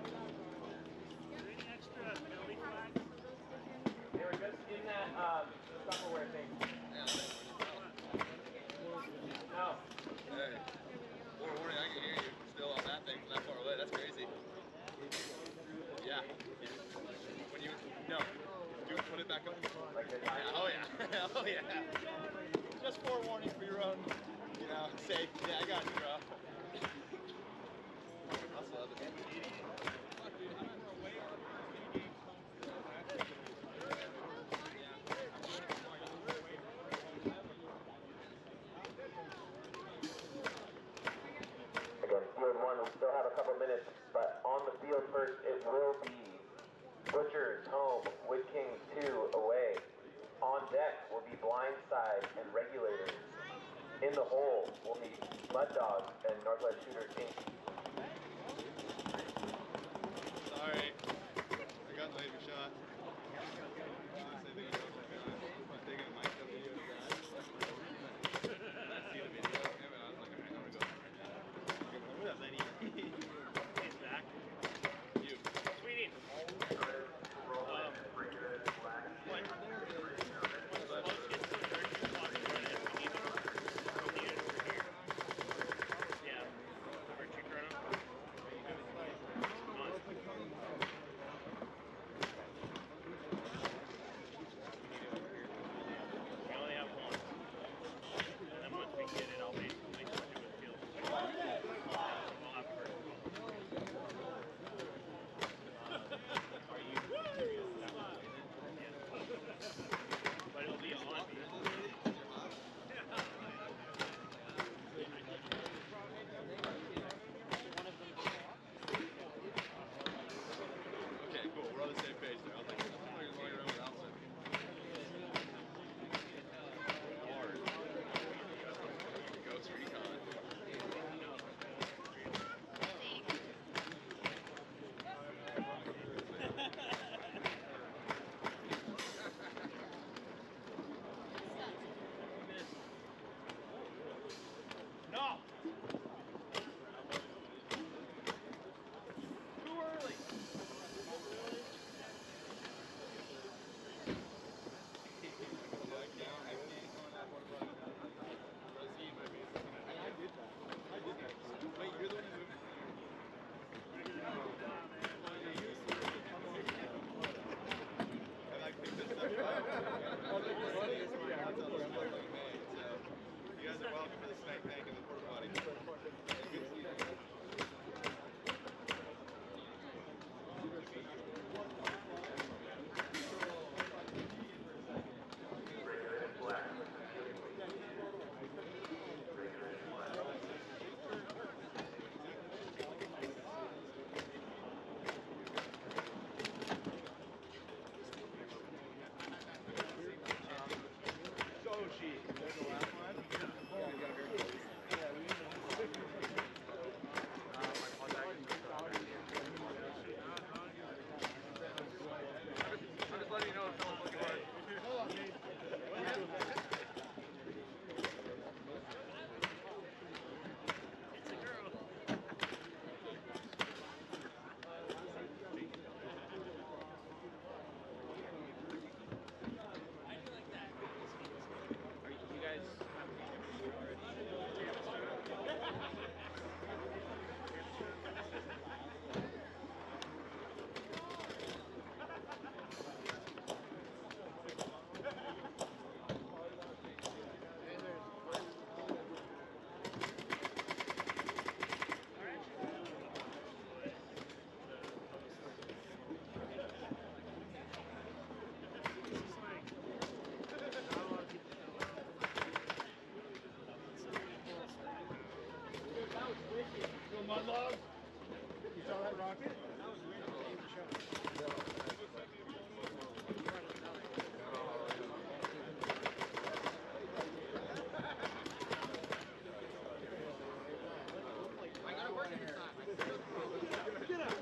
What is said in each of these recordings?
Any extra belly flag? They were just in that Tupperware thing. No. Hey. Forewarning, I can hear you still on that thing from that far away. That's crazy. Yeah. When you, no. Dude, put it back up. Yeah. Oh yeah. Oh yeah. Just forewarning for your own, you know, sake. Yeah, I got you, bro. Also, other people. Again, field one, we still have a couple minutes, but on the field first, it will be Butchers home, Wood Kings 2 away. On deck will be Blindside and Regulators. In the hole will be Mud Dogs and Northwest Shooters Inc. Sorry. I got the later shot. I'm taking a mic up to you. I see the video. I was like, alright, I'm gonna go right now. What up, Lenny? He's back. You. Sweetie. What? When Sportz gets to 30 o'clock in the morning, we need it over here. Yeah. Over to Chrono. We only have one. And then once we get it, I'll make sure to do it field. We'll have first. Are you serious? Yeah. But it'll be on me. Okay, cool. We're on the same page there. I was like, I'm not going to walk around with Alison. Hard. Ghost Recon. No! Too early! Wait, you're the one who moved. And I picked this up. So, you guys are welcome to the snake tank and the porta potty. Good to see you. Joshi. There's the last one. Yeah, you got very close. Yeah, we need to. I'm just letting you know if someone's looking hard. It's a girl. Are you guys? Little mud log. You saw that rocket? That was weird. I gotta work in time. Get out.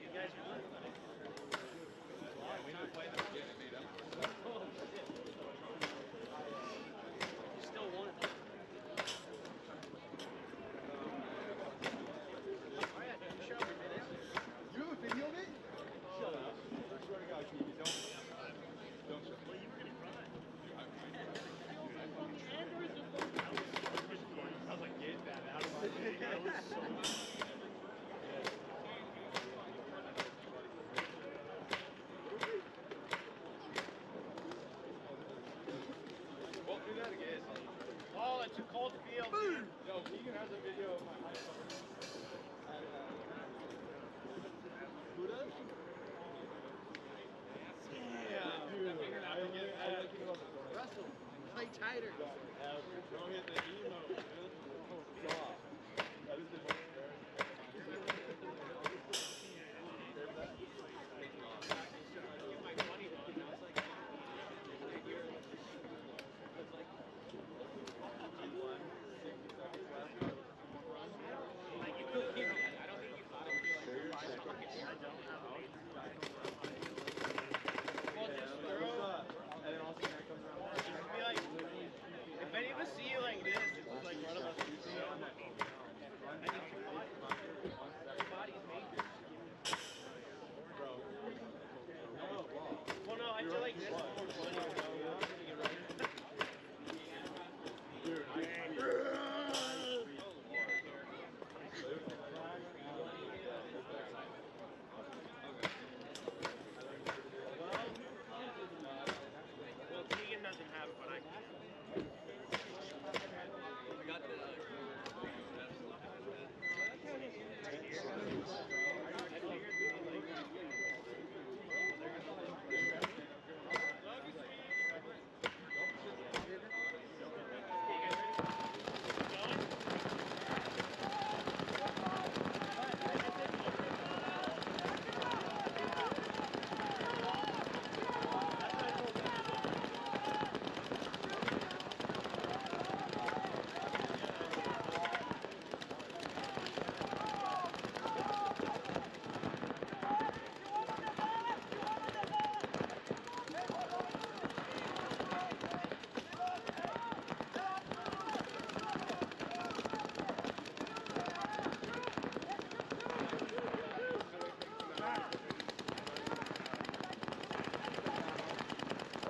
You guys are Well, do that again. Oh, it's a cold field. Yo, Keegan has a video of my high school. Who does? Russell, play tighter. Don't hit the emo, man. Stop. That is the most If any of us see you like this, it's just like one of us. Well, no, I feel like this is more funny. Well, Keegan doesn't have it, but I can.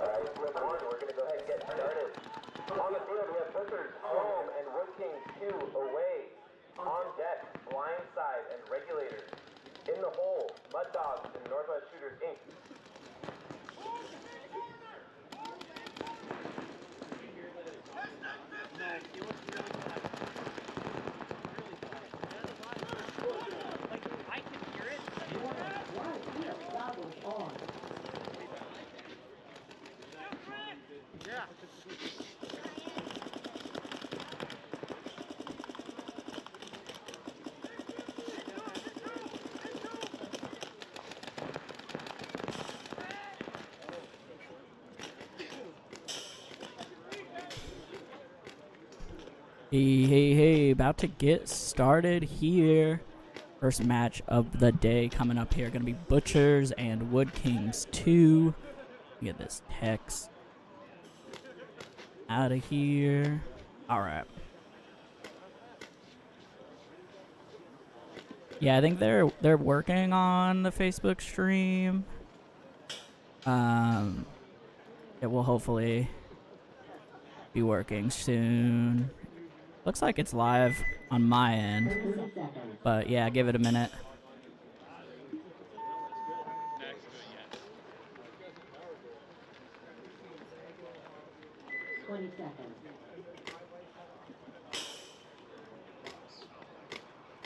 Alright, field one, we're going to go ahead and get started. On the field, we have Butchers home and Wood Kings 2 away. On deck, Blindside and Regulators. In the hole, Mud Dogs and Northwest Shooters Inc. I can hear it. Yeah. Hey, about to get started here. First match of the day coming up here. Gonna be Butchers and Wood Kings 2. Get this text out of here. Alright. Yeah, I think they're working on the Facebook stream. It will hopefully be working soon. Looks like it's live on my end, but yeah, give it a minute.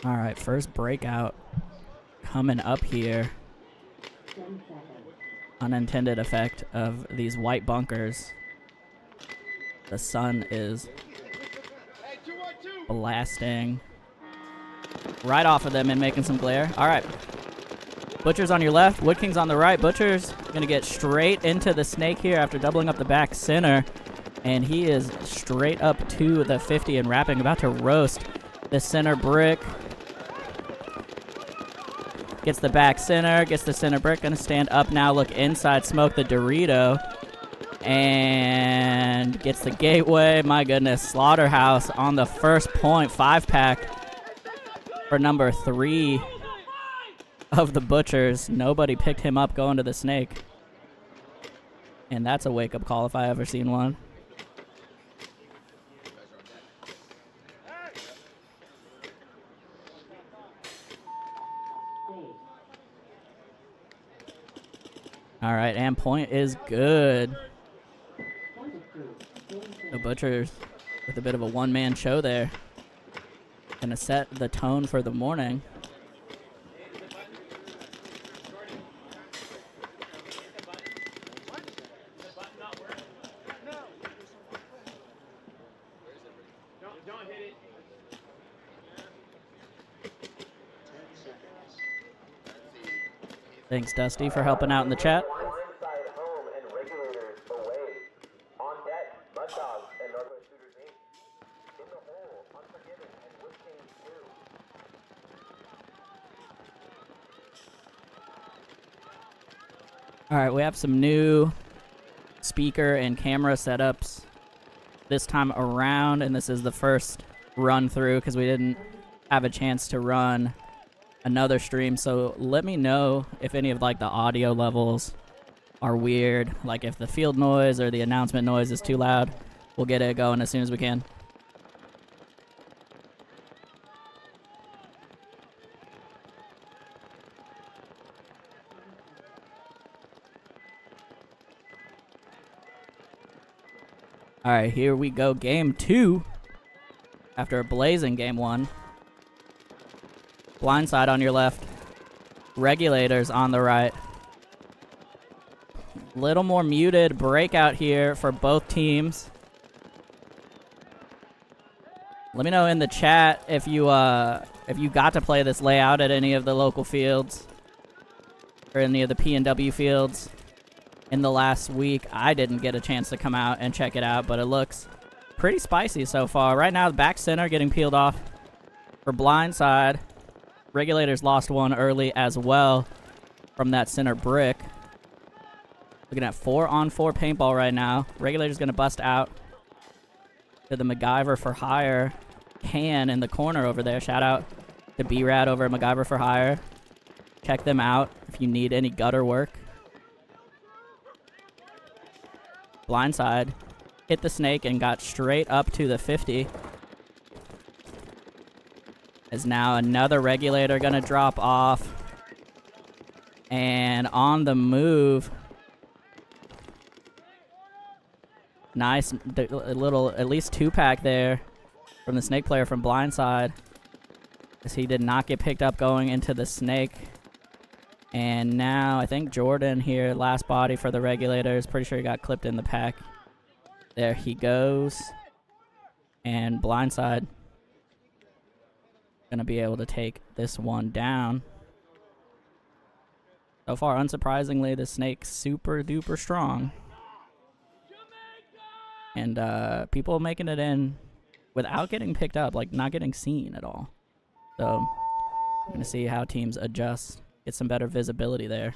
All right, first breakout coming up here. Unintended effect of these white bunkers. The sun is blasting right off of them and making some glare. All right. Butchers on your left, Wood Kings on the right. Butchers gonna get straight into the snake here after doubling up the back center. And he is straight up to the 50 and wrapping, about to roast the center brick. Gets the back center, gets the center brick, gonna stand up now, look inside, smoke the Dorito. And gets the gateway. My goodness, Slaughterhouse on the first point, 5-pack for number 3 of the Butchers. Nobody picked him up going to the snake. And that's a wake-up call if I ever seen one. All right, and point is good. The Butchers with a bit of a one-man show there. Gonna set the tone for the morning. Don't hit it. Thanks, Dusty, for helping out in the chat. Blindside home and Regulators away. On deck, Mud Dogs and Northwest Shooters Inc. In the hole, Unforgiven and Wood Kings 2. All right, we have some new speaker and camera setups this time around, and this is the first run through because we didn't have a chance to run another stream. So let me know if any of like the audio levels are weird, like if the field noise or the announcement noise is too loud. We'll get it going as soon as we can. All right, here we go. Game 2 after a blazing game 1. Blindside on your left. Regulators on the right. Little more muted breakout here for both teams. Let me know in the chat if you got to play this layout at any of the local fields or any of the P&W fields in the last week. I didn't get a chance to come out and check it out, but it looks pretty spicy so far. Right now, the back center getting peeled off for Blindside. Regulators lost one early as well from that center brick. Looking at 4-on-4 paintball right now. Regulators going to bust out to the MacGyver for Hire can in the corner over there. Shout out to B-Rad over at MacGyver for Hire. Check them out if you need any gutter work. Blindside hit the snake and got straight up to the 50. Is now another Regulator gonna drop off. And on the move. Nice little, at least 2-pack there from the snake player from Blindside, as he did not get picked up going into the snake. And now I think Jordan here, last body for the Regulators. Pretty sure he got clipped in the pack. There he goes. And Blindside gonna be able to take this one down. So far, unsurprisingly, the snake's super duper strong. And people making it in without getting picked up, like not getting seen at all. So I'm gonna see how teams adjust. Get some better visibility there.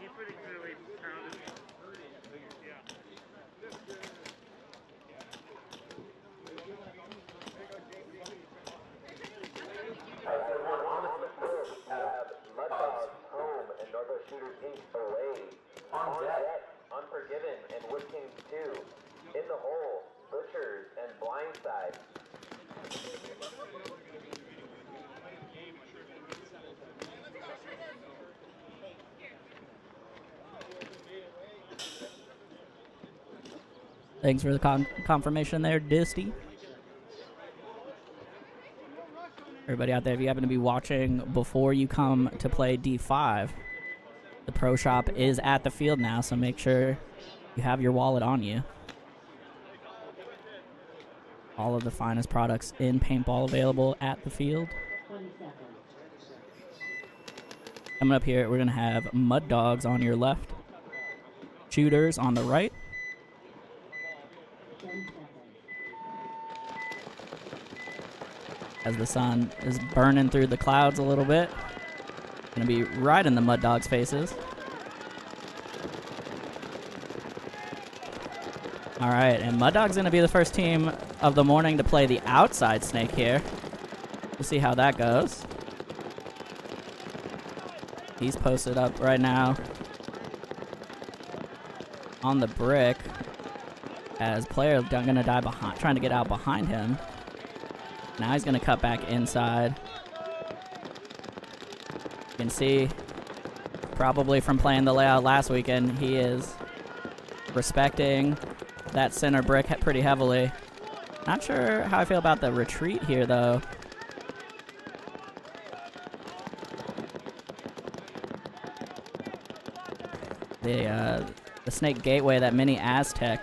He pretty clearly pounded. Yeah. Mud Dogs home and Northwest Shooters Inc. away. On deck, Unforgiven and Wood Kings 2. In the hole, Butchers and Blindside. Thanks for the confirmation there, Disty. Everybody out there, if you happen to be watching before you come to play D5, the pro shop is at the field now, so make sure you have your wallet on you. All of the finest products in paintball available at the field. Coming up here, we're going to have Mud Dogs on your left, Shooters on the right. As the sun is burning through the clouds a little bit. Gonna be right in the Mud Dogs' faces. All right, and Mud Dogs gonna be the first team of the morning to play the outside snake here. We'll see how that goes. He's posted up right now on the brick as player gonna die behind, trying to get out behind him. Now he's gonna cut back inside. You can see, probably from playing the layout last weekend, he is respecting that center brick pretty heavily. Not sure how I feel about the retreat here, though. The Snake Gateway, that mini Aztec,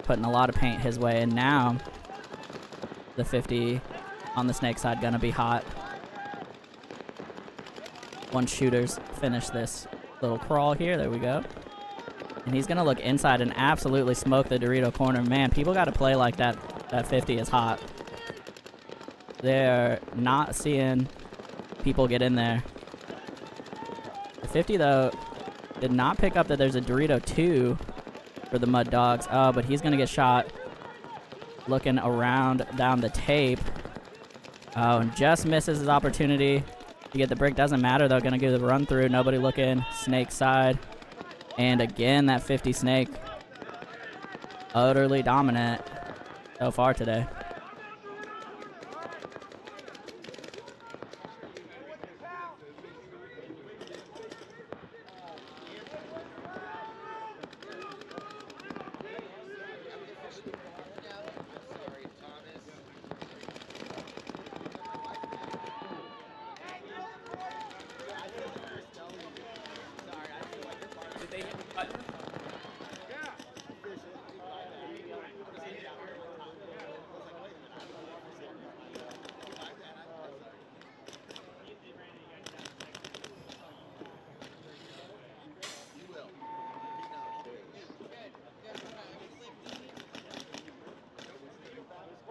putting a lot of paint his way, and now the 50 on the Snake side gonna be hot. Once shooters finish this little crawl here, there we go. And he's gonna look inside and absolutely smoke the Dorito corner. Man, people gotta play like that. That 50 is hot. They're not seeing people get in there. The 50, though, did not pick up that there's a Dorito 2 for the Mud Dogs. Oh, but he's gonna get shot. Looking around down the tape. Oh, and just misses his opportunity to get the brick. Doesn't matter, though. Gonna do the run through. Nobody looking. Snake side. And again, that 50 Snake. Utterly dominant so far today.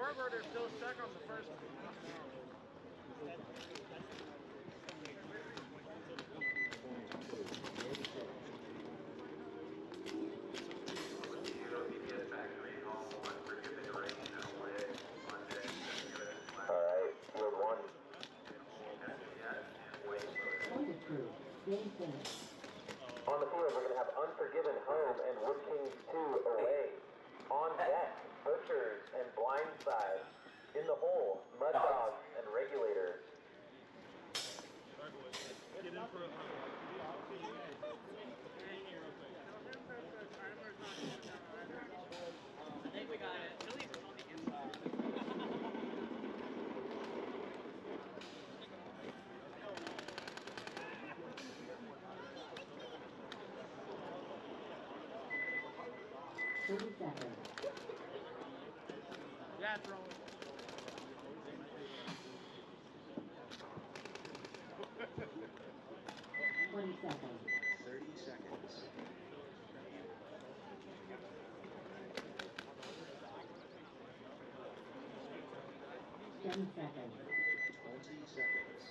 Scoreboard is still stuck on the first one. Alright, field one. On the field, we're going to have Unforgiven home and Wood Kings 2 away. On deck, Butchers and Blindside. In the hole, Mud Dogs and Regulators. Get in for a I think we got it. Philly's on the inside. Yeah, throw it. 20 seconds. 30 seconds. 10 seconds. 20 seconds.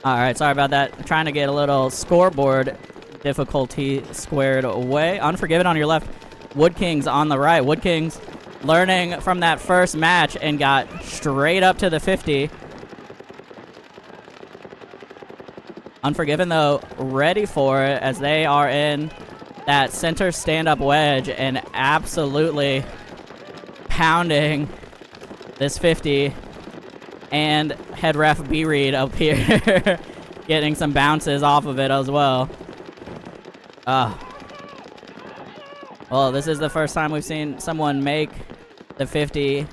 All right, sorry about that. Trying to get a little scoreboard difficulty squared away. Unforgiven on your left, Wood Kings on the right. Wood Kings learning from that first match and got straight up to the 50. Unforgiven, though, ready for it as they are in that center stand-up wedge and absolutely pounding this 50. And head ref B-Reed up here getting some bounces off of it as well. Well, this is the first time we've seen someone make the 50.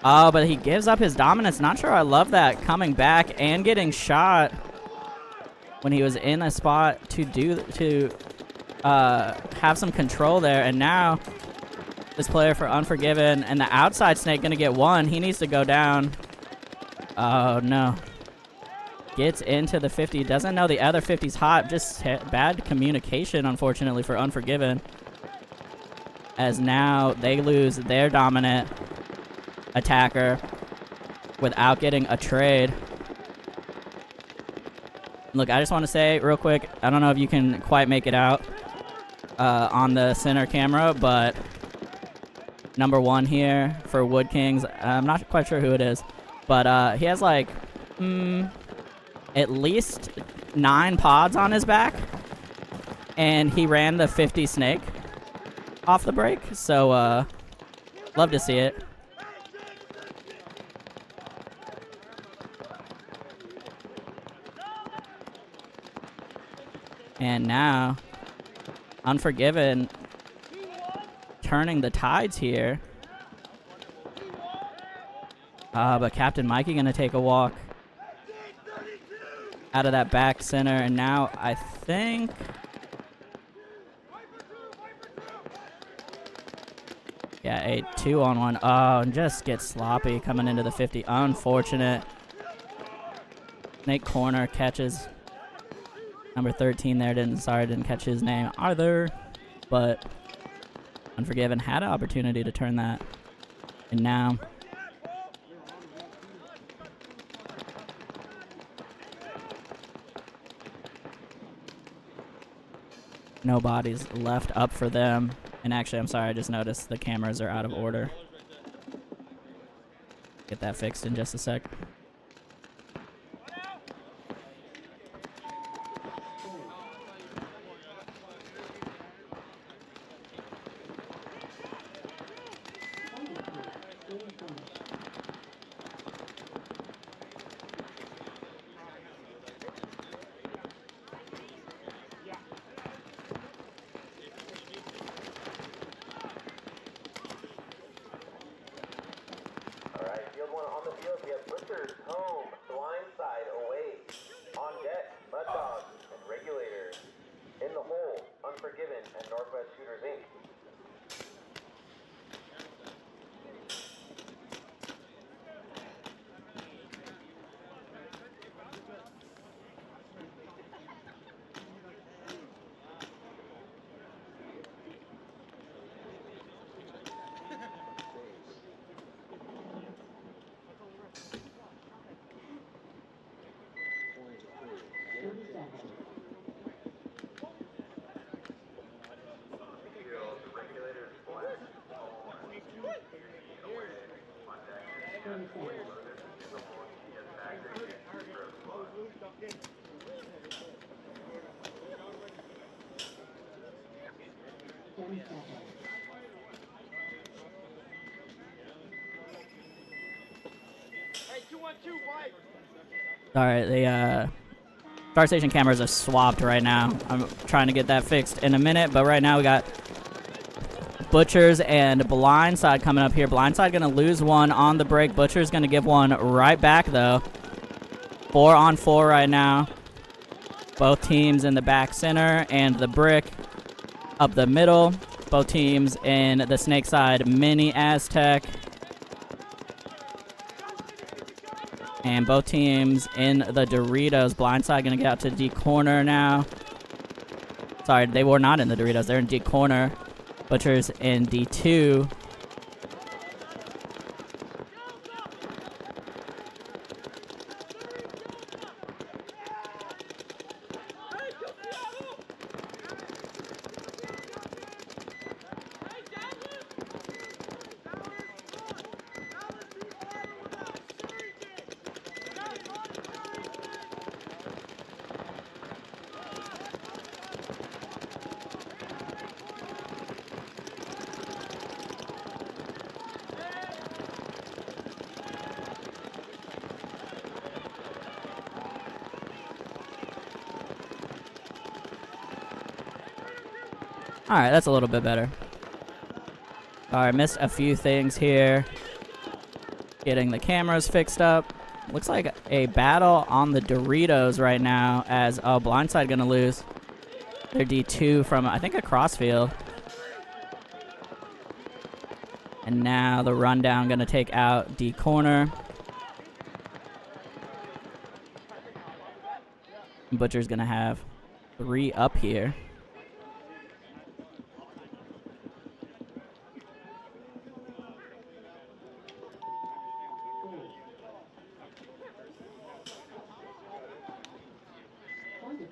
Oh, but he gives up his dominance. Not sure I love that. Coming back and getting shot when he was in a spot to have some control there. And now this player for Unforgiven and the outside Snake going to get one. He needs to go down. Oh, no. Gets into the 50. Doesn't know the other 50's hot. Just bad communication, unfortunately, for Unforgiven. As now they lose their dominant attacker without getting a trade. Look, I just want to say real quick, I don't know if you can quite make it out on the center camera, but number 1 here for Wood Kings, I'm not quite sure who it is, but he has like at least 9 pods on his back, and he ran the 50 snake off the break, so love to see it. And now Unforgiven turning the tides here. But Captain Mikey gonna take a walk out of that back center, and now I think yeah, a 2-on-1. Oh, and just gets sloppy coming into the 50. Unfortunate. Snake corner catches number 13 there. Didn't catch his name either, but Unforgiven had an opportunity to turn that, and now no bodies left up for them. And actually, I'm sorry, I just noticed the cameras are out of order. Get that fixed in just a sec. Field 1 on the field, we have Butchers, home, Blindside, away. On deck, Mud Dogs and Regulators. In the hole, Unforgiven and Northwest Shooters, Inc. Alright, the Star Station cameras are swapped right now. I'm trying to get that fixed in a minute, but right now we got Butchers and Blindside coming up here. Blindside gonna lose one on the break. Butchers gonna give one right back though. 4-on-4 right now. Both teams in the back center and the brick up the middle. Both teams in the snake side mini Aztec. And both teams in the Doritos. Blindside gonna get out to D corner now. Sorry, they were not in the Doritos. They're in D corner. Butchers in D2. Alright, that's a little bit better. Alright, missed a few things here. Getting the cameras fixed up. Looks like a battle on the Doritos right now as Blindside gonna lose their D2 from, I think, a crossfield. And now the rundown gonna take out D corner. Butcher's gonna have 3 up here.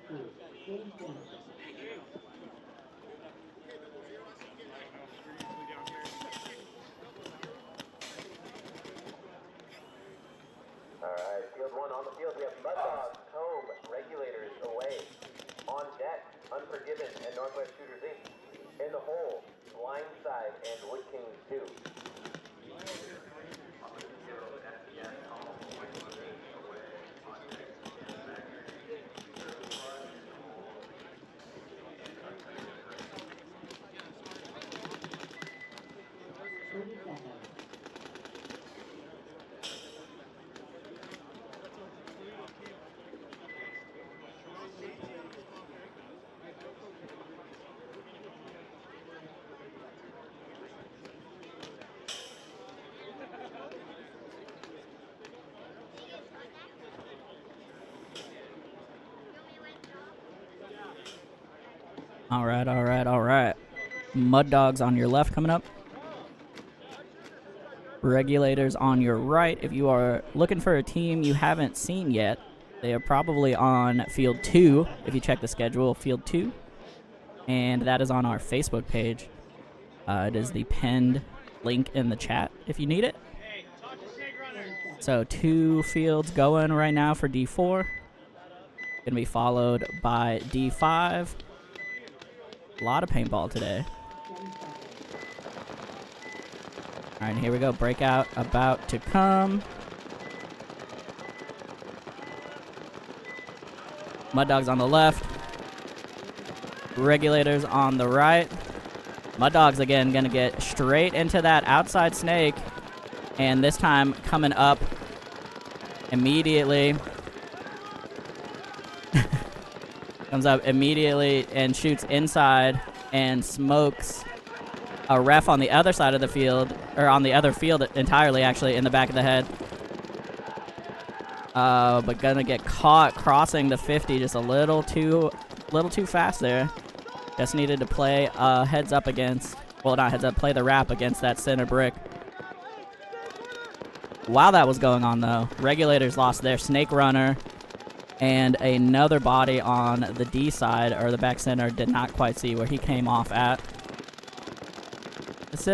Game finished. Alright, field one on the field. We have Mud Dogs, home, Regulators away. On deck, Unforgiven and Northwest Shooters Inc. In the hole, Blindside and Wood Kings 2. All right, all right, all right. Mud Dogs on your left coming up. Regulators on your right. If you are looking for a team you haven't seen yet, they are probably on Field 2, if you check the schedule, Field 2. And that is on our Facebook page. It is the pinned link in the chat if you need it. So 2 fields going right now for D4. Gonna be followed by D5. A lot of paintball today. All right, here we go. Breakout about to come. Mud Dogs on the left. Regulators on the right. Mud Dogs again gonna get straight into that outside snake. And this time coming up immediately. Comes up immediately and shoots inside and smokes a ref on the other side of the field, or on the other field entirely, actually, in the back of the head. But gonna get caught crossing the 50 just a little too fast there. Just needed to play heads up against, well, not heads up, play the wrap against that center brick. While that was going on, though, Regulators lost their snake runner. And another body on the D side, or the back center, did not quite see where he came off at. This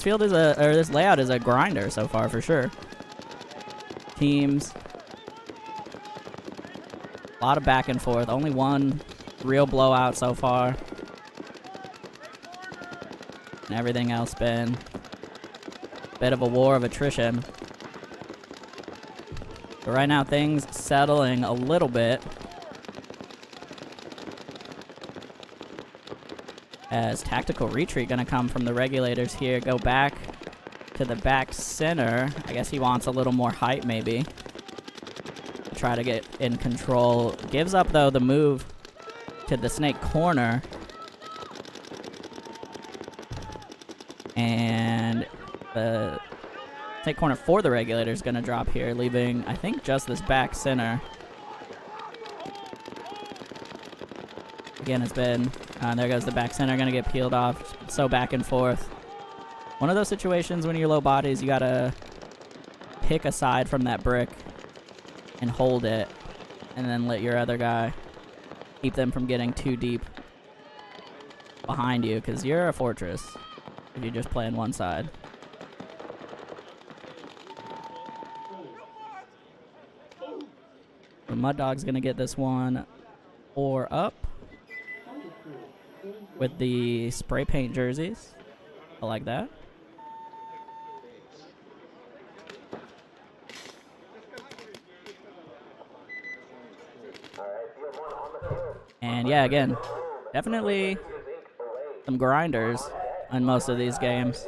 field is this layout is a grinder so far for sure. Teams, a lot of back and forth. Only one real blowout so far, and everything else been a bit of a war of attrition. But right now, things settling a little bit as tactical retreat going to come from the Regulators here. Go back to the back center. I guess he wants a little more height, maybe, to try to get in control. Gives up, though, the move to the snake corner. And the snake corner for the Regulators going to drop here, leaving, I think, just this back center. Again, it's been, there goes the back center, going to get peeled off. So back and forth. One of those situations when you're low bodies, you got to pick a side from that brick and hold it, and then let your other guy keep them from getting too deep behind you, because you're a fortress if you're just playing one side. The Mud Dog's going to get this one 4 up with the spray paint jerseys. I like that. And yeah, again, definitely some grinders on most of these games.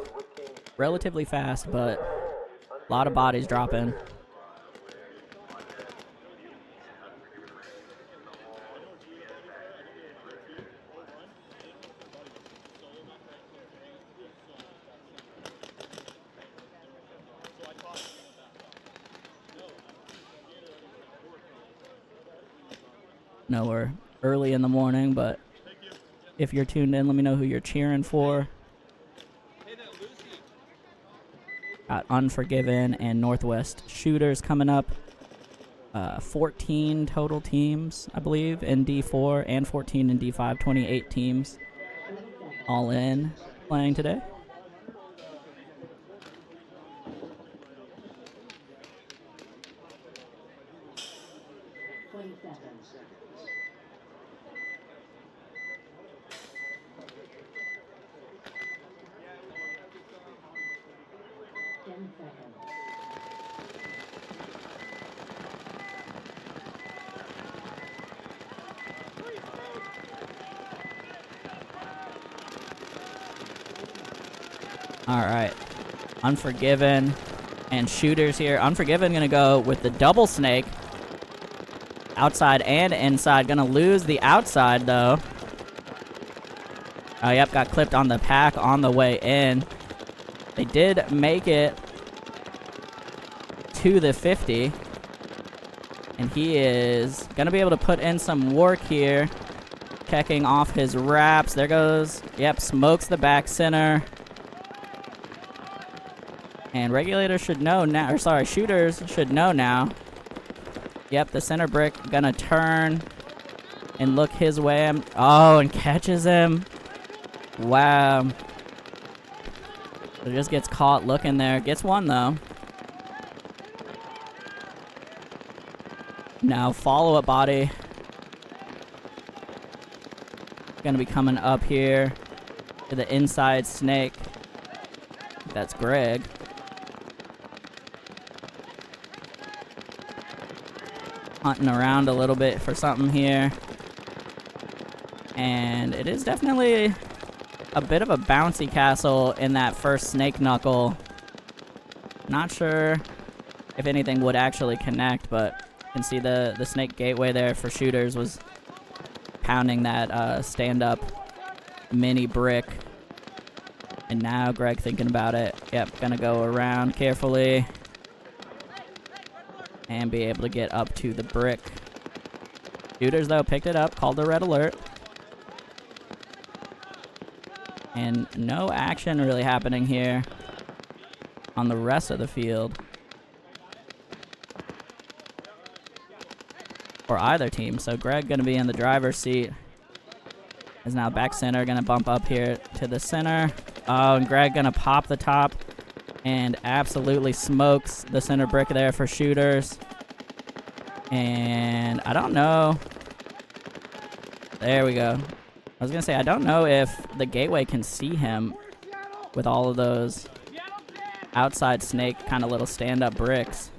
Relatively fast, but a lot of bodies dropping. No, we're early in the morning, but if you're tuned in, let me know who you're cheering for. Got Unforgiven and Northwest Shooters coming up. 14 total teams, I believe, in D4 and 14 in D5, 28 teams all in playing today. All right, Unforgiven and shooters here. Unforgiven gonna go with the double snake. Outside and inside. Gonna lose the outside though. Oh, yep, got clipped on the pack on the way in. They did make it to the 50. And he is gonna be able to put in some work here. Checking off his wraps. There goes, yep, smokes the back center. And Regulators should know now, or sorry, shooters should know now. Yep, the center brick gonna turn and look his way. Oh, and catches him. Wow. So just gets caught looking there. Gets one though. Now follow-up body. Gonna be coming up here to the inside snake. That's Greg. Hunting around a little bit for something here. And it is definitely a bit of a bouncy castle in that first snake knuckle. Not sure if anything would actually connect, but you can see the snake gateway there for shooters was pounding that stand-up mini brick. And now Greg thinking about it. Yep, gonna go around carefully. And be able to get up to the brick. Shooters, though, picked it up, called the red alert. And no action really happening here on the rest of the field. For either team. So Greg going to be in the driver's seat. Is now back center, going to bump up here to the center. Oh, and Greg going to pop the top. And absolutely smokes the center brick there for shooters. And I don't know. There we go. I was going to say, I don't know if the gateway can see him with all of those outside snake kind of little stand-up bricks.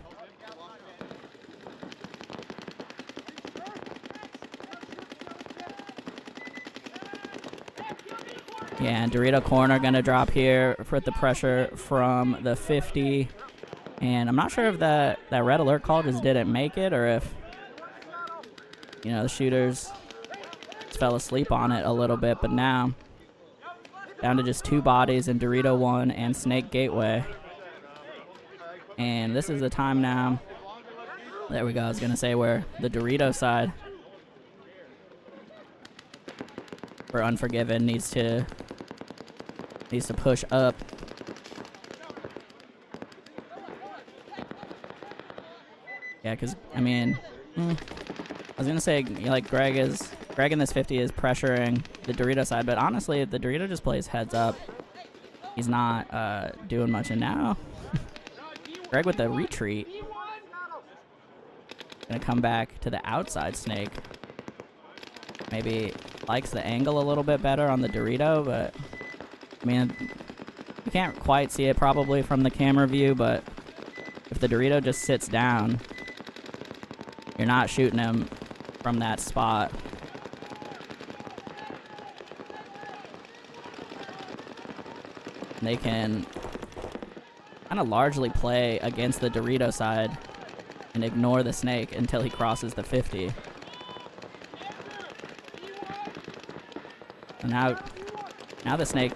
Yeah, and Dorito corner going to drop here for the pressure from the 50. And I'm not sure if that red alert call just didn't make it or if, you know, the shooters just fell asleep on it a little bit. But now, down to just two bodies in Dorito 1 and Snake Gateway. And this is the time now. There we go. I was going to say where the Dorito side for Unforgiven needs to push up. Yeah, because, I mean, I was going to say, like, Greg in this 50 is pressuring the Dorito side, but honestly, the Dorito just plays heads up. He's not doing much, and now Greg with the retreat. Going to come back to the outside snake. Maybe likes the angle a little bit better on the Dorito, but, I mean, you can't quite see it probably from the camera view, but if the Dorito just sits down, you're not shooting him from that spot. They can kind of largely play against the Dorito side and ignore the snake until he crosses the 50. And now the snake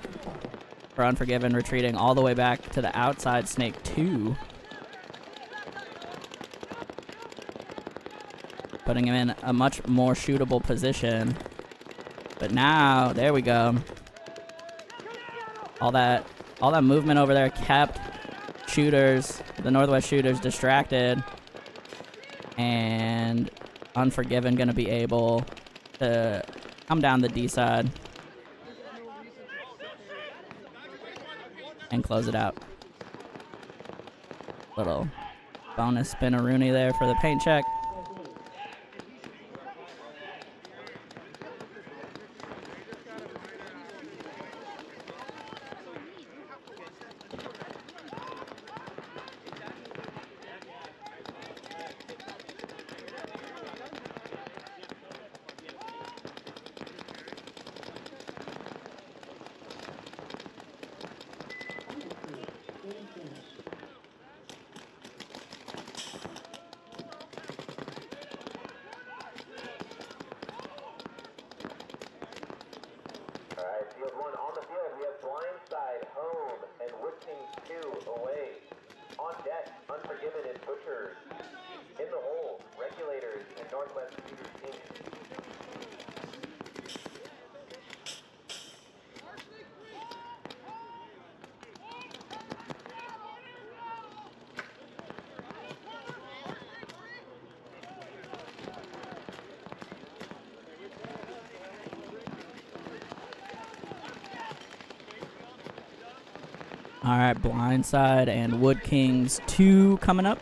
for Unforgiven retreating all the way back to the outside snake 2. Putting him in a much more shootable position. But now, there we go. All that movement over there kept shooters, the Northwest shooters, distracted. And Unforgiven gonna be able to come down the D side and close it out. Little bonus spin-a-rooney there for the paint check. Alright, field one on the field. We have Blindside home and Wood Kings 2 away. On deck, Unforgiven and Butchers. In the hole, Regulators and Northwest Futures teams. All right, Blindside and Wood Kings 2 coming up.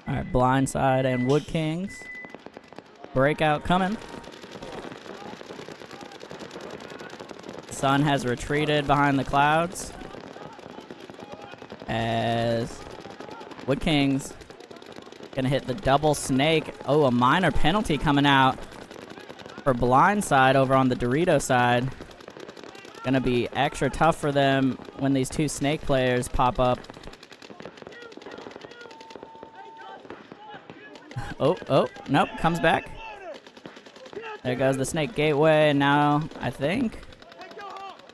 All right, Blindside and Wood Kings. Breakout coming. Sun has retreated behind the clouds as Wood Kings gonna hit the double snake. Oh, a minor penalty coming out for Blindside over on the Dorito side. Gonna be extra tough for them when these two snake players pop up. Oh, nope, comes back. There goes the snake gateway, and now, I think,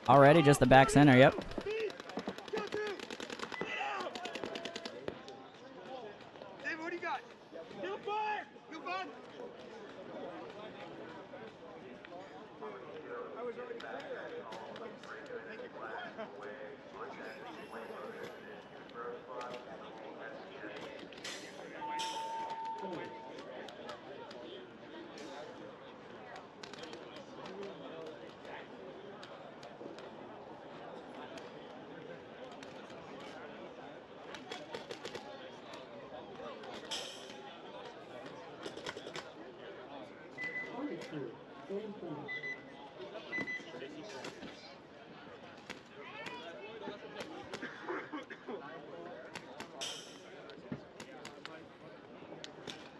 already just the back center, yep. David, what do you got? Kill fire! Kill fire! I was already clear.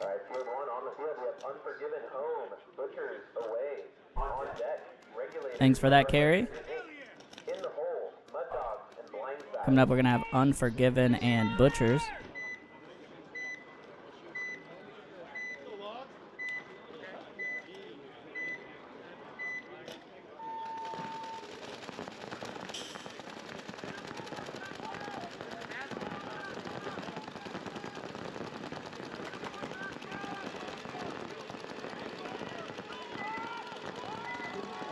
Alright, field one on the field. We have Unforgiven home, Butchers away. On deck, Regulators. Thanks for that, Carrie. In the hole, Mud Dogs and Blindside. Coming up, we're gonna have Unforgiven and Butchers.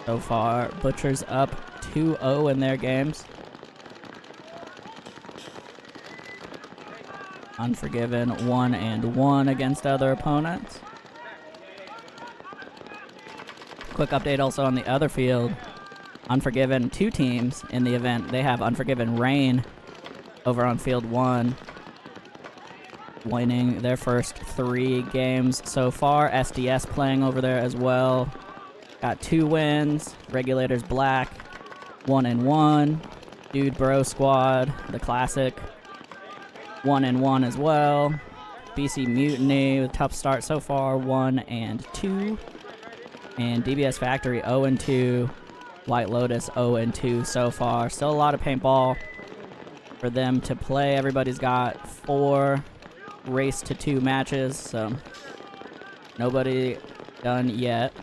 So far, Butchers up 2-0 in their games. Unforgiven 1-1 against other opponents. Quick update also on the other field. Unforgiven, 2 teams in the event. They have Unforgiven Rain over on field 1, winning their first 3 games so far. SDS playing over there as well. Got 2 wins. Regulators Black, 1-1. Dude Bro Squad, the classic, 1-1 as well. BC Mutiny with tough start so far, 1-2. And DBS Factory 0-2. White Lotus 0-2 so far. Still a lot of paintball for them to play. Everybody's got 4 race to 2 matches, so nobody done yet.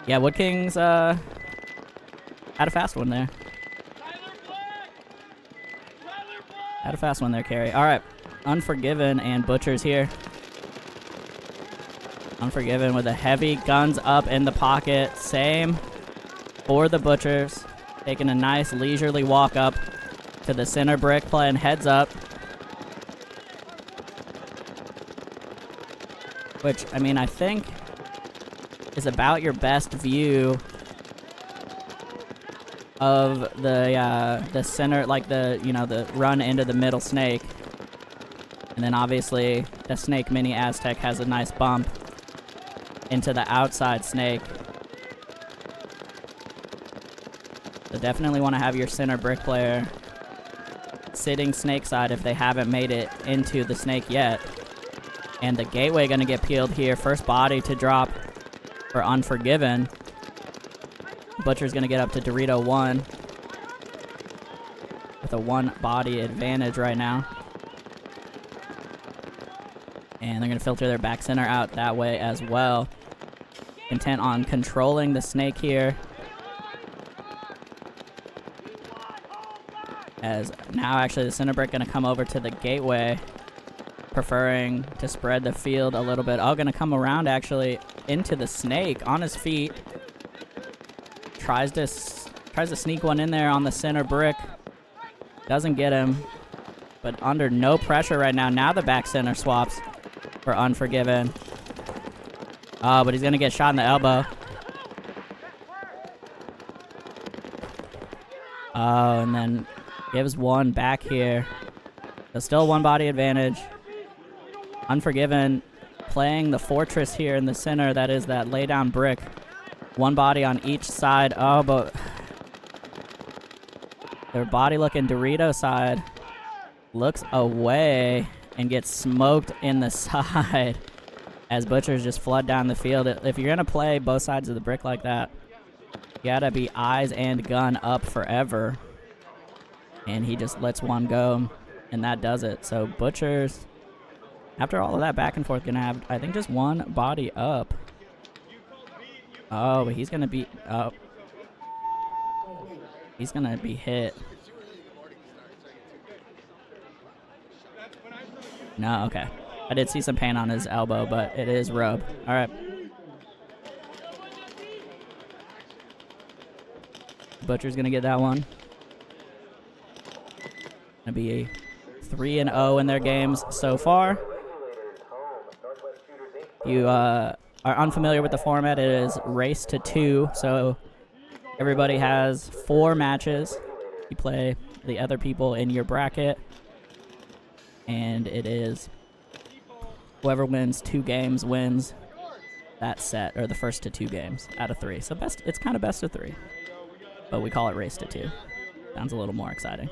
Yeah, Wood Kings had a fast one there. Had a fast one there, Carrie. All right, Unforgiven and Butchers here. Unforgiven with the heavy guns up in the pocket. Same for the Butchers. Taking a nice leisurely walk up to the center brick, playing heads up. Which, I mean, I think is about your best view of the center, like the run into the middle snake. And then obviously the Snake Mini Aztec has a nice bump into the outside snake. So definitely want to have your center brick player sitting snake side if they haven't made it into the snake yet. And the gateway going to get peeled here. First body to drop for Unforgiven. Butcher's going to get up to Dorito 1 with a 1 body advantage right now. And they're going to filter their back center out that way as well. Intent on controlling the snake here. As now actually the center brick going to come over to the gateway, preferring to spread the field a little bit. Oh, going to come around actually into the snake on his feet. Tries to sneak one in there on the center brick. Doesn't get him, but under no pressure right now. Now the back center swaps for Unforgiven. Oh, but he's going to get shot in the elbow. Oh, and then gives 1 back here. So still 1 body advantage. Unforgiven playing the fortress here in the center. That is that lay down brick. 1 body on each side. Oh, but their body looking Dorito side looks away and gets smoked in the side as Butchers just flood down the field. If you're going to play both sides of the brick like that, you got to be eyes and gun up forever. And he just lets 1 go, and that does it. So Butchers, after all of that back and forth, going to have, I think, just 1 body up. Oh, but he's going to be up. He's going to be hit. No, okay. I did see some pain on his elbow, but it is rub. All right. Butcher's going to get that one. Going to be 3-0 in their games so far. You are unfamiliar with the format, it is race to 2, so everybody has 4 matches. You play the other people in your bracket, and it is whoever wins 2 games wins that set, or the first to 2 games out of 3. So it's kind of best of 3, but we call it race to 2. Sounds a little more exciting.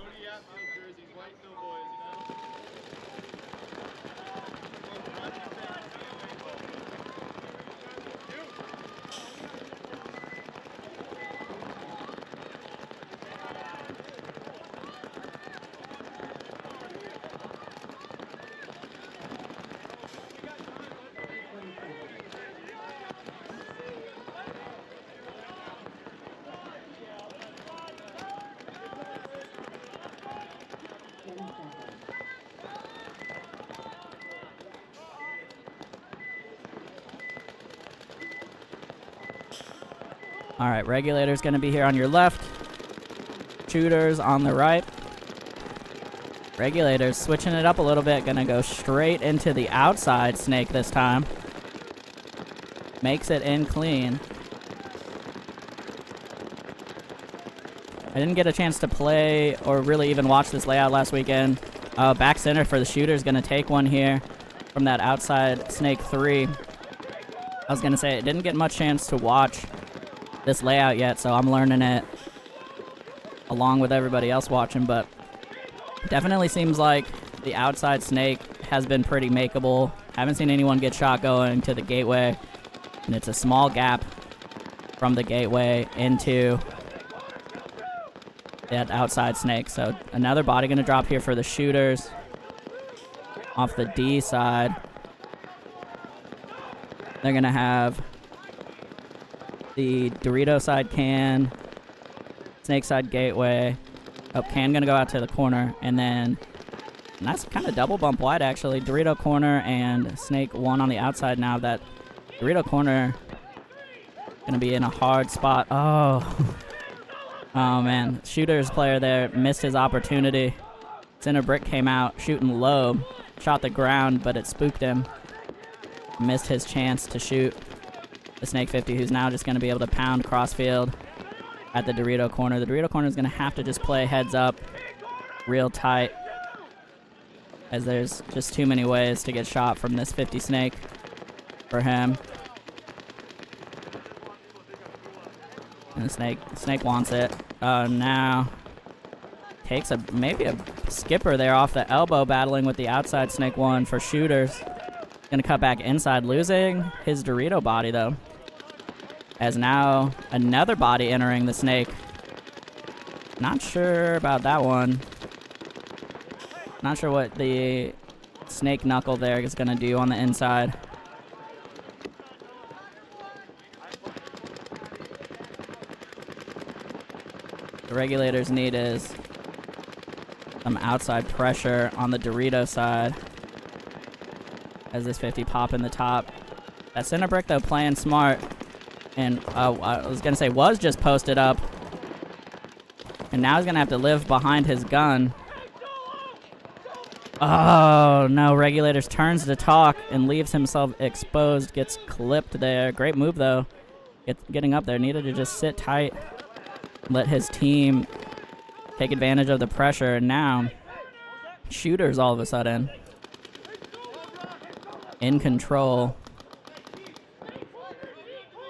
All right, Regulators going to be here on your left. Shooters on the right. Regulators switching it up a little bit. Going to go straight into the outside snake this time. Makes it in clean. I didn't get a chance to play or really even watch this layout last weekend. Back center for the Shooters. Going to take one here from that outside snake 3. I was going to say, it didn't get much chance to watch this layout yet, so I'm learning it along with everybody else watching, but definitely seems like the outside snake has been pretty makeable. Haven't seen anyone get shot going to the gateway, and it's a small gap from the gateway into that outside snake. So another body going to drop here for the shooters off the D side. They're going to have the Dorito side can, snake side gateway. Oh, can going to go out to the corner, and then that's kind of double bump wide actually. Dorito corner and snake one on the outside now. That Dorito corner going to be in a hard spot. Oh. Oh man, shooters player there missed his opportunity. Center brick came out shooting low, shot the ground, but it spooked him. Missed his chance to shoot the Snake 50, who's now just going to be able to pound crossfield at the Dorito corner. The Dorito corner is going to have to just play heads up real tight, as there's just too many ways to get shot from this 50 Snake for him. And the snake wants it. Now takes maybe a skipper there off the elbow, battling with the outside snake one for shooters. Gonna cut back inside, losing his Dorito body though. As now another body entering the snake. Not sure about that one. Not sure what the snake knuckle there is gonna do on the inside. The Regulators need is some outside pressure on the Dorito side as this 50 pop in the top. That center brick though playing smart, and I was gonna say was just posted up, and now he's gonna have to live behind his gun. Oh no, Regulators turns to talk and leaves himself exposed, gets clipped there. Great move though, getting up there, needed to just sit tight. Let his team take advantage of the pressure, and now shooters all of a sudden in control.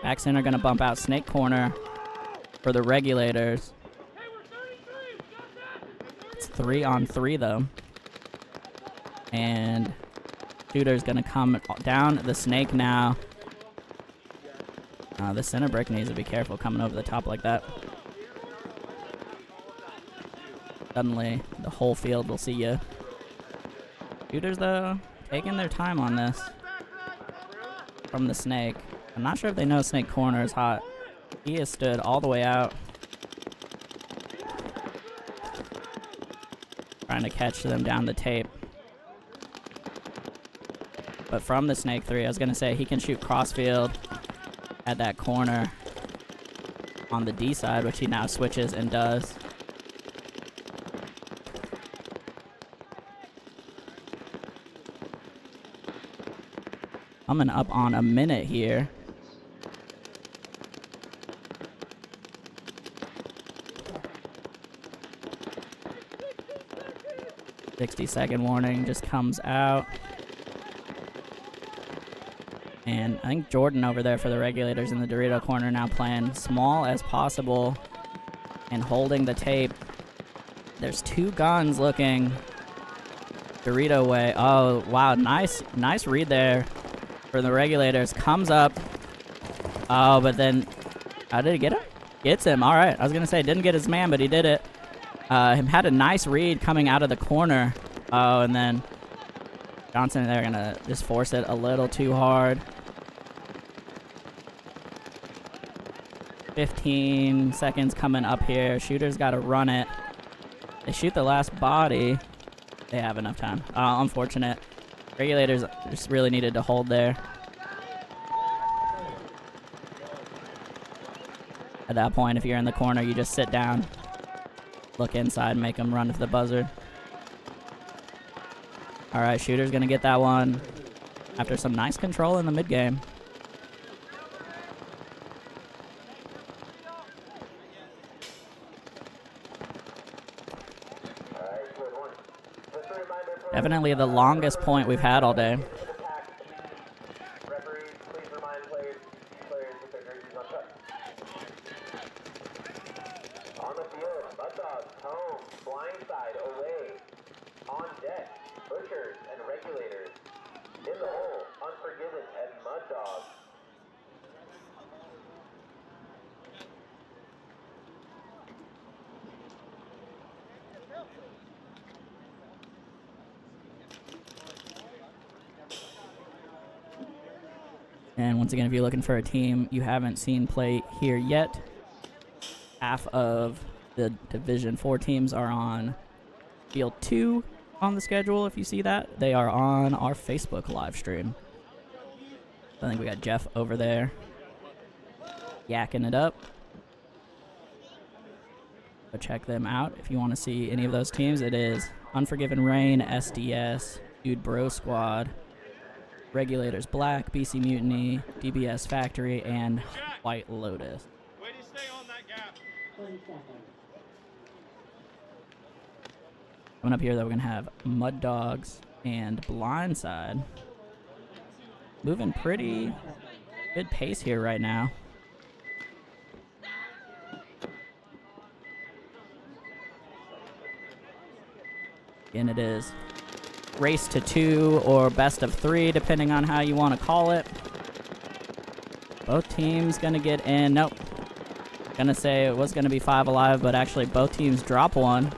Back center gonna bump out snake corner for the Regulators. It's 3-on-3 though, and shooter's gonna come down the snake now. The center brick needs to be careful coming over the top like that. Suddenly, the whole field will see you. Shooters, though, taking their time on this from the snake. I'm not sure if they know snake corner is hot. He has stood all the way out, trying to catch them down the tape. But from the snake 3, I was going to say he can shoot crossfield at that corner on the D side, which he now switches and does. Coming up on a minute here. "60-second warning" just comes out. And I think Jordan over there for the Regulators in the Dorito corner now playing small as possible and holding the tape. There's 2 guns looking Dorito way. Oh, wow, nice read there for the Regulators. Comes up. Oh, but then, how did he get him? Gets him. All right. I was going to say, didn't get his man, but he did it. Had a nice read coming out of the corner. Oh, and then Johnson, they're going to just force it a little too hard. 15 seconds coming up here. Shooter's got to run it. They shoot the last body. They have enough time. Unfortunate. Regulators just really needed to hold there. At that point, if you're in the corner, you just sit down, look inside, make them run to the buzzer. All right, shooter's going to get that one after some nice control in the mid-game. Definitely the longest point we've had all day. Referees, please remind players with their jerseys untucked. On the field, Mud Dogs, home, Blindside, away. On deck, Butchers and Regulators. In the hole, Unforgiven and Mud Dogs. And once again, if you're looking for a team you haven't seen play here yet, half of the Division 4 teams are on Field 2 on the schedule. If you see that, they are on our Facebook live stream. I think we got Jeff over there yakking it up. So check them out if you want to see any of those teams. It is Unforgiven Rain, SDS, Dude Bro Squad, Regulators Black, BC Mutiny, DBS Factory, and White Lotus. Way to stay on that gap. 20 seconds. Coming up here, though, we're going to have Mud Dogs and Blindside. Moving pretty good pace here right now. And it is race to 2 or best of 3, depending on how you want to call it. Both teams going to get in. Nope. Going to say it was going to be 5 alive, but actually both teams drop one.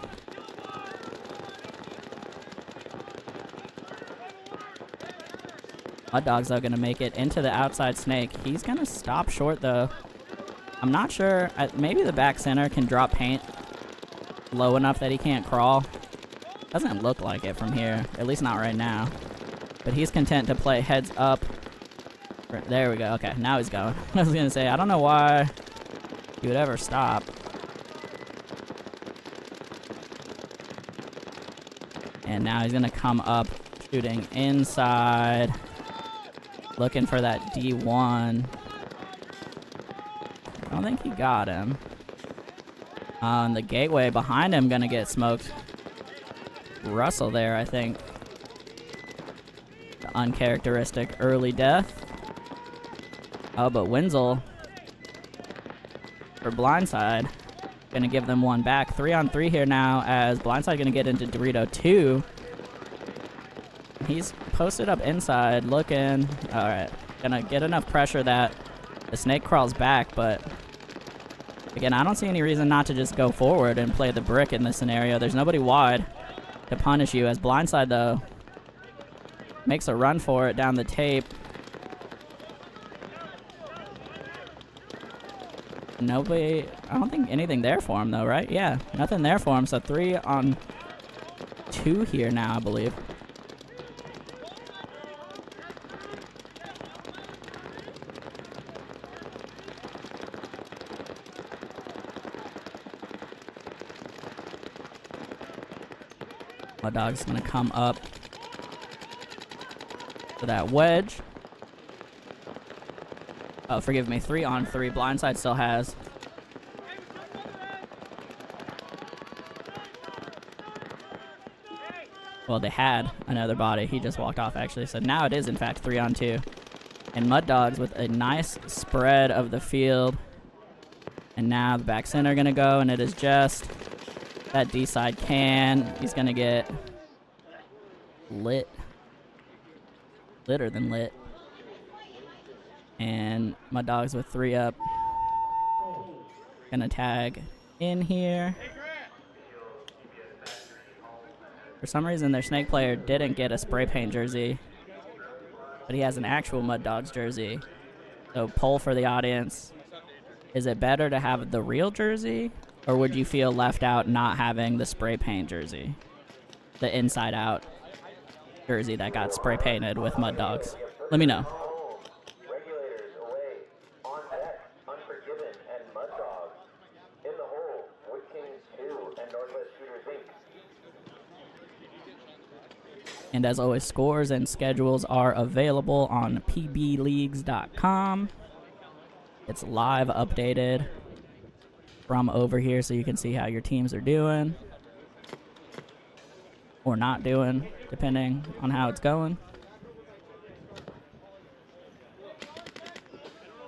Mud Dogs are going to make it into the outside snake. He's going to stop short, though. I'm not sure. Maybe the back center can drop paint low enough that he can't crawl. Doesn't look like it from here, at least not right now. But he's content to play heads up. There we go. Okay, now he's going. I was going to say, I don't know why he would ever stop. And now he's going to come up, shooting inside. Looking for that D1. I don't think he got him. On the gateway behind him, gonna get smoked. Russell there, I think. The uncharacteristic early death. Oh, but Wenzel for Blindside. Gonna give them one back. 3-on-3 here now as Blindside gonna get into Dorito 2. He's posted up inside, looking. All right, gonna get enough pressure that the snake crawls back, but again, I don't see any reason not to just go forward and play the brick in this scenario. There's nobody wide to punish you, as Blindside, though, makes a run for it down the tape. Nobody, I don't think anything there for him, though, right? Yeah, nothing there for him, so 3-on-2 here now, I believe. Mud Dog's gonna come up to that wedge. Oh, forgive me, 3-on-3. Blindside still has. Well, they had another body. He just walked off, actually. So now it is, in fact, 3-on-2. And Mud Dogs with a nice spread of the field. And now the back center gonna go, and it is just that D side can. He's gonna get lit. Litter than lit. And Mud Dogs with 3 up. Gonna tag in here. For some reason, their snake player didn't get a spray paint jersey, but he has an actual Mud Dogs jersey. So poll for the audience. Is it better to have the real jersey, or would you feel left out not having the spray paint jersey? The inside out jersey that got spray painted with Mud Dogs. Let me know. Regulators away. On deck, Unforgiven and Mud Dogs. In the hole, Wood Kings 2 and Northwest Shooters Inc. And as always, scores and schedules are available on pbleagues.com. It's live updated from over here, so you can see how your teams are doing or not doing, depending on how it's going.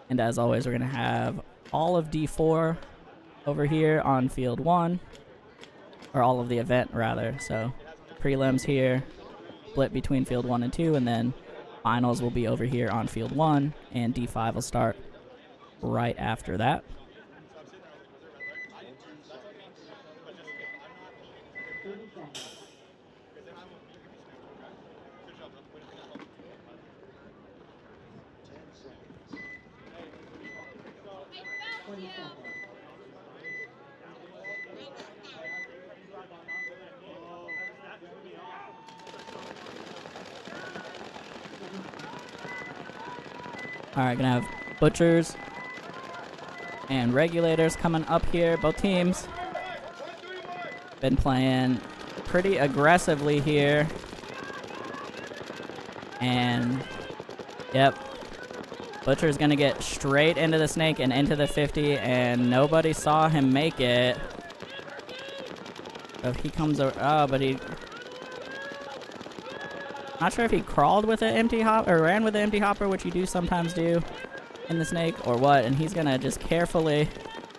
And as always, we're going to have all of D4 over here on Field 1, or all of the event, rather. So prelims here, split between Field 1 and 2, and then finals will be over here on Field 1, and D5 will start right after that. 20 seconds. Alright, gonna have Butchers and Regulators coming up here. Both teams been playing pretty aggressively here. And, yep, Butcher's gonna get straight into the snake and into the 50, and nobody saw him make it. So he comes over, oh, but he, not sure if he crawled with an empty hop or ran with an empty hopper, which you do sometimes do in the snake, or what. And he's gonna just carefully,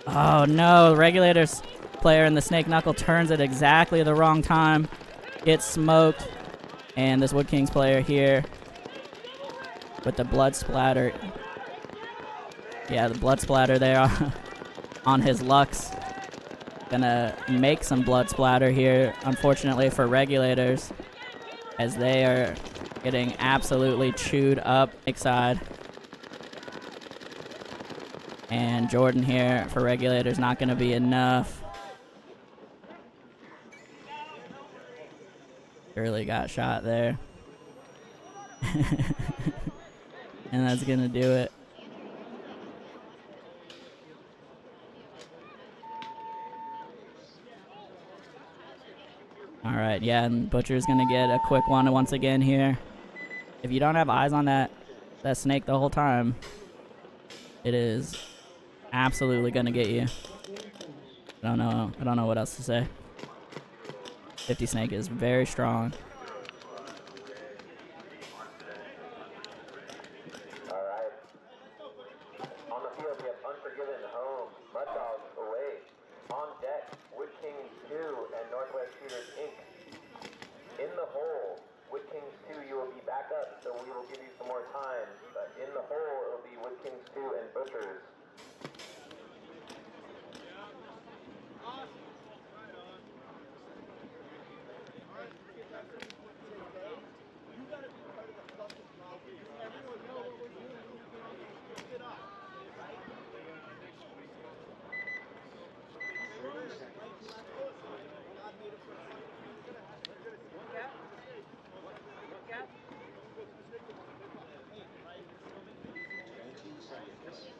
oh no, the Regulators player in the snake knuckle turns at exactly the wrong time, gets smoked, and this Wood Kings player here with the blood splatter, yeah, the blood splatter there on his Lux, gonna make some blood splatter here, unfortunately for Regulators, as they are getting absolutely chewed up side. And Jordan here for Regulators, not going to be enough. Really got shot there. And that's going to do it. Alright, yeah, and Butcher's going to get a quick one once again here. If you don't have eyes on that snake the whole time, it is absolutely going to get you. I don't know what else to say. 50 snake is very strong. Alright. On the field, we have Unforgiven home, Mud Dogs away. On deck, Wood Kings 2 and Northwest Shooters Inc. In the hole, Wood Kings 2, you will be back up, so we will give you some more time. But in the hole, it will be Wood Kings 2 and Butchers.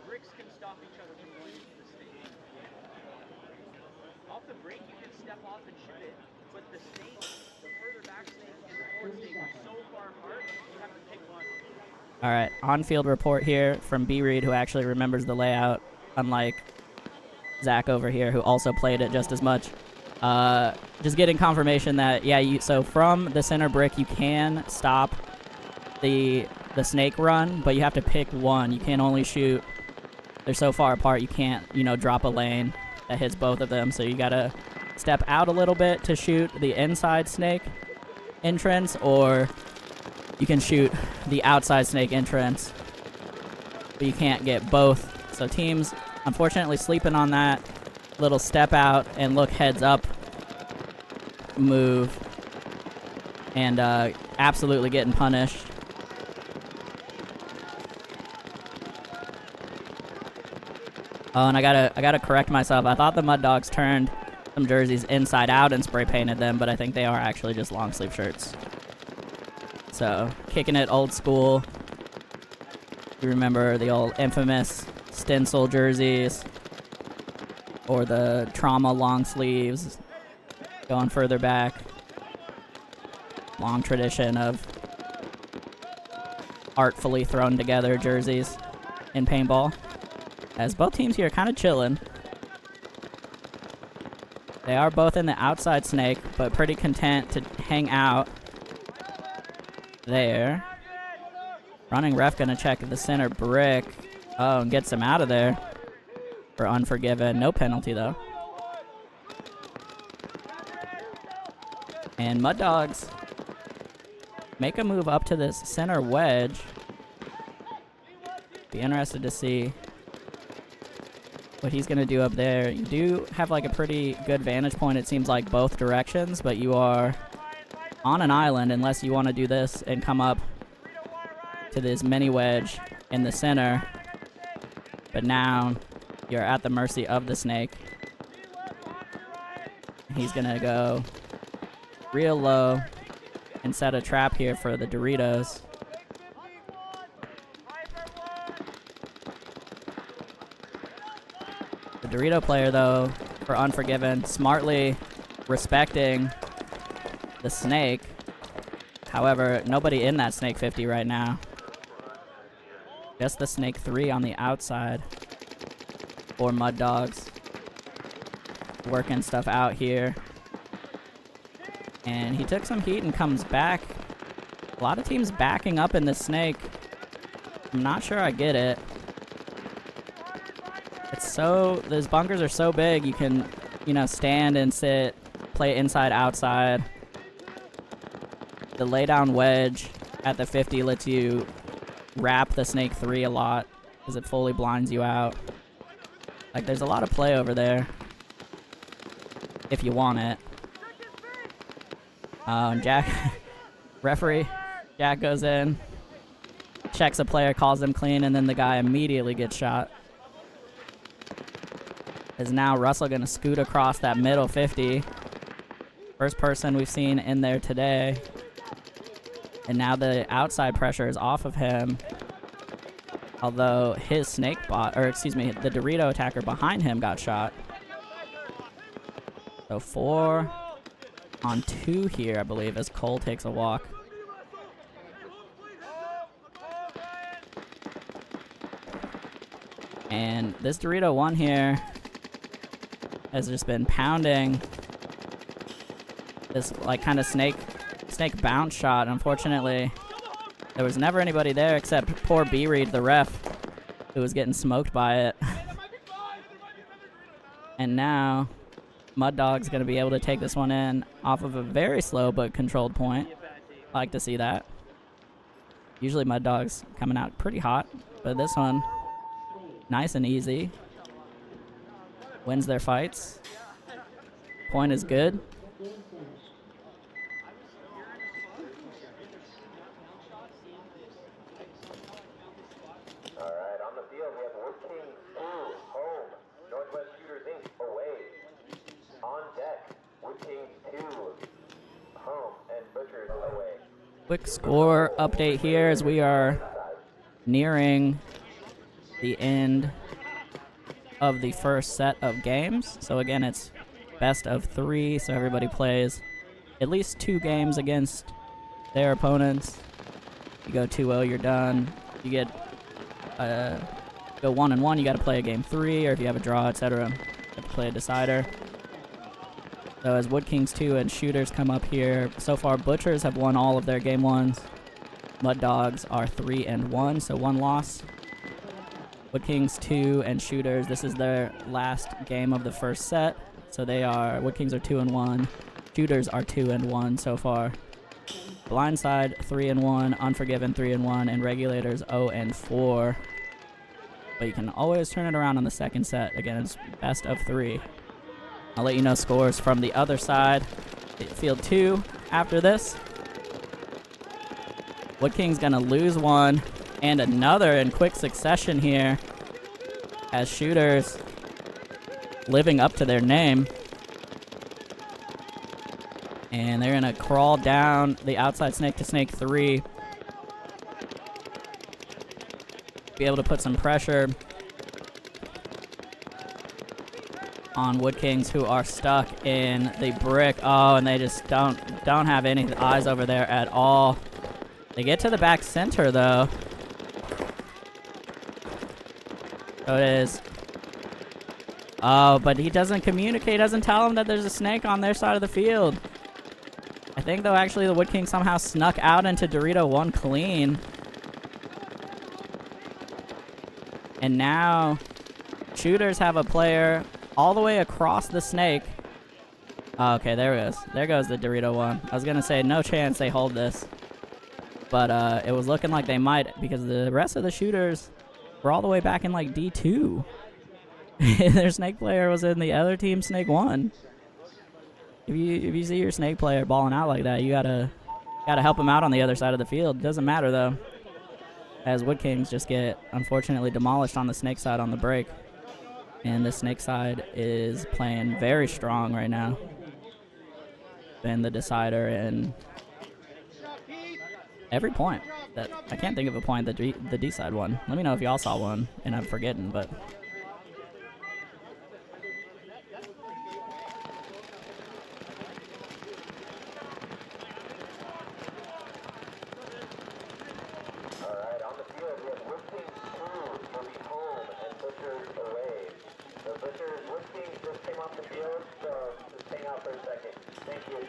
Bricks can stop each other from going into the snake. Off the break, you can step off and shoot it, but the snake, the further back snake and the forward snake are so far apart, you have to pick one. All right, on-field report here from B. Reed, who actually remembers the layout, unlike Zach over here, who also played it just as much. Just getting confirmation that, yeah, so from the center brick, you can stop the snake run, but you have to pick one. You can't only shoot. They're so far apart, you can't, drop a lane that hits both of them. So you gotta step out a little bit to shoot the inside snake entrance, or you can shoot the outside snake entrance, but you can't get both. So teams, unfortunately, sleeping on that little step out and look heads up move, and absolutely getting punished. Oh, and I gotta correct myself. I thought the Mud Dogs turned some jerseys inside out and spray painted them, but I think they are actually just long sleeve shirts. So, kicking it old school. You remember the old infamous stencil jerseys, or the trauma long sleeves, going further back. Long tradition of artfully thrown together jerseys in paintball. As both teams here are kind of chilling. They are both in the outside snake, but pretty content to hang out there. Running ref gonna check the center brick. Oh, and gets him out of there for Unforgiven. No penalty, though. And Mud Dogs make a move up to this center wedge. Be interested to see what he's going to do up there. You do have like a pretty good vantage point, it seems like, both directions, but you are on an island unless you want to do this and come up to this mini wedge in the center. But now you're at the mercy of the snake. He's gonna go real low and set a trap here for the Doritos. The Dorito player, though, for Unforgiven, smartly respecting the snake. However, nobody in that snake 50 right now. Just the snake 3 on the outside for Mud Dogs. Working stuff out here. And he took some heat and comes back. A lot of teams backing up in the snake. I'm not sure I get it. It's so, those bunkers are so big, you can, you know, stand and sit, play inside, outside. The laydown wedge at the 50 lets you wrap the snake 3 a lot because it fully blinds you out. Like, there's a lot of play over there if you want it. Jack, referee, Jack goes in, checks a player, calls him clean, and then the guy immediately gets shot. Is now Russell gonna scoot across that middle 50. First person we've seen in there today. And now the outside pressure is off of him. Although his snake bot, or excuse me, the Dorito attacker behind him got shot. So 4 on 2 here, I believe, as Cole takes a walk. And this Dorito 1 here has just been pounding this like kind of snake bounce shot. Unfortunately, there was never anybody there except poor B-Reed, the ref, who was getting smoked by it. And now Mud Dog's going to be able to take this one in off of a very slow but controlled point. I like to see that. Usually Mud Dog's coming out pretty hot, but this one, nice and easy. Wins their fights. Point is good. Alright, on the field we have Wood Kings 2, home, Northwest Shooters Inc. away. On deck, Wood Kings 2, home, and Butchers away. Quick score update here as we are nearing the end of the first set of games. So again, it's best of 3, so everybody plays at least 2 games against their opponents. You go 2-0, you're done. You get go 1-1, you got to play a game 3, or if you have a draw, etc., you have to play a decider. So as Wood Kings 2 and Shooters come up here, so far Butchers have won all of their game 1s. Mud Dogs are 3-1, so 1 loss. Wood Kings 2 and Shooters, this is their last game of the first set. So they are, Wood Kings are 2-1, Shooters are 2-1 so far. Blindside 3-1, Unforgiven 3-1, and Regulators 0-4. But you can always turn it around on the second set. Again, it's best of 3. I'll let you know scores from the other side. Field 2 after this. Wood Kings gonna lose 1 and another in quick succession here as Shooters living up to their name. And they're gonna crawl down the outside snake to snake 3. Be able to put some pressure on Wood Kings, who are stuck in the brick. Oh, and they just don't have any eyes over there at all. They get to the back center though. So it is. Oh, but he doesn't communicate, doesn't tell them that there's a snake on their side of the field. I think though actually the Wood King somehow snuck out into Dorito 1 clean. And now Shooters have a player all the way across the snake. Oh, okay, there it is. There goes the Dorito 1. I was gonna say no chance they hold this. But it was looking like they might, because the rest of the Shooters were all the way back in like D2. Their snake player was in the other team snake 1. If you see your snake player balling out like that, you gotta help him out on the other side of the field. Doesn't matter though, as Wood Kings just get unfortunately demolished on the snake side on the break. And the Snake side is playing very strong right now. Been the decider in every point. That I can't think of a point that the D side won. Let me know if y'all saw one and I'm forgetting, but. Alright, on the field we have Wood Kings 2 will be home and Butchers away. The Butchers, Wood Kings just came off the field, so just hang out for a second. Thank you.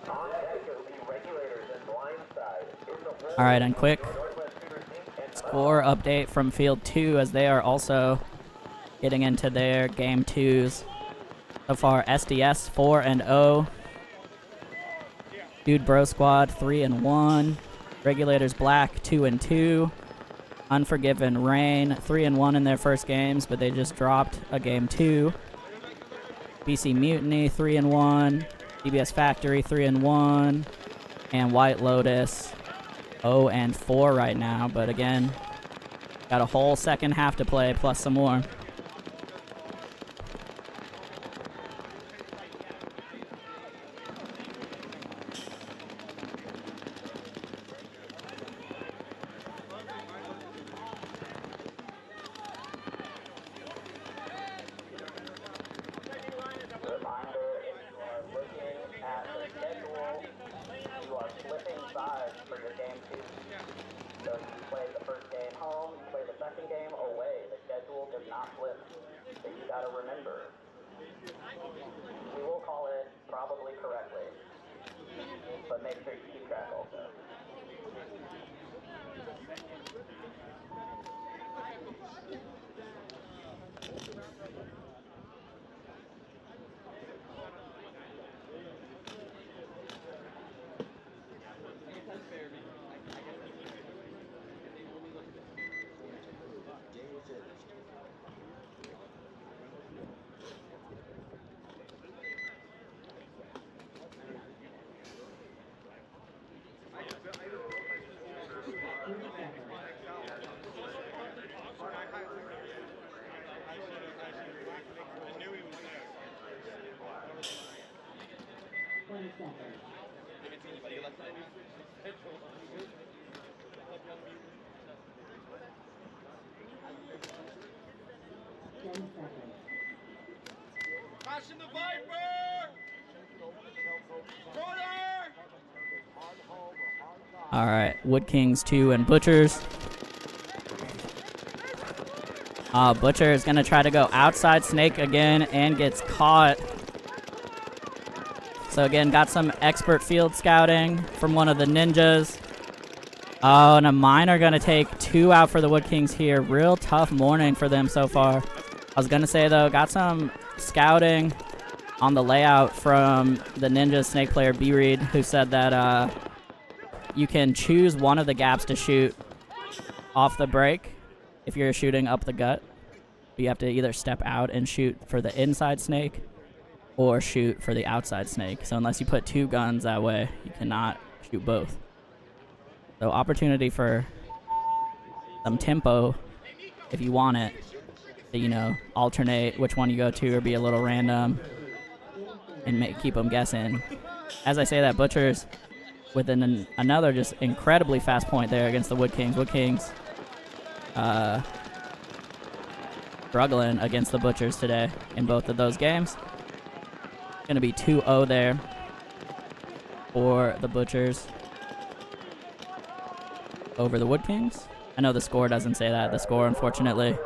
On deck it will be Regulators and Blindside. In the hole, All right, and quick Northwest Shooters Inc. and score update from Field 2 as they are also getting into their Game 2s. So far, SDS 4-0. Dude Bro Squad 3-1. Regulators Black 2-2. Unforgiven Rain 3-1 in their first games, but they just dropped a Game 2. BC Mutiny 3-1. DBS Factory 3-1. And White Lotus 0-4 right now, but again, got a whole second half to play plus some more. Reminder, if you are looking at the schedule, you are flipping sides for your game 2. So you play the first game home, you play the second game away. The schedule does not flip. So you gotta remember. We will call it probably correctly, but make sure you keep track also. I knew he was there. 20 seconds. Caution the Viper! Corner! All right, Wood Kings 2 and Butchers. Butcher is going to try to go outside Snake again and gets caught. So again, got some expert field scouting from one of the ninjas. Oh, and a miner going to take 2 out for the Wood Kings here. Real tough morning for them so far. I was going to say, though, got some scouting on the layout from the ninja Snake player B-Reed, who said that you can choose one of the gaps to shoot off the break if you're shooting up the gut. You have to either step out and shoot for the inside snake or shoot for the outside snake. So unless you put 2 guns that way, you cannot shoot both. So opportunity for some tempo if you want it to, you know, alternate which one you go to or be a little random and keep them guessing. As I say that, Butchers with another just incredibly fast point there against the Wood Kings. Wood Kings struggling against the Butchers today in both of those games. Going to be 2-0 there for the Butchers over the Wood Kings. I know the score doesn't say that. The score, unfortunately,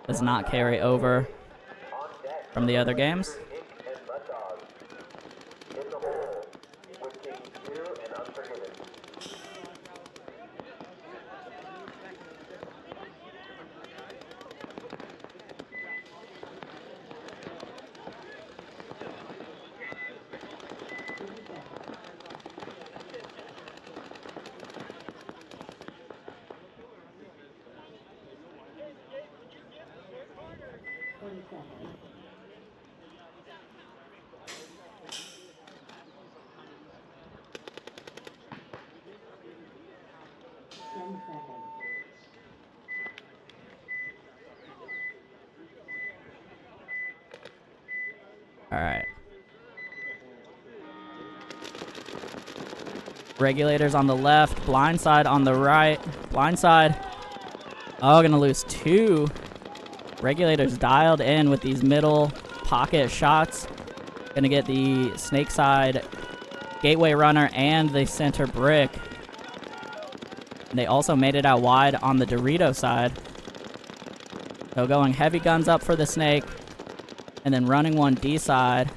does not carry over from the other games. Alright. Regulators on the left, Blindside on the right. Blindside. Oh, gonna lose 2. Regulators dialed in with these middle pocket shots. Gonna get the snake side gateway runner and the center brick. And they also made it out wide on the Dorito side. So going heavy guns up for the snake, and then running one D side.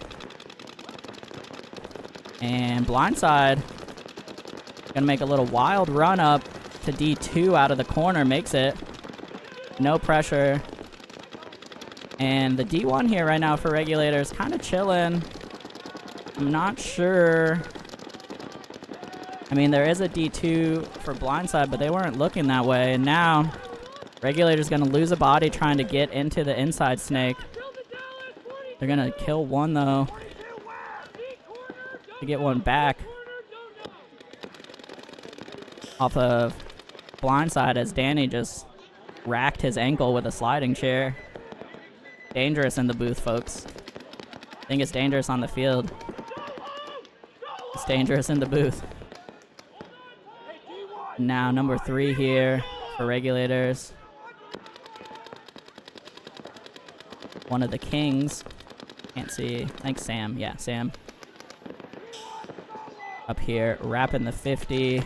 And Blindside gonna make a little wild run up to D2 out of the corner, makes it. No pressure. And the D1 here right now for Regulators, kind of chilling. I'm not sure. I mean, there is a D2 for Blindside, but they weren't looking that way. And now, Regulators gonna lose a body trying to get into the inside snake. They're gonna kill one though to get one back off of Blindside as Danny just racked his ankle with a sliding chair. Dangerous in the booth, folks. I think it's dangerous on the field. It's dangerous in the booth. Now number 3 here for Regulators. One of the kings. Can't see. Thanks, Sam. Yeah, Sam. Up here, wrapping the 50.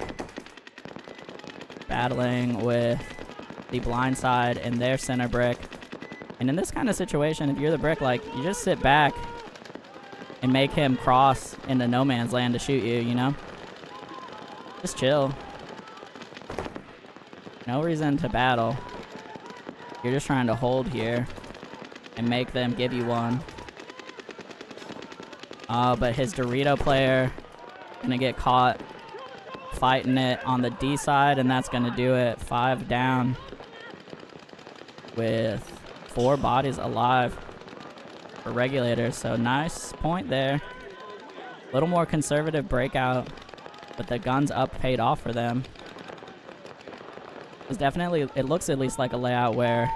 Battling with the Blindside and their center brick. And in this kind of situation, if you're the brick, like, you just sit back and make him cross into no man's land to shoot you, you know? Just chill. No reason to battle. You're just trying to hold here and make them give you one. But his Dorito player gonna get caught fighting it on the D side, and that's gonna do it. 5 down with 4 bodies alive for Regulators. So nice point there. A little more conservative breakout, but the guns up paid off for them. It's definitely, it looks at least like a layout where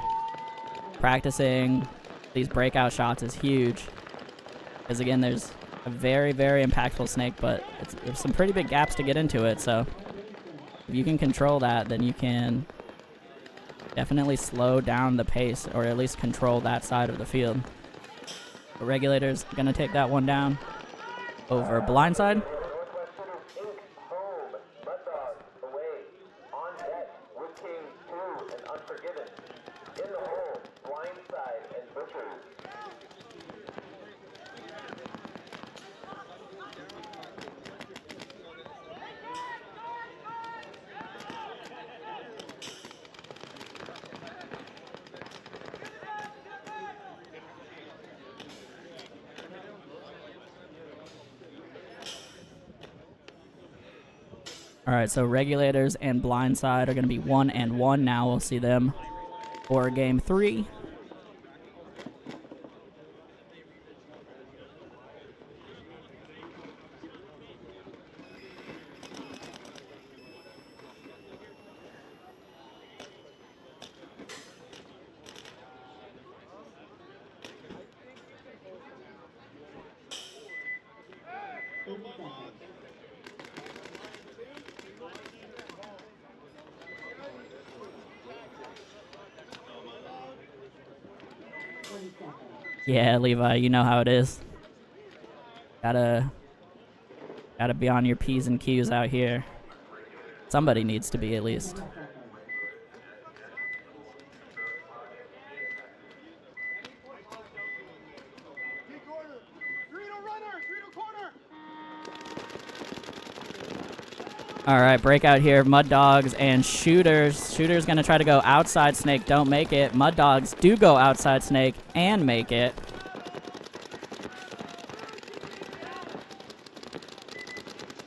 practicing these breakout shots is huge. Because again, there's a very, very impactful snake, but there's some pretty big gaps to get into it. So if you can control that, then you can definitely slow down the pace, or at least control that side of the field. The Regulators gonna take that one down over Blindside. Home, Mud Dogs away, on deck, Wood King 2 and Unforgiven. In the hole, Blindside and Butchers. All right, so Regulators and Blindside are going to be 1-1 now. We'll see them for game 3. Yeah, Levi, you know how it is. Gotta be on your P's and Q's out here. Somebody needs to be, at least. All right, breakout here. Mud Dogs and Shooters. Shooters gonna try to go outside snake, don't make it. Mud Dogs do go outside snake and make it.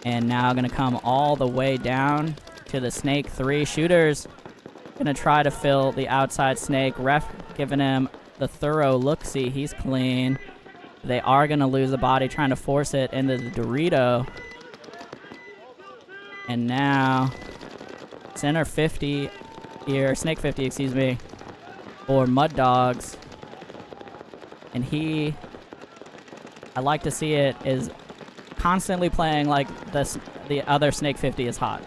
And now gonna come all the way down to the snake 3. Shooters gonna try to fill the outside snake. Ref giving him the thorough look-see. He's clean. They are gonna lose a body trying to force it into the Dorito. And now, center 50 here, snake 50, excuse me, for Mud Dogs. And he I like to see it is constantly playing like the other Snake 50 is hot.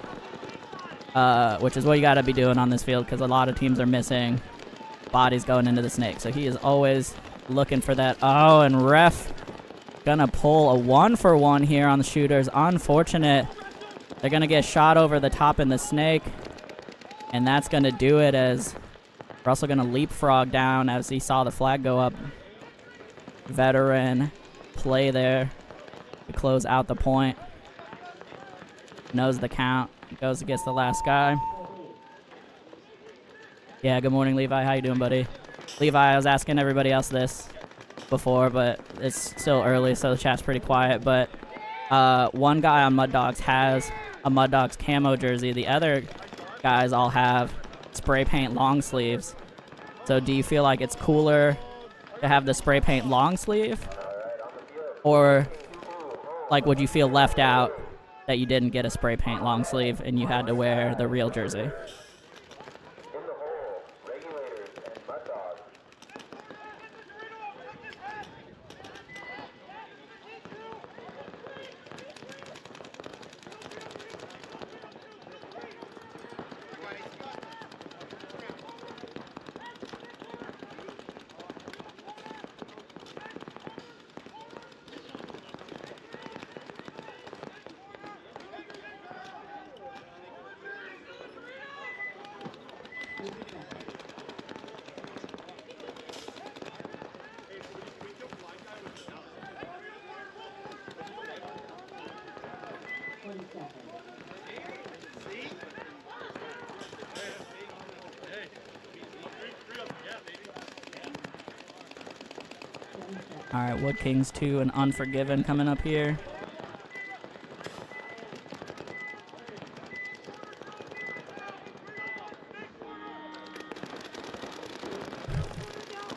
Which is what you got to be doing on this field because a lot of teams are missing bodies going into the Snake. So he is always looking for that. Oh, and ref gonna pull a 1-for-1 here on the shooters. Unfortunate. They're gonna get shot over the top in the Snake. And that's gonna do it as Russell gonna leapfrog down as he saw the flag go up. Veteran play there to close out the point. Knows the count. Goes against the last guy. Yeah, good morning, Levi. How you doing, buddy? Levi, I was asking everybody else this before, but it's still early, so the chat's pretty quiet. But one guy on Mud Dogs has a Mud Dogs camo jersey. The other guys all have spray paint long sleeves. So do you feel like it's cooler to have the spray paint long sleeve? Or like would you feel left out that you didn't get a spray paint long sleeve and you had to wear the real jersey? In the hole, Regulators and Mud Dogs. All right, Wood Kings 2 and Unforgiven coming up here.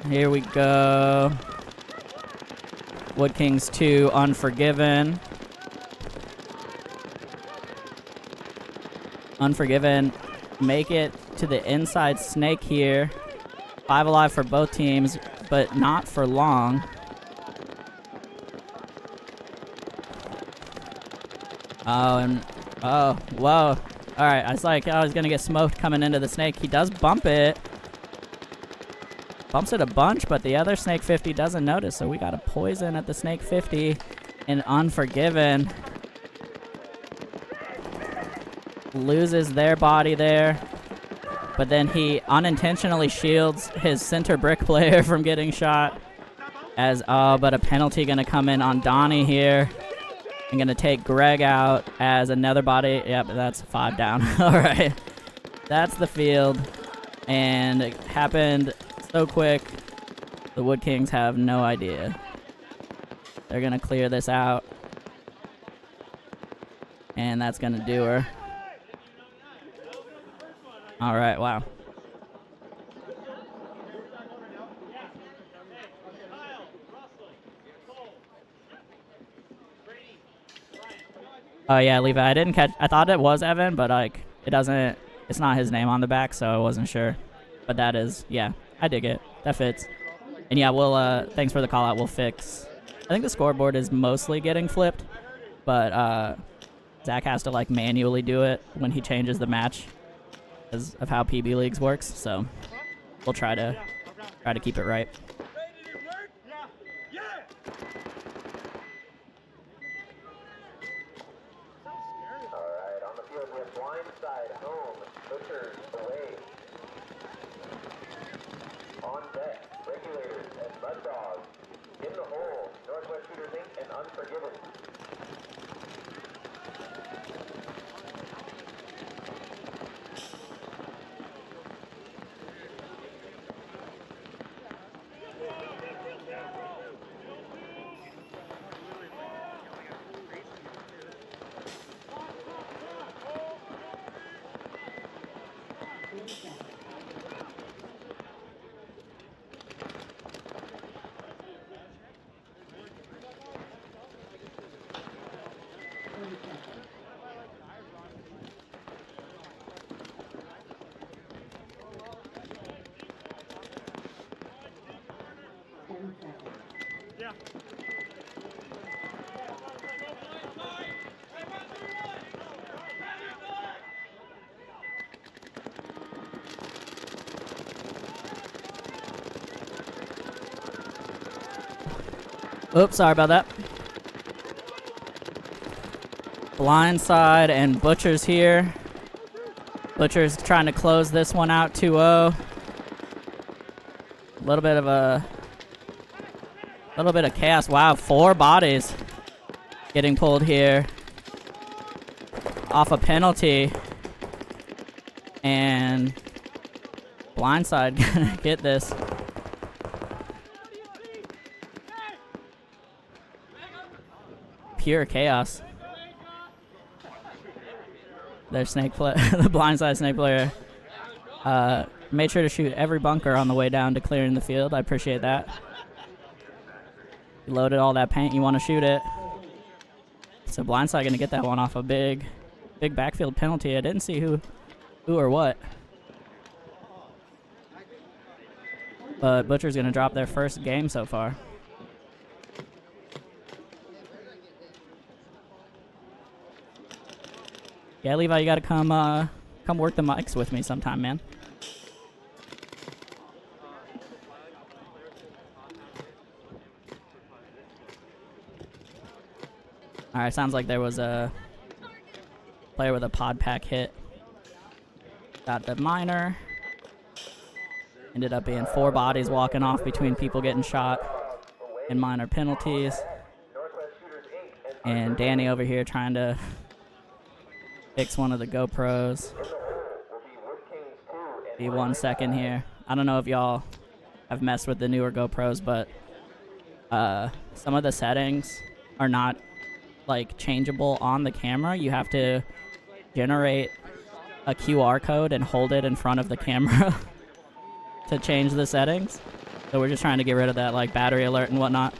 Here we go. Wood Kings 2, Unforgiven. Unforgiven make it to the inside Snake here. 5 alive for both teams, but not for long. Oh, and oh, whoa. All right, I was like, I was gonna get smoked coming into the Snake. He does bump it. Bumps it a bunch, but the other Snake 50 doesn't notice, so we got a poison at the Snake 50 and Unforgiven loses their body there, but then he unintentionally shields his center brick player from getting shot as, but a penalty gonna come in on Donnie here. I'm gonna take Greg out as another body. Yep, that's 5 down. All right, that's the field, and it happened so quick. The Wood Kings have no idea. They're gonna clear this out, and that's gonna do her. All right, wow. Oh yeah, Levi, I didn't catch. I thought it was Evan, but like it doesn't. It's not his name on the back, so I wasn't sure. But that is, yeah, I dig it. That fits. And yeah, we'll. Thanks for the call out. We'll fix. I think the scoreboard is mostly getting flipped, but Zach has to like manually do it when he changes the match, because of how PB Leagues works. So we'll try to keep it right. Alright, on the field we have Blindside home, Butchers away. On deck, Regulators and Mud Dogs. In the hole, Northwest Shooters Inc. and Unforgiven. Oops, sorry about that. Blindside and Butcher's here. Butcher's trying to close this one out 2-0. A little bit of chaos. Wow, 4 bodies getting pulled here off a penalty. And Blindside gonna get this. Pure chaos. Their snake play, the Blindside snake player, made sure to shoot every bunker on the way down to clearing the field. I appreciate that. You loaded all that paint, you want to shoot it. So Blindside gonna get that one off a big backfield penalty. I didn't see who or what. But Butcher's gonna drop their first game so far. Yeah, Levi, you gotta come work the mics with me sometime, man. All right, sounds like there was a player with a pod pack hit. Got the minor. Ended up being 4 bodies walking off between people getting shot and minor penalties. And Danny over here trying to fix one of the GoPros. Be 1 second here. I don't know if y'all have messed with the newer GoPros, but some of the settings are not like changeable on the camera. You have to generate a QR code and hold it in front of the camera to change the settings. So we're just trying to get rid of that like battery alert and whatnot.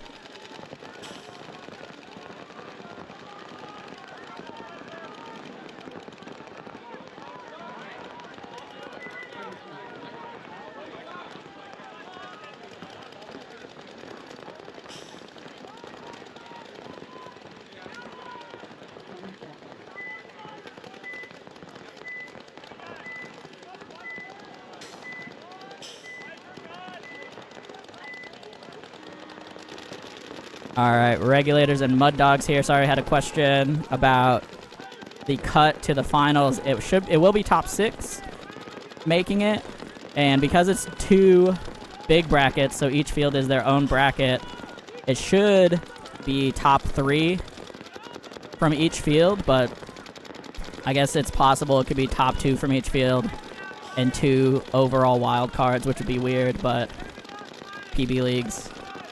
All right, Regulators and Mud Dogs here. Sorry, I had a question about the cut to the finals. It will be top 6 making it, and because it's 2 big brackets, so each field is their own bracket, it should be top 3 from each field, but I guess it's possible it could be top 2 from each field and 2 overall wild cards, which would be weird, but PB League's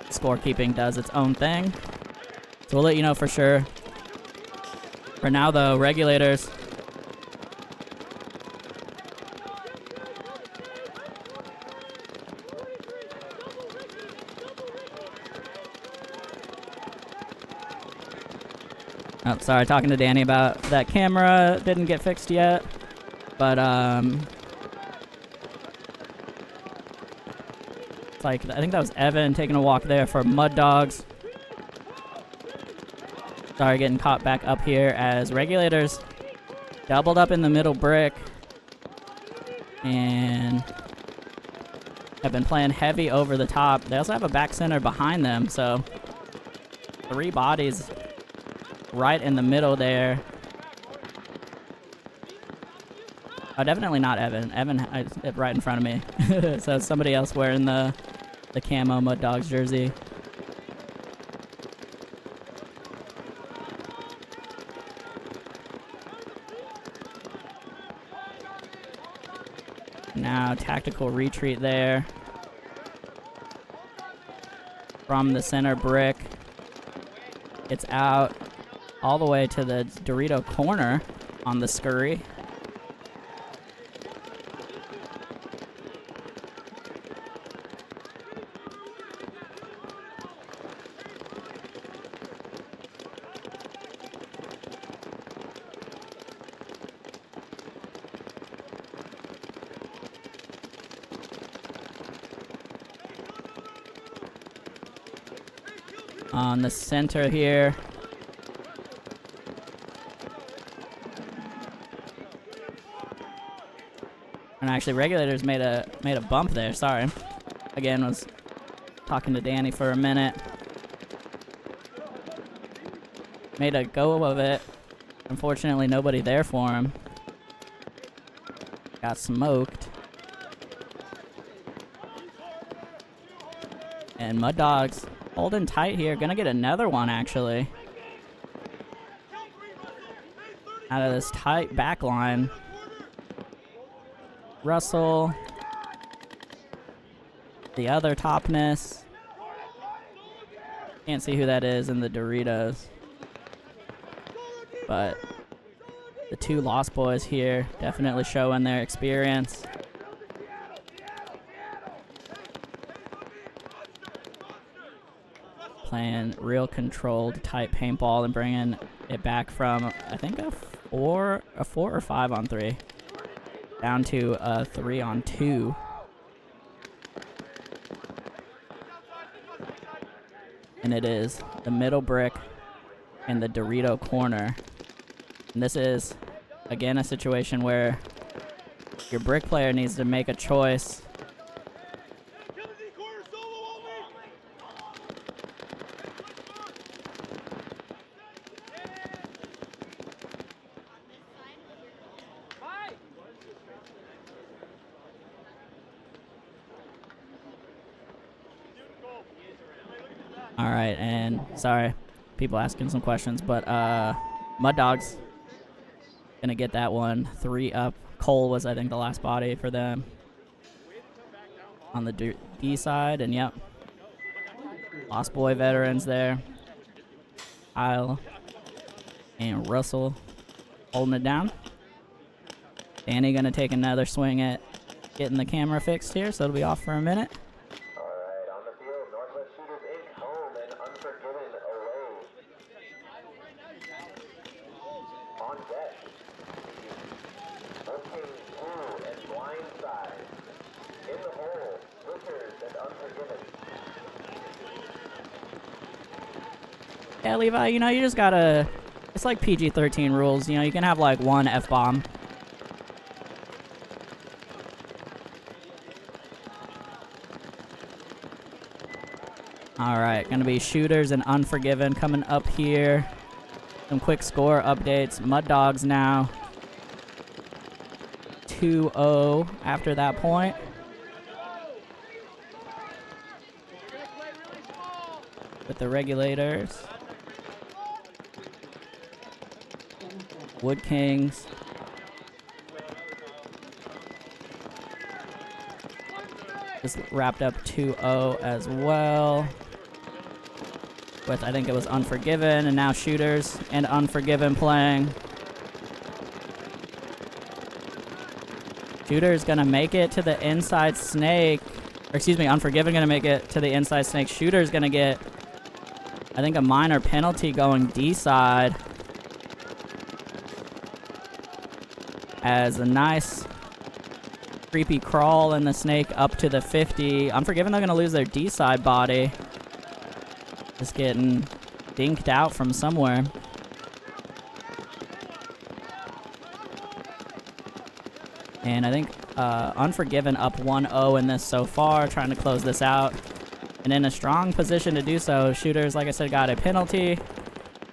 scorekeeping does its own thing. So we'll let you know for sure. For now, though, Regulators. Oh, sorry, talking to Danny about that camera. Didn't get fixed yet. But, like, I think that was Evan taking a walk there for Mud Dogs. Sorry, getting caught back up here as Regulators doubled up in the middle brick and have been playing heavy over the top. They also have a back center behind them, so 3 bodies right in the middle there. Oh, definitely not Evan. Evan is right in front of me. So somebody else wearing the camo Mud Dogs jersey. Now tactical retreat there from the center brick. It's out all the way to the Dorito corner on the scurry. On the center here. And actually Regulators made a bump there, sorry. Again, was talking to Danny for a minute. made a go of it. Unfortunately, nobody there for him. Got smoked. And Mud Dogs holding tight here. Gonna get another one, actually. Out of this tight back line. Russell. The other Topness. Can't see who that is in the Doritos. But the two Lost Boys here definitely showing their experience. Playing real controlled tight paintball and bringing it back from, I think, a 4 or 5 on 3 down to a 3 on 2. And it is the middle brick and the Dorito corner. And this is, again, a situation where your brick player needs to make a choice. All right, and sorry, people asking some questions, but Mud Dogs gonna get that one 3 up. Cole was, I think, the last body for them on the D side, and yep, Lost Boy veterans there. Kyle and Russell holding it down. Danny gonna take another swing at getting the camera fixed here, so it'll be off for a minute. Alright, on the field, Northwest Shooters Inc. home and Unforgiven away. On deck, King 2 and Blindside. In the hole, Regulators and Unforgiven. Yeah, Levi, you know, you just gotta... It's like PG-13 rules, you know, you can have like one F-bomb. Alright, gonna be Shooters and Unforgiven coming up here. Some quick score updates. Mud Dogs now 2-0 after that point. With the Regulators. Wood Kings. Just wrapped up 2-0 as well. With, I think it was Unforgiven, and now Shooters and Unforgiven playing. Shooters gonna make it to the inside snake. Or excuse me, Unforgiven gonna make it to the inside snake. Shooters gonna get, I think, a minor penalty going D side. As a nice creepy crawl in the snake up to the 50. Unforgiven, they're gonna lose their D side body. Just getting dinked out from somewhere. And I think Unforgiven up 1-0 in this so far, trying to close this out. And in a strong position to do so. Shooters, like I said, got a penalty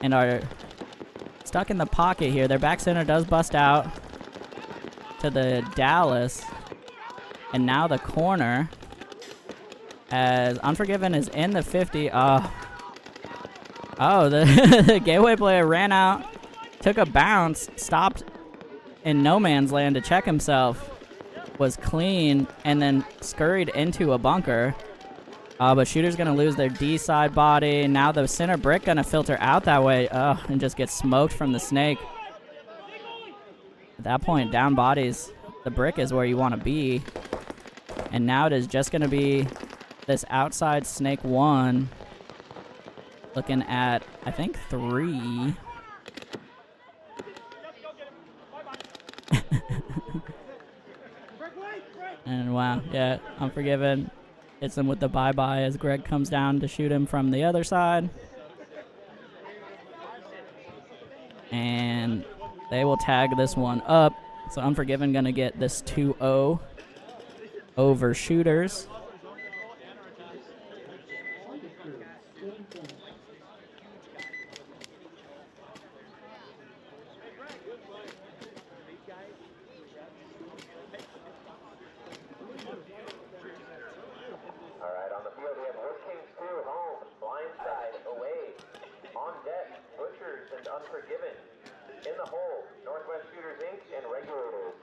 and are stuck in the pocket here. Their back center does bust out to the Dallas. And now the corner. As Unforgiven is in the 50. Oh, the gateway player ran out, took a bounce, stopped in no man's land to check himself, was clean, and then scurried into a bunker. But Shooter's going to lose their D side body. Now the center brick going to filter out that way and just get smoked from the snake. At that point, down bodies, the brick is where you want to be. And now it is just going to be this outside snake 1. Looking at, I think, 3. And wow, yeah, Unforgiven hits him with the bye-bye as Greg comes down to shoot him from the other side. And they will tag this one up. So Unforgiven gonna get this 2-0 over Shooters. Unforgiven. In the hole, Northwest Shooters Inc. and Regulators.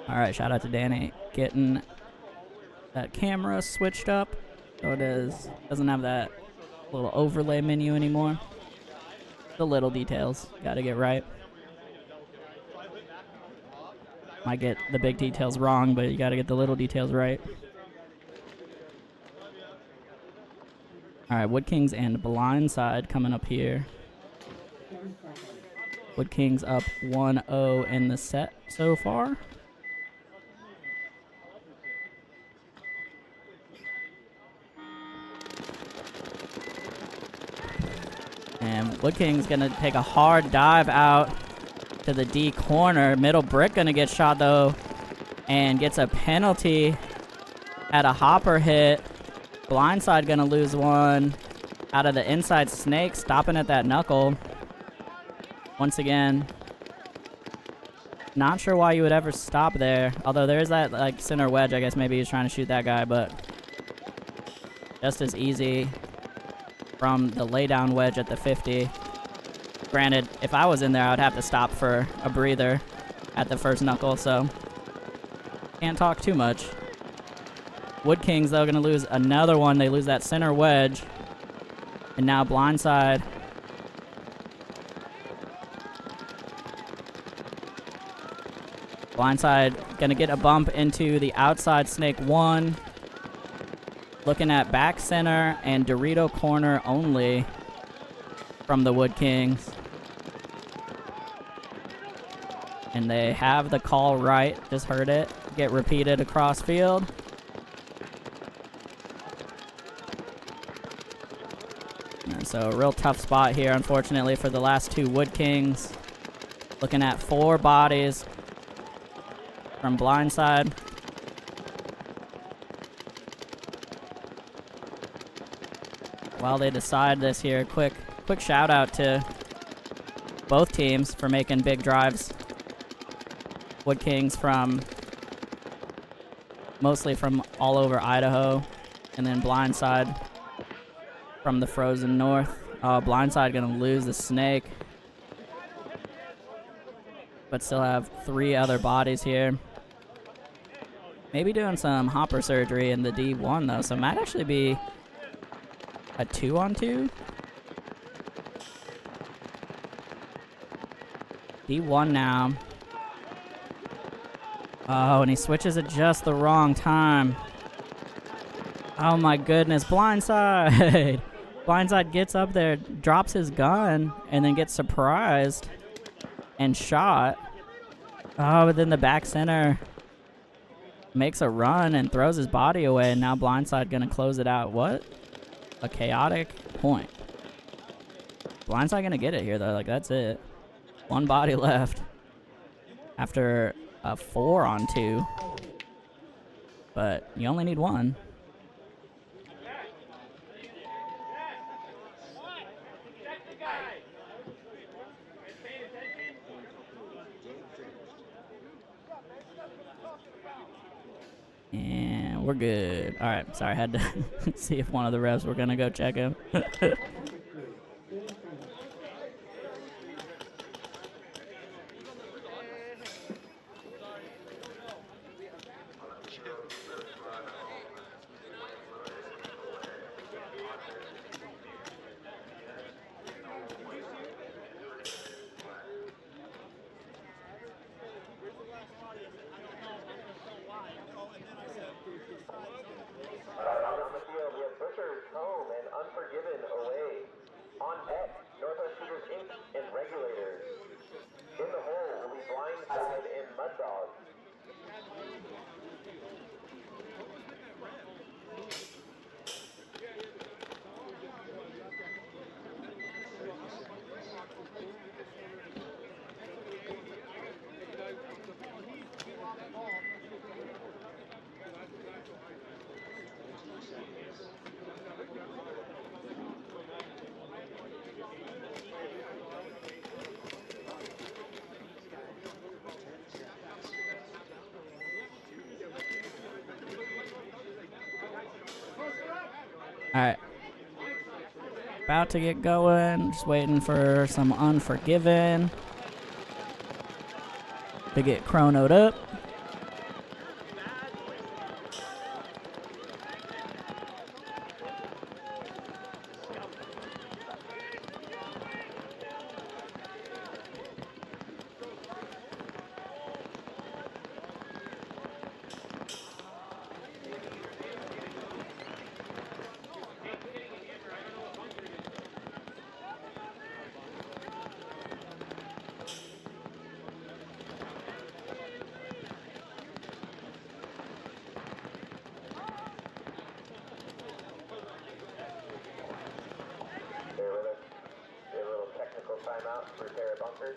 All right, shout out to Danny getting that camera switched up so it doesn't have that little overlay menu anymore. The little details gotta get right. Might get the big details wrong, but you gotta get the little details right. All right, Wood Kings and Blindside coming up here. 10 seconds. Wood Kings up 1-0 in the set so far. And Wood King's gonna take a hard dive out to the D corner. Middle brick gonna get shot though, and gets a penalty at a hopper hit. Blindside gonna lose one out of the inside snake, stopping at that knuckle. Once again, not sure why you would ever stop there. Although there's that like center wedge, I guess maybe he's trying to shoot that guy, but just as easy from the laydown wedge at the 50. Granted, if I was in there, I would have to stop for a breather at the first knuckle, so can't talk too much. Wood Kings, though, going to lose another one. They lose that center wedge. And now Blindside. Blindside going to get a bump into the outside snake 1. Looking at back center and Dorito corner only from the Wood Kings. And they have the call right. Just heard it get repeated across field. And so a real tough spot here, unfortunately, for the last two Wood Kings. Looking at 4 bodies from Blindside. While they decide this here, quick shout out to both teams for making big drives. Wood Kings mostly from all over Idaho, and then Blindside from the frozen north. Blindside gonna lose the snake, but still have 3 other bodies here. Maybe doing some hopper surgery in the D1 though, so it might actually be a 2-on-2. D1 now. Oh, and he switches at just the wrong time. Oh my goodness, Blindside. Blindside gets up there, drops his gun, and then gets surprised and shot. Oh, but then the back center makes a run and throws his body away, and now Blindside gonna close it out. What a chaotic point. Blindside gonna get it here though, like that's it. 1 body left after a 4-on-2, but you only need 1. And we're good. All right, sorry, I had to see if one of the refs were gonna go check him. On the field, we have Butchers home and Unforgiven away. On deck, Northwest Shooters Inc. and Regulators. In the hole will be Blindside and Mud Dog. Alright. About to get going. Just waiting for some Unforgiven to get chronoed up. Timeout to repair a bunker.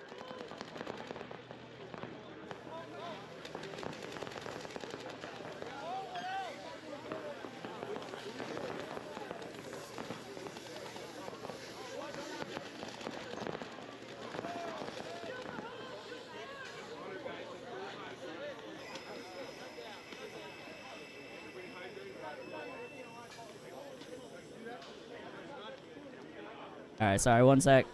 Alright, sorry, one sec.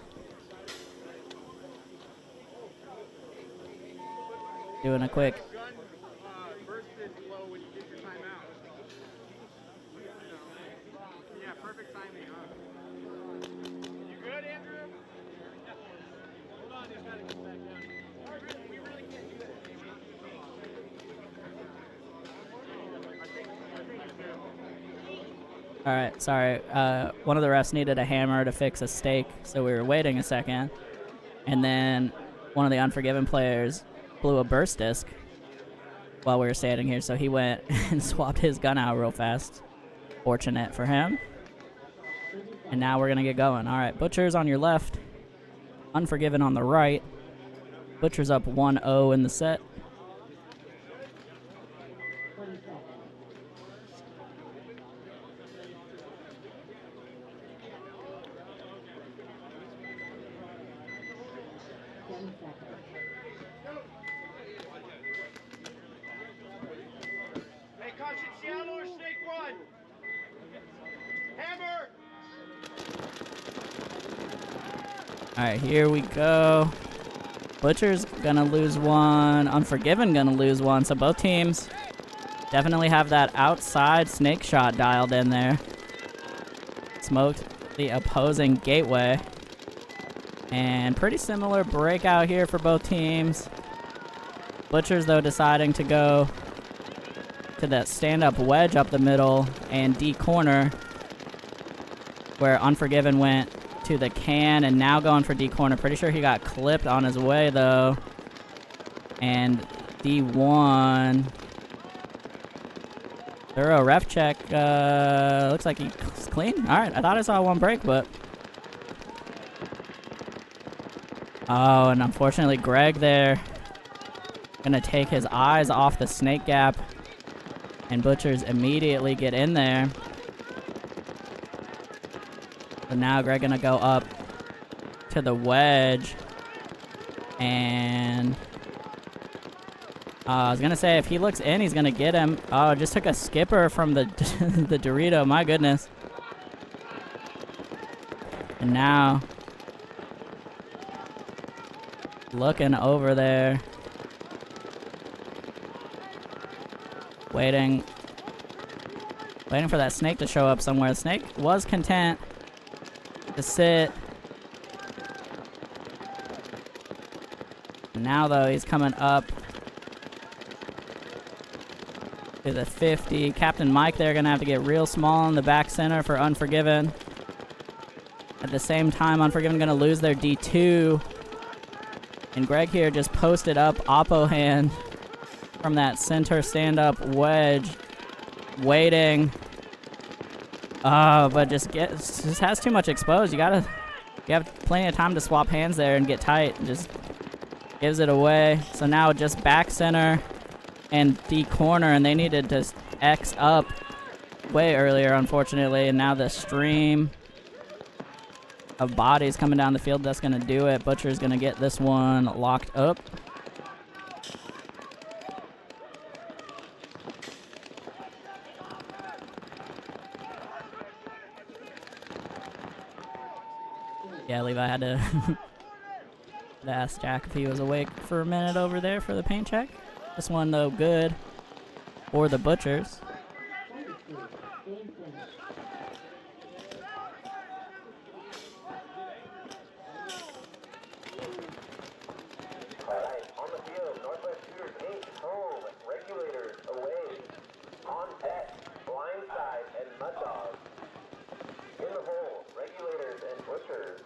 Doing a quick. Gun bursted low when you did your timeout. Yeah, perfect timing, huh? You good, Andrew? Hold on, he's got to get back down. We really can't do that. I think you do. Alright, sorry. One of the refs needed a hammer to fix a stake, so we were waiting a second. And then one of the Unforgiven players blew a burst disc while we were standing here, so he went and swapped his gun out real fast. Fortunate for him. And now we're gonna get going. Alright, Butcher's on your left. Unforgiven on the right. Butcher's up 1-0 in the set. 20 seconds. 10 seconds. Hey, Conscienciano or Snake One? Hammer! Alright, here we go. Butcher's gonna lose one. Unforgiven gonna lose one. So both teams definitely have that outside snake shot dialed in there. Smoked the opposing gateway. And pretty similar breakout here for both teams. Butcher's, though, deciding to go to that stand-up wedge up the middle and D corner, where Unforgiven went to the can and now going for D corner. Pretty sure he got clipped on his way, though. And D1. Thorough ref check. Looks like he's clean. All right, I thought I saw one break, but... Oh, and unfortunately Greg there gonna take his eyes off the snake gap, and Butchers immediately get in there. So now Greg gonna go up to the wedge, and I was gonna say if he looks in, he's gonna get him. Oh, just took a skipper from the the Dorito. My goodness. And now looking over there, waiting for that snake to show up somewhere. The snake was content to sit. Now, though, he's coming up to the 50. Captain Mike there gonna have to get real small in the back center for Unforgiven. At the same time, Unforgiven gonna lose their D2. And Greg here just posted up oppo hand from that center stand-up wedge, waiting. But just has too much exposed. You have plenty of time to swap hands there and get tight. Just gives it away. So now just back center and D corner, and they needed to X up way earlier, unfortunately. And now the stream of bodies coming down the field, that's gonna do it. Butcher's gonna get this one locked up. Yeah, Levi had to ask Jack if he was awake for a minute over there for the paint check. This one, though, good for the Butchers. 22. Game finished. Alright, on the field, Northwest Shooters 8 home, Regulators away. On deck, Blindside and Mud Dogs. In the hole, Regulators and Butchers.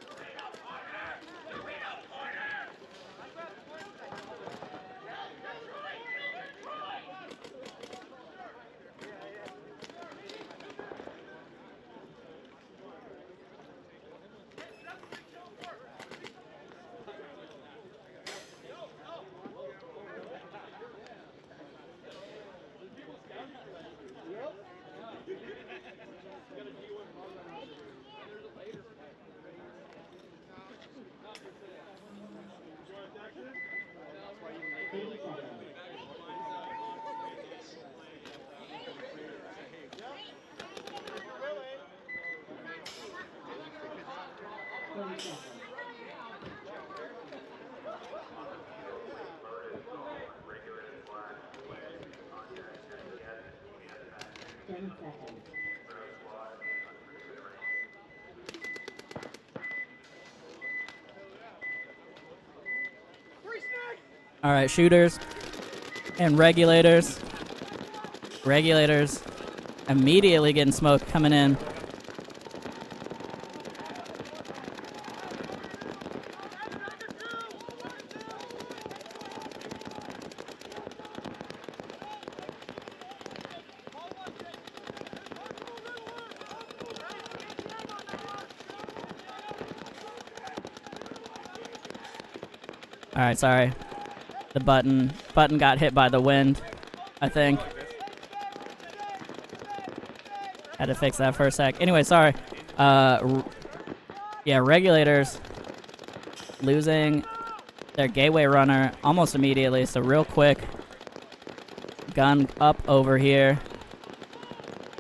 All right, Shooters and Regulators. Regulators immediately getting smoked coming in. All right, sorry. The button got hit by the wind, I think. Had to fix that for a sec. Anyway, sorry. Yeah, Regulators losing their gateway runner almost immediately, so real quick. Gun up over here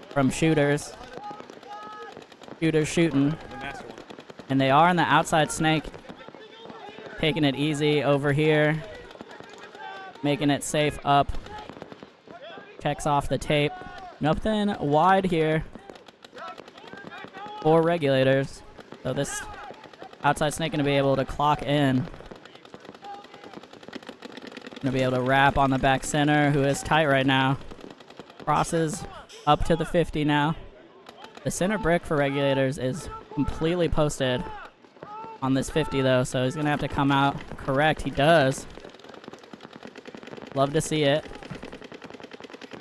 from Shooters. Shooters shooting. And they are in the outside snake. Taking it easy over here. Making it safe up. Checks off the tape. Nothing wide here for Regulators. So this outside snake going to be able to clock in. Going to be able to wrap on the back center, who is tight right now. Crosses up to the 50 now. The center brick for Regulators is completely posted on this 50 though, so he's going to have to come out correct. He does. Love to see it.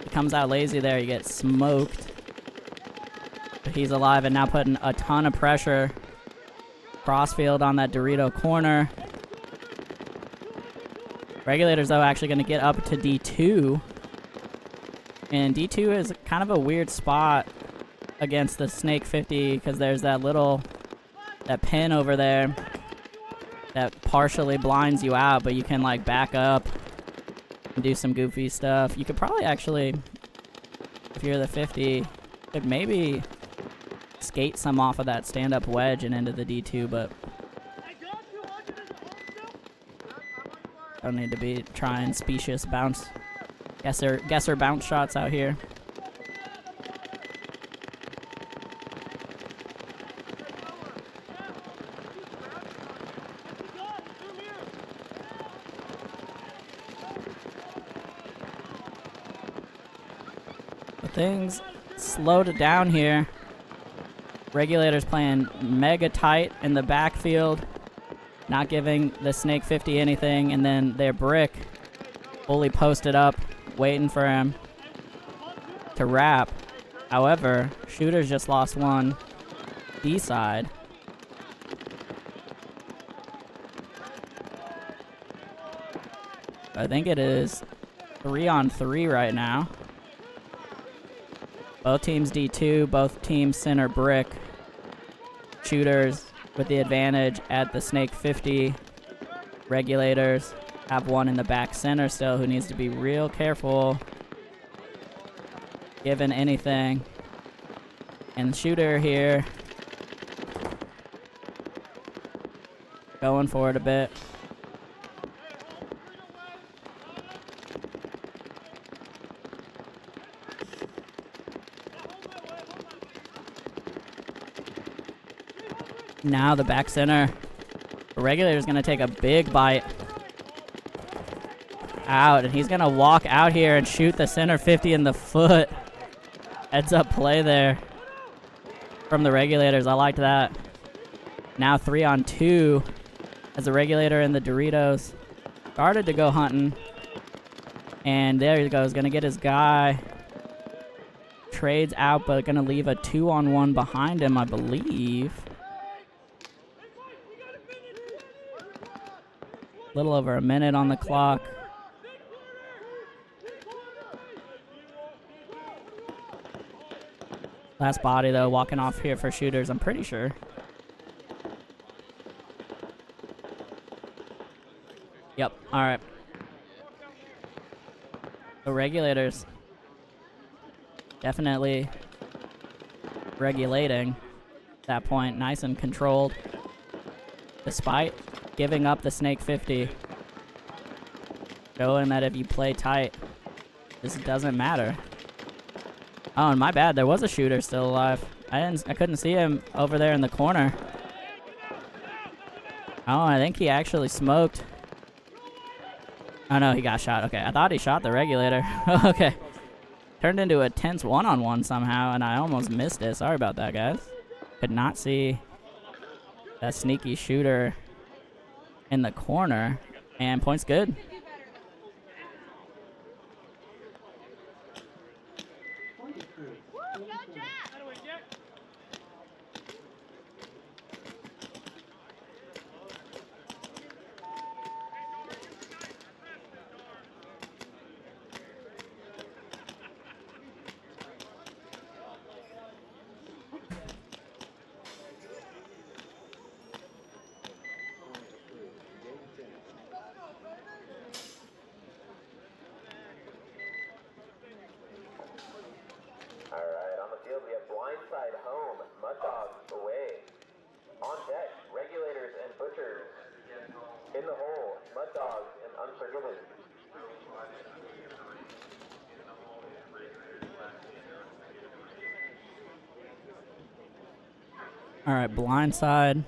He comes out lazy there. You get smoked. But he's alive and now putting a ton of pressure. Crossfield on that Dorito corner. Regulators, though, actually going to get up to D2. And D2 is kind of a weird spot against the Snake 50 because there's that pin over there that partially blinds you out, but you can, like, back up and do some goofy stuff. You could probably actually, if you're the 50, could maybe skate some off of that stand-up wedge and into the D2, but don't need to be trying specious bounce guesser bounce shots out here. Things slowed down here. Regulators playing mega tight in the backfield, not giving the Snake 50 anything, and then their brick fully posted up, waiting for him to wrap. However, Shooters just lost one D side. I think it is 3-on-3 right now. Both teams D2, both teams center brick. Shooters with the advantage at the Snake 50. Regulators have one in the back center still who needs to be real careful given anything. And Shooter here Going for it a bit. Now the back center. The Regulator's going to take a big bite out, and he's going to walk out here and shoot the center 50 in the foot. Heads up play there from the Regulators. I liked that. Now 3-on-2 as the Regulator and the Doritos started to go hunting. And there he goes. Going to get his guy. Trades out, but going to leave a 2-on-1 behind him, I believe. Little over a minute on the clock. Last body, though, walking off here for shooters, I'm pretty sure. Yep, all right. The Regulators definitely regulating at that point, nice and controlled, despite giving up the Snake 50. Showing that if you play tight, this doesn't matter. Oh, and my bad, there was a shooter still alive. I couldn't see him over there in the corner. Oh, I think he actually smoked. Oh no, he got shot. Okay, I thought he shot the Regulator. Okay. Turned into a tense 1-on-1 somehow, and I almost missed it. Sorry about that, guys. Could not see that sneaky shooter in the corner, and points good. Alright, on the field we have Blindside home, Mud Dogs away. On deck, Regulators and Butchers. In the hole, Mud Dogs and Unforgiven. All right, Blindside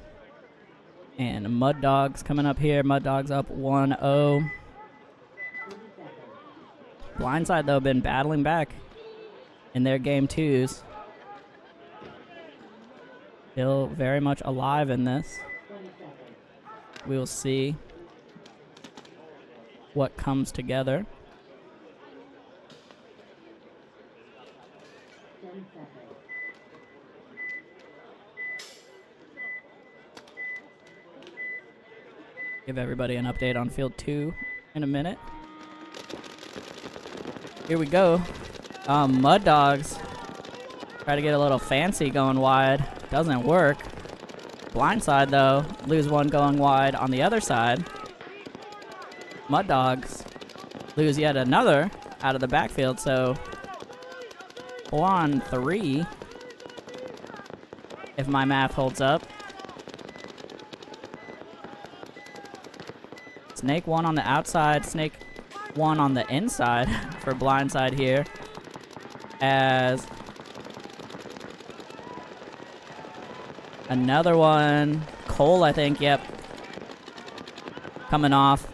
and Mud Dogs coming up here. Mud Dogs up 1-0. Blindside, though, been battling back in their game twos. Still very much alive in this. We will see what comes together. Give everybody an update on field 2 in a minute. Here we go. Mud Dogs try to get a little fancy going wide. Doesn't work. Blindside, though, lose one going wide on the other side. Mud Dogs lose yet another out of the backfield, so 4-on-3, if my math holds up. Snake 1 on the outside, Snake 1 on the inside for Blindside here. As another one, Cole, I think, yep, coming off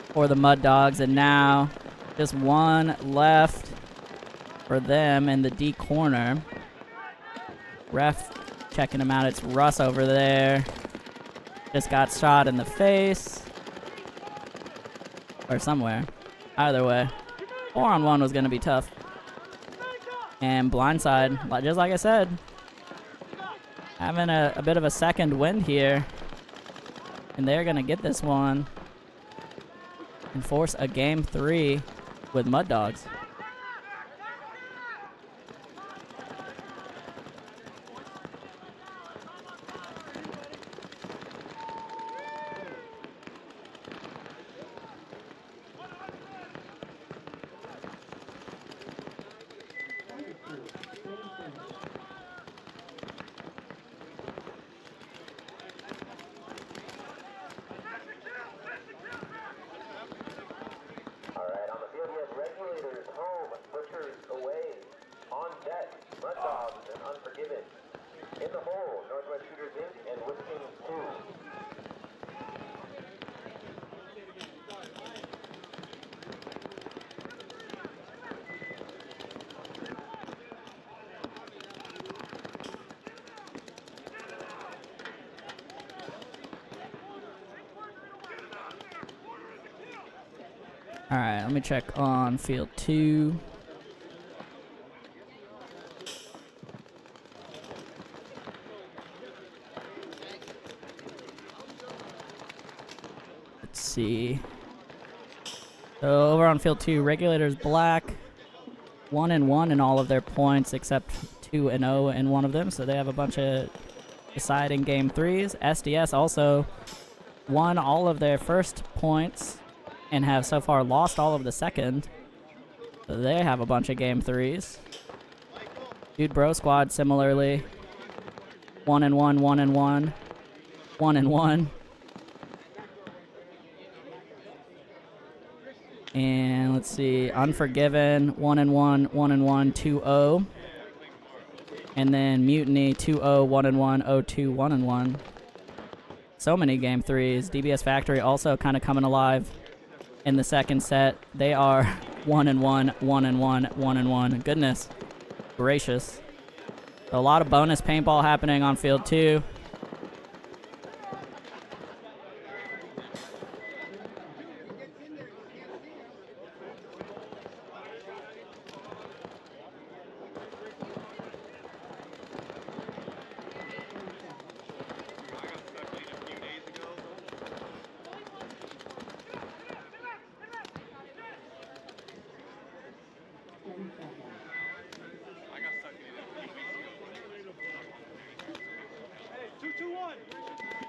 for the Mud Dogs, and now just one left for them in the D corner. Ref checking him out. It's Russ over there. Just got shot in the face or somewhere. Either way, 4-on-1 was going to be tough. And Blindside, just like I said, having a bit of a second wind here. And they're going to get this one and force a game 3 with Mud Dogs. Alright, let me check on field 2. Let's see. So over on field 2, Regulators black. 1-1 in all of their points except 2-0 in one of them, so they have a bunch of deciding game 3s. SDS also won all of their first points and have so far lost all of the second. So they have a bunch of game 3s. Dude Bro Squad similarly. 1-1, 1-1, 1-1. And let's see, Unforgiven, 1-1, 1-1, 2-0. And then Mutiny, 2-0, 1-1, 0-2, 1-1. So many game 3s. DBS Factory also kind of coming alive in the second set. They are 1-1, 1-1, 1-1. Goodness gracious. A lot of bonus paintball happening on field 2.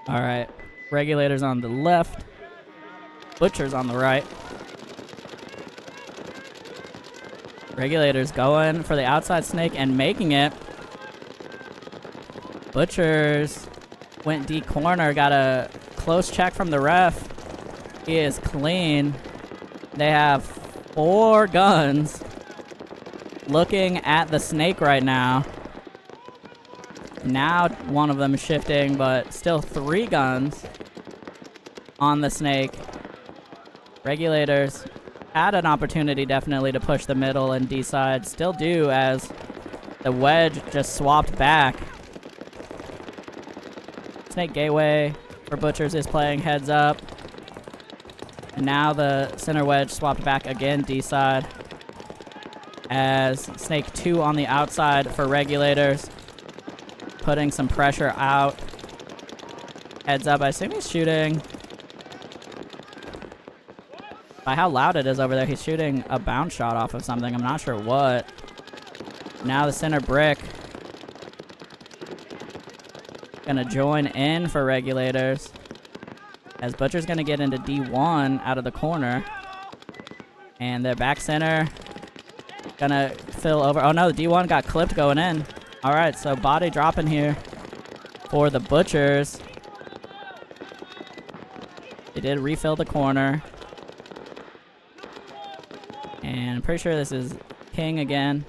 All right, Regulators on the left, Butchers on the right. Regulators going for the outside snake and making it. Butchers went D corner, got a close check from the ref. He is clean. They have 4 guns looking at the snake right now. Now one of them is shifting, but still 3 guns on the snake. Regulators had an opportunity definitely to push the middle and D side. Still do, as the wedge just swapped back. Snake gateway for Butchers is playing heads up. And now the center wedge swapped back again D side. As Snake 2 on the outside for Regulators. Putting some pressure out. Heads up, I assume he's shooting. By how loud it is over there, he's shooting a bounce shot off of something. I'm not sure what. Now the center brick. Gonna join in for Regulators. As Butcher's gonna get into D1 out of the corner. And their back center gonna fill over. Oh no, the D1 got clipped going in. Alright, so body dropping here for the Butchers. They did refill the corner. And I'm pretty sure this is King again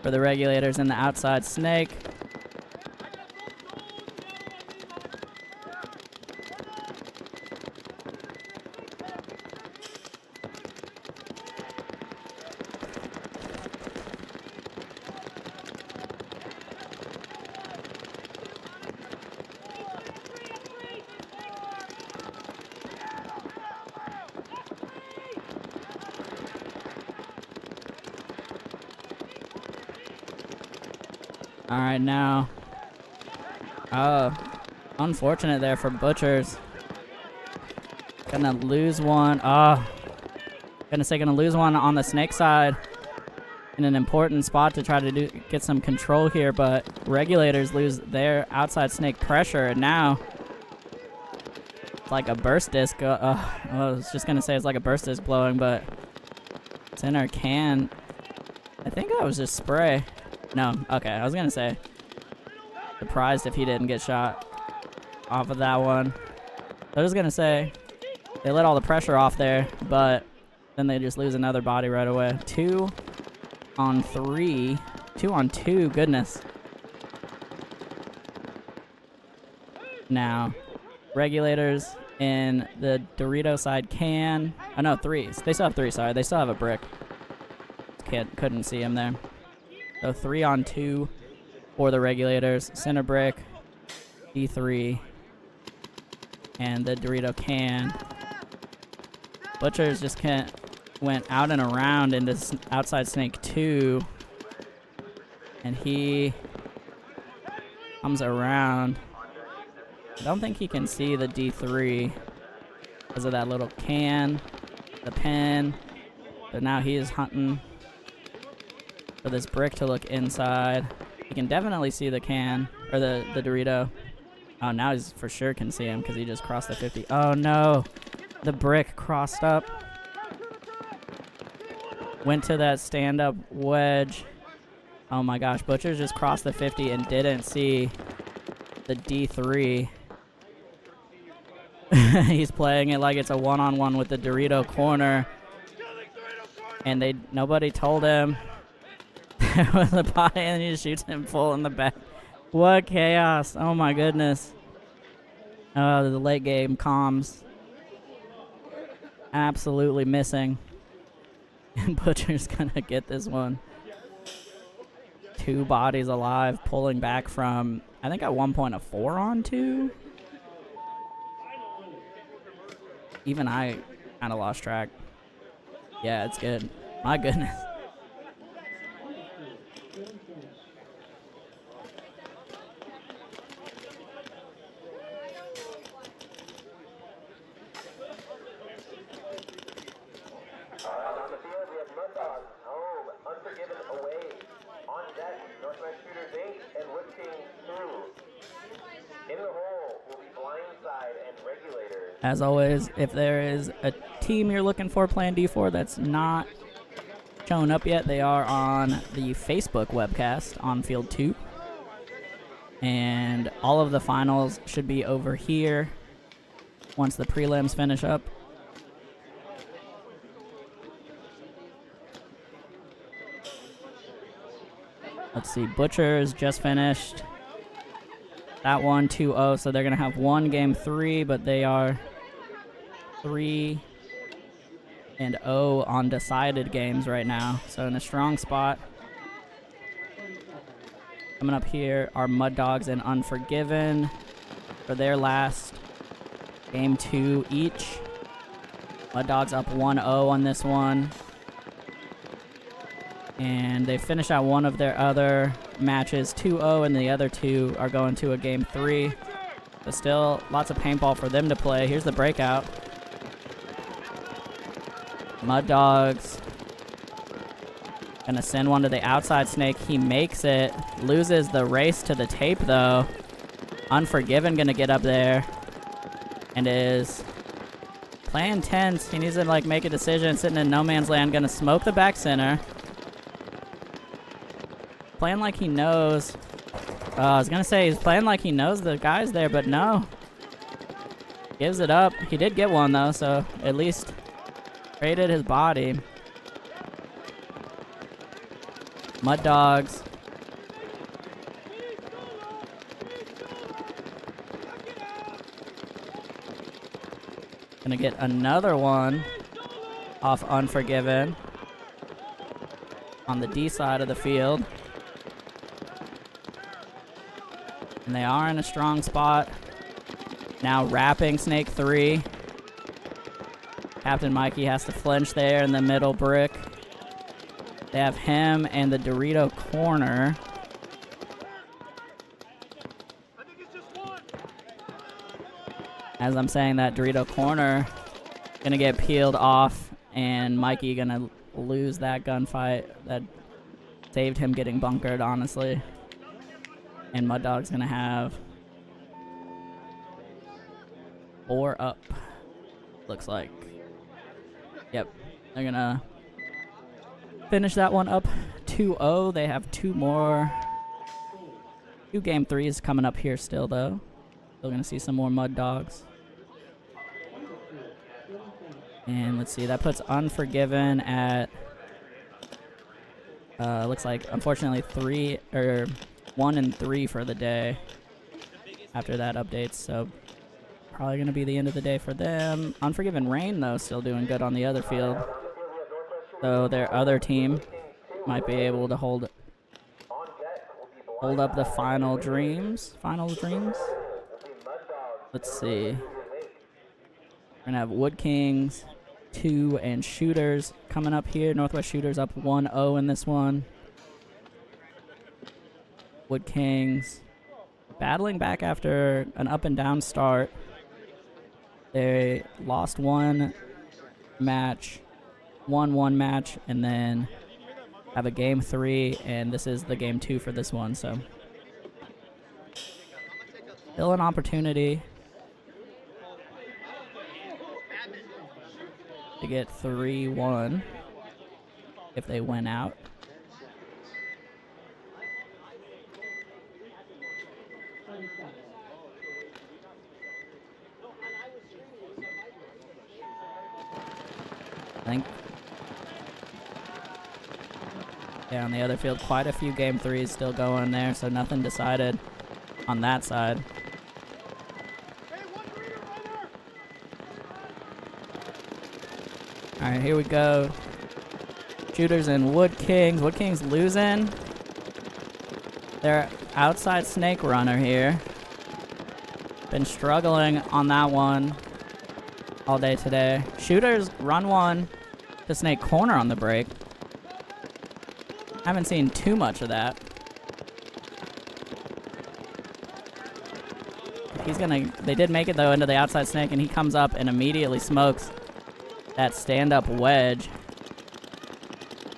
for the Regulators in the outside snake. Alright, now. Oh, unfortunate there for Butchers. Gonna lose one. Oh, gonna lose one on the snake side. In an important spot to try to get some control here, but Regulators lose their outside snake pressure, and now it's like a burst disc. I was just gonna say it's like a burst disc blowing, but center can. I think that was just spray. No, okay, I was gonna say. Surprised if he didn't get shot off of that one. I was gonna say, they let all the pressure off there, but then they just lose another body right away. 2 on 3. 2 on 2, goodness. Now, Regulators in the Dorito side can. Oh no, 3s. They still have 3, sorry. They still have a brick. Couldn't see him there. So 3 on 2 for the Regulators. Center brick, D3, and the Dorito can. Butchers just went out and around into outside snake 2. And he comes around. I don't think he can see the D3 because of that little can, the pin. But now he is hunting for this brick to look inside. He can definitely see the can, or the Dorito. Oh, now he's for sure can see him because he just crossed the 50. Oh no, the brick crossed up. Went to that stand-up wedge. Oh my gosh, Butchers just crossed the 50 and didn't see the D3. He's playing it like it's a one-on-one with the Dorito corner. And nobody told him there was a body, and he just shoots him full in the back. What chaos. Oh my goodness. Oh, the late game comms. Absolutely missing. And Butcher's gonna get this one. 2 bodies alive, pulling back from, I think at one point a 4-on-2. Even I kind of lost track. Yeah, it's good. My goodness. On the field, we have Mud Dogs home, Unforgiven away. On deck, Northwest Shooters 8 and Wood King 2. In the hole will be Blindside and Regulators. As always, if there is a team you're looking for playing D4 that's not shown up yet, they are on the Facebook webcast on Field 2. And all of the finals should be over here once the prelims finish up. Let's see, Butchers just finished. That one 2-0, so they're going to have one game 3, but they are 3-0 on decided games right now. So in a strong spot. Coming up here are Mud Dogs and Unforgiven for their last game 2 each. Mud Dogs up 1-0 on this one. And they finish out one of their other matches 2-0, and the other 2 are going to a game 3. But still, lots of paintball for them to play. Here's the breakout. Mud Dogs gonna send one to the outside snake. He makes it. Loses the race to the tape, though. Unforgiven gonna get up there. And is playing tense. He needs to, like, make a decision. Sitting in no man's land. Gonna smoke the back center. Playing like he knows. I was gonna say he's playing like he knows the guy's there, but no. Gives it up. He did get one though, so at least traded his body. Mud Dogs. Gonna get another one off Unforgiven on the D side of the field. And they are in a strong spot. Now wrapping Snake 3. Captain Mikey has to flinch there in the middle brick. They have him and the Dorito corner. As I'm saying that, Dorito corner gonna get peeled off, and Mikey gonna lose that gunfight. That saved him getting bunkered, honestly. And Mud Dog's gonna have 4 up. Looks like. Yep. They're gonna finish that one up 2-0. They have 2 more. 2 game 3s coming up here still, though. Still gonna see some more Mud Dogs. And let's see, that puts Unforgiven at looks like, unfortunately, 1 and 3 for the day after that update, so probably gonna be the end of the day for them. Unforgiven Rain, though, still doing good on the other field, so their other team might be able to hold up the final dreams. Let's see. We're gonna have Wood Kings 2, and Shooters coming up here. Northwest Shooters up 1-0 in this one. Wood Kings battling back after an up and down start. They lost one match, won one match, and then have a game 3, and this is the game 2 for this one, so still an opportunity to get 3-1 if they win out. I think, yeah, on the other field, quite a few game 3s still going there, so nothing decided on that side. All right, here we go. Shooters and Wood Kings. Wood Kings losing their outside snake runner here. Been struggling on that one all day today. Shooters run one to snake corner on the break. Haven't seen too much of that. They did make it though into the outside snake, and he comes up and immediately smokes that stand-up wedge.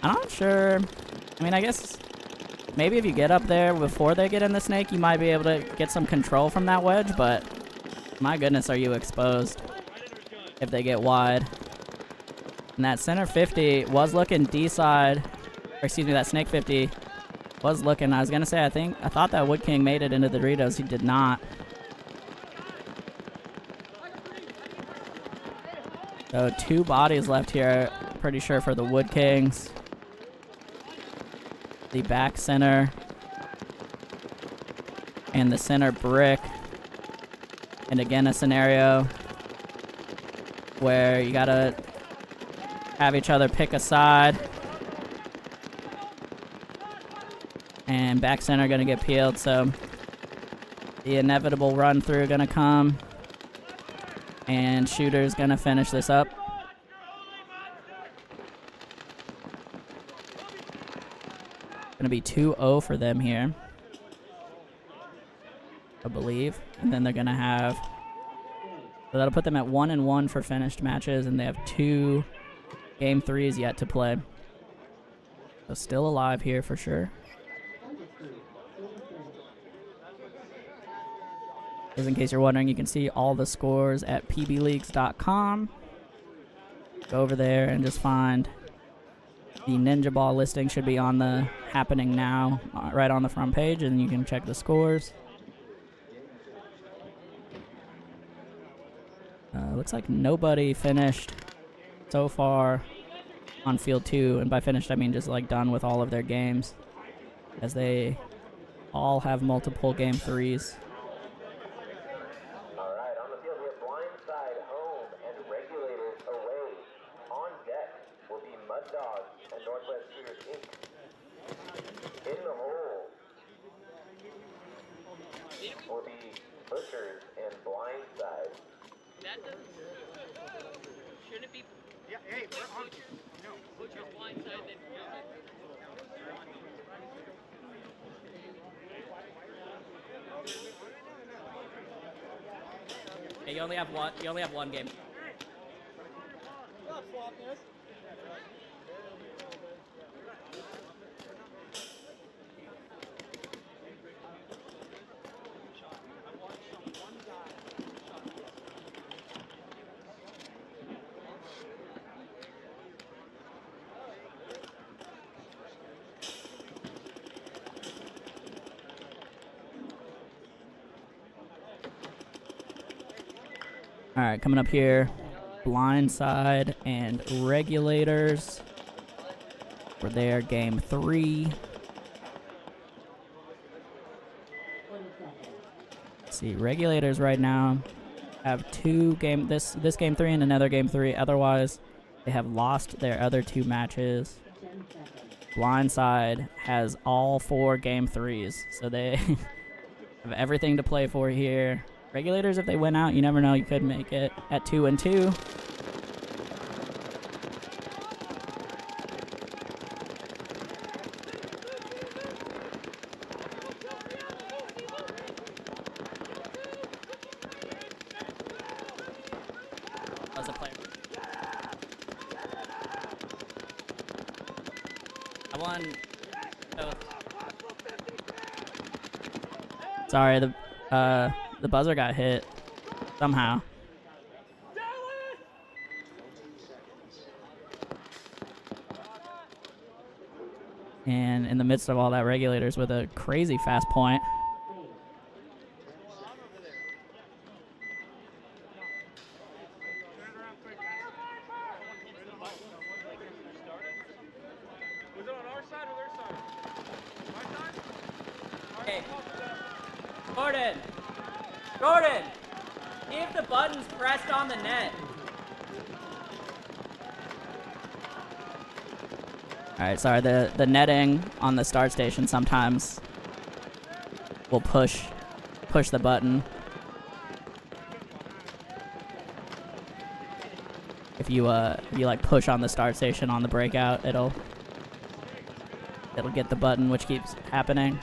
I'm not sure. I mean, I guess maybe if you get up there before they get in the snake, you might be able to get some control from that wedge, but my goodness, are you exposed if they get wide. And that center 50 was looking D-side, or excuse me, that snake 50 was looking, I was going to say, I thought that Wood King made it into the Doritos. He did not. So 2 bodies left here, pretty sure, for the Wood Kings. The back center and the center brick. And again, a scenario where you gotta have each other pick a side. And back center gonna get peeled, so the inevitable run through gonna come. And Shooter's gonna finish this up. Gonna be 2-0 for them here, I believe. And then they're gonna have, so that'll put them at 1-1 for finished matches, and they have 2 game 3s yet to play. So still alive here for sure. Just in case you're wondering, you can see all the scores at pbleagues.com. Go over there and just find the Ninjaball listing. Should be on the happening now, right on the front page, and you can check the scores. Looks like nobody finished so far on field 2, and by finished I mean just like done with all of their games, as they all have multiple game 3s. All right, on the field we have Blindside home and Regulators away. On deck will be Mud Dogs and Northwest Shooters Inc. In the hole will be Butchers and Blindside. That doesn't. Shouldn't it be? Yeah, hey, we're on. No, Butcher's Blindside, then. Hey, you only have one. You only have one game. All right, coming up here, Blindside and Regulators for their game 3. Let's see, Regulators right now have 2 game this game 3 and another game 3. Otherwise, they have lost their other 2 matches. Blindside has all 4 game 3s, so they have everything to play for here. Regulators, if they win out, you never know, you could make it at 2-2. That was a player. I won. Oh. Sorry, the buzzer got hit somehow. And in the midst of all that, Regulators with a crazy fast point. Was it on our side or their side? My side? Hey, Jordan, see if the button's pressed on the net. All right, sorry, the netting on the start station sometimes will push the button. If you like push on the start station on the breakout, it'll get the button, which keeps happening.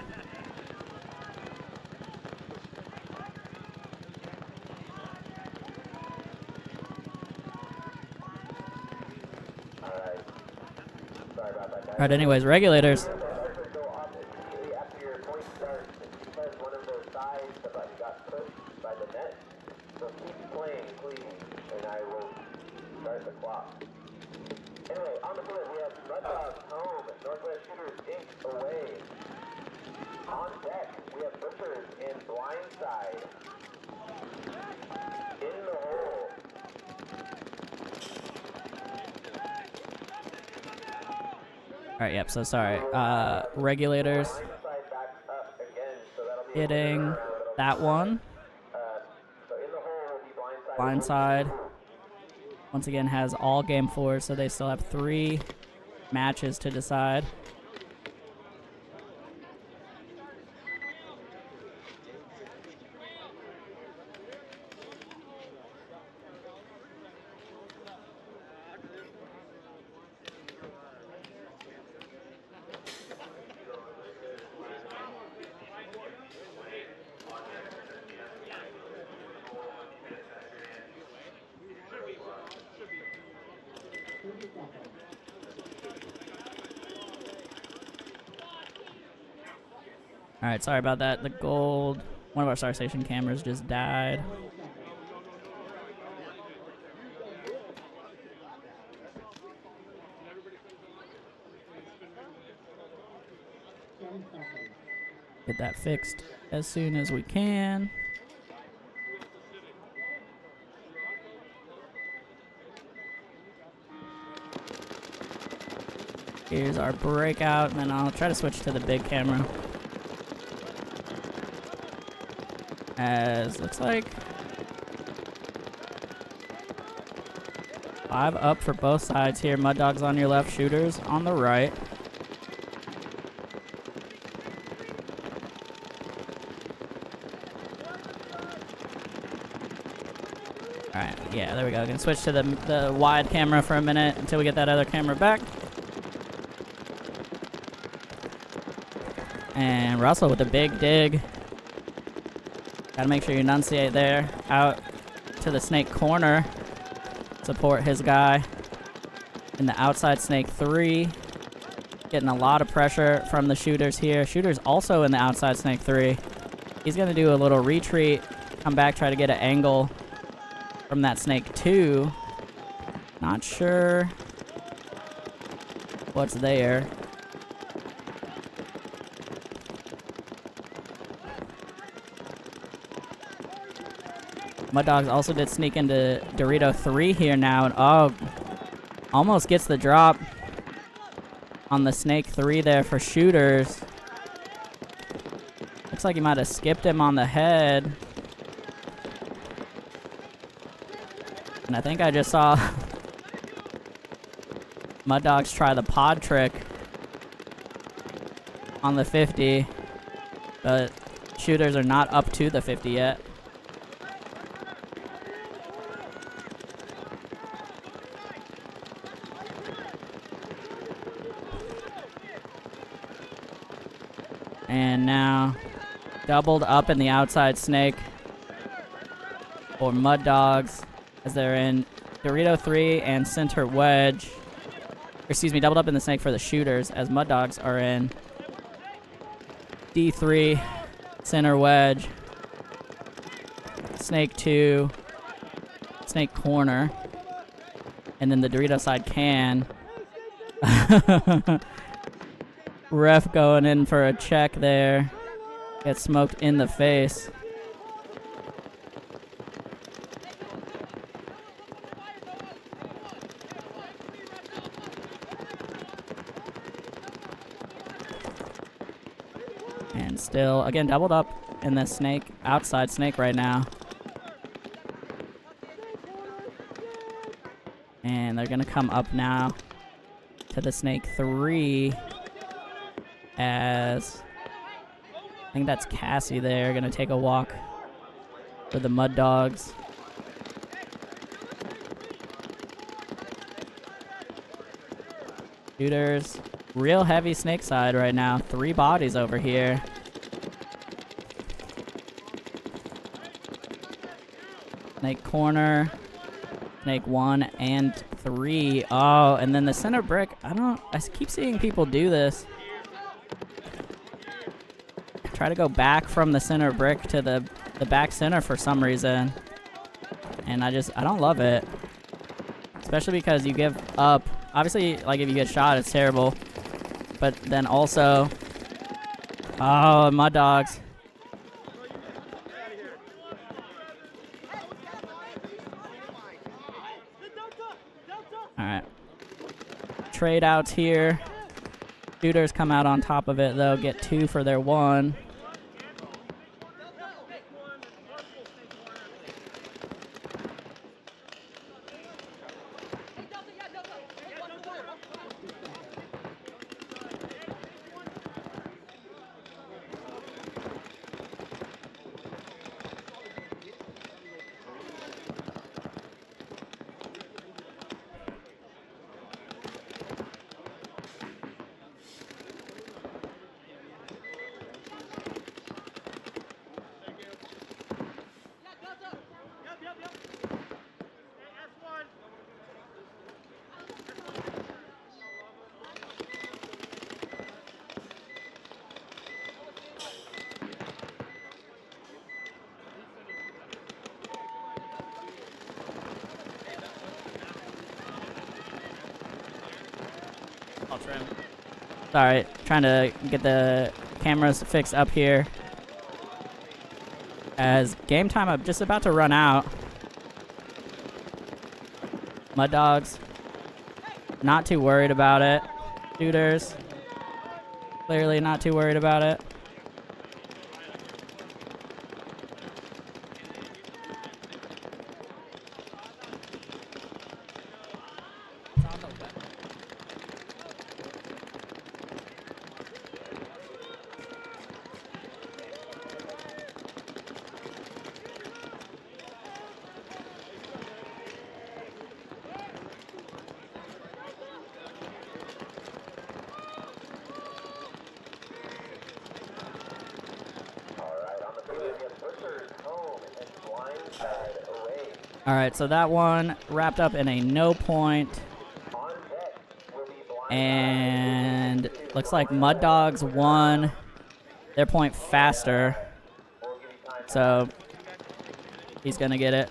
All right, anyways, Regulators. Go off immediately after your point starts. It's because one of their sides, the button got pushed by the net. So keep playing, please, and I will start the clock. Anyway, on the board we have Red Dogs home, Northwest Shooters Inc. away. On deck, we have Butchers and Blindside. In the hole. All right, yep, so sorry. Regulators Blindside back up again, so that'll be hitting that one. So in the hole will be Blindside. Blindside once again has all game 4, so they still have 3 matches to decide. All right, sorry about that. The gold, one of our Star Station cameras just died. Get that fixed as soon as we can. Here's our breakout, and then I'll try to switch to the big camera. As looks like 5 up for both sides here. Mud Dogs on your left, Shooters on the right. Alright, yeah, there we go. Gonna switch to the wide camera for a minute until we get that other camera back. And Russell with the big dig. Gotta make sure you enunciate there. Out to the snake corner. Support his guy. In the outside snake 3. Getting a lot of pressure from the Shooters here. Shooters also in the outside snake 3. He's gonna do a little retreat. Come back, try to get an angle from that snake 2. Not sure what's there. Mud Dogs also did sneak into Dorito 3 here now, and oh, almost gets the drop on the snake 3 there for Shooters. Looks like he might have skipped him on the head. And I think I just saw Mud Dogs try the pod trick on the 50, but Shooters are not up to the 50 yet. And now doubled up in the outside snake for Mud Dogs as they're in Dorito 3 and center wedge. Excuse me, doubled up in the snake for the shooters as Mud Dogs are in D3, center wedge, snake 2, snake corner, and then the Dorito side can. Ref going in for a check there. Gets smoked in the face. And still, again, doubled up in the snake, outside snake right now. And they're going to come up now to the snake 3 as I think that's Cassie there, going to take a walk for the Mud Dogs. Shooters, real heavy snake side right now. 3 bodies over here. Snake corner, snake 1 and 3. Oh, and then the center brick. I keep seeing people do this. Try to go back from the center brick to the back center for some reason. And I don't love it. Especially because you give up. Obviously, like, if you get shot, it's terrible. But then also, oh, Mud Dogs. Alright. Trade outs here. Shooters come out on top of it, though. Get 2 for their 1. I'll trim. Sorry, trying to get the cameras fixed up here. As game time, I'm just about to run out. Mud Dogs, not too worried about it. Shooters, clearly not too worried about it. Alright, so that one wrapped up in a no point. And looks like Mud Dogs won their point faster. So he's going to get it.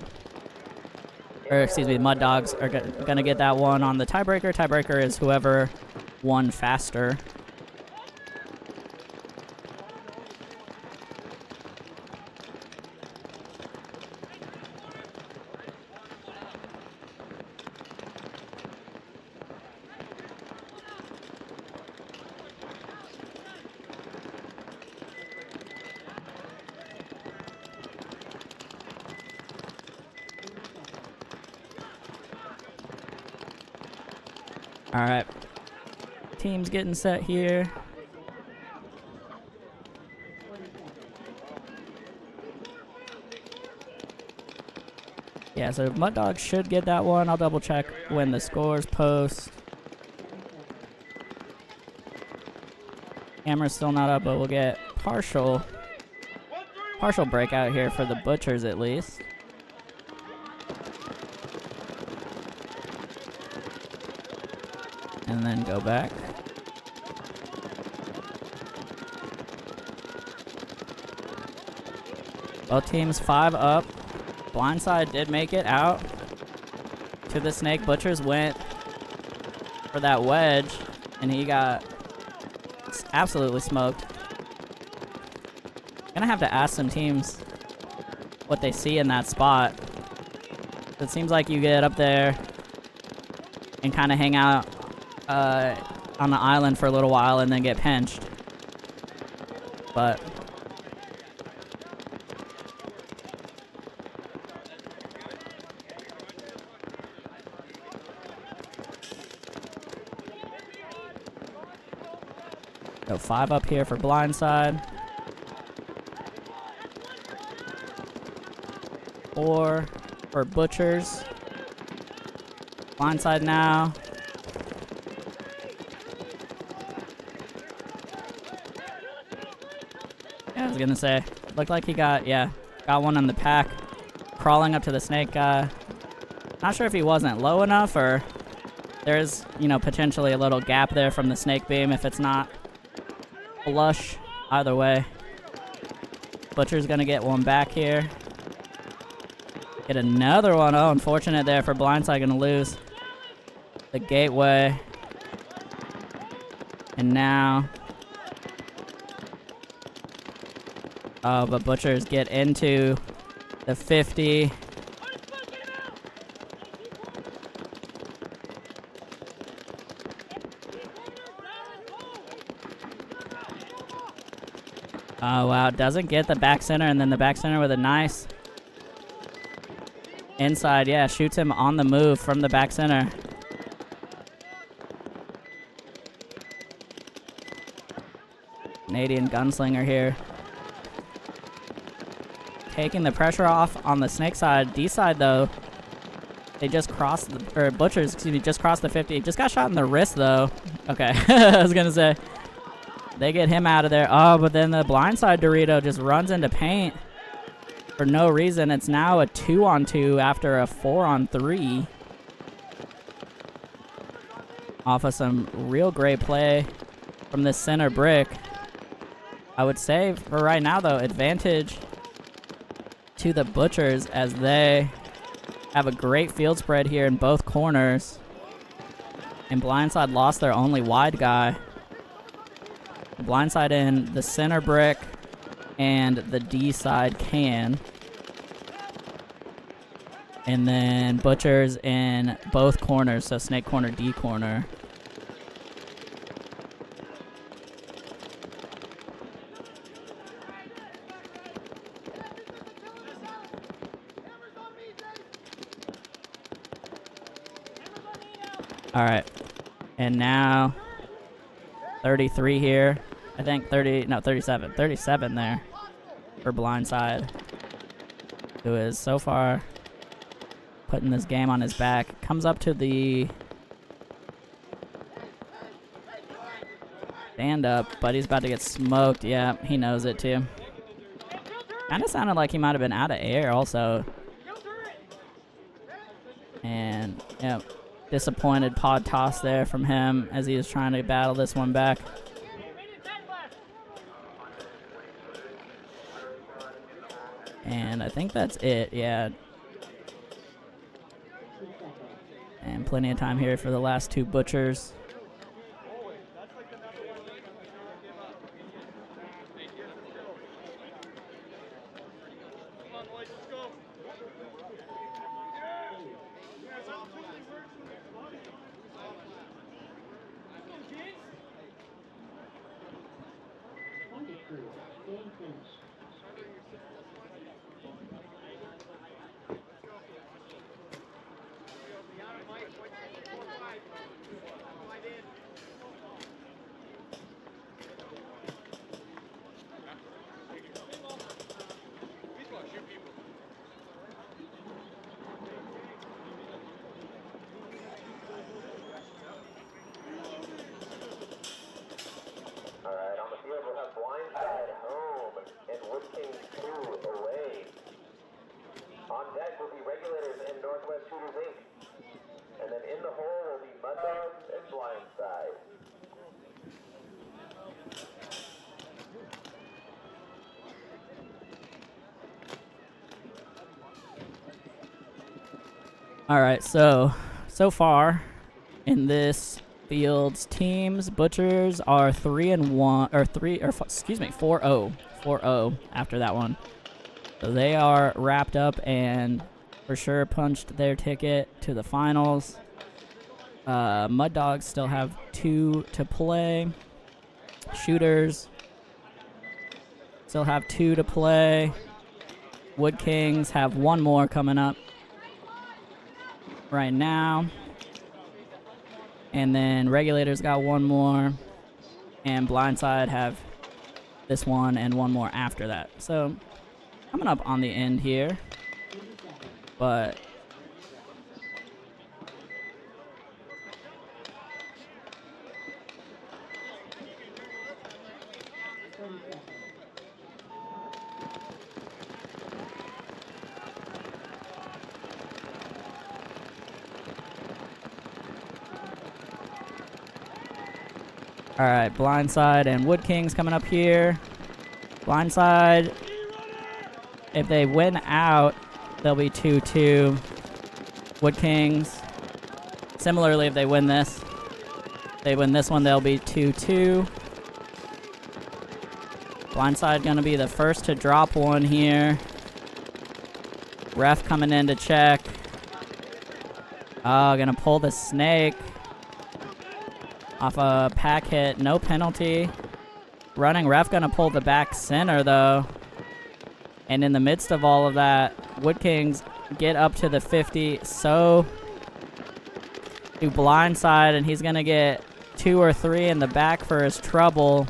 Or excuse me, Mud Dogs are going to get that one on the tiebreaker. Tiebreaker is whoever won faster. Alright, team's getting set here. Yeah, so Mud Dogs should get that one. I'll double check when the scores post. Camera's still not up, but we'll get partial breakout here for the Butchers at least. and then go back. Both teams 5 up. Blindside did make it out to the snake. Butchers went for that wedge, and he got absolutely smoked. Gonna have to ask some teams what they see in that spot. It seems like you get up there and kind of hang out on the island for a little while and then get pinched. But so 5 up here for Blindside. 4 for Butchers. Blindside now. Yeah, I was gonna say, looked like he got one on the pack. Crawling up to the snake guy. Not sure if he wasn't low enough or there's, potentially a little gap there from the snake beam if it's not flush. Either way. Butcher's gonna get one back here. Get another one. Oh, unfortunate there for Blindside. Gonna lose the gateway. And now... Oh, but Butchers get into the 50. Oh, wow. Doesn't get the back center, and then the back center with a nice... Inside, yeah, shoots him on the move from the back center. Canadian gunslinger here. Taking the pressure off on the snake side. D side, though, they just crossed, or Butchers, excuse me, just crossed the 50. Just got shot in the wrist, though. Okay, I was going to say. They get him out of there. Oh, but then the Blindside Dorito just runs into paint. For no reason. It's now a 2-on-2 after a 4-on-3. Off of some real great play from the center brick. I would say for right now, though, advantage to the Butchers as they have a great field spread here in both corners. And Blindside lost their only wide guy. Blindside in the center brick. And the D side can. And then Butchers in both corners, so snake corner, D corner. All right. And now 33 here. I think 37. 37 there for Blindside, who is so far putting this game on his back. Comes up to the stand-up, but he's about to get smoked. Yeah, he knows it too. Kind of sounded like he might have been out of air also. And, yeah, disappointed pod toss there from him as he was trying to battle this one back. And I think that's it, yeah. And plenty of time here for the last 2 Butchers. Alright, on the field we'll have Blindside home in All right, so far in this field's teams, Butchers are 3-1 or 4-0. 4-0 after that one. So they are wrapped up and for sure punched their ticket to the finals. Mud Dogs still have 2 to play. Shooters still have 2 to play. Wood Kings have 1 more coming up right now. And then Regulators got 1 more. And Blindside have this one and 1 more after that. So coming up on the end here. But all right, Blindside and Wood Kings coming up here. Blindside, if they win out, they'll be 2-2. Wood Kings, similarly, if they win this one, they'll be 2-2. Blindside gonna be the first to drop one here. Ref coming in to check. Oh, gonna pull the snake. Off a pack hit, no penalty. Running ref gonna pull the back center though. And in the midst of all of that, Wood Kings get up to the 50. So do Blindside, and he's gonna get 2 or 3 in the back for his trouble.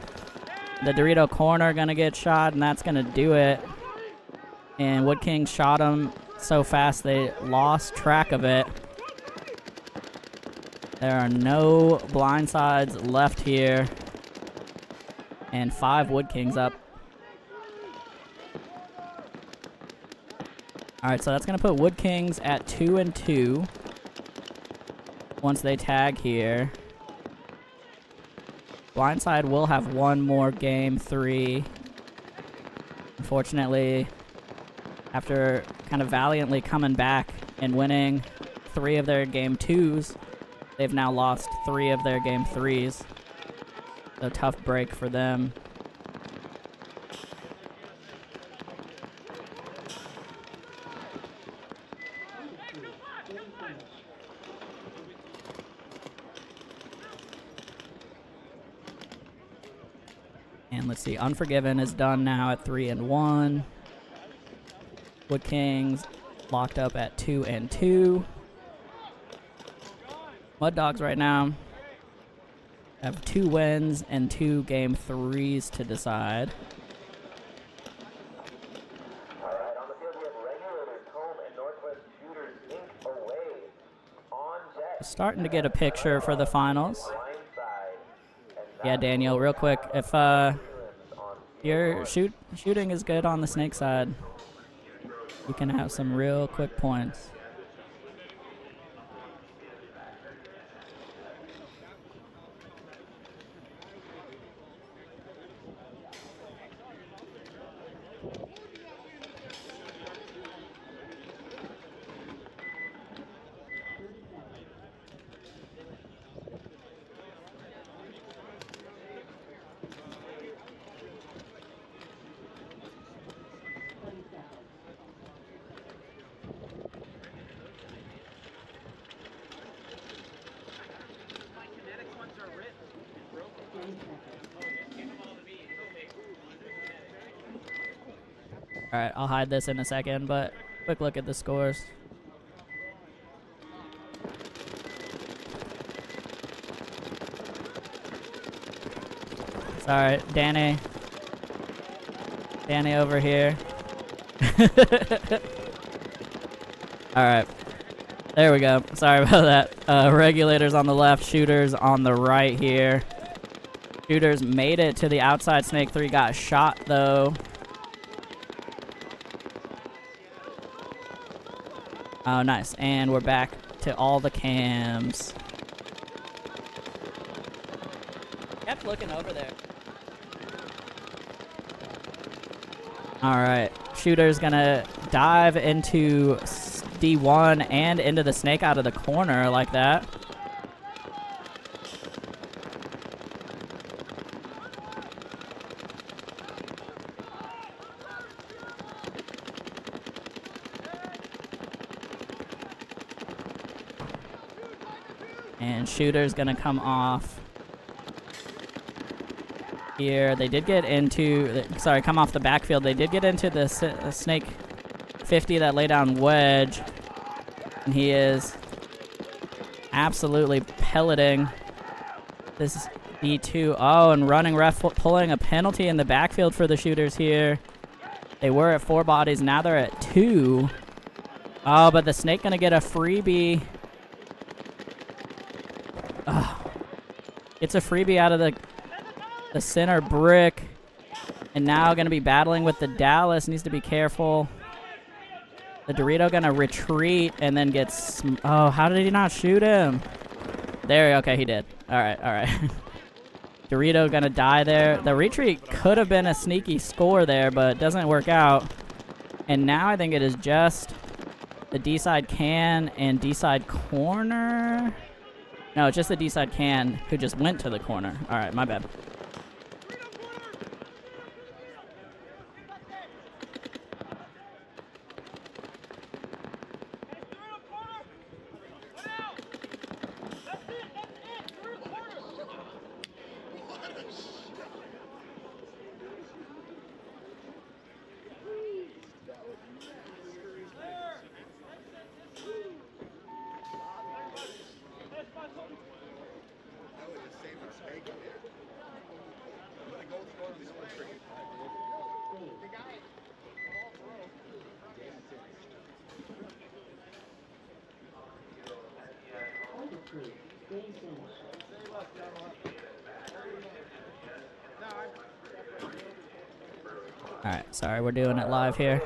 The Dorito corner gonna get shot, and that's gonna do it. And Wood Kings shot him so fast they lost track of it. There are no Blindsides left here. And 5 Wood Kings up. Alright, so that's going to put Wood Kings at 2-2. Once they tag here. Blindside will have 1 more game 3. Unfortunately, after kind of valiantly coming back and winning 3 of their game 2s, they've now lost 3 of their game 3s. So tough break for them. And let's see, Unforgiven is done now at 3-1. Wood Kings locked up at 2-2. Mud Dogs right now have 2 wins and 2 game 3s to decide. Alright, on the field we have Regulators home and Northwest Shooters Inc. away. On deck. Starting to get a picture for the finals. Blindside. And Yeah, Daniel, real quick, if your shooting is good on the snake side, you can have some real quick points. Alright, I'll hide this in a second, but quick look at the scores. Sorry, Danny. Danny over here. Alright. There we go. Sorry about that. Regulators on the left, Shooters on the right here. Shooters made it to the outside. Snake 3 got shot, though. Oh, nice. And we're back to all the cams. Kept looking over there. Alright. Shooter's gonna dive into D1 and into the snake out of the corner like that. And shooter's gonna come off here. They did get into, sorry, come off the backfield. They did get into the snake 50 that lay down wedge. And he is absolutely pelleting this D2. Oh, and running ref pulling a penalty in the backfield for the shooters here. They were at 4 bodies, now they're at 2. Oh, but the snake gonna get a freebie. It's a freebie out of the center brick. And now going to be battling with the Dallas. Needs to be careful. The Dorito going to retreat and then gets... Oh, how did he not shoot him? There, okay, he did. All right, all right. Dorito going to die there. The retreat could have been a sneaky score there, but it doesn't work out. And now I think it is just the D-side can and D-side corner... No, it's just the D-side can who just went to the corner. All right, my bad. Alright, sorry, we're doing it live here.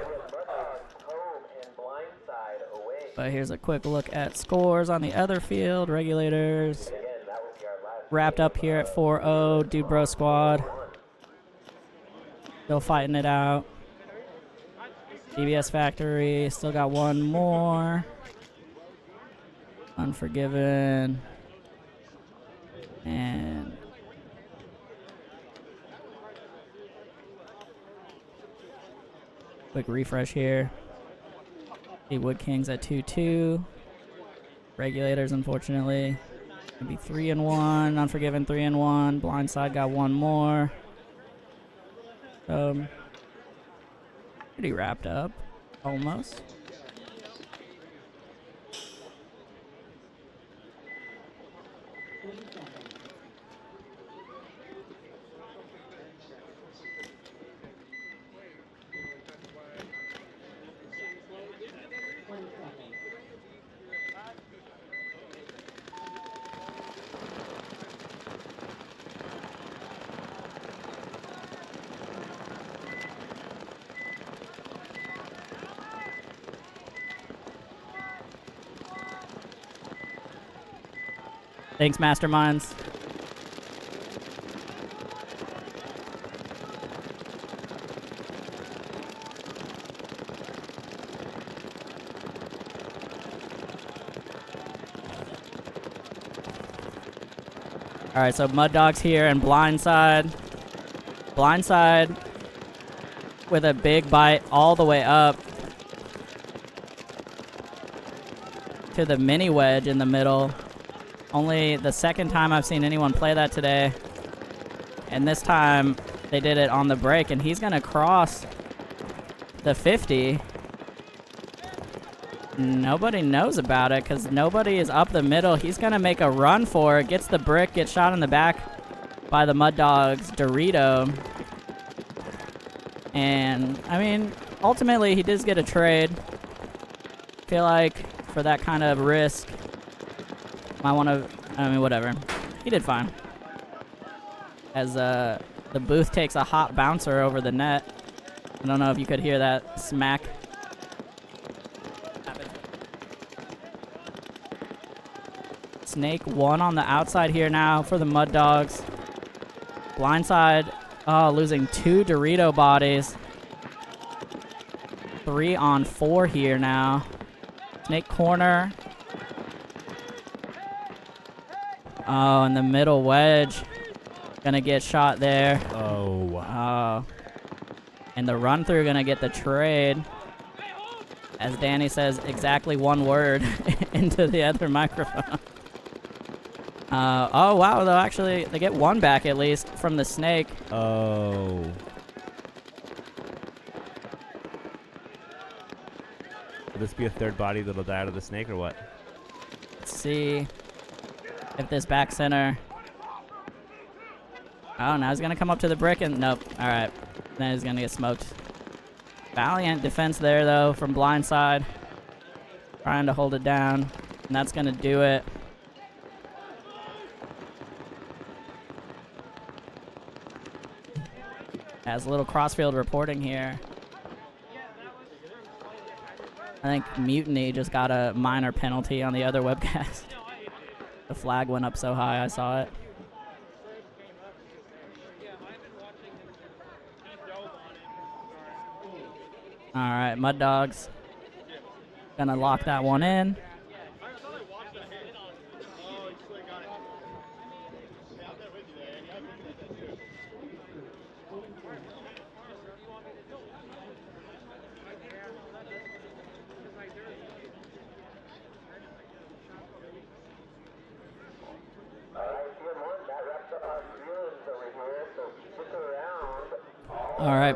But here's a quick look at scores on the other field. Regulators wrapped up here at 4-0. Dude Bro Squad still fighting it out. DBS Factory still got one more. Unforgiven. And quick refresh here. The Wood Kings at 2-2. Regulators, unfortunately, gonna be 3-1. Unforgiven 3-1. Blindside got one more. Pretty wrapped up, almost. Thanks, Masterminds. All right, so Mud Dogs here and Blindside. Blindside with a big bite all the way up to the mini wedge in the middle. Only the second time I've seen anyone play that today. And this time they did it on the break, and he's gonna cross the 50. Nobody knows about it because nobody is up the middle. He's gonna make a run for it, gets the brick, gets shot in the back by the Mud Dogs Dorito. And I mean, ultimately he does get a trade. Feel like for that kind of risk, might want to, I mean, whatever. He did fine. As the booth takes a hot bouncer over the net. I don't know if you could hear that smack. Snake one on the outside here now for the Mud Dogs. Blindside, oh, losing 2 Dorito bodies. 3 on 4 here now. Snake corner. Oh, and the middle wedge. Gonna get shot there. Oh, wow. And the run through gonna get the trade. As Danny says exactly one word into the other microphone. Oh, wow, though, actually, they get one back at least from the snake. Oh. Will this be a third body that'll die out of the snake or what? Let's see if this back center. Oh, now he's going to come up to the brick and nope. All right. Then he's going to get smoked. Valiant defense there, though, from Blindside. Trying to hold it down. And that's going to do it. As a little crossfield reporting here. I think Mutiny just got a minor penalty on the other webcast. The flag went up so high, I saw it. All right, Mud Dogs. Gonna lock that one in. All right.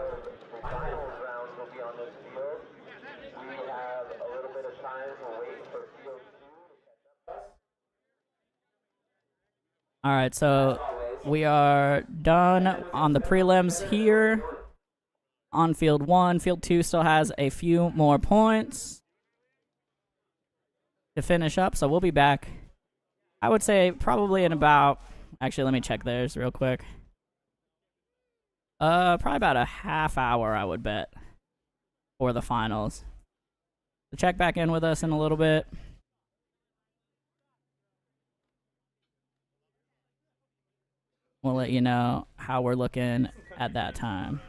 All right, so we are done on the prelims here on field 1. Field 2 still has a few more points to finish up, so we'll be back. I would say probably in about, actually, let me check theirs real quick. Probably about a half hour, I would bet, for the finals. So check back in with us in a little bit. We'll let you know how we're looking at that time.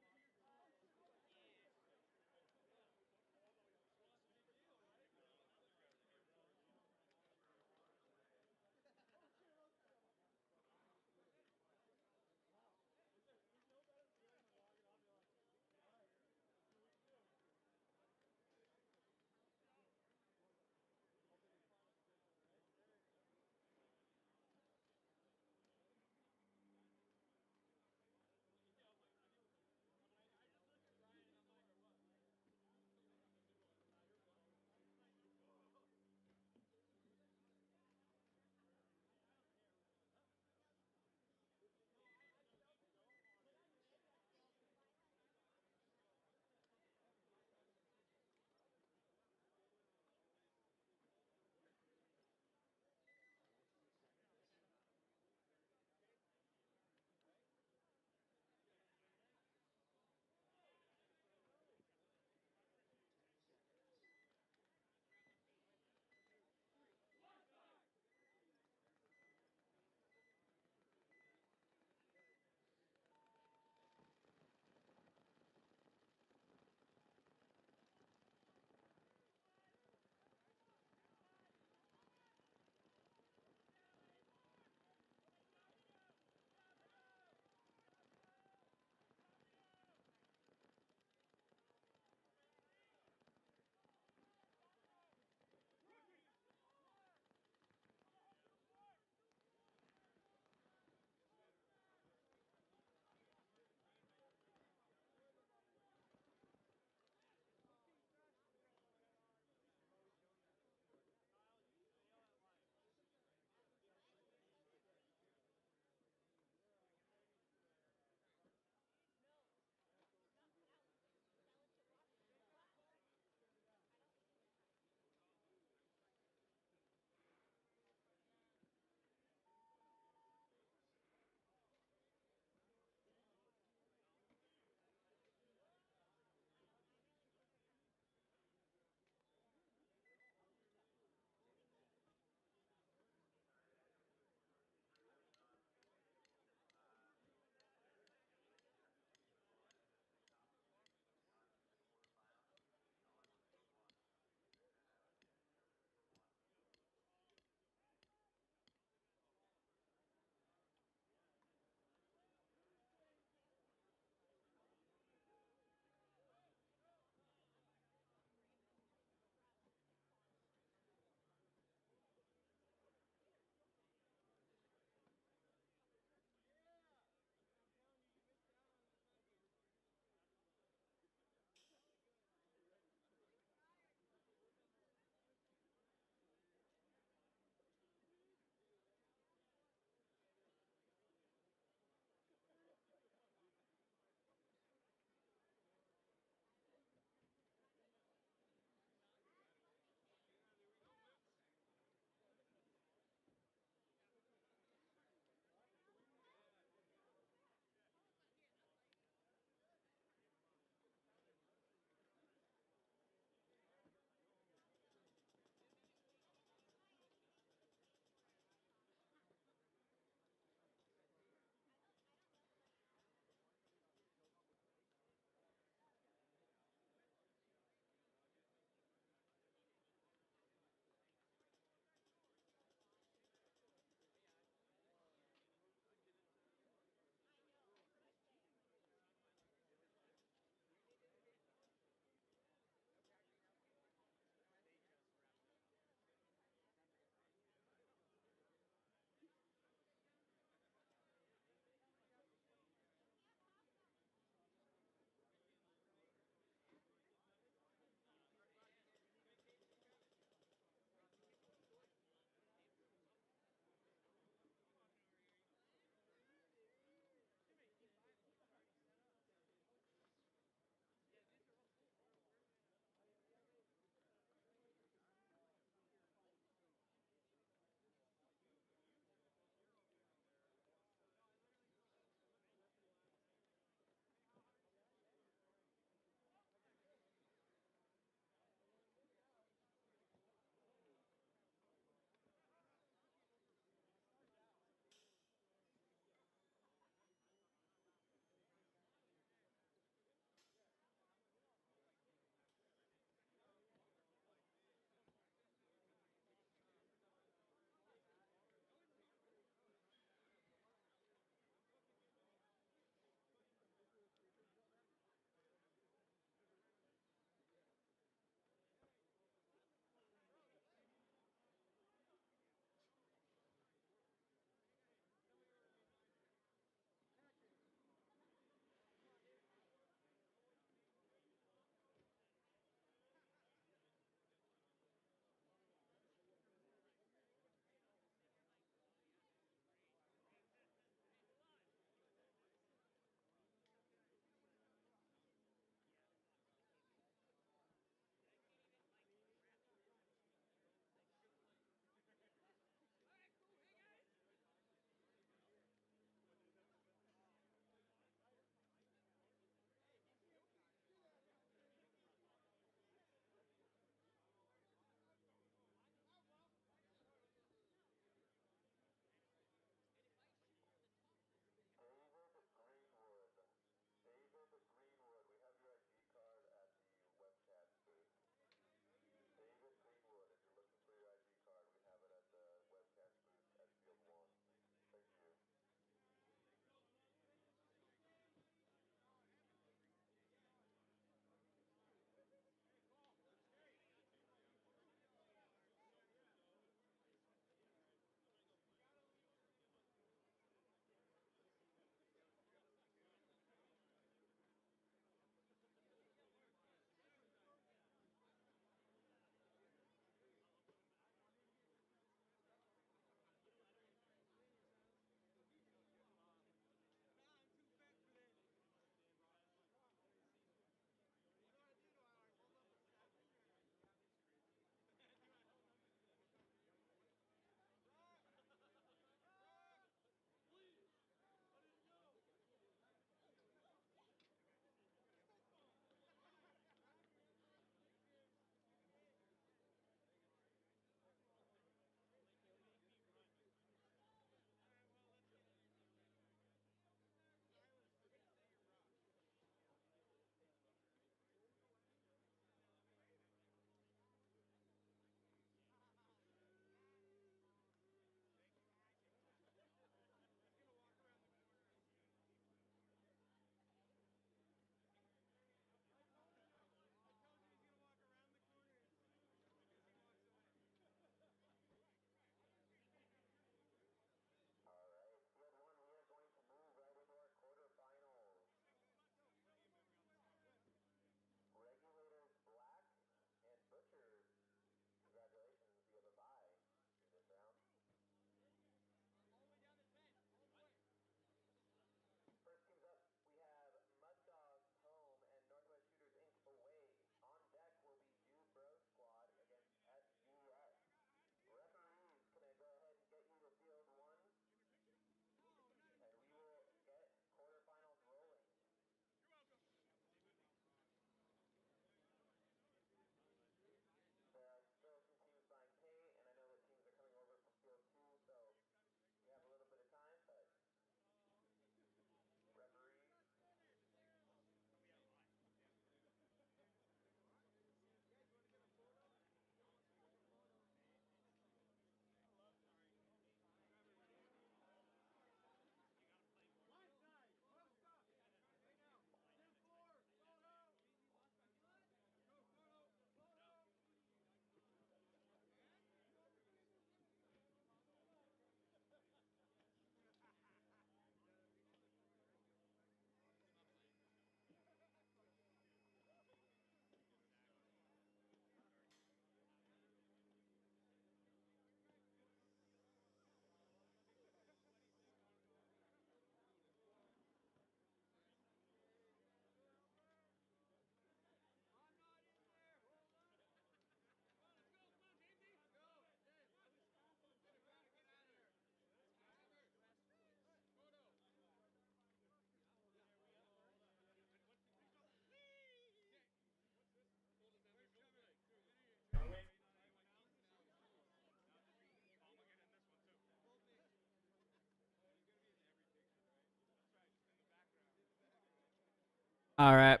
All right.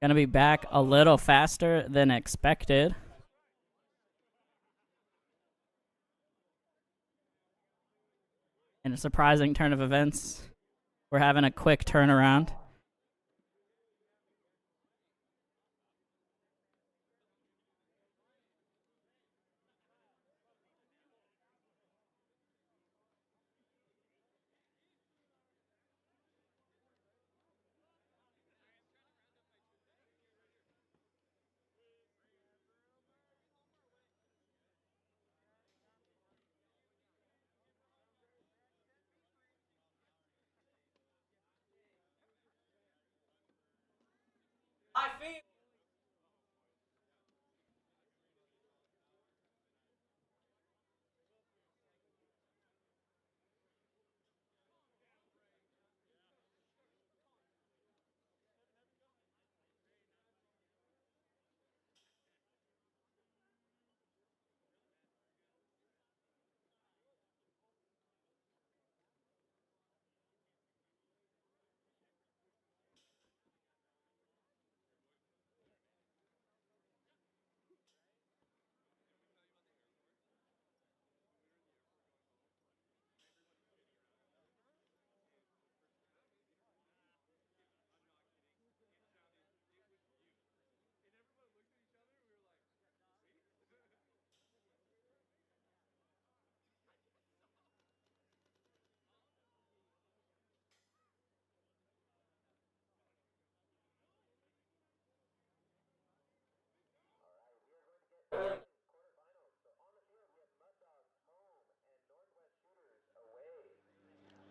Gonna be back a little faster than expected. In a surprising turn of events, we're having a quick turnaround.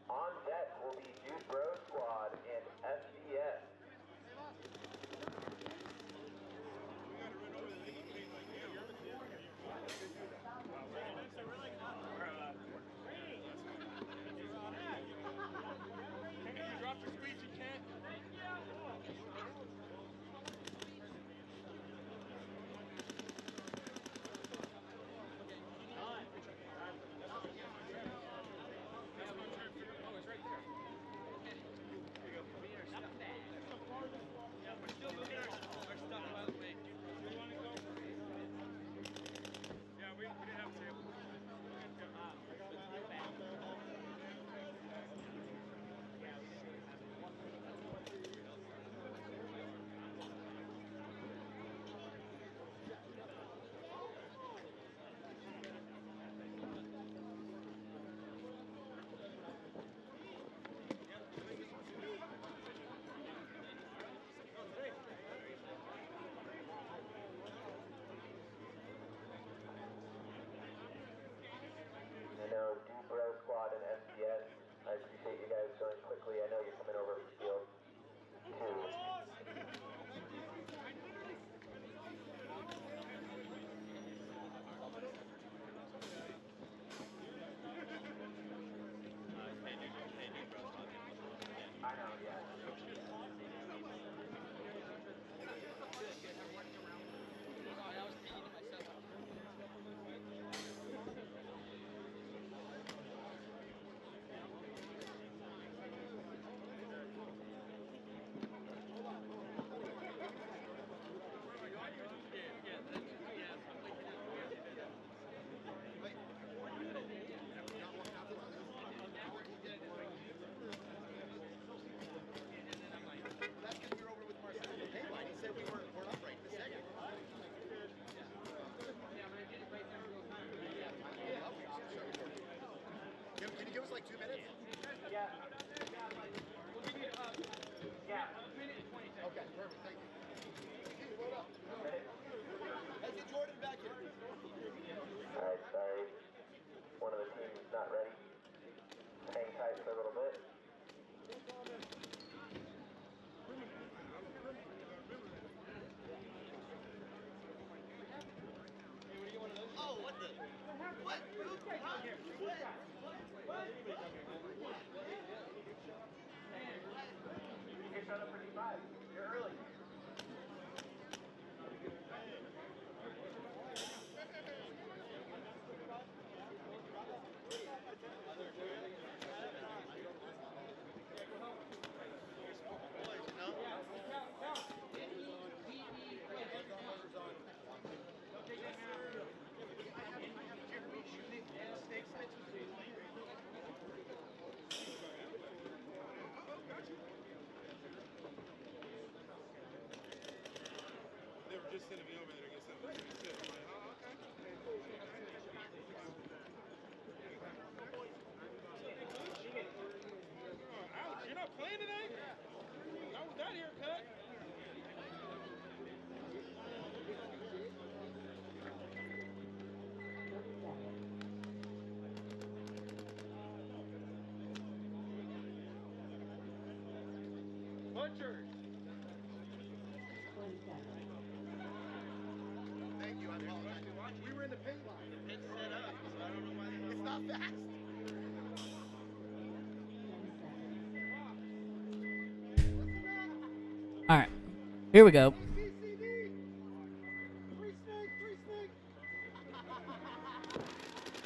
On deck will be Dude Bro Squad and SDS. I know Dude Bro Squad and SDS. I appreciate you guys going quickly. I know you're coming over from field 2. I know, yeah. Can you give us like 2 minutes? Yeah. Yeah. Okay, perfect. Thank you. Hold up. Let's get Jordan back here. Alright, sorry. One of the teams is not ready. Hang tight for a little bit. Oh, what the? What? What? What? Butchers. 20 seconds. Thank you. I apologize. We were in the paint line. The pit's set up, so I don't know why it's not fast. 10 seconds. All right, here we go.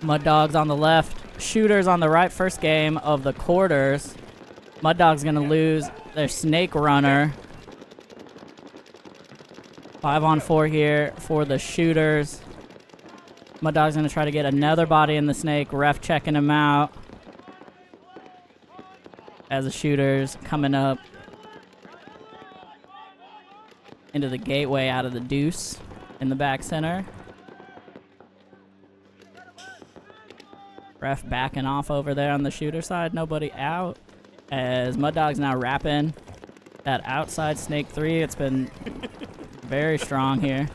Mud Dogs on the left, Shooters on the right. First game of the quarters. Mud Dogs gonna lose their snake runner. 5-on-4 here for the Shooters. Mud Dogs gonna try to get another body in the snake. Ref checking him out. As the Shooters coming up into the gateway out of the deuce in the back center. Ref backing off over there on the Shooter side. Nobody out. As Mud Dog's now wrapping that outside snake 3. It's been very strong here.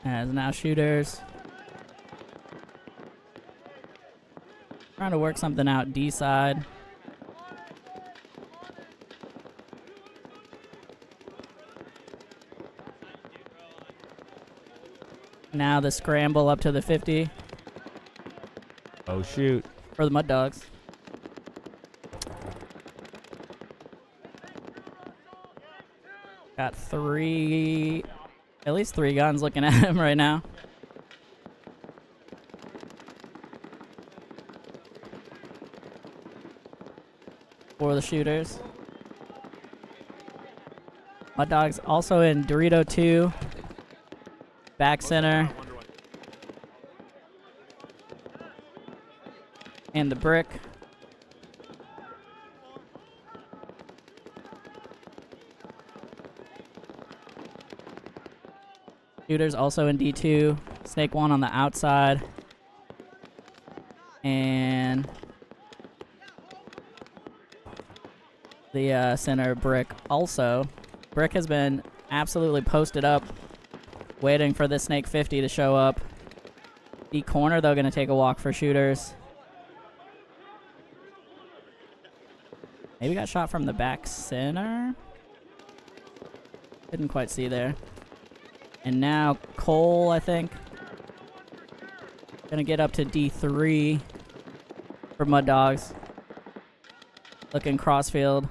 As now Shooters trying to work something out D side. Now the scramble up to the 50 Oh, shoot. for the Mud Dogs. Got at least three guns looking at him right now. For the Shooters. Mud Dogs also in Dorito 2. Back center. And the brick. Shooters also in D2. Snake 1 on the outside. And the center brick also. Brick has been absolutely posted up, waiting for the Snake 50 to show up. D corner, though, going to take a walk for Shooters. Maybe got shot from the back center. Didn't quite see there. And now Cole, I think, going to get up to D3 for Mud Dogs. Looking crossfield.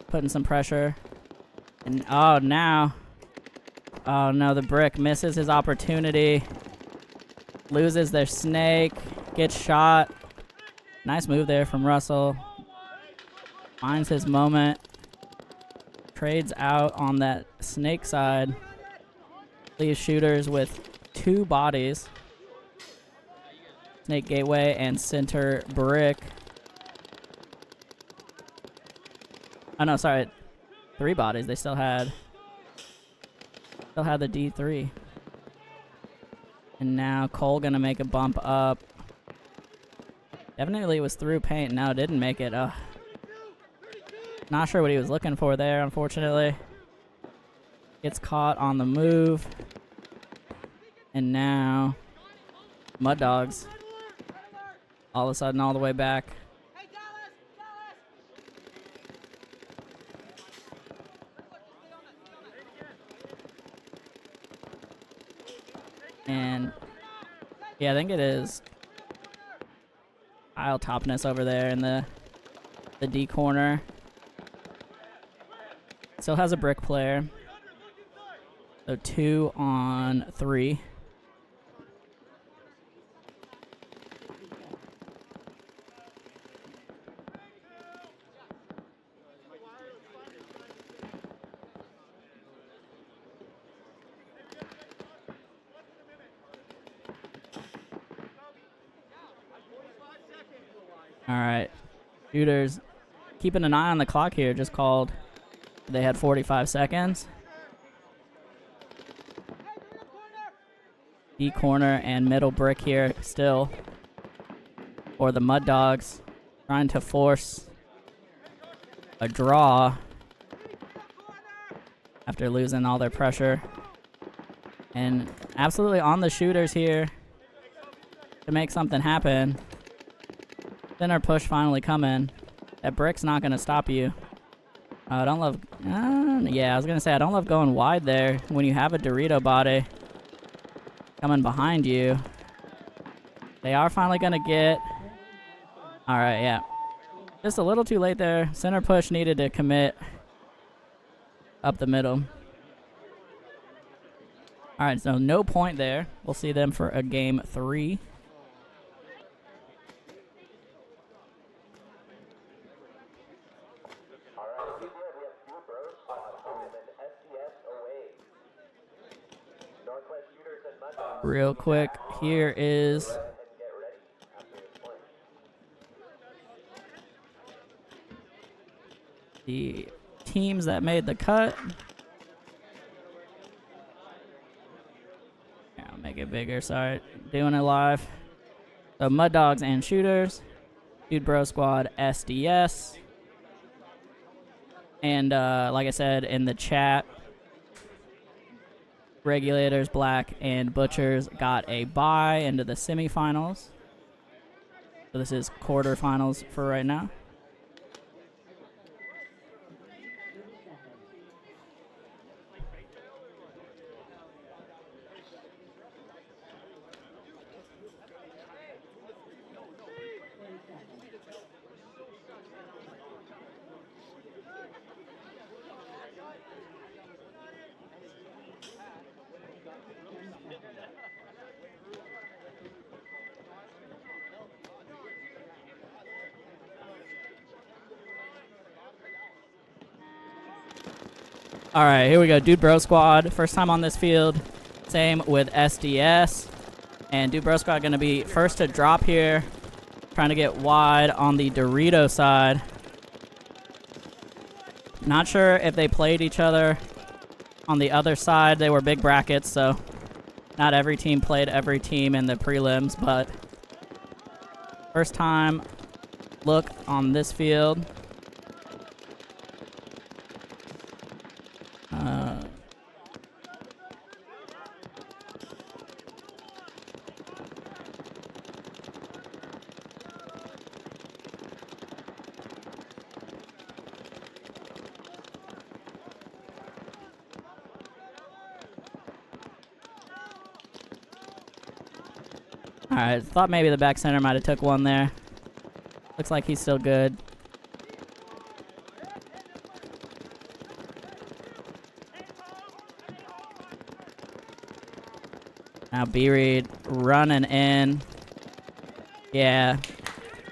Putting some pressure. And oh, now. Oh no, the brick misses his opportunity. Loses their snake. Gets shot. Nice move there from Russell. Finds his moment. Trades out on that snake side. Leaves Shooters with 2 bodies. Snake gateway and center brick. Oh no, sorry. 3 bodies. They still had the D3. And now Cole gonna make a bump up. Definitely was through paint. Now didn't make it. Not sure what he was looking for there, unfortunately. Gets caught on the move. And now Mud Dogs all of a sudden all the way back. And yeah, I think it is Kyle Topness over there in the D corner. Still has a brick player. So 2 on 3. All right, Shooters keeping an eye on the clock here. Just called. They had 45 seconds. D corner and middle brick here still for the Mud Dogs, trying to force a draw. after losing all their pressure. And absolutely on the shooters here to make something happen. Center push finally coming. That brick's not going to stop you. I don't love... yeah, I was going to say, I don't love going wide there when you have a Dorito body coming behind you. They are finally going to get... Alright, yeah. Just a little too late there. Center push needed to commit up the middle. Alright, so no point there. We'll see them for a game 3. Real quick, here is the teams that made the cut. Here, I'll make it bigger, sorry. Doing it live. So Mud Dogs and Shooters, Dude Bro Squad, SDS. And like I said in the chat, Regulators, Black, and Butchers got a bye into the semifinals. So this is quarterfinals for right now. All right, here we go. Dude Bro Squad, first time on this field. Same with SDS. And Dude Bro Squad going to be first to drop here. Trying to get wide on the Dorito side. Not sure if they played each other on the other side. They were big brackets, so not every team played every team in the prelims, but first time look on this field. Alright, thought maybe the back center might have took one there. Looks like he's still good. Now B-Reed running in. Yeah.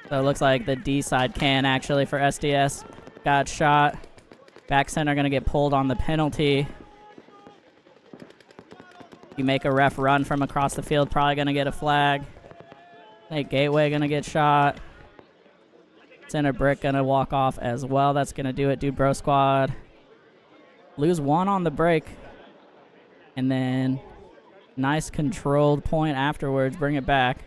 So it looks like the D side can actually for SDS. Got shot. Back center gonna get pulled on the penalty. You make a ref run from across the field, probably gonna get a flag. Nate Gateway gonna get shot. Center Brick gonna walk off as well. That's gonna do it. Dude Bro Squad lose one on the break. And then nice controlled point afterwards. Bring it back.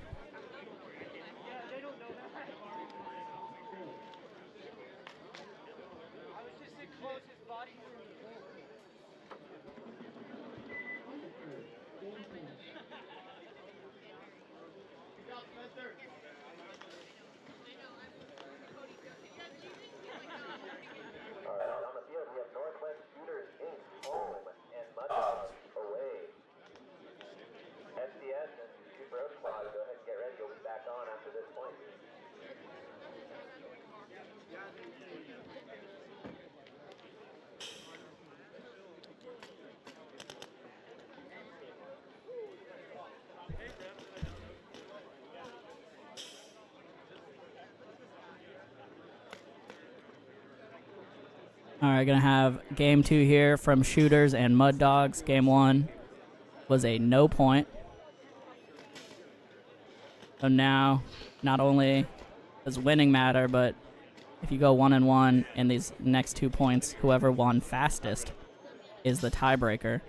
All right, gonna have game 2 here from Shooters and Mud Dogs. Game 1 was a no point. So now, not only does winning matter, but if you go 1-1 in these next 2 points, whoever won fastest is the tiebreaker.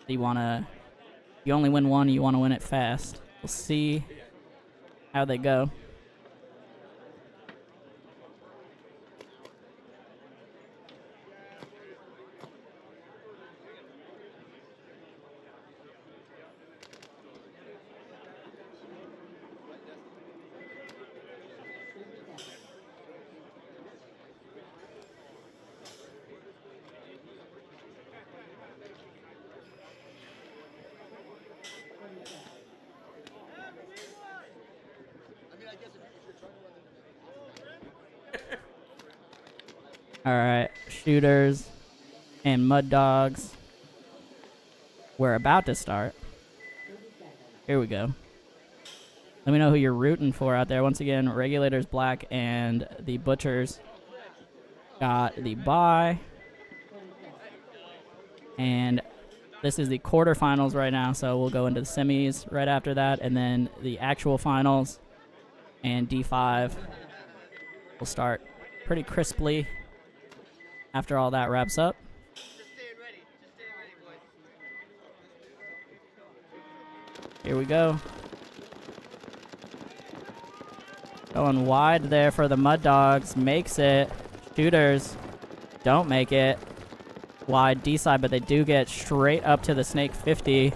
You only win one, you want to win it fast. We'll see how they go. Alright, shooters and mud dogs. We're about to start. Here we go. Let me know who you're rooting for out there. Once again, Regulators black and the Butchers got the bye. And this is the quarterfinals right now, so we'll go into the semis right after that, and then the actual finals and D5 will start pretty crisply after all that wraps up. Here we go. Going wide there for the Mud Dogs. Makes it. Shooters don't make it. Wide D side, but they do get straight up to the Snake 50.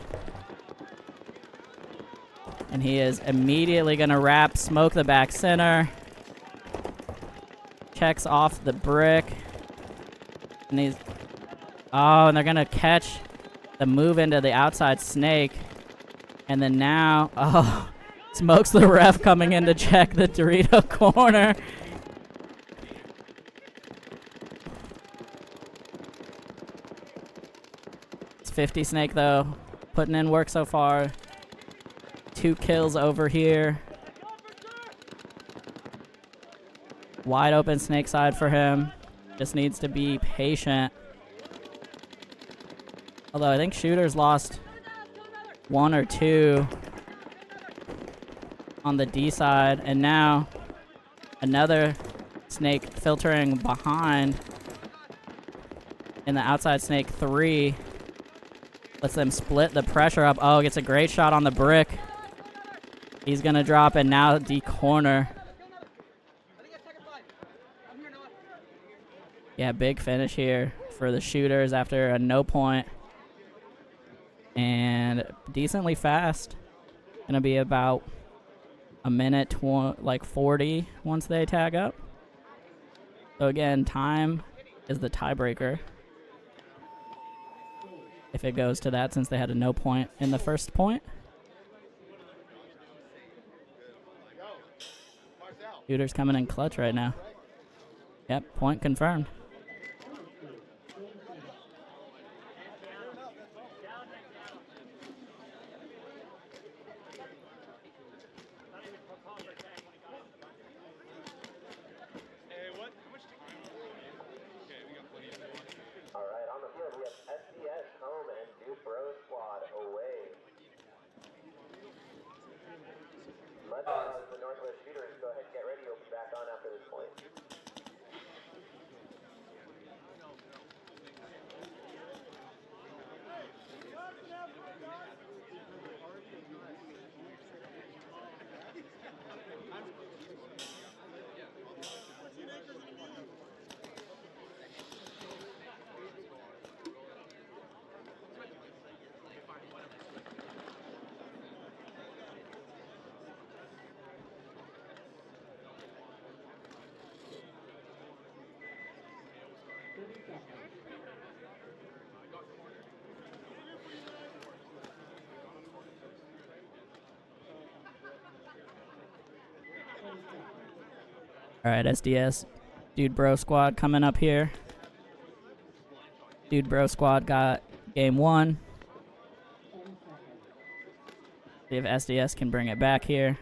And he is immediately going to wrap, smoke the back center. Checks off the brick. And he's... Oh, and they're going to catch the move into the outside Snake. And then now... Oh, smokes the ref coming in to check the Dorito corner. It's 50 Snake, though. Putting in work so far. 2 kills over here. Wide open Snake side for him. Just needs to be patient. Although I think Shooters lost 1 or 2 on the D side. And now another Snake filtering behind in the outside Snake 3. Lets them split the pressure up. Oh, gets a great shot on the brick. He's going to drop, and now D corner. Yeah, big finish here for the Shooters after a no point. And decently fast. Going to be about a minute, like 40 once they tag up. So again, time is the tiebreaker. If it goes to that, since they had a no point in the first point. Shooters coming in clutch right now. Yep, point confirmed. Alright, on the field we have SDS home and Dude Bro Squad away. Mud Dogs, the Northwest Shooters, go ahead and get ready. You'll be back on after this point. Alright, SDS. Dude Bro Squad coming up here. Dude Bro Squad got game 1. See if SDS can bring it back here.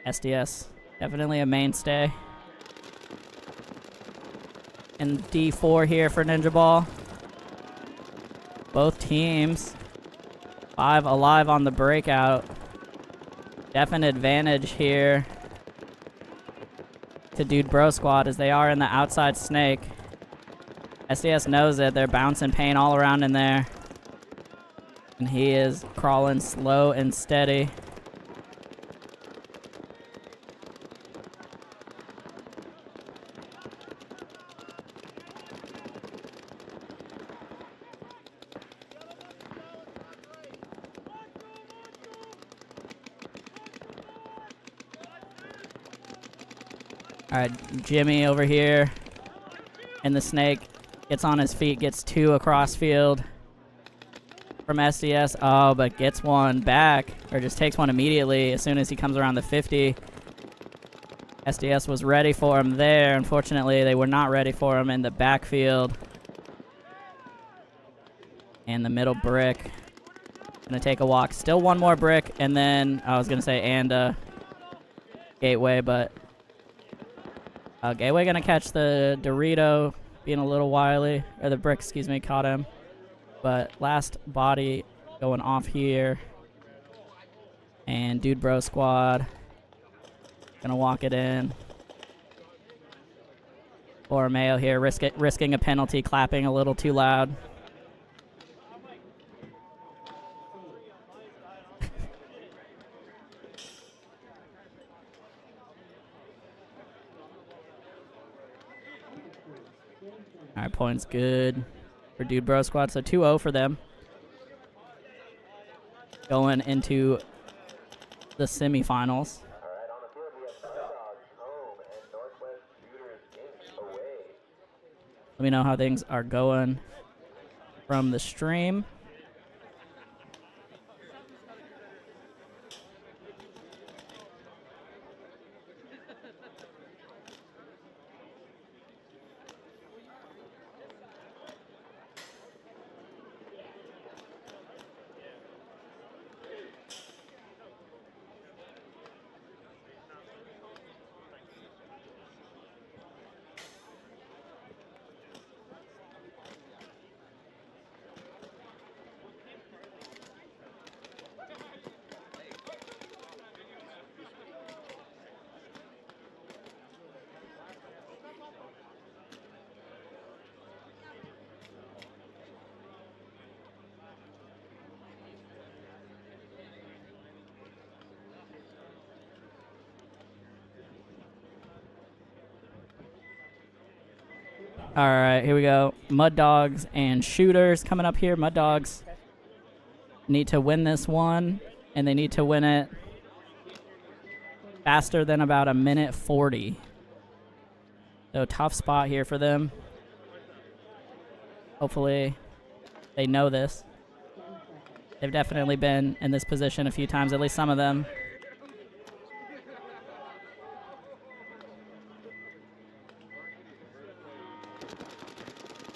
SDS, definitely a mainstay. And D4 here for Ninjaball. Both teams 5 alive on the breakout. Definite advantage here to Dude Bro Squad as they are in the outside Snake. SDS knows it. They're bouncing paint all around in there. And he is crawling slow and steady. Alright, Jimmy over here. And the Snake gets on his feet, gets 2 across field from SDS. Oh, but gets 1 back, or just takes 1 immediately as soon as he comes around the 50. SDS was ready for him there. Unfortunately, they were not ready for him in the backfield. And the middle brick. Gonna take a walk. Still one more brick, and then I was gonna say and Gateway, but Gateway gonna catch the Dorito, being a little wily, or the brick, excuse me, caught him. But last body going off here, and Dude Bro Squad gonna walk it in. Borromeo here, risking a penalty, clapping a little too loud. All right, points good for Dude Bro Squad. So 2-0 for them. Going into the semifinals. All right, on the field we have Dogs home and Northwest Shooters Inc. away. Let me know how things are going from the stream. All right, here we go. Mud Dogs and Shooters coming up here. Mud Dogs need to win this one, and they need to win it faster than about a minute 40. So tough spot here for them. Hopefully they know this. They've definitely been in this position a few times, at least some of them.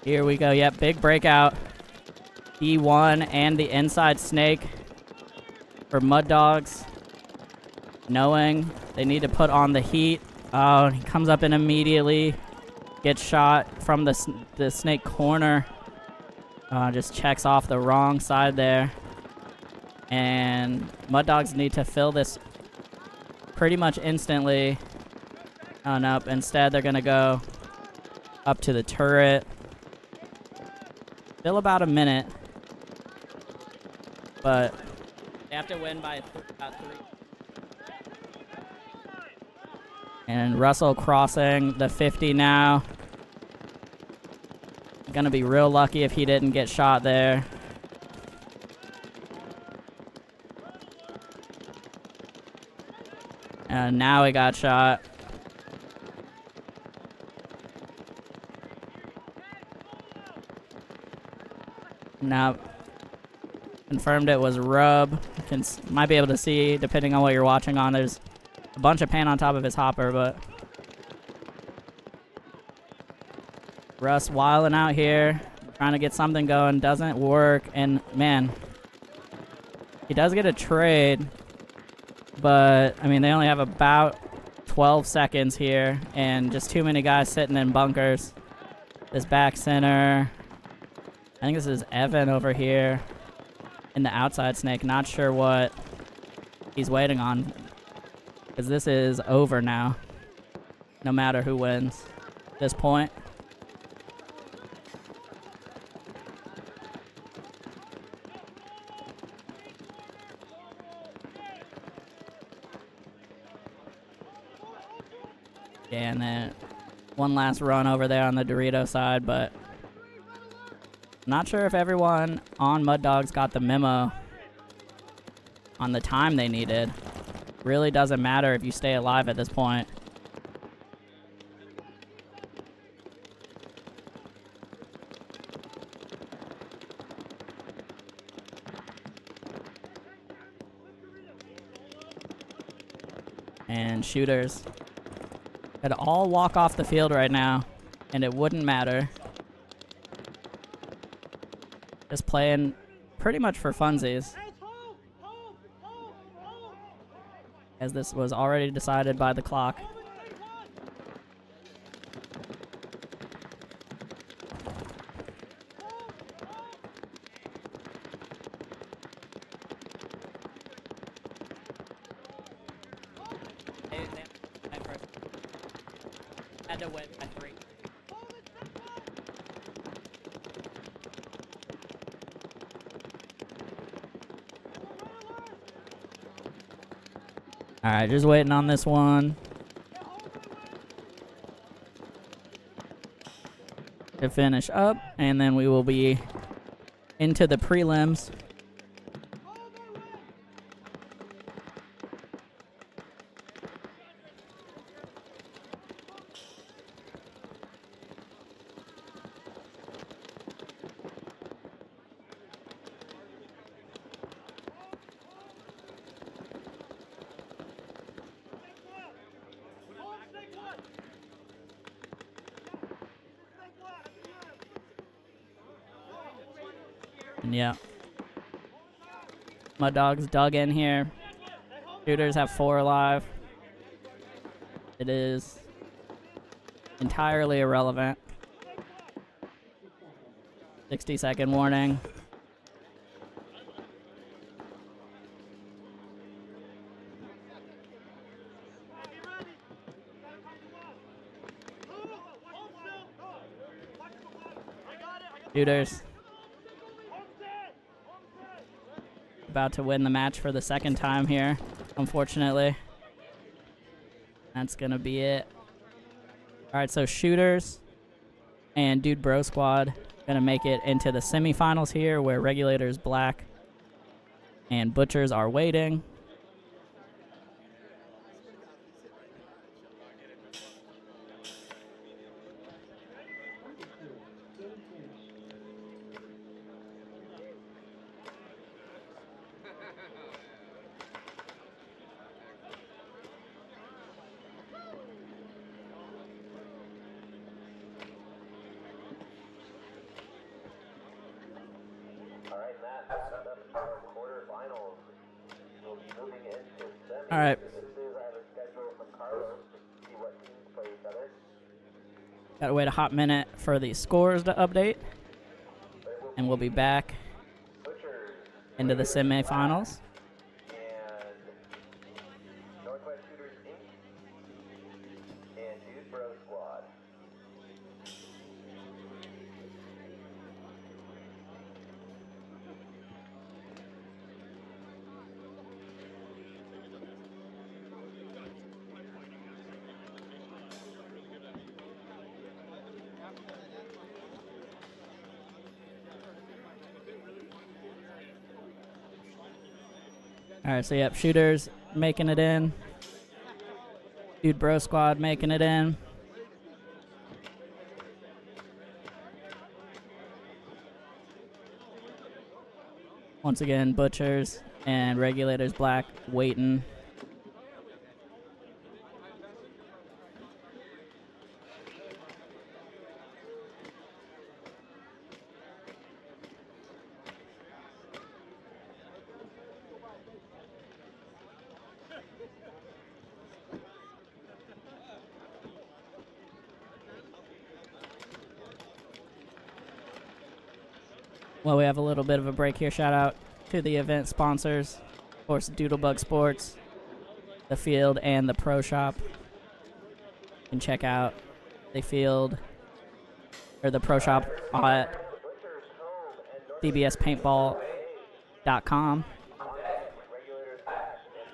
Here we go. Yep, big breakout. E1 and the inside snake for Mud Dogs. Knowing they need to put on the heat. Oh, he comes up and immediately gets shot from the snake corner. Just checks off the wrong side there. And Mud Dogs need to fill this pretty much instantly. Oh, nope. Instead, they're going to go up to the turret. Still about a minute, but they have to win by about 3. And Russell crossing the 50 now. Gonna be real lucky if he didn't get shot there. And now he got shot. Now, confirmed it was Rub. Might be able to see, depending on what you're watching on, there's a bunch of paint on top of his hopper, but Russ wilding out here, trying to get something going, doesn't work, and man, he does get a trade, but I mean, they only have about 12 seconds here, and just too many guys sitting in bunkers. This back center, I think this is Evan over here in the outside snake. Not sure what he's waiting on, because this is over now, no matter who wins at this point. Yeah, and then one last run over there on the Dorito side, but not sure if everyone on Mud Dogs got the memo on the time they needed. Really doesn't matter if you stay alive at this point. And Shooters Could all walk off the field right now, and it wouldn't matter. Just playing pretty much for funsies. As this was already decided by the clock. Had to win by 3. Alright, just waiting on this one to finish up, and then we will be into the prelims. And yeah, my dog's dug in here. Shooters have 4 alive. It is entirely irrelevant. 60-second warning. Shooters about to win the match for the 2nd time here, unfortunately. That's gonna be it. Alright, so Shooters and Dude Bro Squad gonna make it into the semifinals here, where Regulators Black and Butchers are waiting. All right. Gotta wait a hot minute for the scores to update, and we'll be back into the semifinals. Alright, so yep, Shooters making it in. Dude Bro Squad making it in. Once again, Butchers and Regulators Black waiting. Well, we have a little bit of a break here. Shout out to the event sponsors, of course, Doodlebug Sports, the field, and the pro shop. You can check out the field or the pro shop at cbspaintball.com.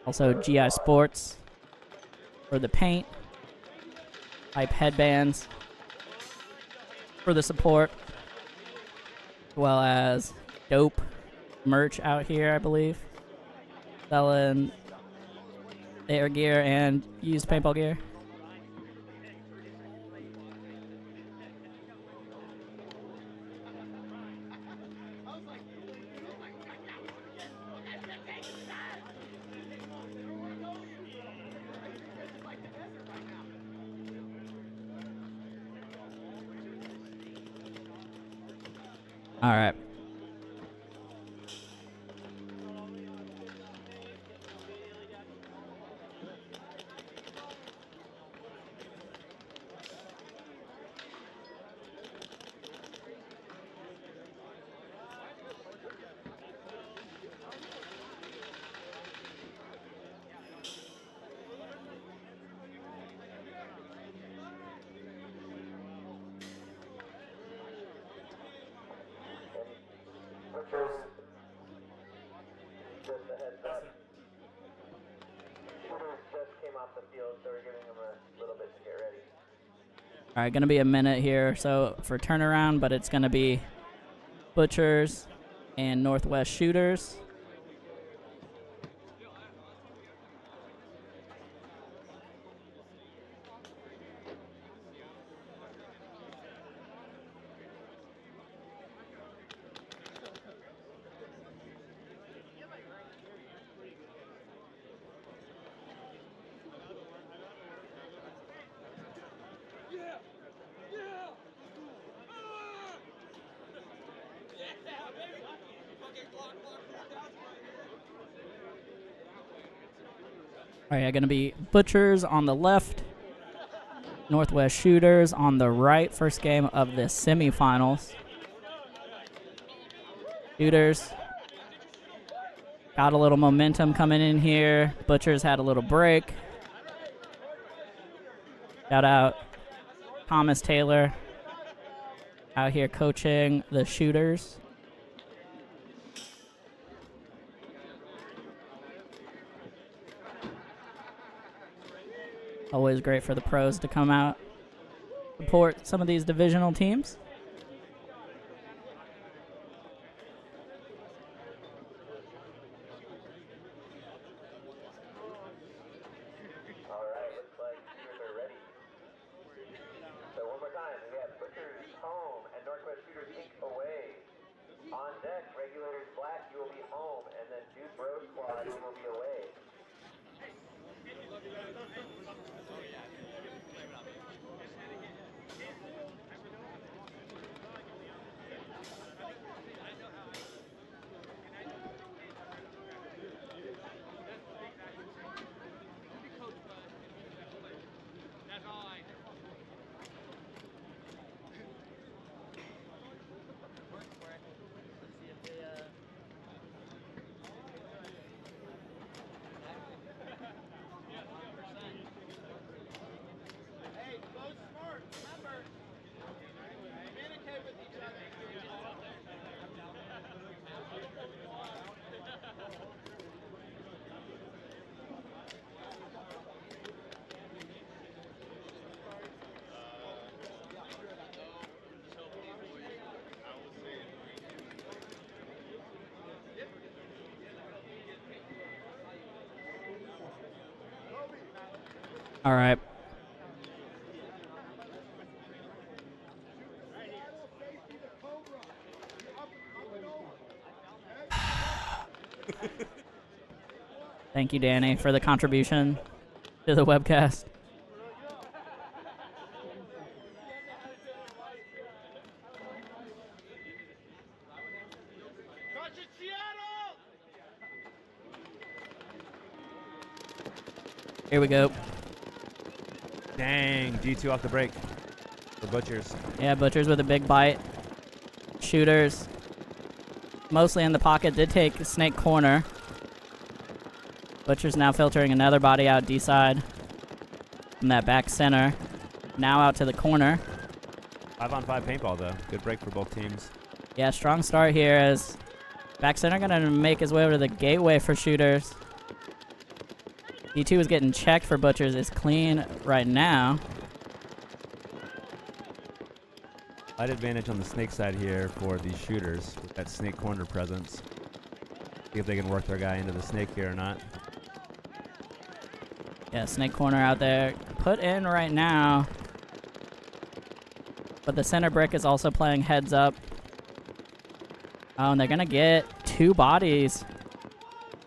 Also, GI Sports for the paint, hype headbands for the support, as well as dope merch out here, I believe. Selling air gear and used paintball gear. All right. Butchers, just a heads up. Shooters just came off the field, so we're giving them a little bit to get ready. All right, gonna be a minute here or so for turnaround, but it's gonna be Butchers and Northwest Shooters. All right, gonna be Butchers on the left, Northwest Shooters on the right. First game of the semifinals. Shooters got a little momentum coming in here. Butchers had a little break. Shout out Thomas Taylor out here coaching the Shooters. Always great for the pros to come out, support some of these divisional teams. All right, looks like shooters are ready. So one more time, we have Butchers home and Northwest Shooters Inc. away. On deck, Regulators Black, you will be home, and then Dude Bro Squad, you will be away. All right. Thank you, Danny, for the contribution to the webcast. Here we go. Dang, G2 off the break for Butchers. Yeah, Butchers with a big bite. Shooters mostly in the pocket. Did take snake corner. Butchers now filtering another body out D side from that back center. Now out to the corner. 5-on-5 paintball though. Good break for both teams. Yeah, strong start here as back center gonna make his way over to the gateway for Shooters. D2 is getting checked for Butchers. It's clean right now. Slight advantage on the snake side here for the Shooters with that snake corner presence. See if they can work their guy into the snake here or not. Yeah, snake corner out there. Put in right now. But the center brick is also playing heads up. Oh, and they're going to get two bodies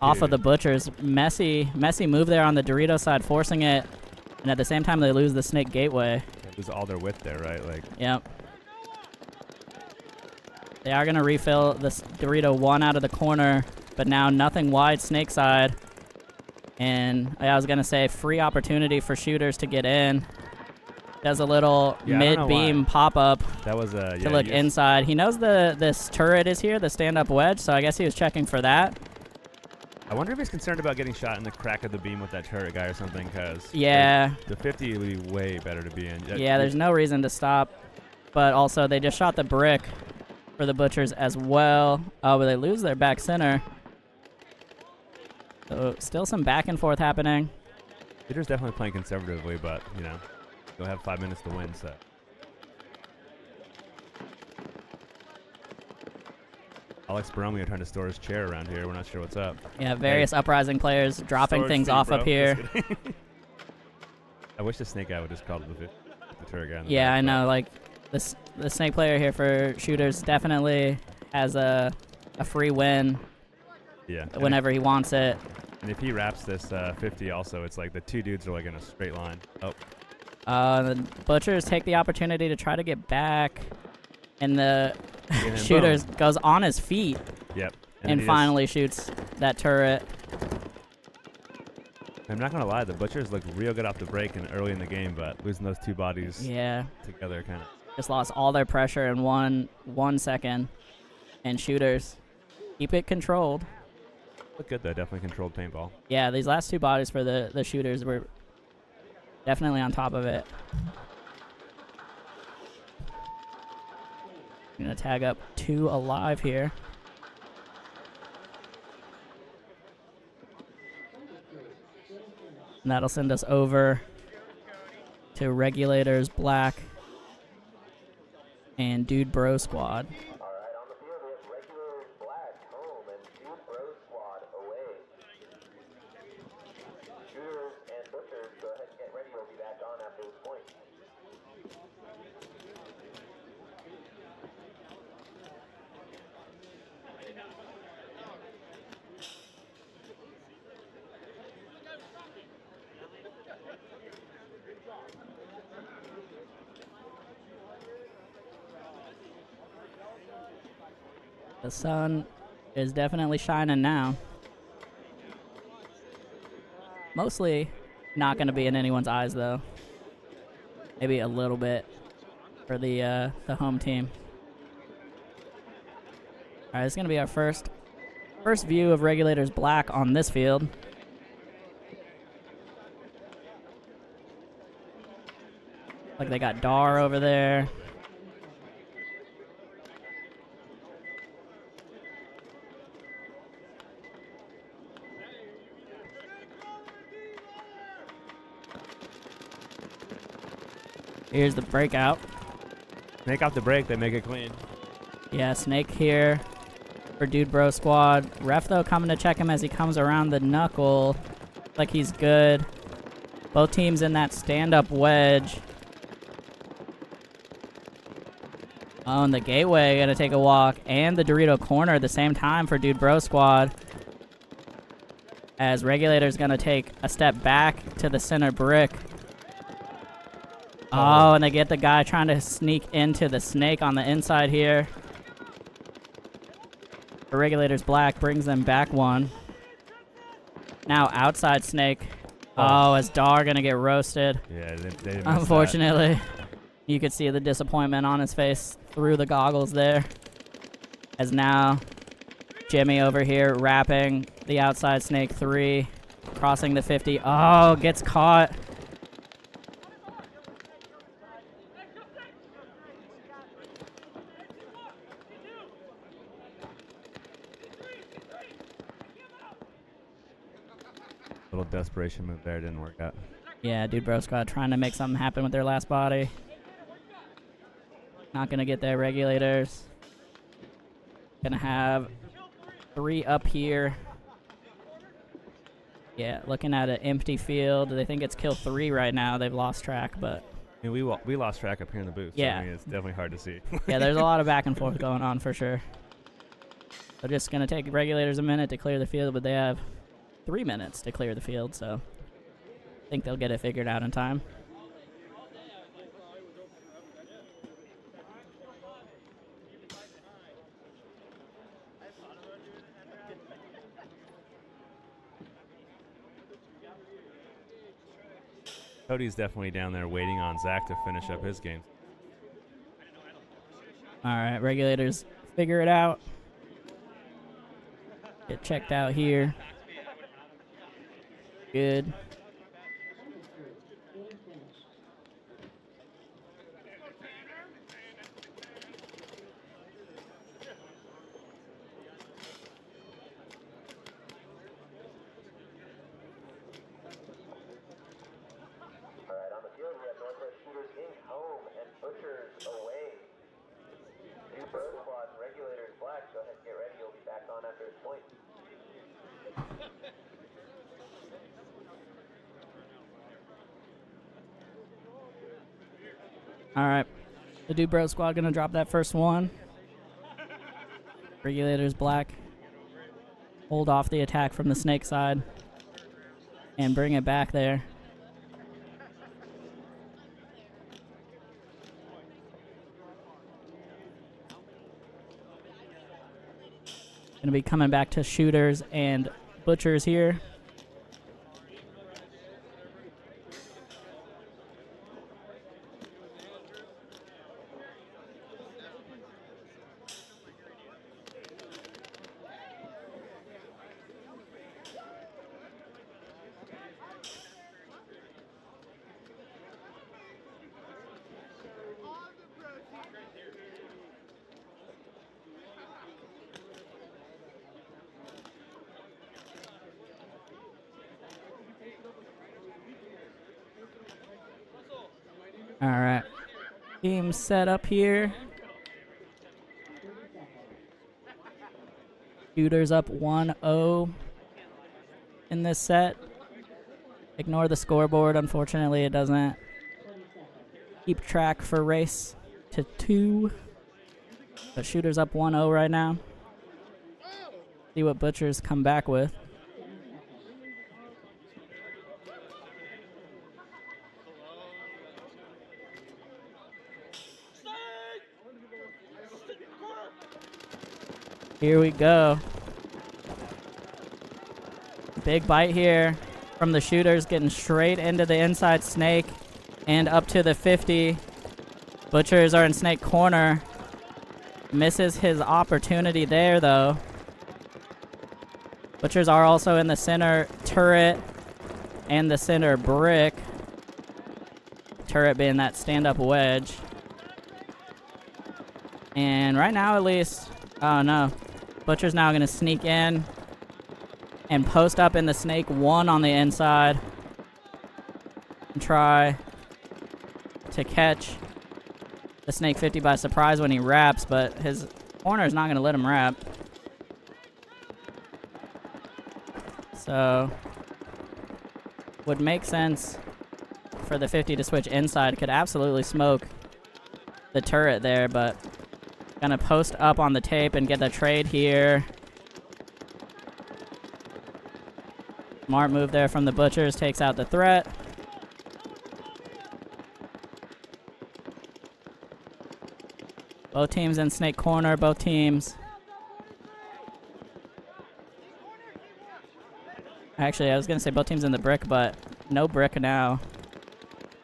off of the Butchers. Messy move there on the Dorito side, forcing it. And at the same time, they lose the snake gateway. They lose all their width there, right? Like, Yep. They are going to refill this Dorito 1 out of the corner, but now nothing wide snake side. And I was going to say free opportunity for shooters to get in. Does a little mid-beam pop-up That was to look inside. He knows this turret is here, the stand-up wedge, so I guess he was checking for that. I wonder if he's concerned about getting shot in the crack of the beam with that turret guy or something, because the 50 would be way better to be in. Yeah, there's no reason to stop. But also, they just shot the brick for the Butchers as well. Oh, but they lose their back center. So still some back and forth happening. Peter's definitely playing conservatively, but, you know, they'll have 5 minutes to win, so. Alex Baromeo trying to store his chair around here. We're not sure what's up. Yeah, various Uprising players dropping Storage things fee, off bro. up here. I wish the snake guy would just call it the turret guy. In the Yeah, back, I know. Like, the snake player here for shooters definitely has a free win whenever he wants it. And if he wraps this 50 also, it's like the two dudes are like in a straight line. Oh. The Butchers take the opportunity to try to get back, and the then shooters boom. goes on his feet. Yep. And finally shoots that turret. I'm not gonna lie, the Butchers look real good off the break and early in the game, but losing those two bodies together kind of just lost all their pressure in one second. And shooters keep it controlled. look good though. Definitely controlled paintball. Yeah, these last two bodies for the shooters were definitely on top of it. I'm gonna tag up 2 alive here. And that'll send us over to Regulators Black and Dude Bro Squad. All right, on the field we have Regulators Black home and Dude Bro Squad away. Shooters and Butchers, go ahead and get ready. We'll be back on after this point. The sun is definitely shining now. Mostly not going to be in anyone's eyes, though. Maybe a little bit for the home team. All right, it's going to be our first view of Regulators Black on this field. Like they got Dar over there. Here's the breakout. Snake off the break, they make it clean. Yeah, Snake here for Dude Bro Squad. Ref, though, coming to check him as he comes around the knuckle. Like he's good. Both teams in that stand-up wedge. Oh, and the gateway gonna take a walk. And the Dorito corner at the same time for Dude Bro Squad. As Regulators gonna take a step back to the center brick. Oh, and they get the guy trying to sneak into the snake on the inside here. The Regulators Black brings them back one. Now outside snake. Oh, as Dar gonna get roasted. Yeah, they didn't Unfortunately, you could see the disappointment on his face through the goggles there. As now, Jimmy over here wrapping the outside snake 3, crossing the 50. Oh, gets caught. Little desperation move there, didn't work out. Yeah, Dude Bro Squad trying to make something happen with their last body. Not gonna get their Regulators. Gonna have 3 up here. Yeah, looking at an empty field. They think it's kill 3 right now. They've lost track, but I mean, we lost track up here in the booth. Yeah. So, I mean, it's definitely hard to see. yeah, there's a lot of back and forth going on for sure. They're just gonna take Regulators a minute to clear the field, but they have 3 minutes to clear the field, so I think they'll get it figured out in time. Cody's definitely down there waiting on Zach to finish up his game. All right, Regulators, figure it out. Get checked out here. Good. Alright, on the field we have Northwest Shooters in home and Butchers away. Two Bro Squad and Regulators black. Go ahead and get ready. You'll be back on after this point. All right. The Dude Bro Squad gonna drop that first one. Regulators black. Hold off the attack from the snake side. And bring it back there. Gonna be coming back to Shooters and Butchers here. All right. Team set up here. Shooters up 1-0 in this set. Ignore the scoreboard. Unfortunately, it doesn't keep track for race to 2. But Shooters up 1-0 right now. See what Butchers come back with. Here we go. Big bite here from the Shooters, getting straight into the inside snake and up to the 50. Butchers are in snake corner. Misses his opportunity there, though. Butchers are also in the center turret and the center brick. Turret being that stand-up wedge. And right now, at least, oh no. Butcher's now going to sneak in and post up in the snake 1 on the inside and try to catch the snake 50 by surprise when he wraps, but his corner is not going to let him wrap. So would make sense for the 50 to switch inside. Could absolutely smoke the turret there, but gonna post up on the tape and get the trade here. Smart move there from the Butchers, takes out the threat. Both teams in snake corner, both teams. Actually, I was gonna say both teams in the brick, but no brick now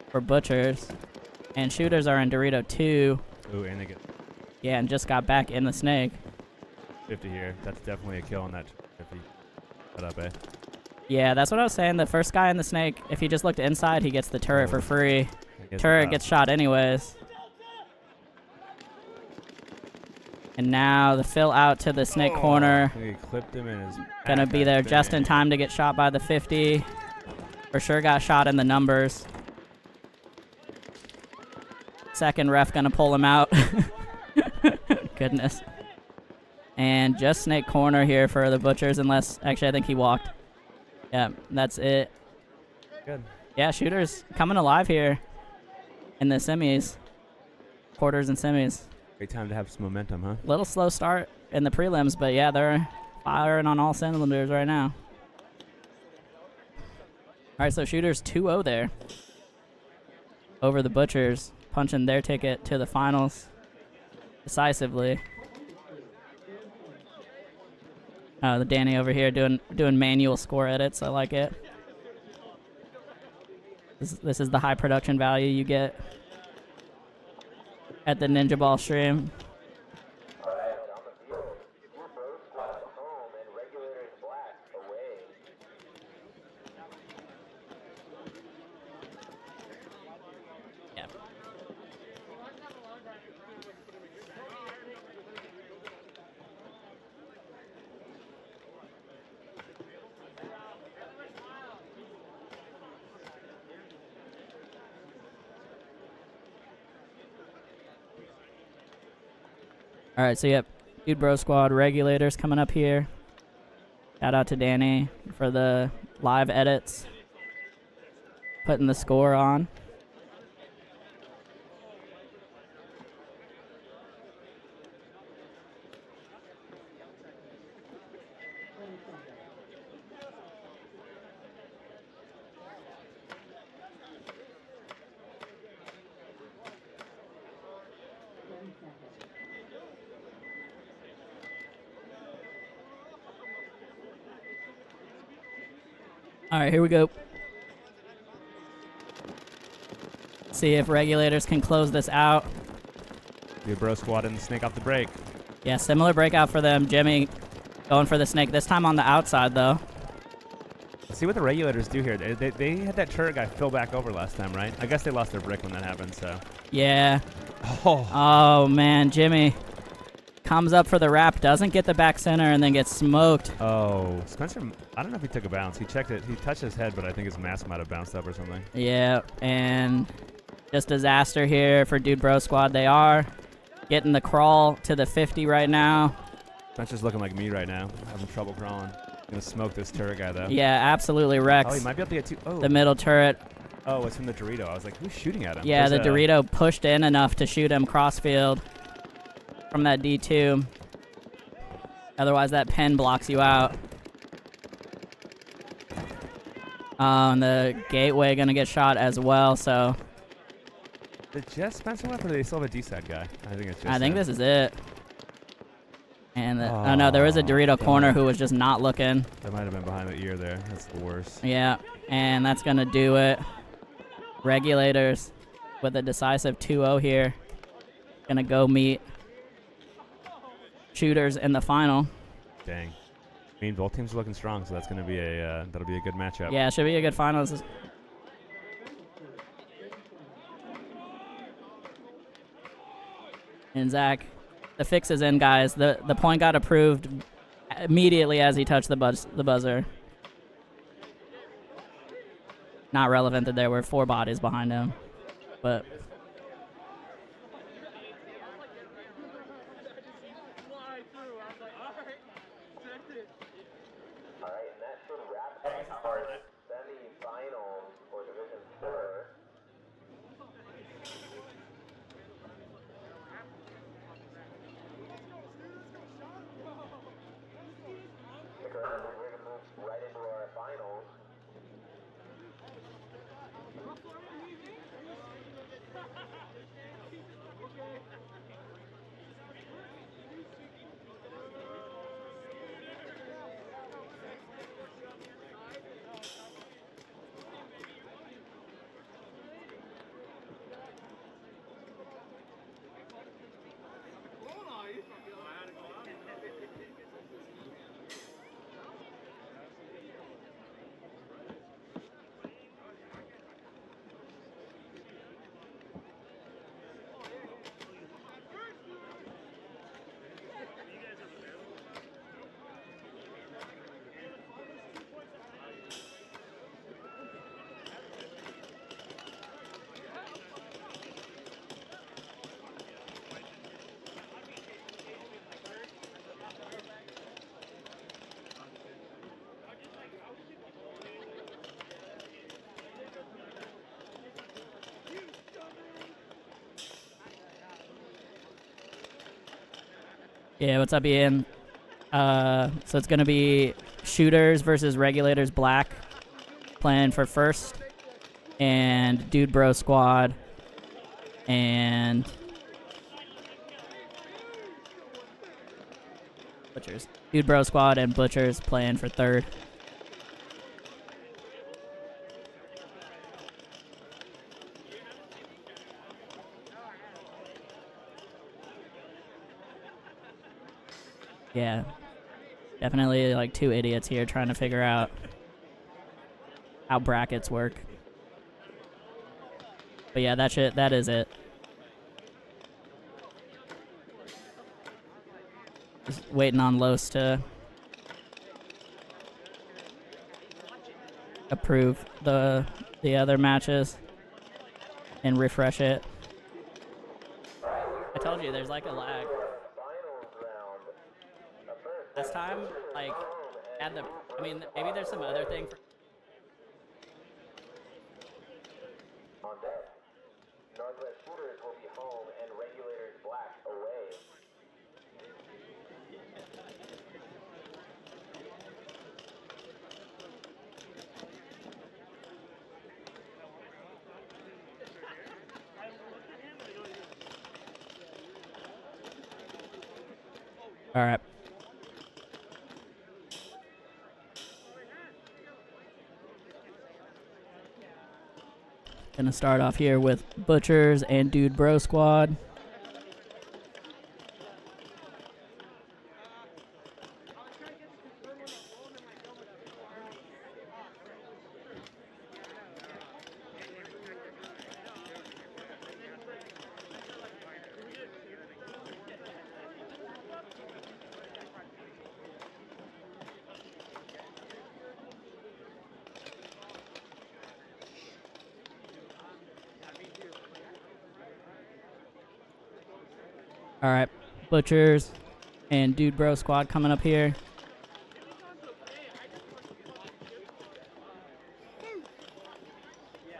for Butchers. And Shooters are in Dorito 2. Ooh, and they get Yeah, and just got back in the snake. 50 here. That's definitely a kill on that 50. Set up, eh? Yeah, that's what I was saying. The first guy in the snake, if he just looked inside, he gets the turret for free. Turret gets shot anyways. And now the fill out to the snake corner. He clipped him in his Gonna be there just in time to get shot by the 50. For sure got shot in the numbers. Second ref gonna pull him out. Goodness. And just snake corner here for the Butchers, unless, actually I think he walked. Yeah, that's it. Good. Yeah, Shooters coming alive here in the semis. Quarters and semis. Great time to have some momentum, huh? Little slow start in the prelims, but yeah, they're firing on all cylinders right now. All right, so Shooters 2-0 there over the Butchers, punching their ticket to the finals decisively. Oh, the Danny over here doing manual score edits. I like it. This is the high production value you get at the Ninjaball stream. All right, on the field, your Bro Squad home and Regulators Black away. Yeah. All right, so yep, Dude Bro Squad Regulators coming up here. Shout out to Danny for the live edits, putting the score on. All right, here we go. See if Regulators can close this out. Dude Bro Squad and the snake off the break. Yeah, similar breakout for them. Jimmy going for the snake, this time on the outside, though. Let's see what the Regulators do here. They had that turret guy fill back over last time, right? I guess they lost their brick when that happened, so. Yeah. Oh, Oh, man, Jimmy comes up for the wrap, doesn't get the back center, and then gets smoked. oh. Spencer, I don't know if he took a bounce. He checked it. He touched his head, but I think his mask might have bounced up or something. Yeah, and just disaster here for Dude Bro Squad. They are getting the crawl to the 50 right now. Spencer's looking like me right now, having trouble crawling. Gonna smoke this turret guy, though. Yeah, absolutely wrecks Oh, he might be able to get two. Oh, the middle turret. oh, it's from the Dorito. I was like, who's shooting at him? Yeah, There's the a- Dorito pushed in enough to shoot him crossfield from that D2. Otherwise, that pen blocks you out. And the gateway gonna get shot as well. So Did just Spencer left, or do they still have a D-side guy? I think it's just I think him. this is it. And oh no, there was a Dorito corner who was just not looking. That might have been behind the ear there. That's the worst. Yeah, and that's gonna do it. Regulators with a decisive 2-0 here. Gonna go meet Shooters in the final. Dang. I mean, both teams are looking strong, so that's gonna be a that'll be a good matchup. Yeah, should be a good final. This is and Zach, the fix is in, guys. The point got approved immediately as he touched the buzzer. Not relevant that there were 4 bodies behind him, but All right, and that should wrap up our semi-finals for Division 4. Stick around, we're going to move right into our finals. yeah, what's up, Ian? So it's gonna be Shooters versus Regulators Black playing for first, and Dude Bro Squad and Butchers. Dude Bro Squad and Butchers playing for third. Yeah. Definitely like two idiots here trying to figure out how brackets work. But yeah, that is it. Just waiting on Los to approve the other matches and refresh it. I told you there's like a lag. Last time, like, had the. I mean, maybe there's some other thing. On deck, Northwest Shooters will be home and Regulators Black away. All right. Gonna start off here with Butchers and Dude Bro Squad. All right, Butchers and Dude Bro Squad coming up here.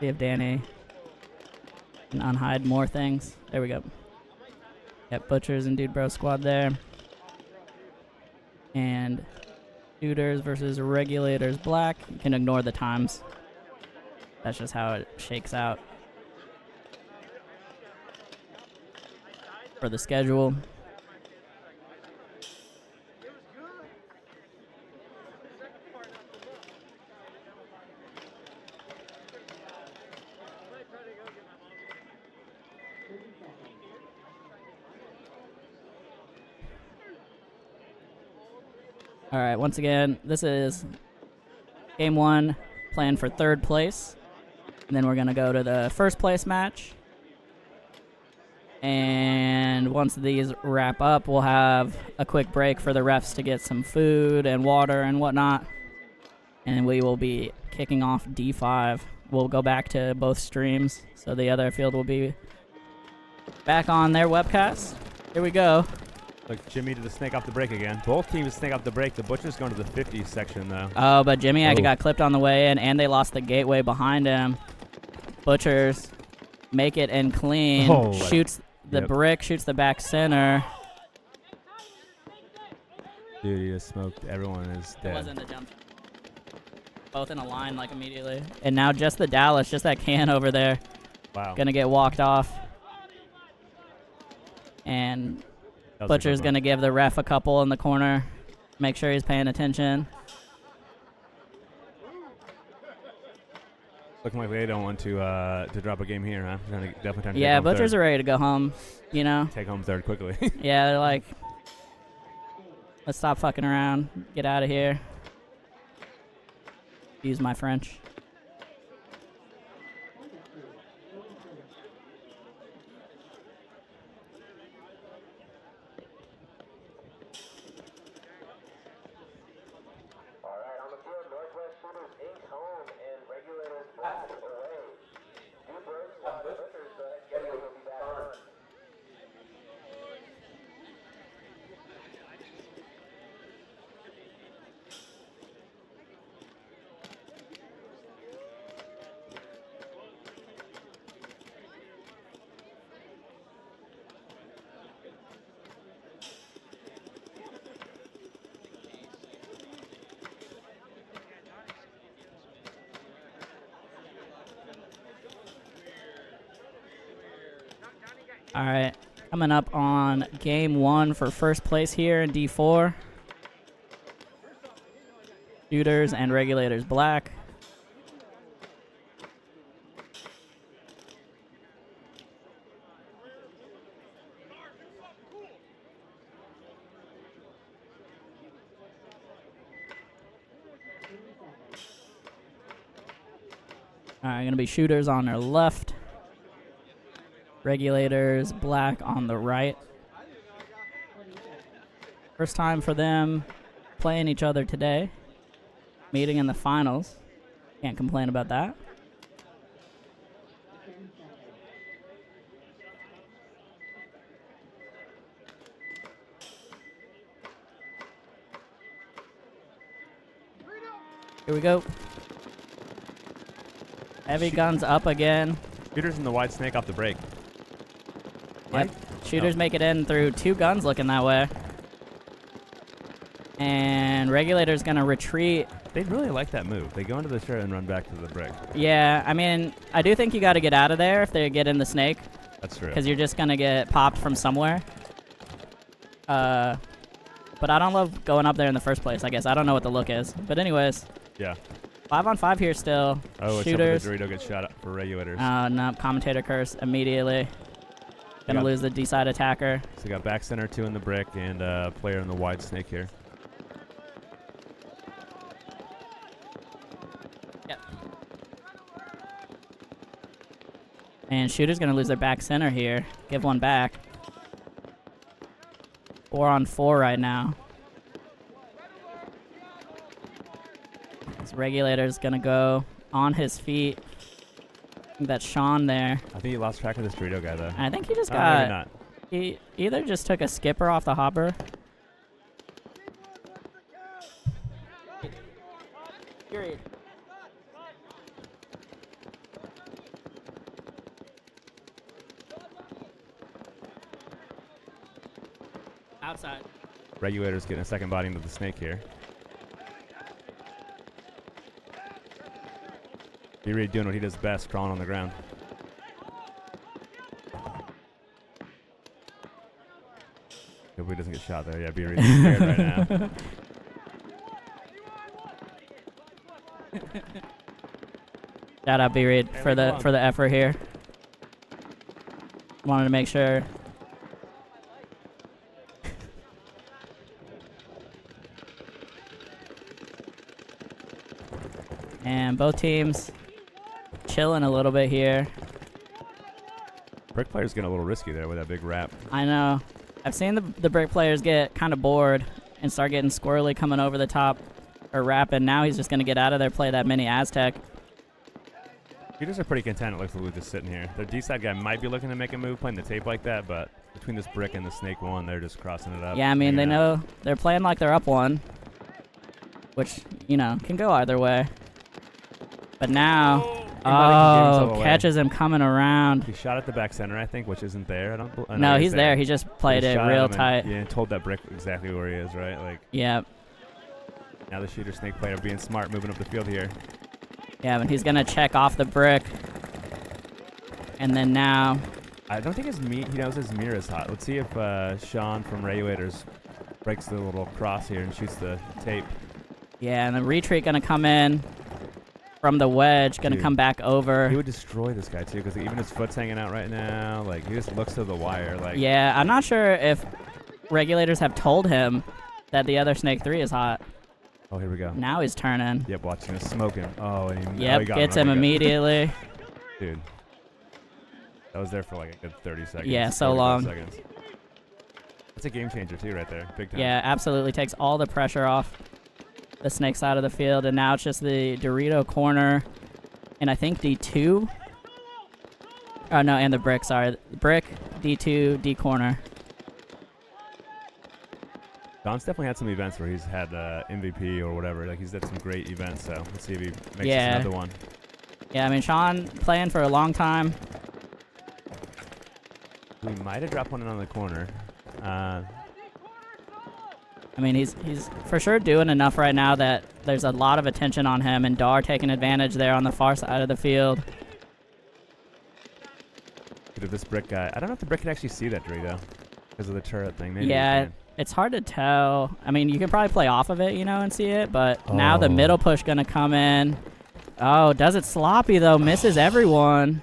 See if Danny can unhide more things. There we go. Yep, Butchers and Dude Bro Squad there. And Shooters versus Regulators Black. You can ignore the times. That's just how it shakes out for the schedule. All right, once again, this is game one, playing for third place. And then we're going to go to the first place match. And once these wrap up, we'll have a quick break for the refs to get some food and water and whatnot. And we will be kicking off D5. We'll go back to both streams, so the other field will be back on their webcast. Here we go. Look, Jimmy to the snake off the break again. Both teams snake off the break. The Butcher's going to the 50 section, though. Oh, but Jimmy actually got clipped on the way in, and they lost the gateway behind him. Butchers make it and clean. Oh, shoots the brick, shoots the back center. Dude, he just smoked. Everyone is dead. It wasn't a jump. Both in a line, like, immediately. And now just the Dallas, just that can over there. Wow. Gonna get walked off. And Butcher's gonna give the ref a couple in the corner. Make sure he's paying attention. Looking like they don't want to drop a game here, huh? Definitely time to Yeah, take home Butchers third. are ready to go home, you know? Take home third quickly. Yeah, they're like, let's stop fucking around. Get out of here. Use my French. All right, coming up on game one for first place here in D4. Shooters and Regulators Black. Alright, gonna be shooters on their left. Regulators, black on the right. First time for them playing each other today. Meeting in the finals. Can't complain about that. Here we go. Heavy guns up again. Shooters in the wide snake off the break. Yep. Shooters make it in through 2 guns looking that way. And Regulator's gonna retreat. They really like that move. They go into the shirt and run back to the brick. Yeah, I mean, I do think you gotta get out of there if they get in the snake. That's true. Because you're just gonna get popped from somewhere. But I don't love going up there in the first place, I guess. I don't know what the look is. But anyways. Yeah. 5 on 5 here still. Oh, Shooters. except for the Dorito gets shot up for Regulators. No, commentator curse immediately. Gonna lose the D-side attacker. So we got back center, 2 in the brick, and a player in the wide snake here. Yep. And Shooter's gonna lose their back center here. Give one back. 4 on 4 right now. This Regulator's gonna go on his feet. I think that's Sean there. I think he lost track of this Dorito guy, though. I think he just Maybe got... not. He either just took a skipper off the hopper. Period. Outside. Regulators getting a second body into the snake here. B-Reed doing what he does best, crawling on the ground. Hope he doesn't get shot there. Yeah, B-Reed's scared right now. Shout out B-Reed for the effort here. Wanted to make sure. And both teams chilling a little bit here. Brick player's getting a little risky there with that big wrap. I know. I've seen the brick players get kind of bored and start getting squirrely coming over the top or wrapping. Now he's just going to get out of there, play that mini Aztec. Shooters are pretty content, it looks like, just sitting here. Their D-side guy might be looking to make a move playing the tape like that, but between this brick and the snake one, they're just crossing it up. Yeah, I mean, they know they're playing like they're up 1, which, you know, can go either way. But now, catches him coming around. He shot at the back center, I think, which isn't there. No, he's there. He just played it real tight. Yeah, and told that brick exactly where he is, right? Like. Yep. Now the shooter snake player being smart, moving up the field here. Yeah, but he's gonna check off the brick. And then now, I don't think he knows his mirror is hot. Let's see if Sean from Regulators breaks the little cross here and shoots the tape. Yeah, and the retreat gonna come in from the wedge, gonna come back over. He would destroy this guy too, because even his foot's hanging out right now. Like, he just looks to the wire. Like. Yeah, I'm not sure if Regulators have told him that the other Snake 3 is hot. Oh, here we go. Now he's turning. Yep, watching him smoking. Oh, and he, yep, he got gets him immediately. Dude, that was there for like a good 30 seconds. Yeah, so long. Seconds. That's a game changer too, right there. Big time. Yeah, absolutely. Takes all the pressure off the Snake side of the field, and now it's just the Dorito corner, and I think D2. Oh no, and the brick. Sorry, brick, D2, D corner. Don's definitely had some events where he's had MVP or whatever. Like, he's had some great events, so let's see if he makes this another one. Yeah, I mean, Sean playing for a long time. We might have dropped one in on the corner. I mean, he's for sure doing enough right now that there's a lot of attention on him, and Dar taking advantage there on the far side of the field. Look at this brick guy. I don't know if the brick can actually see that Dorito because of the turret thing. Maybe yeah, it's hard to tell. I mean, you can probably play off of it, you know, and see it, but now the middle push gonna come in. Oh, does it sloppy though, misses everyone.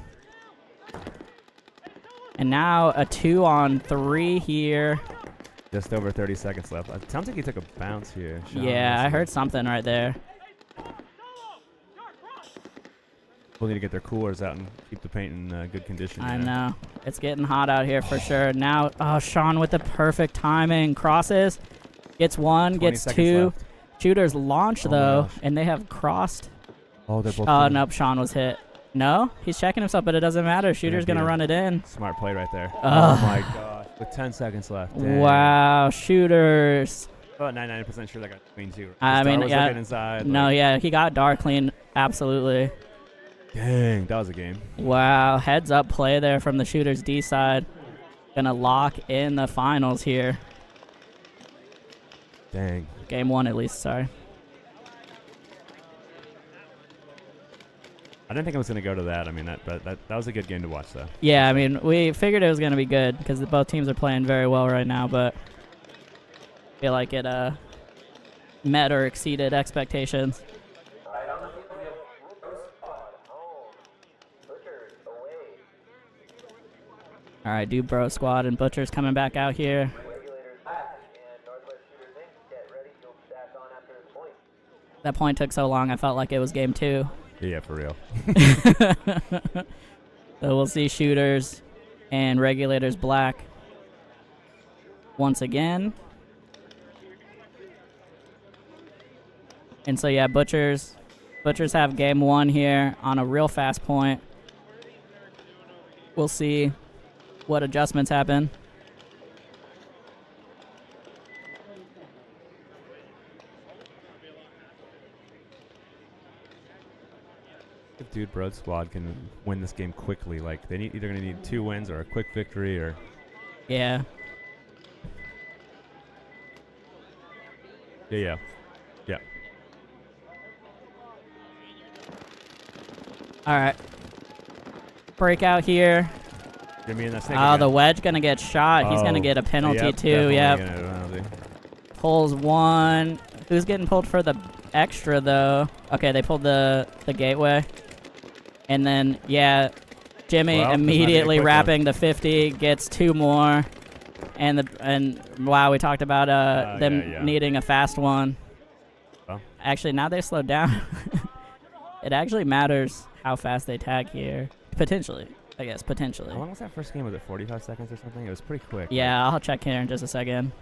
And now a 2-on-3 here. Just over 30 seconds left. It sounds like he took a bounce here. Yeah, I heard something right there. We'll need to get their coolers out and keep the paint in good condition. I know. It's getting hot out here for sure. Now, oh, Sean with the perfect timing. Crosses. Gets one, 20 gets seconds two. left. Shooters launch, Oh my though, gosh. and they have crossed. Oh, they're both. Oh, good. nope, Sean was hit. No, he's checking himself, but it doesn't matter. Shooter's going to beat him. run it in. Smart play right there. Ugh. Oh my gosh. With 10 seconds left. Dang. Wow, shooters. About 99% sure that got clean too. I mean, was yeah. looking inside. No, like, yeah, he got dark clean. Absolutely. Dang, that was a game. Wow, heads up play there from the shooters D side. Gonna lock in the finals here. Dang. Game one at least, sorry. I didn't think it was gonna go to that. I mean, that was a good game to watch though. Yeah, I mean, we figured it was gonna be good because both teams are playing very well right now, but I feel like it met or exceeded expectations. All right, do bro squad and Butcher's coming back out here. That point took so long, I felt like it was game two. Yeah, for real. So we'll see shooters and Regulators black once again. And so yeah, Butchers have game one here on a real fast point. We'll see what adjustments happen. If Dude Broad squad can win this game quickly, like they either gonna need 2 wins or a quick victory or. Yeah. Yeah. All right. Breakout here. Give me in that snake Oh, again. the wedge gonna get shot. He's gonna Oh, get a penalty yep, too. definitely Yep. gonna get a penalty. Pulls one. Who's getting pulled for the extra though? Okay, they pulled the gateway. And then yeah, Jimmy Well, immediately that's not wrapping the 50 gets 2 more. And wow, we talked about them yeah. needing a fast one. Well. Actually, now they slowed down. It actually matters how fast they tag here. Potentially, I guess, potentially. How long was that first game? Was it 45 seconds or something? It was pretty quick. Yeah, I'll check here in just a second.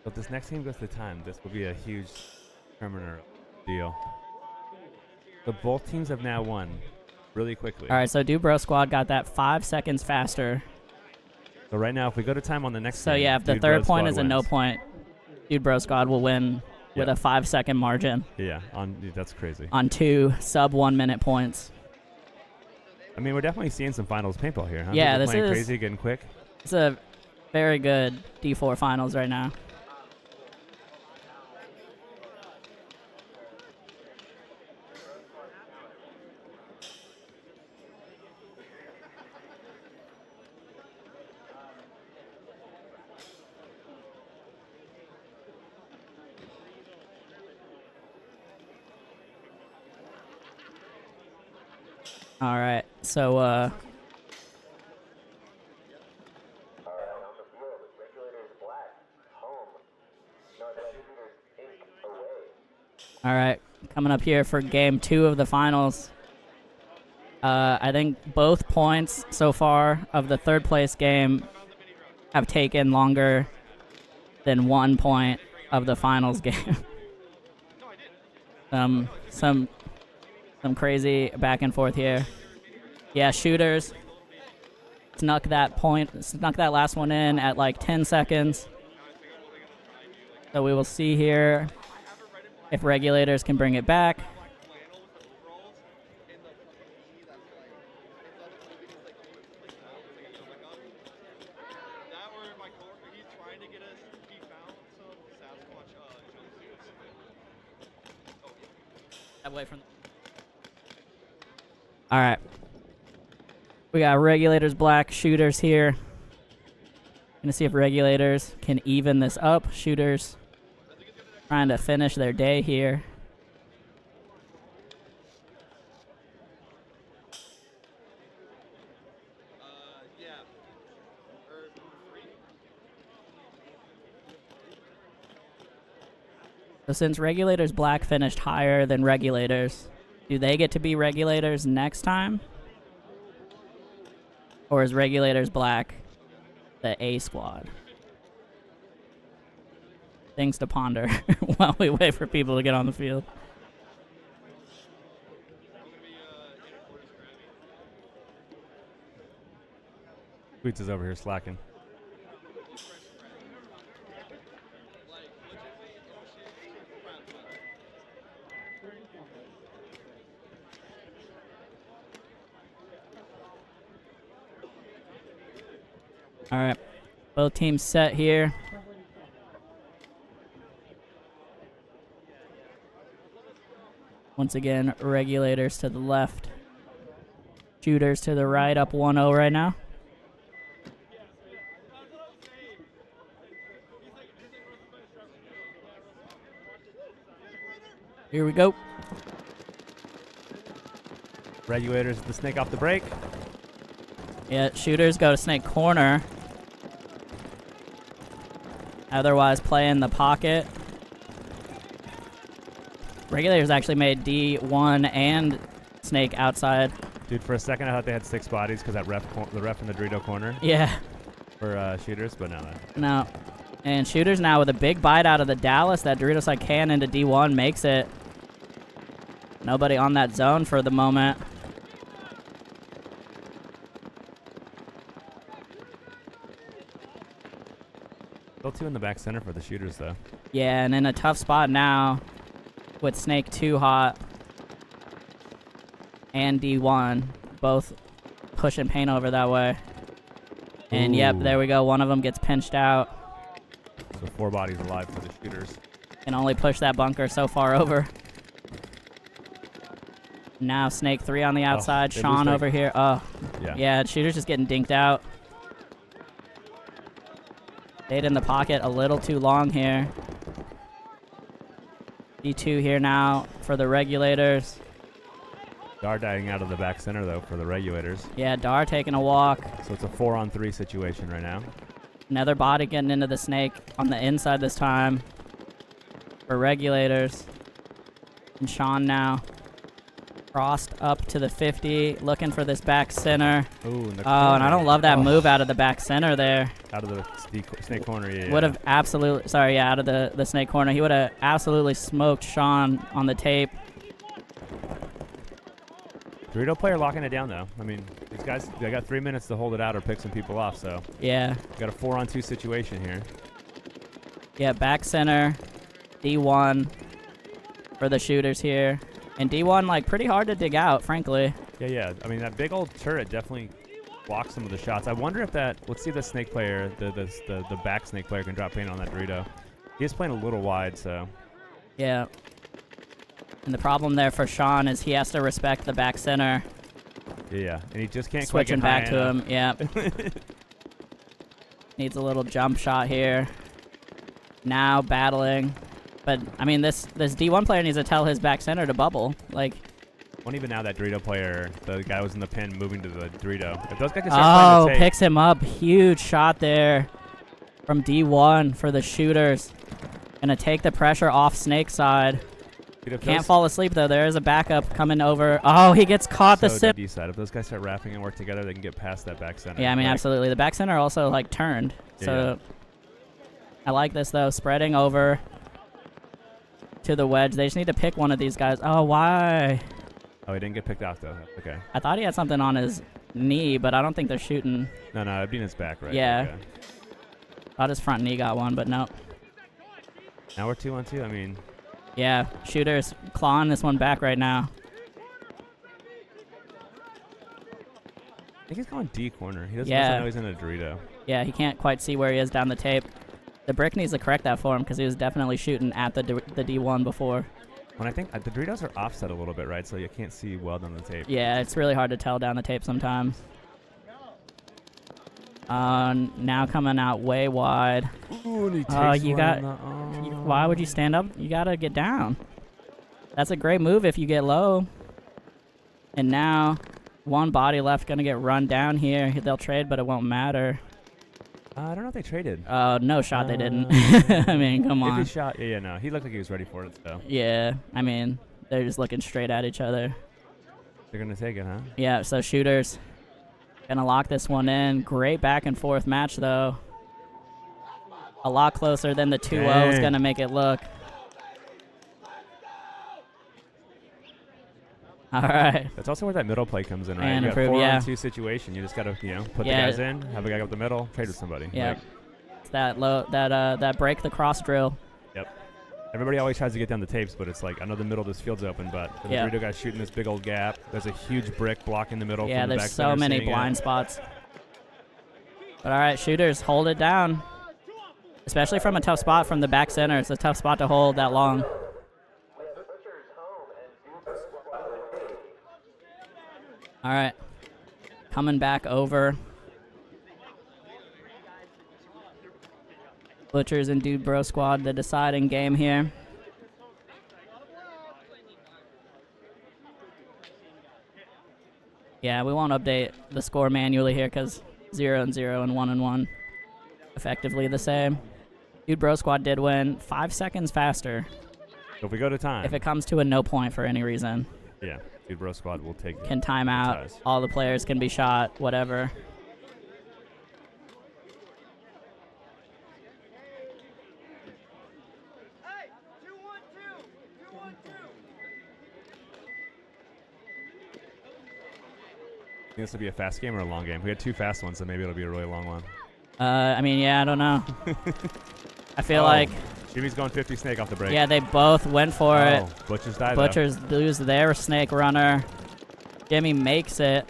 But this next game goes to time. This will be a huge determiner deal. So both teams have now won really quickly. All right, so Dubro squad got that 5 seconds faster. So right now, if we go to time on the next So game, yeah, if the Dude third Bro point Squad is a no wins. point, Dude Bro squad will win with Yep. a 5-second margin Yeah, that's crazy. on 2 sub 1 minute points. I mean, we're definitely seeing some finals paintball here, huh? Yeah, People this playing is- crazy, getting quick. It's a very good D4 finals right now. All right, so all right, coming up here for game 2 of the finals. I think both points so far of the third place game have taken longer than 1 point of the finals game. Some crazy back and forth here. Yeah, shooters snuck that last one in at like 10 seconds. So we will see here if Regulators can bring it back. Away from. All right. We got Regulators black, shooters here. Gonna see if Regulators can even this up. Shooters trying to finish their day here. So since Regulators black finished higher than Regulators, Do they get to be Regulators next time? Or is Regulators Black the A squad? Things to ponder while we wait for people to get on the field. Tweets is over here slacking. All right, both teams set here. Once again, Regulators to the left. Shooters to the right, up 1-0 right now. Here we go. Regulators, the snake off the break. Yeah, shooters go to snake corner. Otherwise, play in the pocket. Regulators actually made D1 and snake outside. Dude, for a second I thought they had 6 bodies because that the ref in the Dorito corner Yeah. for shooters, but no. No. And shooters now with a big bite out of the Dallas. That Dorito side can into D1 makes it. Nobody on that zone for the moment. Still 2 in the back center for the shooters, though. Yeah, and in a tough spot now with Snake 2 hot and D1 both pushing paint over that way. And yep, there we go. One of them gets pinched out. So 4 bodies alive for the shooters. And only push that bunker so far over. Now Snake 3 on the outside. Sean over here. Oh, yeah, shooters just getting dinked out. Stayed in the pocket a little too long here. D2 here now for the Regulators. Dar dying out of the back center, though, for the Regulators. Yeah, Dar taking a walk. So it's a 4-on-3 situation right now. Another body getting into the Snake on the inside this time for Regulators. And Sean now crossed up to the 50, looking for this back center. Ooh, and and I don't love that move out of the back center there. Out of the snake corner, yeah. Would have absolutely, out of the Snake corner. He would have absolutely smoked Sean on the tape. Dorito player locking it down, though. I mean, these guys, they got 3 minutes to hold it out or pick some people off, so. Yeah. Got a 4-on-2 situation here. Yeah, back center, D1 for the shooters here. And D1, like, pretty hard to dig out, frankly. Yeah. I mean, that big old turret definitely blocks some of the shots. I wonder if that, let's see the snake player, the back snake player can drop paint on that Dorito. He's playing a little wide, so. Yeah. And the problem there for Sean is he has to respect the back center. Yeah, and he just can't switching quite back to him. Yeah. Needs a little jump shot here. Now battling. But, I mean, this D1 player needs to tell his back center to bubble. Like, well, even now that Dorito player, the guy was in the pin moving to the Dorito. If those guys can start playing the tape, picks him up. Huge shot there from D1 for the shooters. Gonna take the pressure off Snake side. Dude, can't fall asleep, though. There is a backup coming over. Oh, he gets caught the sip. Side. If those guys start wrapping and work together, they can get past that back center. Yeah, I mean, absolutely. The back center also, like, turned. So I like this, though. Spreading over to the wedge. They just need to pick one of these guys. Oh, why? Oh, he didn't get picked off, though. Okay. I thought he had something on his knee, but I don't think they're shooting. No, it'd be in his back, right? Yeah. Okay. Thought his front knee got one, but no. Now we're 2-on-2. I mean. Yeah, shooters clawing this one back right now. I think he's going D corner. He doesn't know he's in a Dorito. Yeah, he can't quite see where he is down the tape. The brick needs to correct that for him because he was definitely shooting at the D1 before. When I think the Doritos are offset a little bit, right? So you can't see well down the tape. Yeah, it's really hard to tell down the tape sometimes. Now coming out way wide. Ooh, and he takes why would you stand up? You gotta get down. That's a great move if you get low. And now, one body left, gonna get run down here. They'll trade, but it won't matter. I don't know if they traded. No shot they didn't. I mean, come on. If he shot, no. He looked like he was ready for it, so. Yeah, I mean, They're just looking straight at each other. They're gonna take it, huh? Yeah, so shooters gonna lock this one in. Great back and forth match though. A lot closer than the 2-0 is gonna make it look. All right. That's also where that middle play comes in, right? And You got improve, 4-on-2 situation. You just gotta, put the guys in, have a guy up the middle, trade with somebody. Yeah. Like, It's that break the cross drill. yep. Everybody always tries to get down the tapes, but it's like, I know the middle of this field's open, but the Yeah. Dorito guy's shooting this big old gap. There's a huge brick blocking the middle. Yeah, from the there's back so center, many seeing blind it. spots. But all right, shooters, hold it down. Especially from a tough spot from the back center. It's a tough spot to hold that long. All right. Coming back over. Butchers and Dude Bro Squad, the deciding game here. Yeah, we won't update the score manually here because 0-0 and 1-1 effectively the same. Dude Bro Squad did win 5 seconds faster. So if we go to time, If it comes to a no point for any reason, yeah, Dude Bro Squad will take can time out. ties. All the players can be shot, whatever. Hey, 2-1-2. 2-1-2. Think this will be a fast game or a long game? We had 2 fast ones, so maybe it'll be a really long one. I mean, yeah, I don't know. I feel like, Jimmy's going 50 snake off the break. yeah, they both went for it. Butchers died. Butchers lose their snake runner. Jimmy makes it.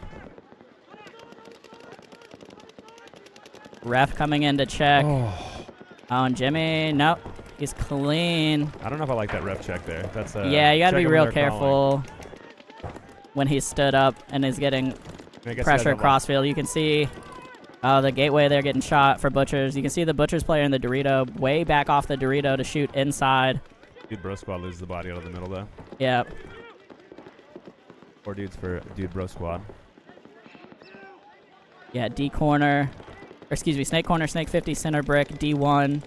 Ref coming in to check. Oh, and Jimmy, nope, he's clean. I don't know if I like that ref check there. That's Yeah, you gotta be check him when real they're careful when he stood up and is getting calling. I guess pressure he has a lot- crossfield. You can see the gateway there getting shot for Butchers. You can see the Butchers player in the Dorito way back off the Dorito to shoot inside. Dude Bro Squad loses the body out of the middle though. Yep. 4 dudes for Dude Bro Squad. Yeah, D corner. Or excuse me, snake corner, snake 50, center brick, D1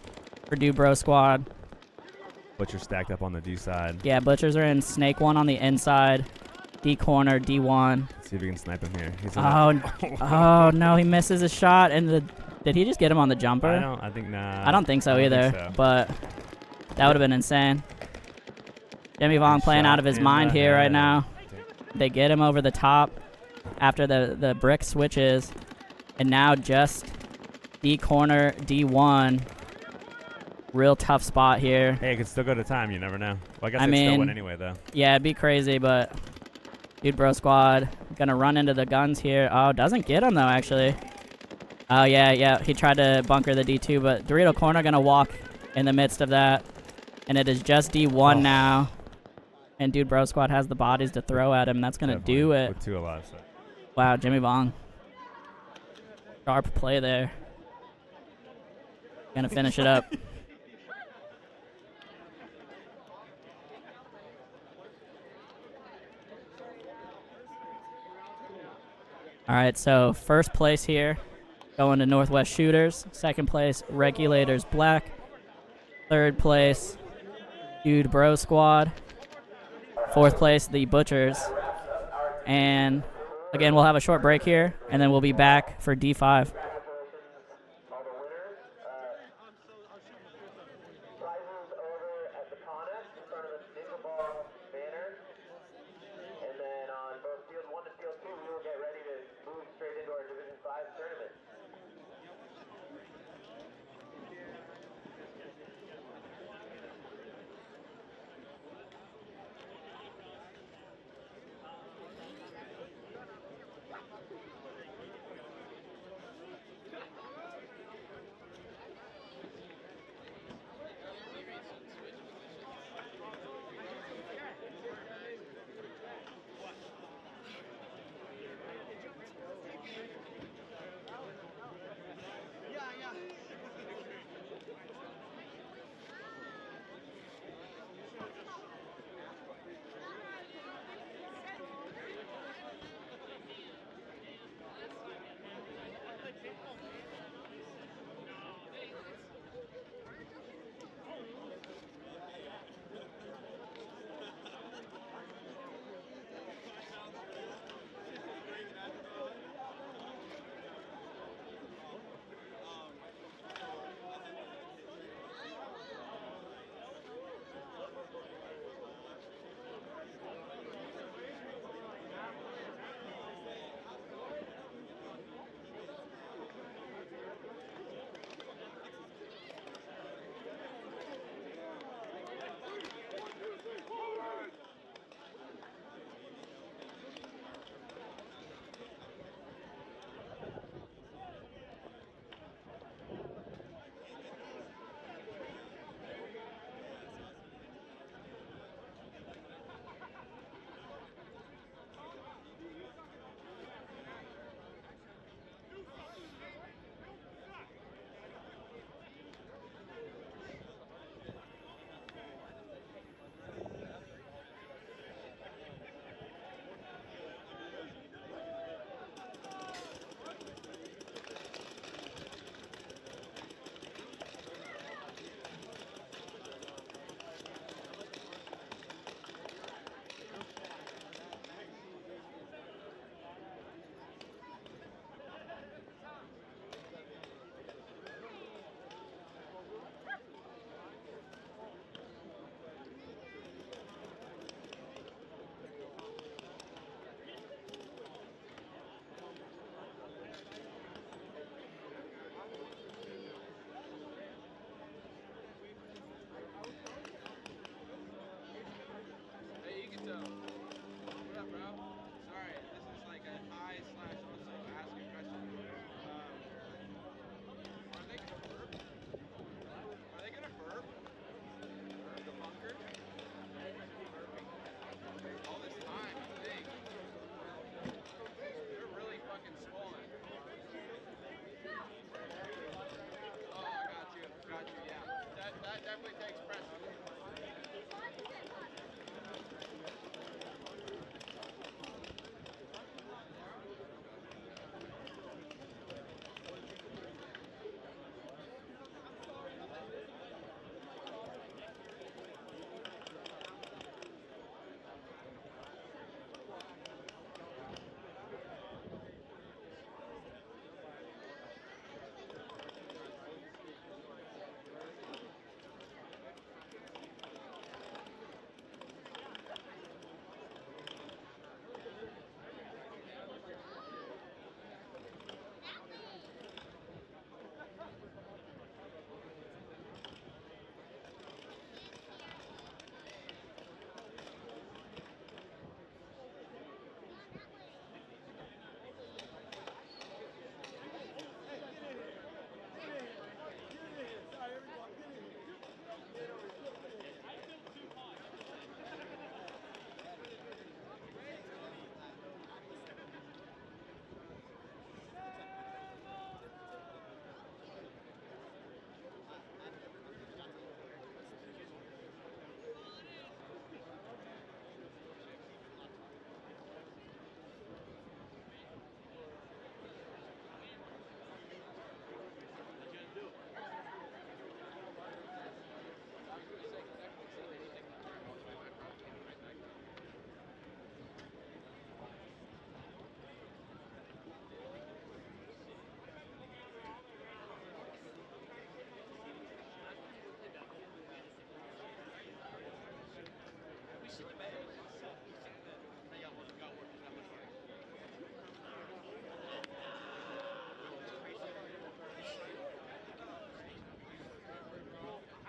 for Dude Bro Squad. Butcher stacked up on the D side. Yeah, Butchers are in snake 1 on the inside. D corner, D1. Let's see if we can snipe him here. He's in Oh no, he misses a shot. And did he just get him on the jumper? I think nah. I don't think so I don't either, think so. but that would have been insane. Jimmy Vaughn playing out of his mind here right now. They get him over the top after the brick switches. And now just D corner, D1. Real tough spot here. Hey, it could still go to time. You never know. Well, I guess I they still mean, win anyway, though. Yeah, it'd be crazy, but Dude Bro Squad gonna run into the guns here. Oh, doesn't get him though, actually. Oh, yeah. He tried to bunker the D2, but Dorito Corner gonna walk in the midst of that. And it is just D1 now. And Dude Bro Squad has the bodies to throw at him. That's gonna do it. With 2 alive. So. Wow, Jimmy Vaughn. Sharp play there. Gonna finish it up. All right, so first place here going to Northwest Shooters. Second place, Regulators Black. Third place, Dude Bro Squad. Fourth place, the Butchers. And again, we'll have a short break here, and then we'll be back for D5. All the winners, prizes over at the Connect in front of the Ninjaball banner. And then on both field 1 and field 2, we will get ready to move straight into our Division 5 tournament. definitely takes precedence.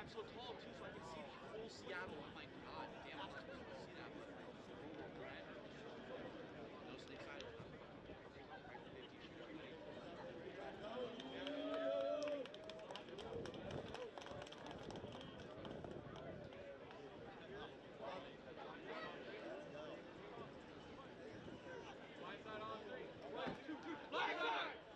I'm so tall too, so I can see the whole Seattle. I'm like, God damn, I'm supposed to see that. Right? No snakes either. Blindside on 3. 1, 2, 3. Blindside!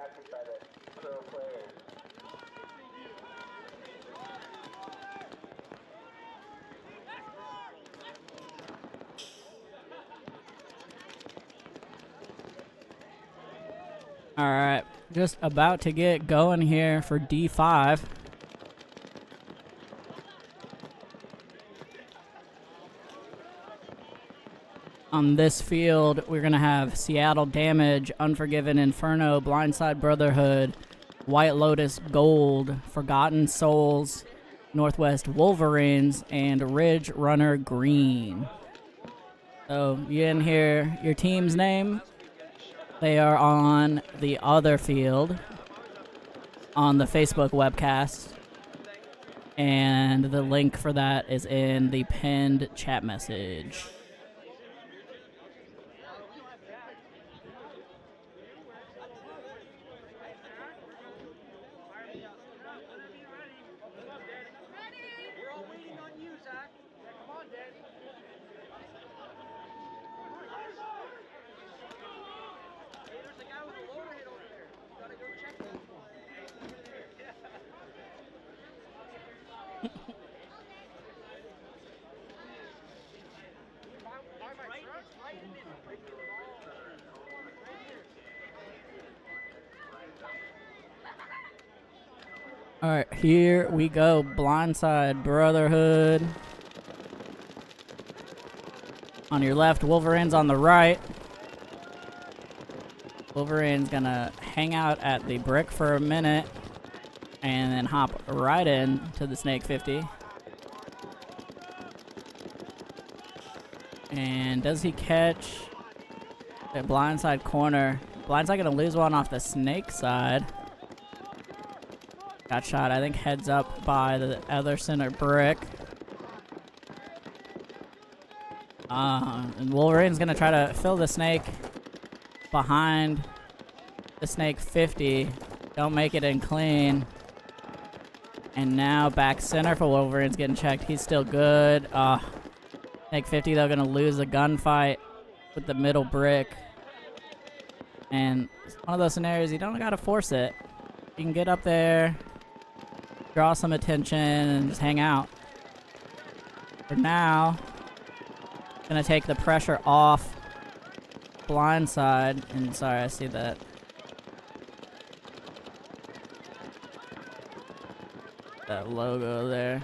distracted by the pro players. All right, just about to get going here for D5. On this field, we're going to have Seattle Damage, Unforgiven Inferno, Blindside Brotherhood, White Lotus Gold, Forgotten Souls, Northwest Wolverines, and Ridge Runner Green. So you didn't hear your team's name. They are on the other field on the Facebook webcast. And the link for that is in the pinned chat message. All right, here we go. Blindside Brotherhood. On your left, Wolverines on the right. Wolverine's gonna hang out at the brick for a minute and then hop right in to the Snake 50. And does he catch the Blindside corner? Blindside gonna lose one off the Snake side. Got shot, I think, heads up by the other center brick. And Wolverine's gonna try to fill the Snake behind the Snake 50. Don't make it in clean. And now back center for Wolverine's getting checked. He's still good. Snake 50, though, gonna lose a gunfight with the middle brick. And it's one of those scenarios you don't gotta force it. You can get up there, draw some attention, and just hang out. For now, gonna take the pressure off Blindside. And sorry, I see that. That logo there.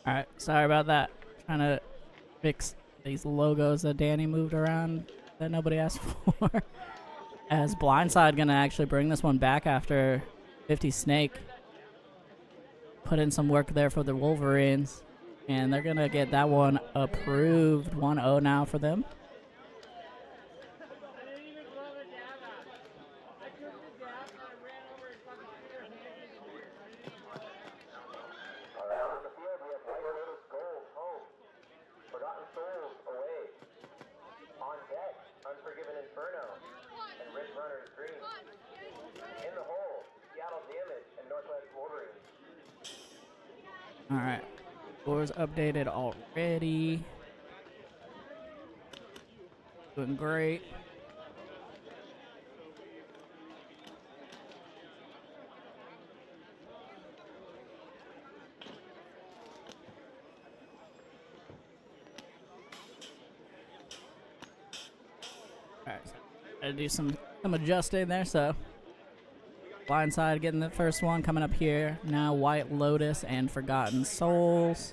Alright, sorry about that. Trying to fix these logos that Danny moved around that nobody asked for. As Blindside gonna actually bring this one back after 50 Snake. Put in some work there for the Wolverines. And they're gonna get that one approved. 1-0 now for them. Unforgiven Inferno and Ridge Runner Green. In the hole, Seattle Damage and Northwest Wolverines. Alright. Scores updated already. Doing great. Alright, so gotta do some adjusting there, so Blindside getting the first one coming up here. Now White Lotus and Forgotten Souls.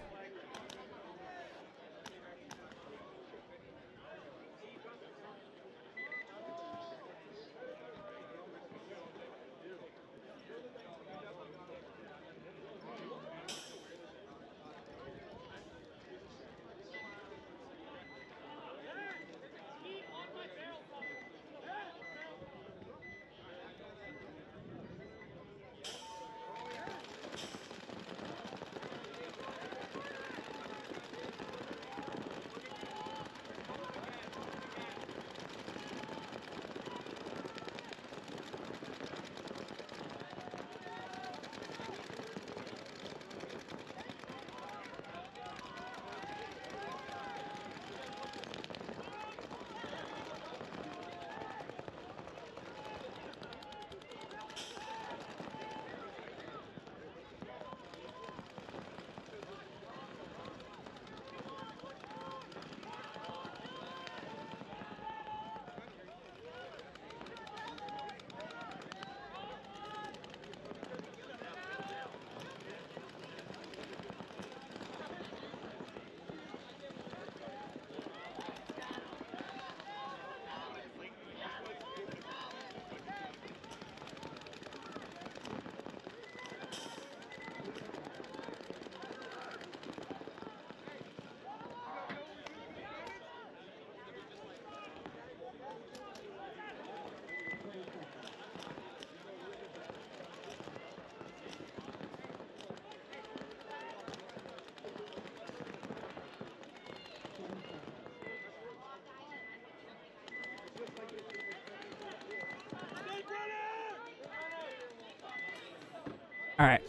All right.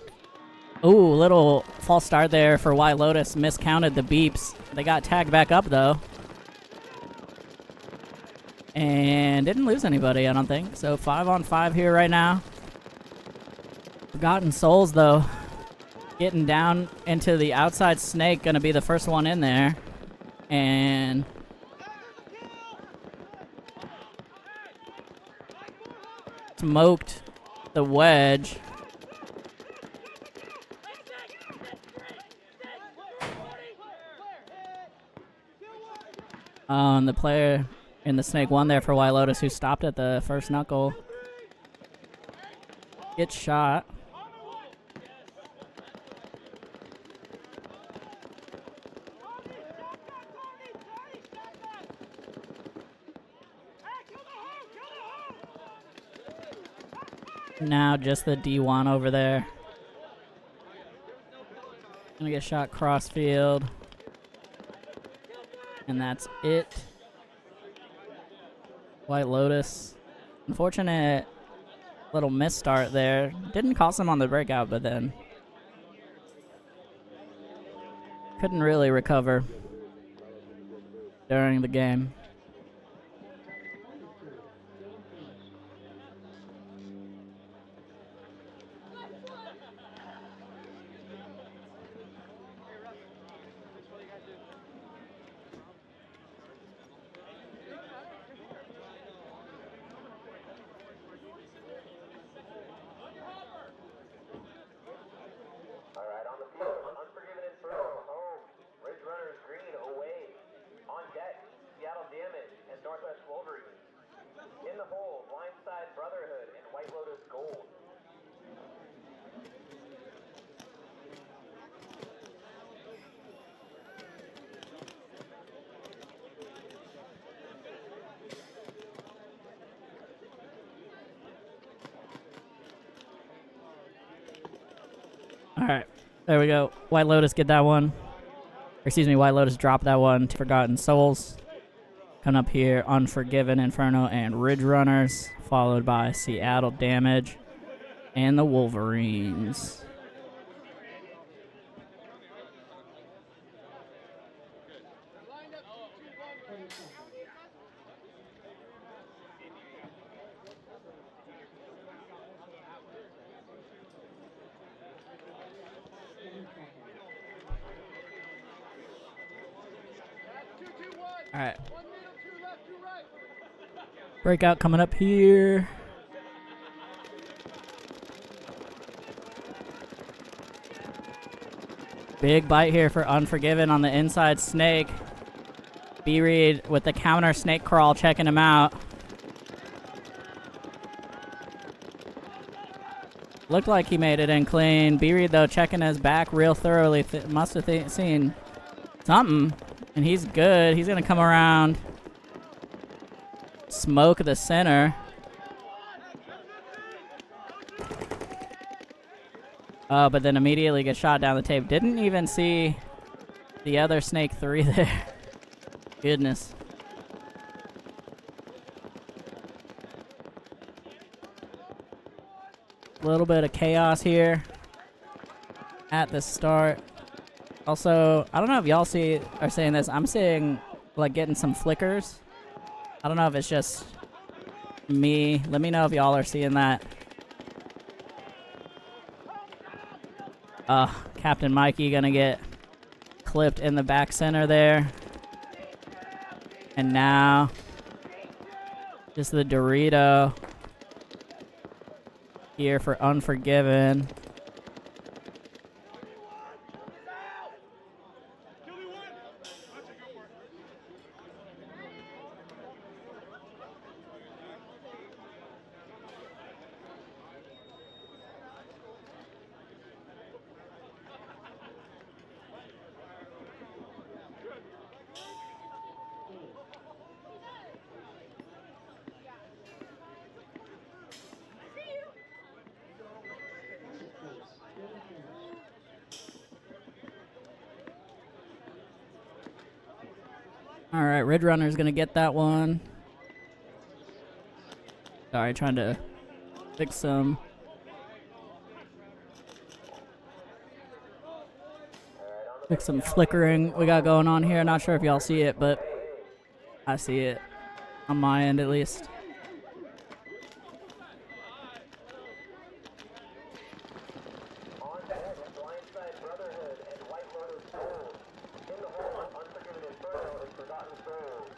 Ooh, little false start there for White Lotus. Miscounted the beeps. They got tagged back up, though. And didn't lose anybody, I don't think. So 5-on-5 here right now. Forgotten Souls, though. Getting down into the outside snake. Gonna be the first one in there. And... smoked the wedge. And the player in the snake won there for White Lotus, who stopped at the first knuckle. Gets shot. Now just the D1 over there. Gonna get shot cross field. And that's it. White Lotus. Unfortunate little misstart there. Didn't cost him on the breakout, but then couldn't really recover during the game. Alright, on the field, Unforgiven Inferno, home. Ridge Runners green, away. On deck, Seattle Damage and Northwest Wolverines. In the hole, Blindside Brotherhood and White Lotus Gold. Alright, there we go. White Lotus get that one. Excuse me, White Lotus drop that one to Forgotten Souls. Coming up here, Unforgiven, Inferno, and Ridge Runners, followed by Seattle Damage and the Wolverines. All right. Breakout coming up here. Big bite here for Unforgiven on the inside snake. B-Reed with the counter snake crawl checking him out. Looked like he made it in clean. B-Reed, though, checking his back real thoroughly. Must have seen something. And he's good. He's going to come around. Smoke the center. Oh, but then immediately get shot down the tape. Didn't even see the other Snake 3 there. Goodness. A little bit of chaos here at the start. Also, I don't know if y'all are seeing this. I'm seeing, like, getting some flickers. I don't know if it's just me. Let me know if y'all are seeing that. Captain Mikey gonna get clipped in the back center there. And now, just the Dorito here for Unforgiven. All right, Red Runner's gonna get that one. Sorry, trying to fix some Like some flickering we got going on here. Not sure if y'all see it, but I see it on my end at least. On deck, Blindside Brotherhood and White Lotus Gold. In the hole, Unforgiven Inferno and Forgotten Souls.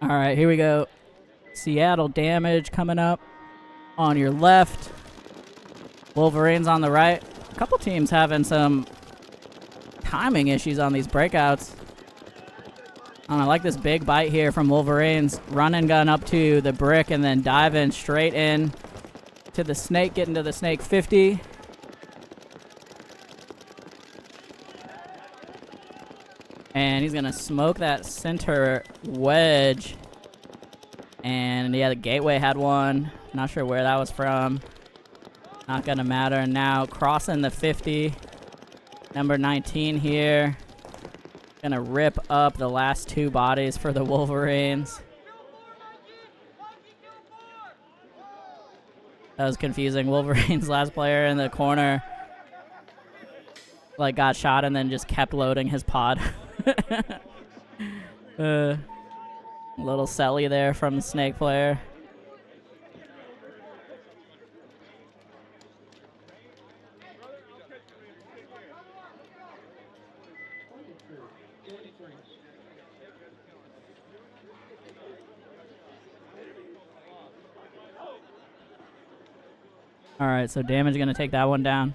All right, here we go. Seattle Damage coming up on your left. Wolverines on the right. A couple teams having some timing issues on these breakouts. I like this big bite here from Wolverines. Run and gun up to the brick and then diving straight in to the snake, getting to the snake 50. And he's going to smoke that center wedge. And yeah, the gateway had one. Not sure where that was from. Not going to matter. And now crossing the 50. Number 19 here. Going to rip up the last two bodies for the Wolverines. That was confusing. Wolverines last player in the corner like got shot and then just kept loading his pod. Little Selly there from the snake player. All right, so Damage gonna take that one down.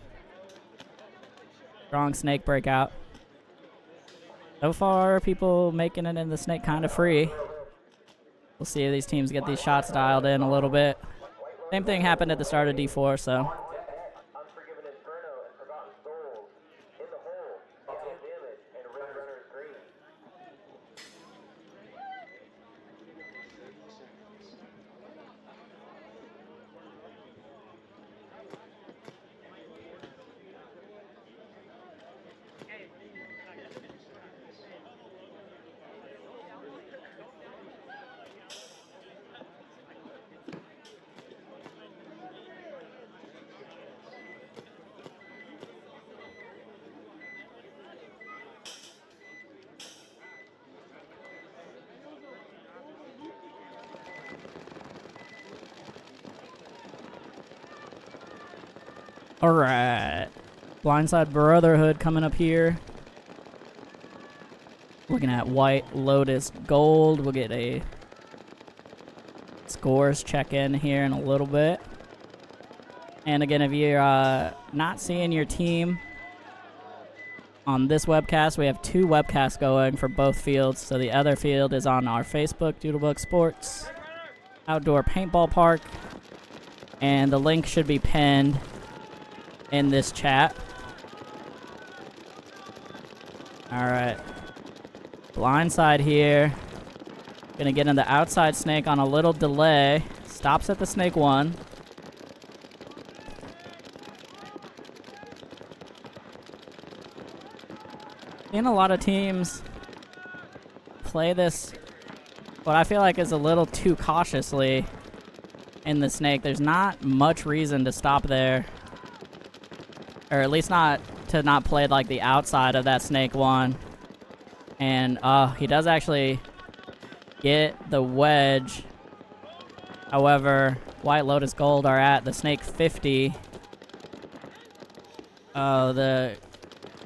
Strong snake breakout. So far, people making it in the snake kind of free. We'll see if these teams get these shots dialed in a little bit. Same thing happened at the start of D4, so. Unforgiven Inferno and Forgotten Souls. In the hole, Damage and Red Runner 3. All right. Blindside Brotherhood coming up here. Looking at White Lotus Gold. We'll get a scores check-in here in a little bit. And again, if you're not seeing your team on this webcast, we have two webcasts going for both fields. So the other field is on our Facebook, Doodlebug Sportz Outdoor Paintball Park. And the link should be pinned in this chat. All right. Blindside here. Gonna get in the outside snake on a little delay. Stops at the snake 1. Seeing a lot of teams play this, what I feel like is a little too cautiously in the snake. There's not much reason to stop there. Or at least not to not play like the outside of that snake 1. And he does actually get the wedge. However, White Lotus Gold are at the snake 50. The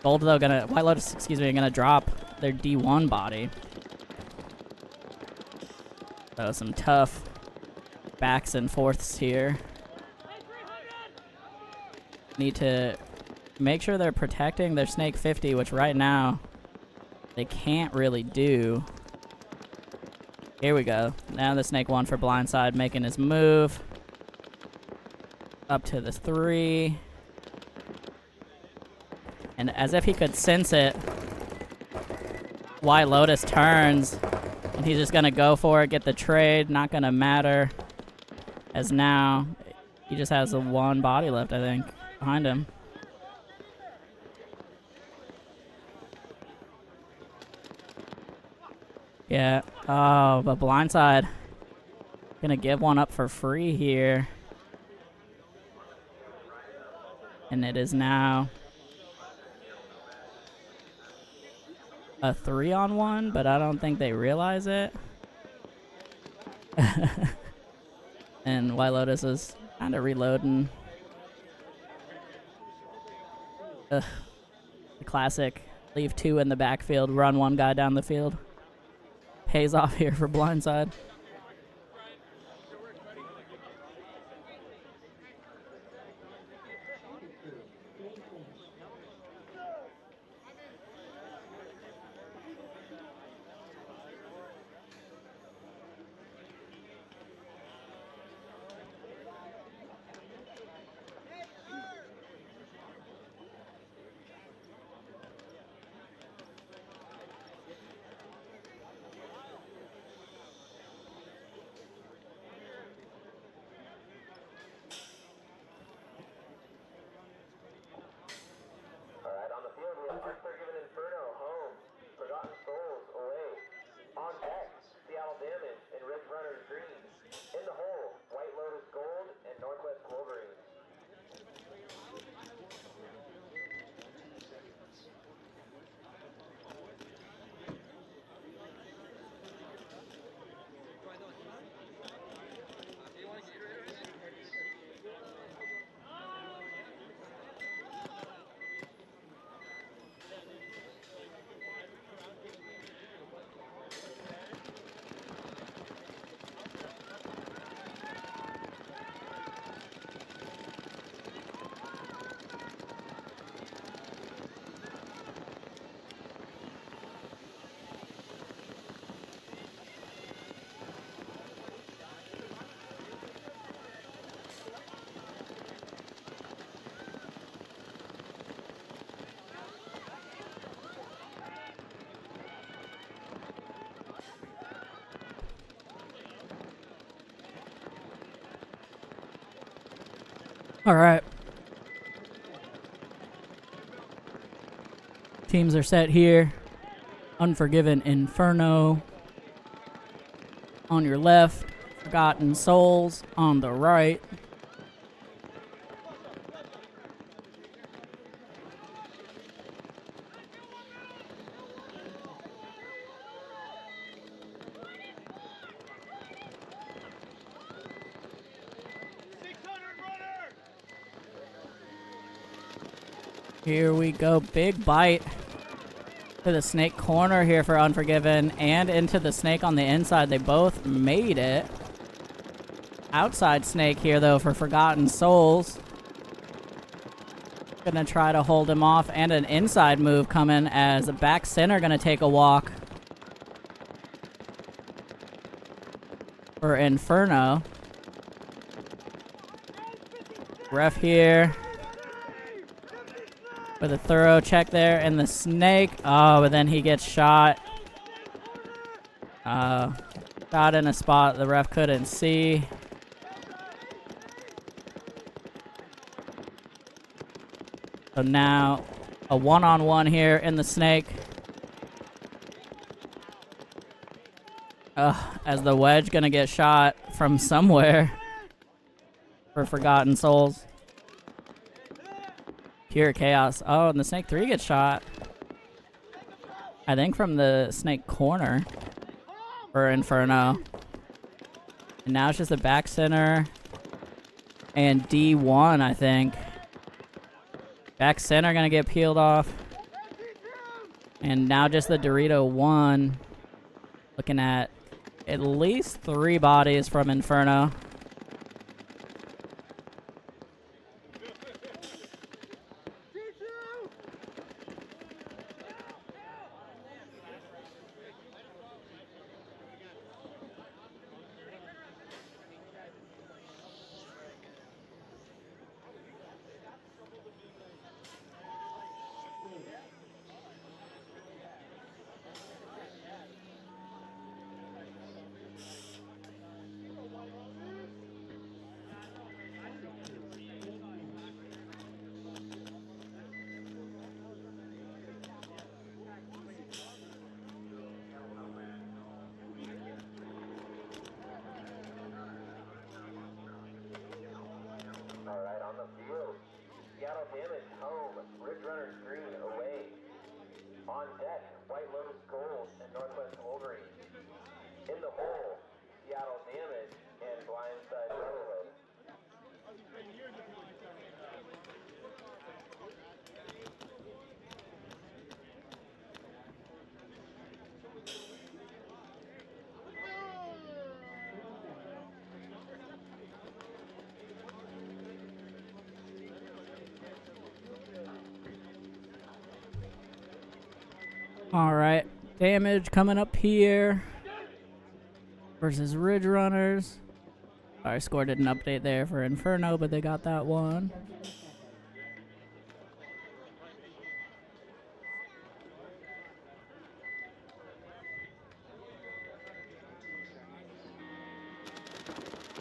Gold though White Lotus, excuse me, gonna drop their D1 body. So some tough backs and forths here. Need to make sure they're protecting their snake 50, which right now they can't really do. Here we go. Now the snake 1 for blindside making his move. Up to the 3. And as if he could sense it, White Lotus turns. And he's just going to go for it, get the trade. Not going to matter. As now, he just has the 1 body left, I think, behind him. Yeah. Oh, but blindside. Going to give 1 up for free here. And it is now a 3-on-1, but I don't think they realize it. And White Lotus is kind of reloading. The classic leave 2 in the backfield, run 1 guy down the field. Pays off here for blindside. Unforgiven Inferno home. Forgotten Souls away. On deck, Seattle Damage and Ridge Runners green. In the hole, White Lotus gold and Northwest Wolverine. All right. Teams are set here. Unforgiven Inferno on your left. Forgotten Souls on the right. Here we go, big bite to the snake corner here for Unforgiven and into the snake on the inside. They both made it. Outside snake here though for Forgotten Souls. Gonna try to hold him off, and an inside move coming as the back center gonna take a walk for Inferno. Ref here. With a thorough check there, and the snake. Oh, but then he gets shot. Got in a spot the ref couldn't see. So now a 1-on-1 here in the snake. As the wedge gonna get shot from somewhere for Forgotten Souls. Pure chaos. Oh, and the snake 3 gets shot. I think from the snake corner for Inferno. And now it's just the back center and D1, I think. Back center gonna get peeled off. And now just the Dorito 1. Looking at least 3 bodies from Inferno. On deck, White Lotus Gold and Northwest Wolverine. In the hole, Seattle Damage and Blindside Brotherhood. All right, Damage coming up here versus Ridge Runners. Our score didn't update there for Inferno, but they got that one.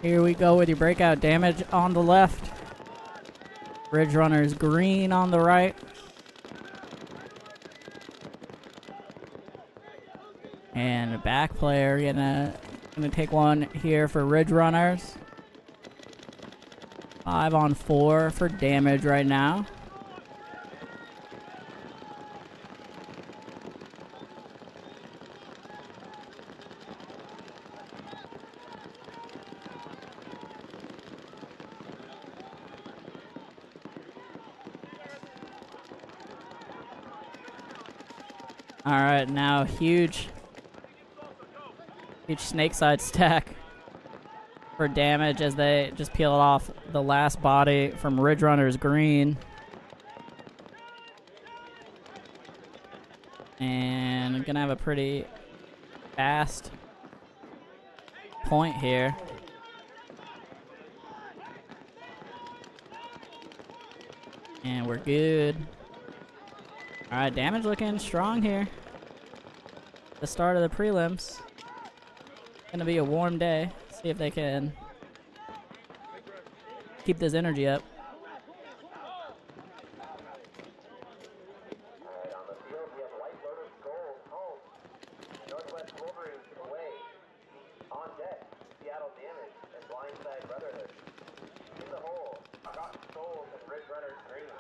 Here we go with your breakout. Damage on the left. Ridge Runners green on the right. And a back player gonna take one here for Ridge Runners. 5 on 4 for Damage right now. All right, now huge snake side stack for Damage as they just peel off the last body from Ridge Runners green. And I'm gonna have a pretty fast point here. And we're good. All right, Damage looking strong here. The start of the prelims. Gonna be a warm day. See if they can keep this energy up. Alright, on the field we have White Lotus Gold home, Northwest Wolverine away. On deck, Seattle Damage and Blindside Brotherhood. In the hole, Scott Souls and Ridge Runners green.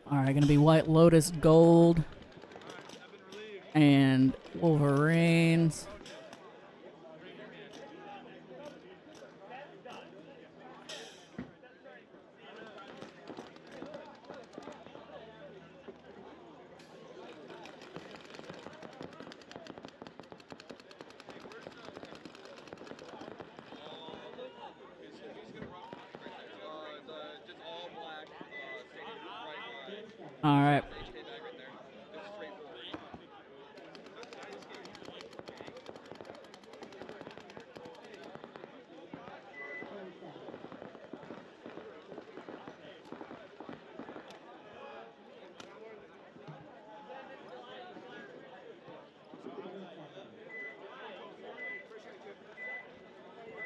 All right, gonna be White Lotus Gold and Wolverines. Just all black, standing right line. All right. HK bag right there. Just straight forward.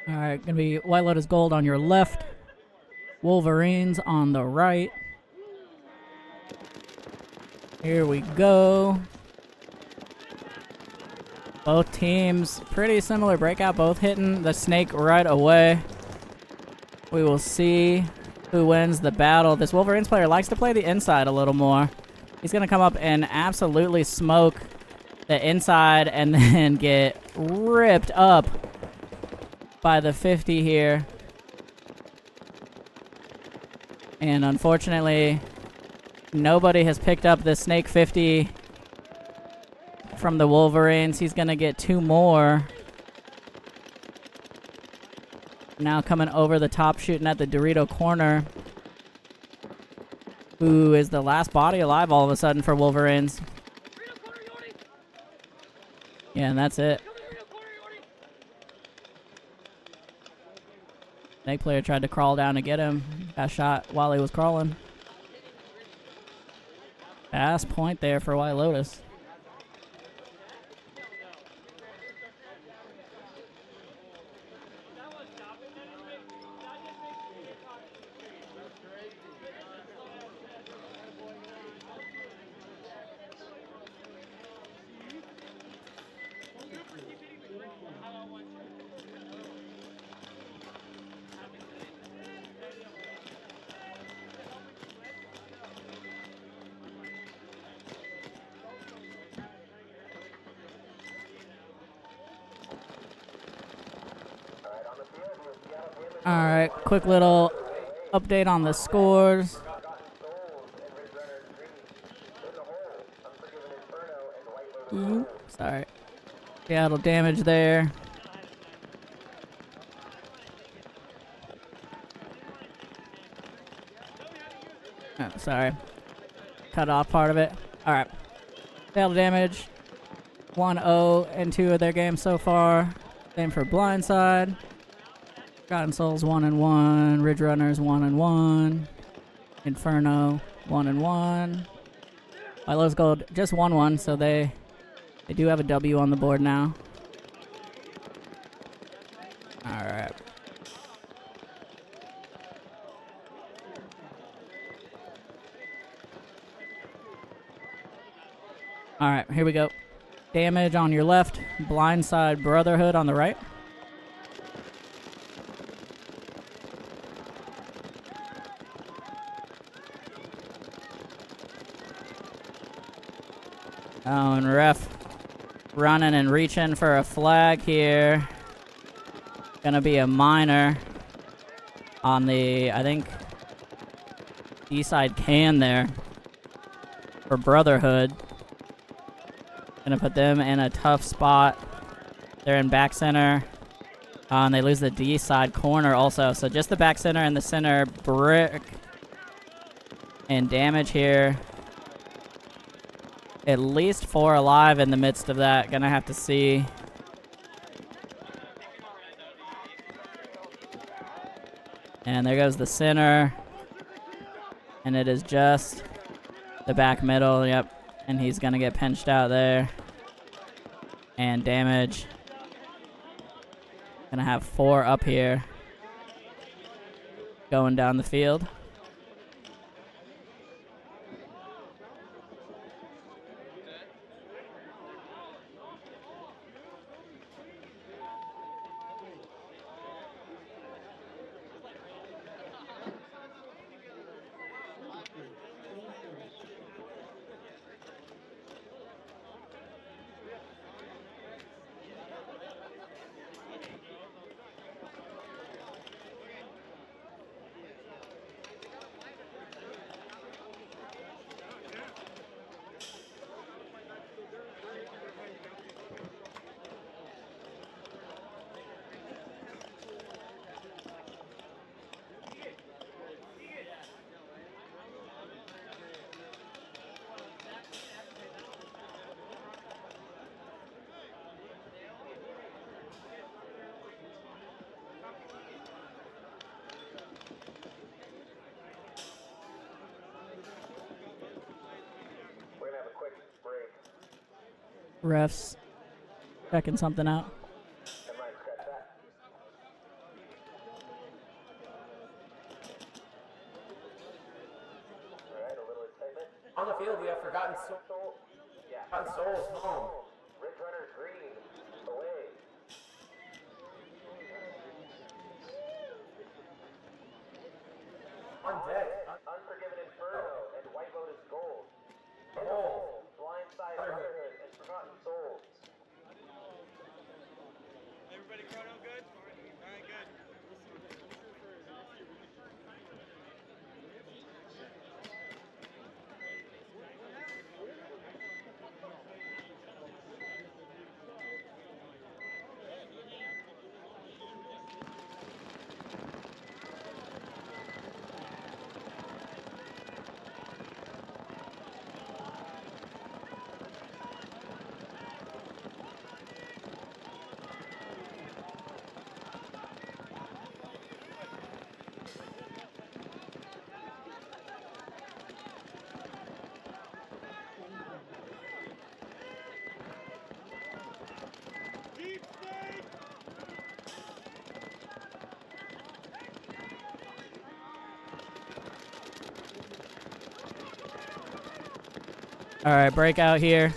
All right, gonna be White Lotus Gold on your left, Wolverines on the right. Here we go. Both teams, pretty similar breakout, both hitting the snake right away. We will see who wins the battle. This Wolverines player likes to play the inside a little more. He's gonna come up and absolutely smoke the inside and then get ripped up by the 50 here. And unfortunately, nobody has picked up the Snake 50 from the Wolverines. He's gonna get 2 more. Now coming over the top, shooting at the Dorito corner. Who is the last body alive all of a sudden for Wolverines. Yeah, and that's it. Snake player tried to crawl down to get him. Got shot while he was crawling. Fast point there for White Lotus. All right, quick little update on the scores. Sorry. Seattle damage there. Oh, sorry. Cut off part of it. All right. Seattle damage. 1-0 in 2 of their games so far. Same for Blindside. Forgotten Souls 1-1. Ridge Runners 1-1. Inferno 1-1. White Lotus Gold just 1-1, so they do have a W on the board now. All right. All right, here we go. Damage on your left. Blindside Brotherhood on the right. Oh, and ref running and reaching for a flag here. Gonna be a minor on the, I think, D-side can there for Brotherhood. Gonna put them in a tough spot. They're in back center. And they lose the D-side corner also. So just the back center and the center brick. And damage here. At least 4 alive in the midst of that. Gonna have to see. And there goes the center. And it is just the back middle. Yep. And he's gonna get pinched out there. And damage. Gonna have 4 up here. Going down the field. Refs checking something out. On the field, we have Forgotten Souls. Forgotten Souls home. Ridge Runners green away. On deck, Unforgiven Inferno and White Lotus Gold. Home. Blindside Brotherhood and Forgotten Souls. Everybody chrono good? All right, good. All right, breakout here.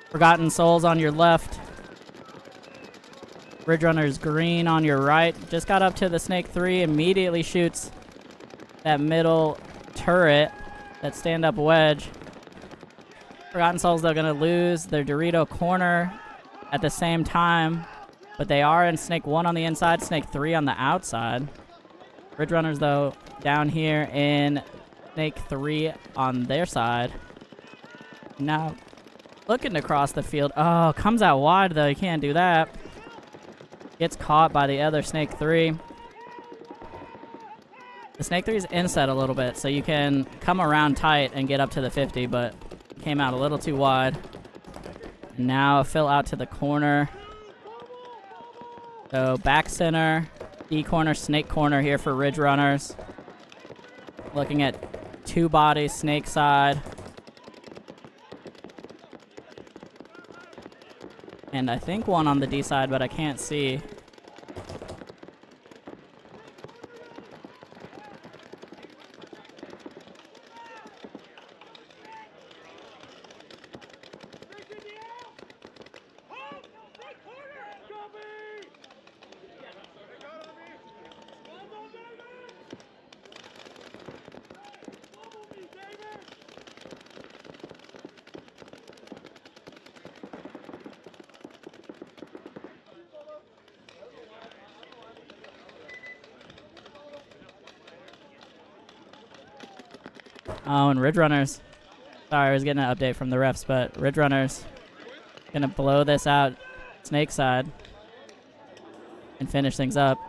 Forgotten Souls on your left. Ridge Runner's green on your right. Just got up to the Snake 3, immediately shoots that middle turret, that stand-up wedge. Forgotten Souls, they're going to lose their Dorito corner at the same time, but they are in Snake 1 on the inside, Snake 3 on the outside. Ridge Runners, though, down here in Snake 3 on their side. Now, looking to cross the field. Oh, comes out wide, though. You can't do that. Gets caught by the other Snake 3. The Snake 3 is inset a little bit, so you can come around tight and get up to the 50, but came out a little too wide. And now fill out to the corner. So back center, D corner, Snake corner here for Ridge Runners. Looking at 2 bodies, Snake side. And I think 1 on the D side, but I can't see. Oh, and Ridge Runners. Sorry, I was getting an update from the refs, but Ridge Runners gonna blow this out Snake side and finish things up.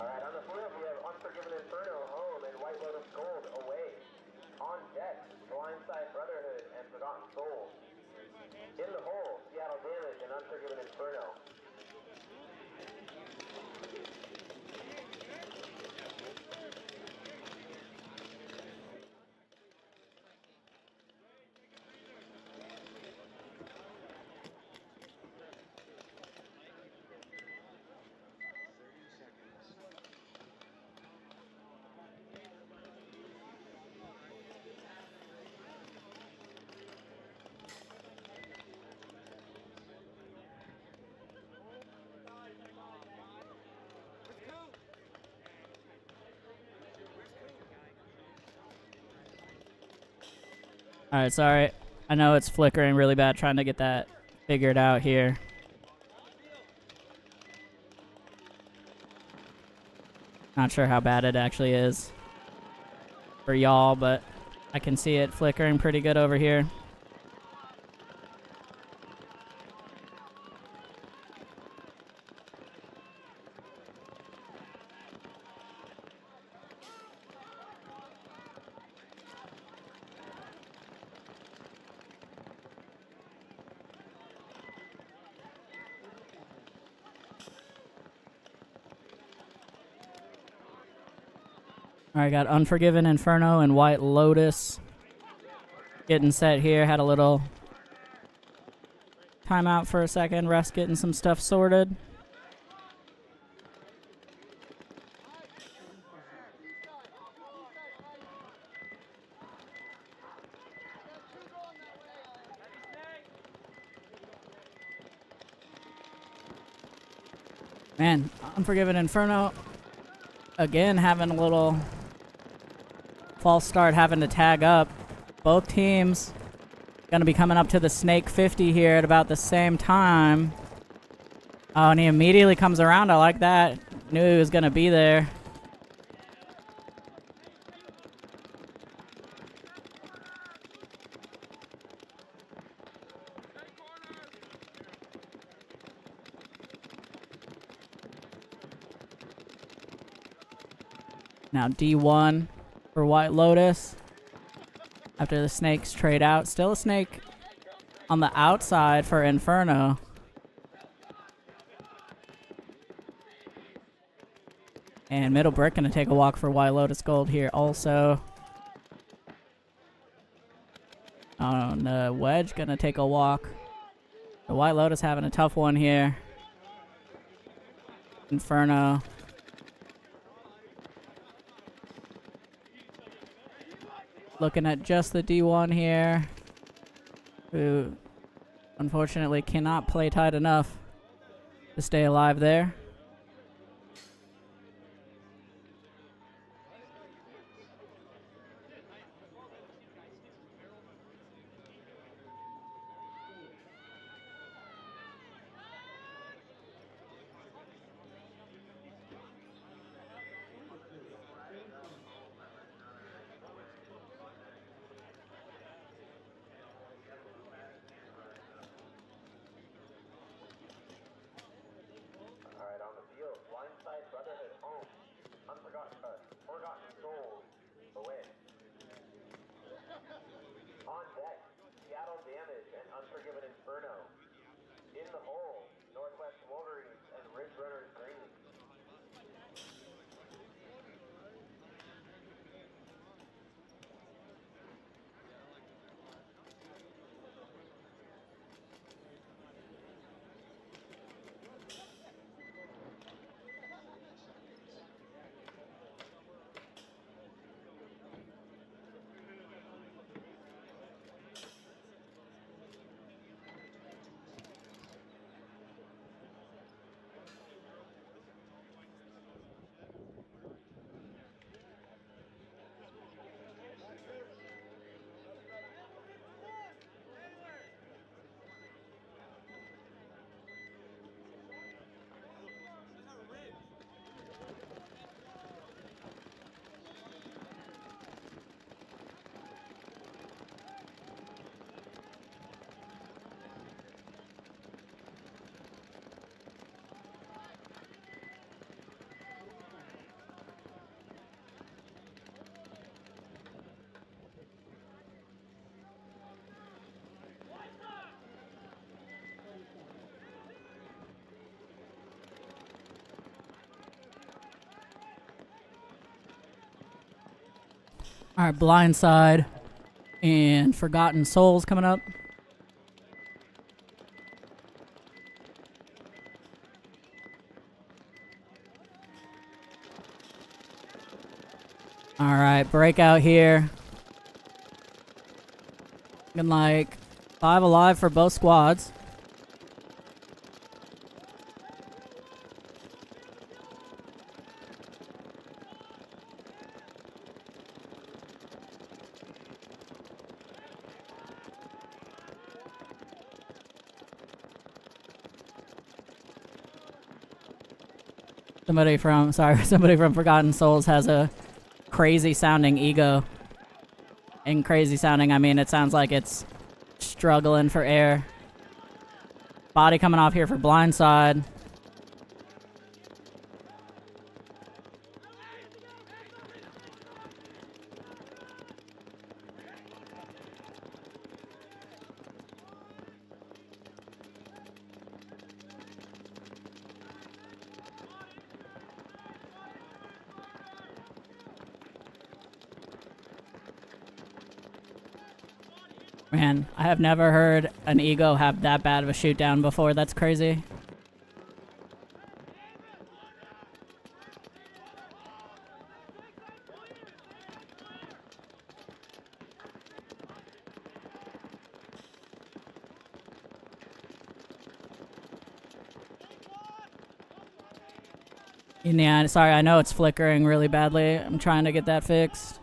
Alright, on the field we have Unforgiven Inferno home and White Lotus Gold away. On deck, Blindside Brotherhood and Forgotten Souls. In the hole, Seattle Damage and Unforgiven Inferno. Alright, sorry. I know it's flickering really bad, trying to get that figured out here. Not sure how bad it actually is for y'all, but I can see it flickering pretty good over here. Alright, got Unforgiven Inferno and White Lotus getting set here. Had a little timeout for a second. Refs getting some stuff sorted. Man, Unforgiven Inferno again having a little false start, having to tag up. Both teams gonna be coming up to the Snake 50 here at about the same time. Oh, and he immediately comes around. I like that. Knew he was gonna be there. Now D1 for White Lotus. After the snakes trade out. Still a snake on the outside for Inferno. And Middle Brick gonna take a walk for White Lotus Gold here also. Oh, and the Wedge gonna take a walk. The White Lotus having a tough one here. Inferno. Looking at just the D1 here. Who unfortunately cannot play tight enough to stay alive there. Alright, on the field, Blindside, Brotherhood, home. Forgotten Souls, away. On deck, Seattle Damage and Unforgiven Inferno. In the hole, Northwest Wolverines and Ridge Runners Green. Alright, Blindside and Forgotten Souls coming up. Alright, breakout here. Looking like 5 alive for both squads. Somebody from Forgotten Souls has a crazy sounding ego. And crazy sounding, I mean, it sounds like it's struggling for air. Body coming off here for Blindside. Man, I have never heard an ego have that bad of a shoot down before. That's crazy. Yeah, sorry, I know it's flickering really badly. I'm trying to get that fixed.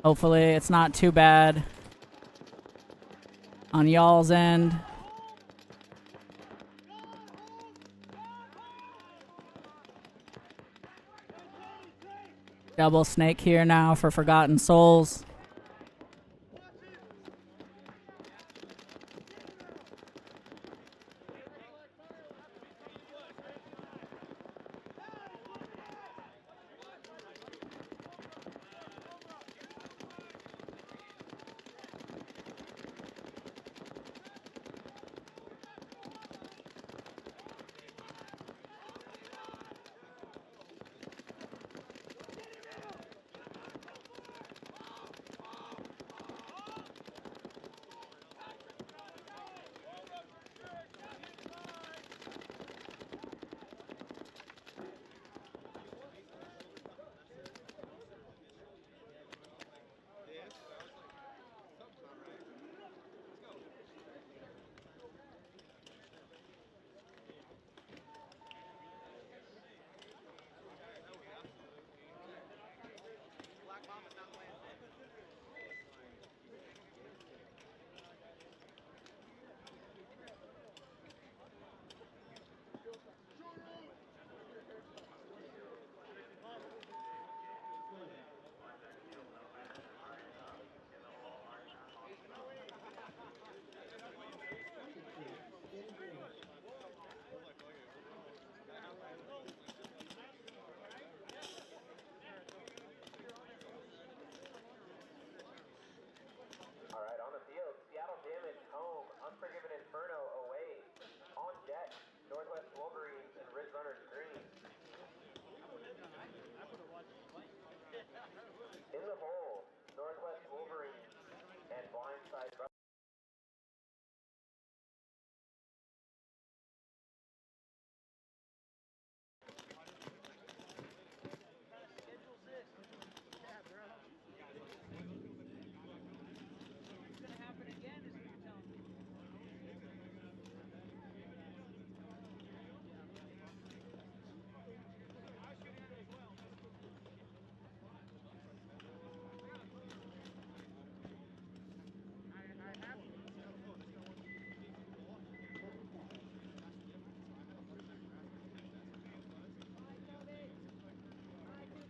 Hopefully it's not too bad on y'all's end. Double snake here now for Forgotten Souls. Alright, on the field, Seattle Damage home, Unforgiven Inferno away. On deck, Northwest Wolverines and Ridge Runners green. In the hole, Northwest Wolverines and Blindside.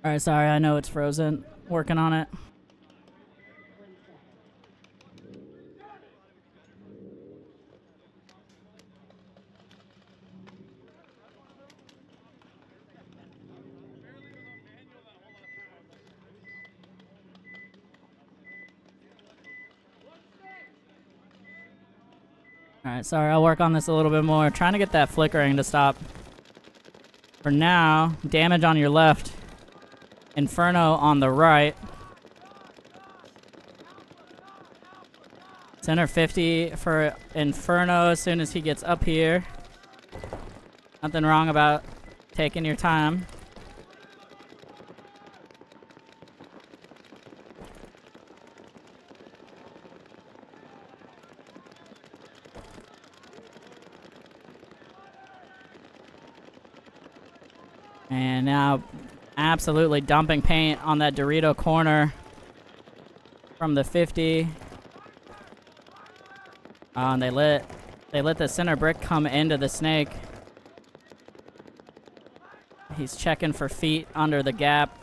Alright, sorry, I know it's frozen. Working on it. Alright, sorry, I'll work on this a little bit more. Trying to get that flickering to stop. For now, damage on your left. Inferno on the right. Center 50 for Inferno as soon as he gets up here. Nothing wrong about taking your time. And now absolutely dumping paint on that Dorito corner from the 50. And they let the center brick come into the snake. He's checking for feet under the gap.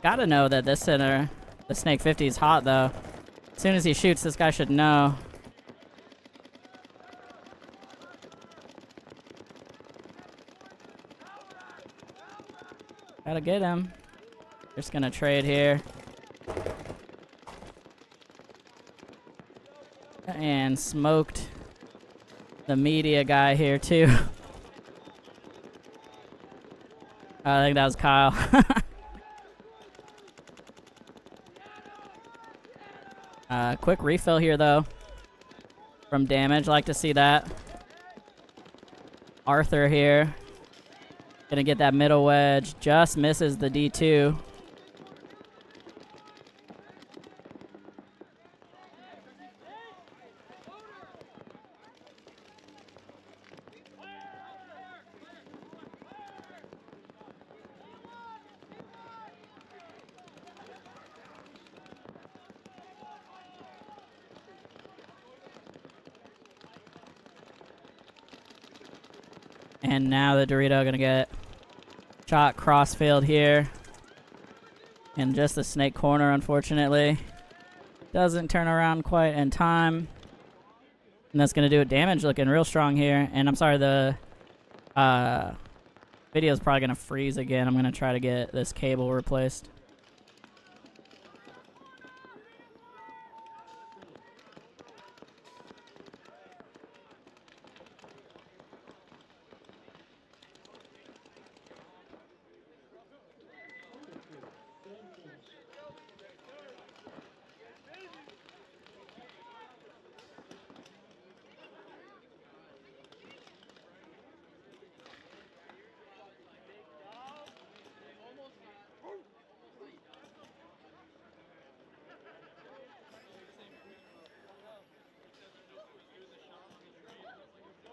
Gotta know that this center, the snake 50 is hot though. As soon as he shoots, this guy should know. Gotta get him. Just gonna trade here. And smoked the media guy here too. I think that was Kyle. Quick refill here though. From damage, like to see that. Arthur here. Gonna get that middle wedge. Just misses the D2. And now the Dorito gonna get shot crossfield here. And just the snake corner, unfortunately. Doesn't turn around quite in time. And that's going to do it. Damage looking real strong here. And I'm sorry, the video is probably going to freeze again. I'm going to try to get this cable replaced.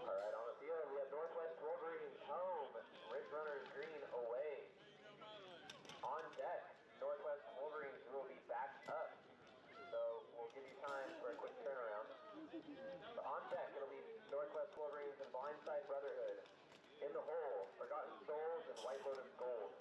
Alright, on the field, we have Northwest Wolverines home, Ridge Runners green away. On deck, Northwest Wolverines will be backed up, so we'll give you time for a quick turnaround. But on deck, it'll be Northwest Wolverines and Blindside Brotherhood. In the hole, Forgotten Souls and White Lotus Gold.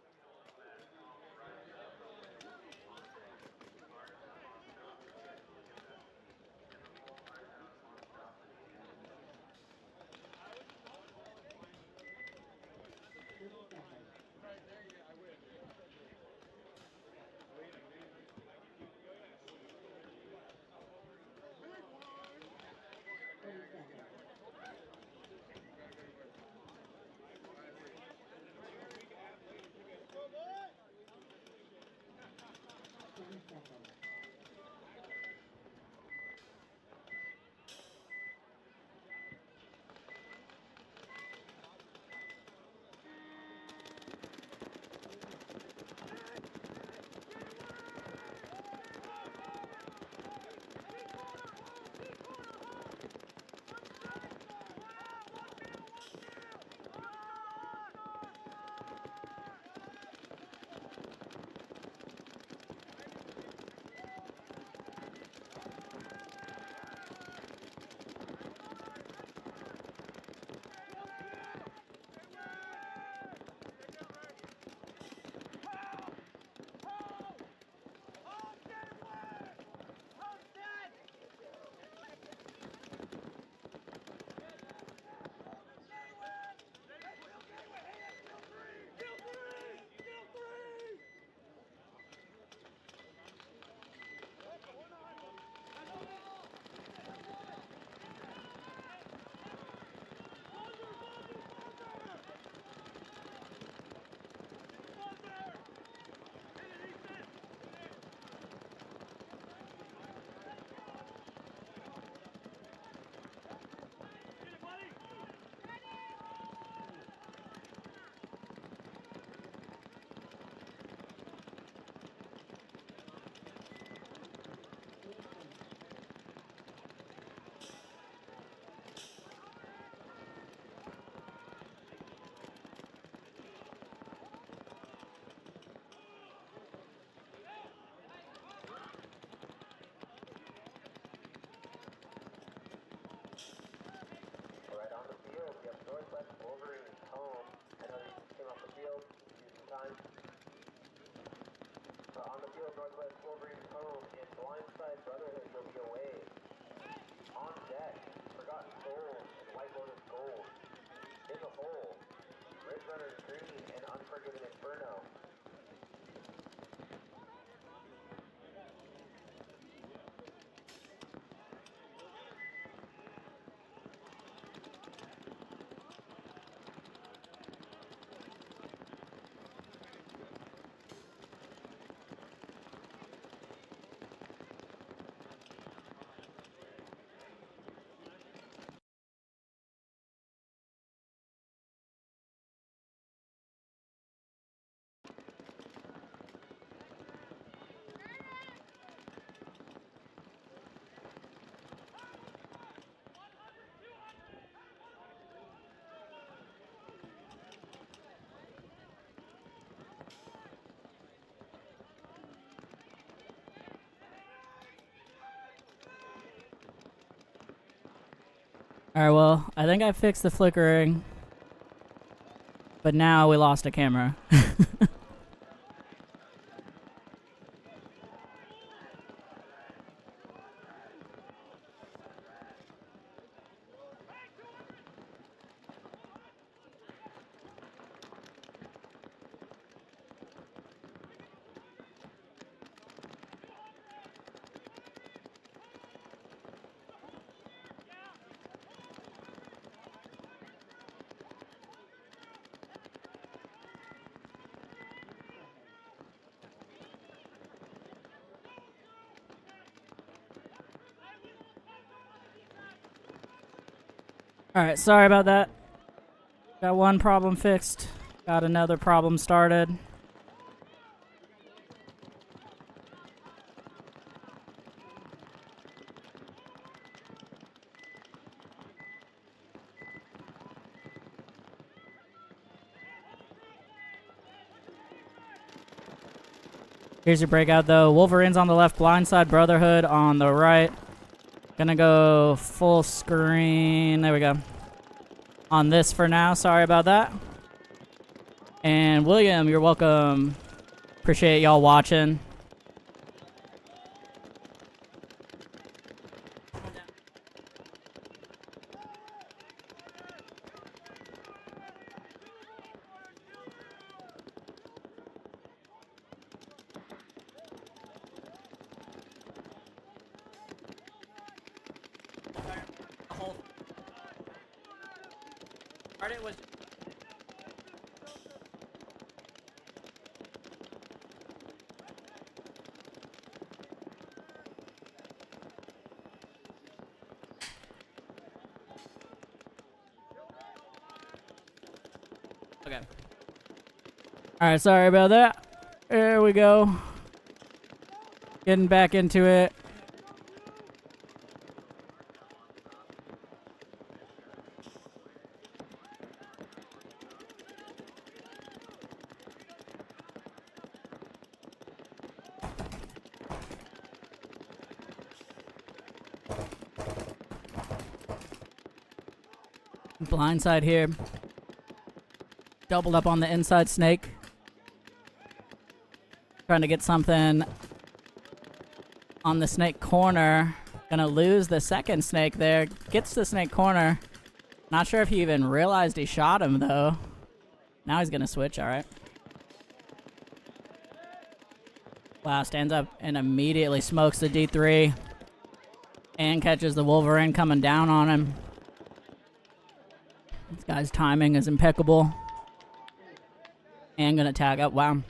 Northwest Wolverines home and Blindside Brotherhood will be away. On deck, Forgotten Souls and White Lotus Gold. In the hole, Ridge Runners green and Unforgiven Inferno. Alright, well, I think I fixed the flickering. But now we lost a camera. Alright, sorry about that. Got one problem fixed. Got another problem started. Here's your breakout though. Wolverines on the left, Blindside Brotherhood on the right. Gonna go full screen. There we go. On this for now. Sorry about that. And William, you're welcome. Appreciate y'all watching. Okay. Alright, sorry about that. There we go. Getting back into it. Blindside here. Doubled up on the inside snake. Trying to get something on the snake corner. Gonna lose the second snake there. Gets the snake corner. Not sure if he even realized he shot him though. Now he's gonna switch, alright. Wow, stands up and immediately smokes the D3. And catches the Wolverine coming down on him. This guy's timing is impeccable. And gonna tag up, wow.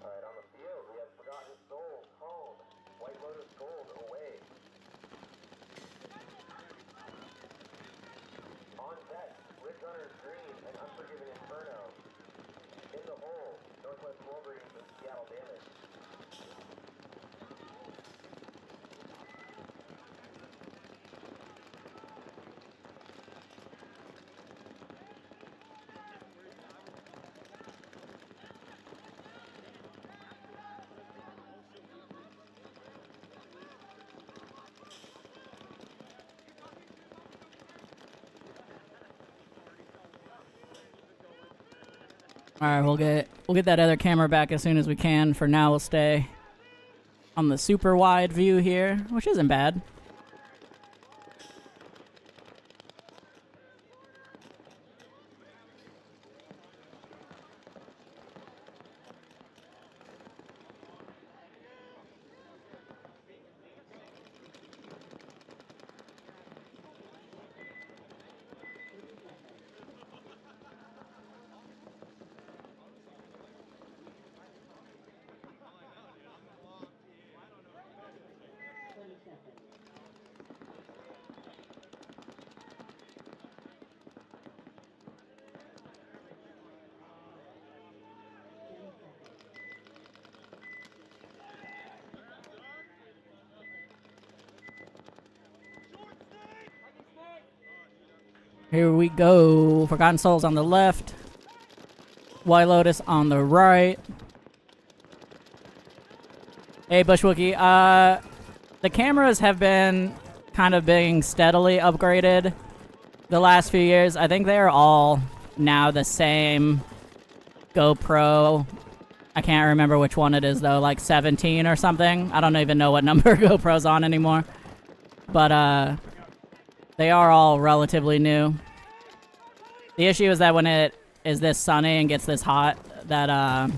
Alright, on the field, we have Forgotten Souls home, White Lotus Gold away. On deck, Ridge Runners Green and Unforgiven Inferno. In the hole, Northwest Wolverines and Seattle Damage. Alright, we'll get that other camera back as soon as we can. For now, we'll stay on the super wide view here, which isn't bad. Here we go. Forgotten Souls on the left. White Lotus on the right. Hey, Bushwookie. The cameras have been kind of being steadily upgraded the last few years. I think they're all now the same GoPro I can't remember which one it is though, like 17 or something. I don't even know what number GoPro's on anymore. But they are all relatively new. The issue is that when it is this sunny and gets this hot, that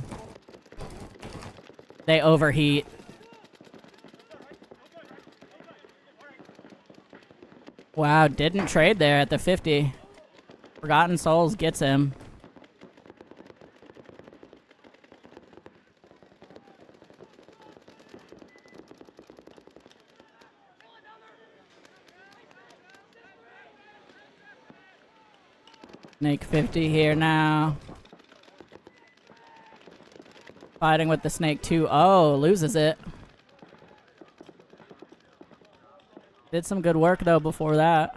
they overheat. Wow, didn't trade there at the 50. Forgotten Souls gets him. Snake 50 here now. Fighting with the Snake 2. Oh, loses it. Did some good work though before that.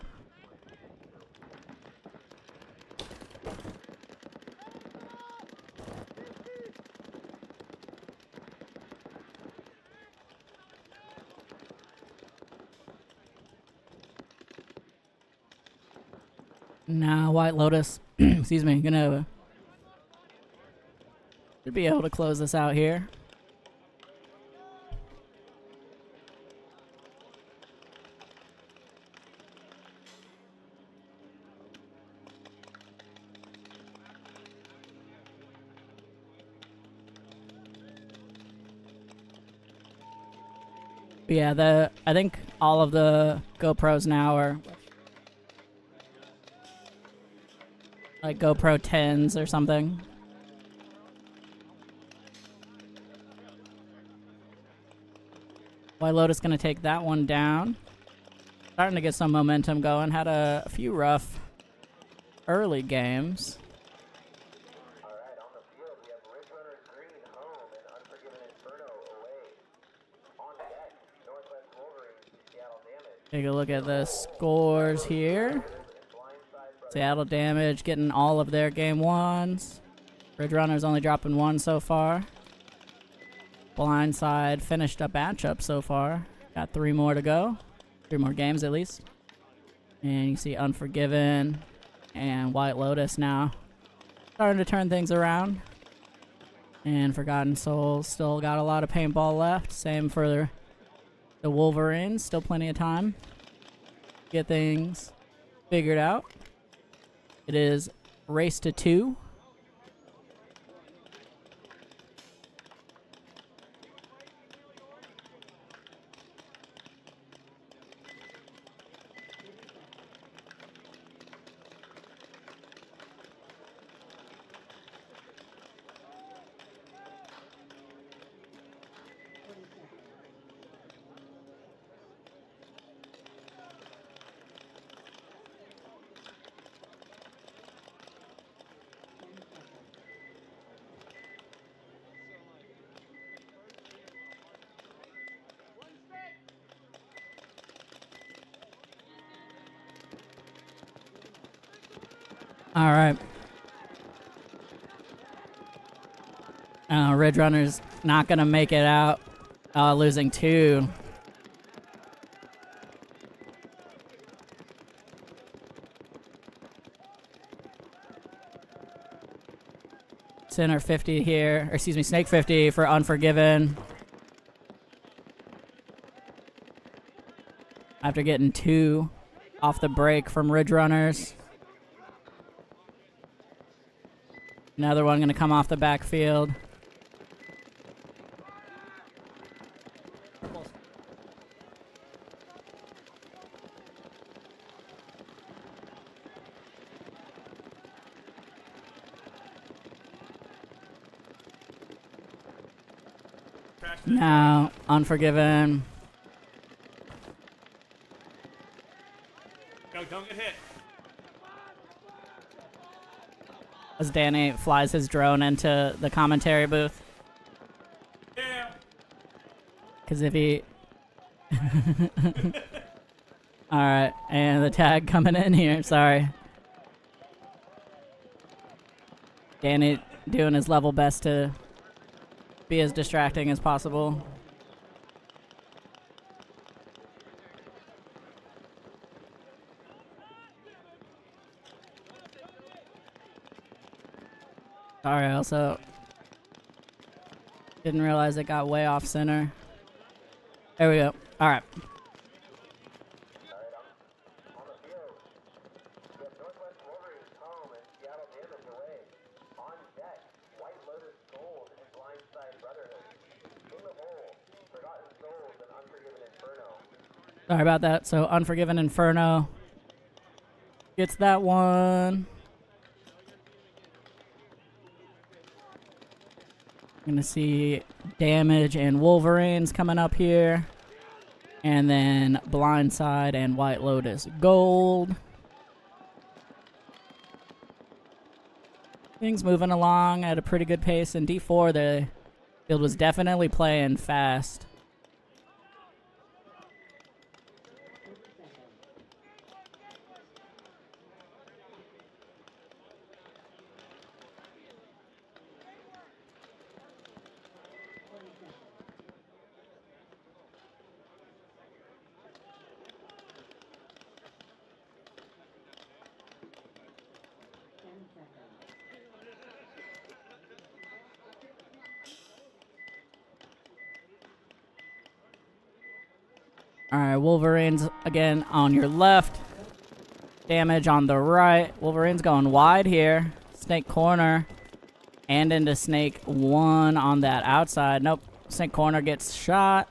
Now White Lotus, excuse me, gonna should be able to close this out here. But yeah, I think all of the GoPros now are like GoPro 10s or something. White Lotus gonna take that one down. Starting to get some momentum going. Had a few rough early games. Alright, on the field we have Regulators green home and Unforgiven Inferno away. On deck, Northwest Wolverines, Seattle Damage. Take a look at the scores here. Seattle Damage getting all of their game ones. Ridge Runners only dropping one so far. Blindside finished a matchup so far. Got 3 more to go. 3 more games at least. And you see Unforgiven and White Lotus now starting to turn things around. And Forgotten Souls still got a lot of paintball left. Same for the Wolverines. Still plenty of time to get things figured out. It is race to 2. All right. Ridge Runner's not going to make it out, losing 2. Center 50 here, or excuse me, Snake 50 for Unforgiven. After getting 2 off the break from Ridge Runners. Another one going to come off the backfield. Now, Unforgiven. Go, don't get hit. As Danny flies his drone into the commentary booth. Yeah. Because if he... Alright, and the tag coming in here, sorry. Danny doing his level best to be as distracting as possible. Sorry, also Didn't realize it got way off center. There we go. All right. Alright, on the field. We have Northwest Wolverines home and Seattle Damage away. On deck, White Lotus Gold and Blindside Brotherhood. In the hole, Forgotten Souls and Unforgiven Inferno. Sorry about that. So Unforgiven Inferno gets that one. Gonna see Damage and Wolverines coming up here. And then Blindside and White Lotus Gold. Things moving along at a pretty good pace. In D4, the field was definitely playing fast. Alright, Wolverines again on your left. Damage on the right. Wolverines going wide here. Snake corner. And into Snake 1 on that outside. Nope. Snake corner gets shot.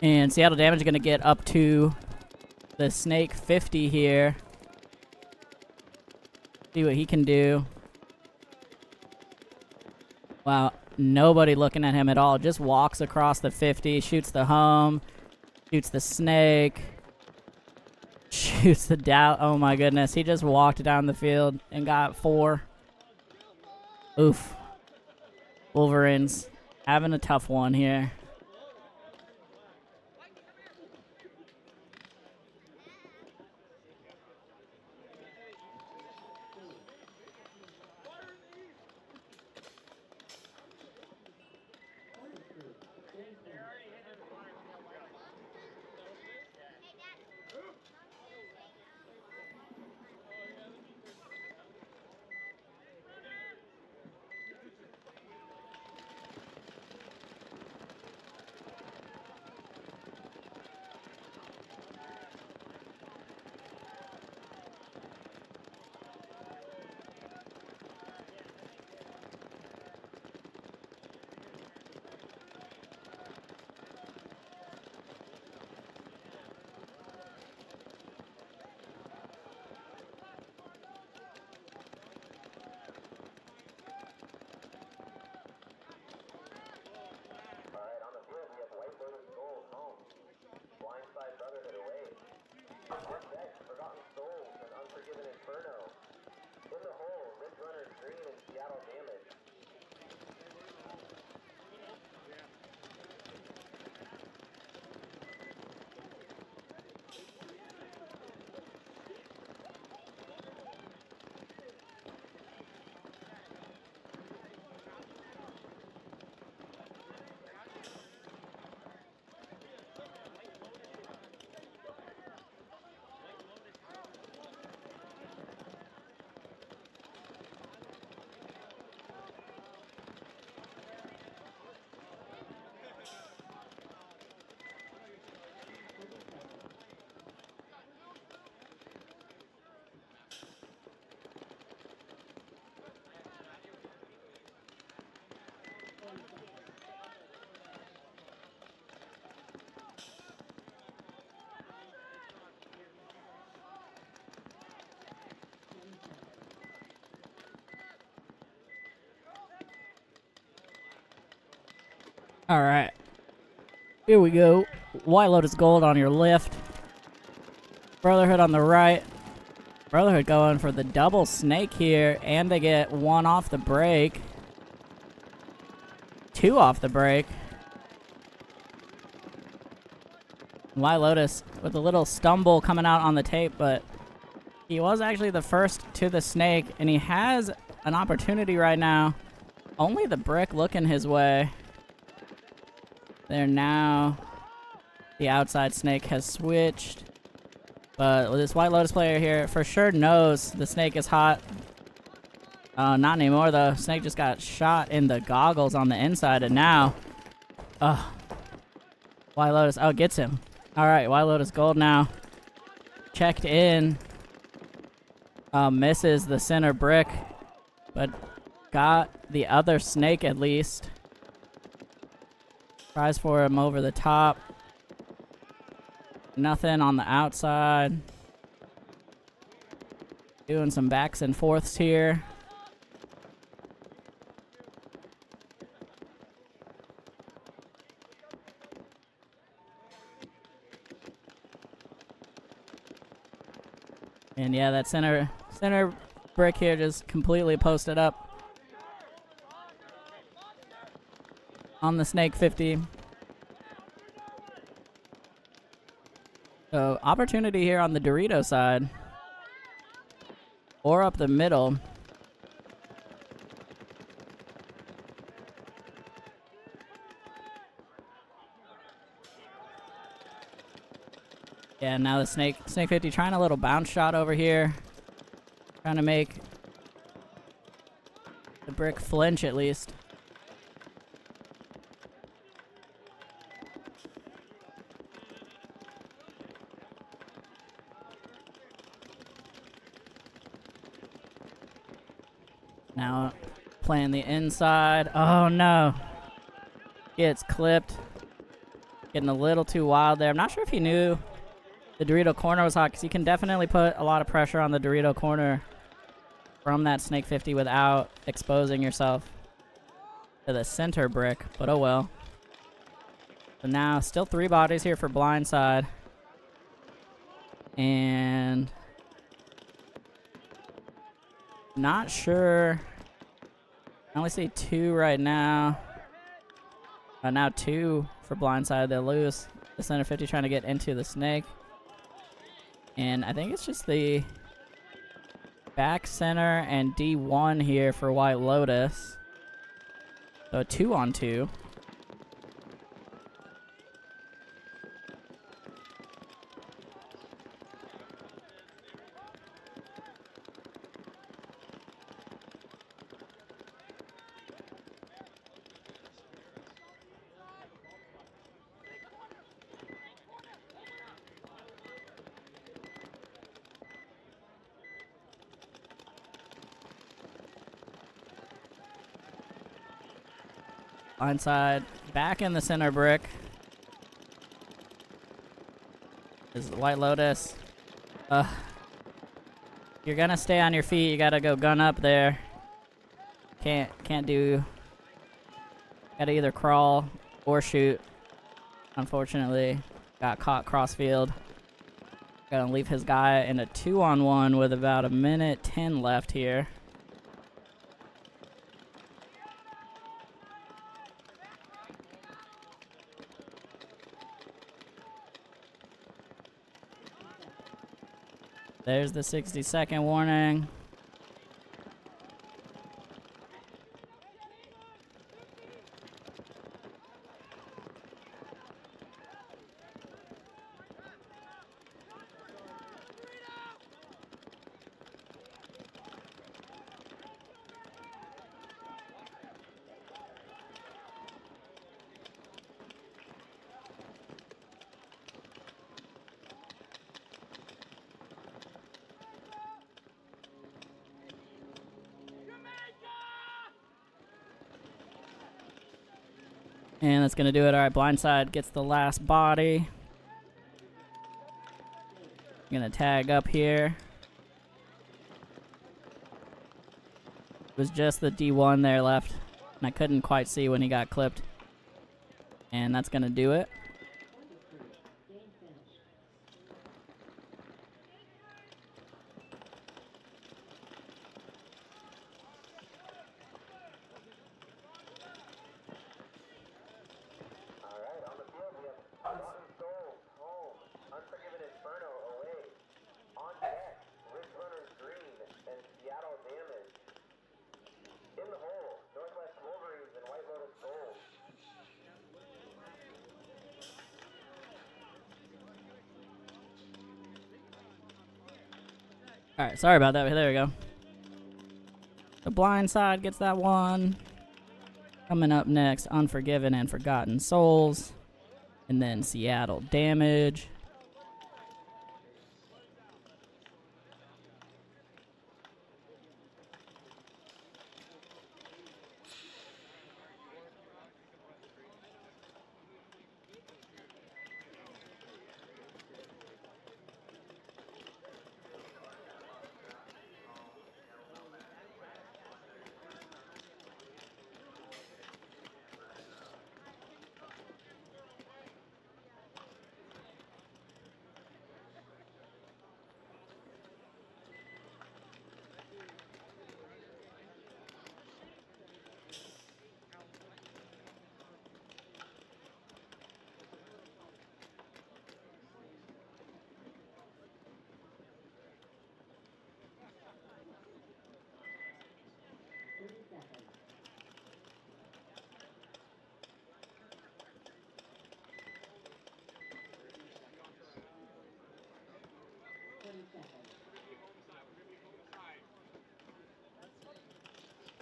And Seattle Damage going to get up to the Snake 50 here. See what he can do. Wow, nobody looking at him at all. Just walks across the 50, shoots the home, shoots the snake, shoots the doubt. Oh my goodness, he just walked down the field and got 4. Oof. Wolverines having a tough one here. Forgotten Souls and Unforgiven Inferno. In the hole, Ridge Runner Green and Seattle Damage. Alright. Here we go. White Lotus Gold on your left. Brotherhood on the right. Brotherhood going for the double snake here, and they get 1 off the break. 2 off the break. White Lotus with a little stumble coming out on the tape, but he was actually the first to the snake, and he has an opportunity right now. Only the brick looking his way. There now. The outside snake has switched. But this White Lotus player here for sure knows the snake is hot. Not anymore though. Snake just got shot in the goggles on the inside, and now, White Lotus, gets him. All right, White Lotus gold now. Checked in. Misses the center brick, but got the other snake at least. Tries for him over the top. Nothing on the outside. Doing some backs and forths here. And yeah, that center brick here just completely posted up on the Snake 50. So opportunity here on the Dorito side or up the middle. Yeah, now the Snake 50 trying a little bounce shot over here. Trying to make the brick flinch at least. Now playing the inside. Oh no. Gets clipped. Getting a little too wild there. I'm not sure if he knew the Dorito corner was hot, because you can definitely put a lot of pressure on the Dorito corner from that Snake 50 without exposing yourself to the center brick, but oh well. So now still 3 bodies here for Blindside. And not sure. I only see 2 right now. Now 2 for Blindside. They lose. The center 50 trying to get into the Snake. And I think it's just the back center and D1 here for White Lotus. So a 2-on-2. Blindside back in the center brick is White Lotus. You're gonna stay on your feet. You gotta go gun up there. Can't do. Gotta either crawl or shoot. Unfortunately, got caught crossfield. Gonna leave his guy in a 2-on-1 with about 1:10 left here. There's the 60-second warning. And that's going to do it. All right, Blindside gets the last body. Going to tag up here. It was just the D1 there left. And I couldn't quite see when he got clipped. And that's going to do it. Unforgiven away. On deck, Ridge Runners green and Seattle damage. In the hole, Northwest Wolverines and White Lotus gold. Alright, sorry about that. There we go. The Blindside gets that one. Coming up next, Unforgiven and Forgotten Souls. And then Seattle Damage.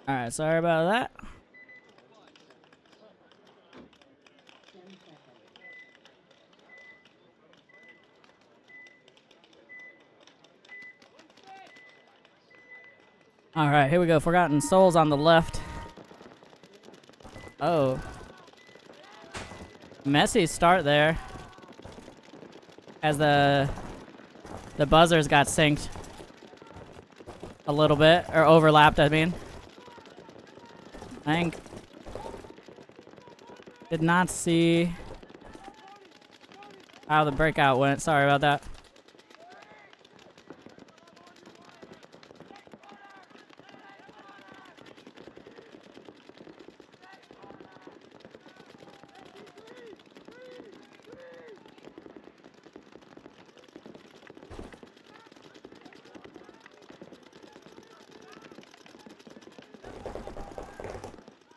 Alright, sorry about that. Alright, here we go. Forgotten Souls on the left. Oh. Messy start there. As the buzzers got synced a little bit, or overlapped, I mean. I think did not see how the breakout went. Sorry about that.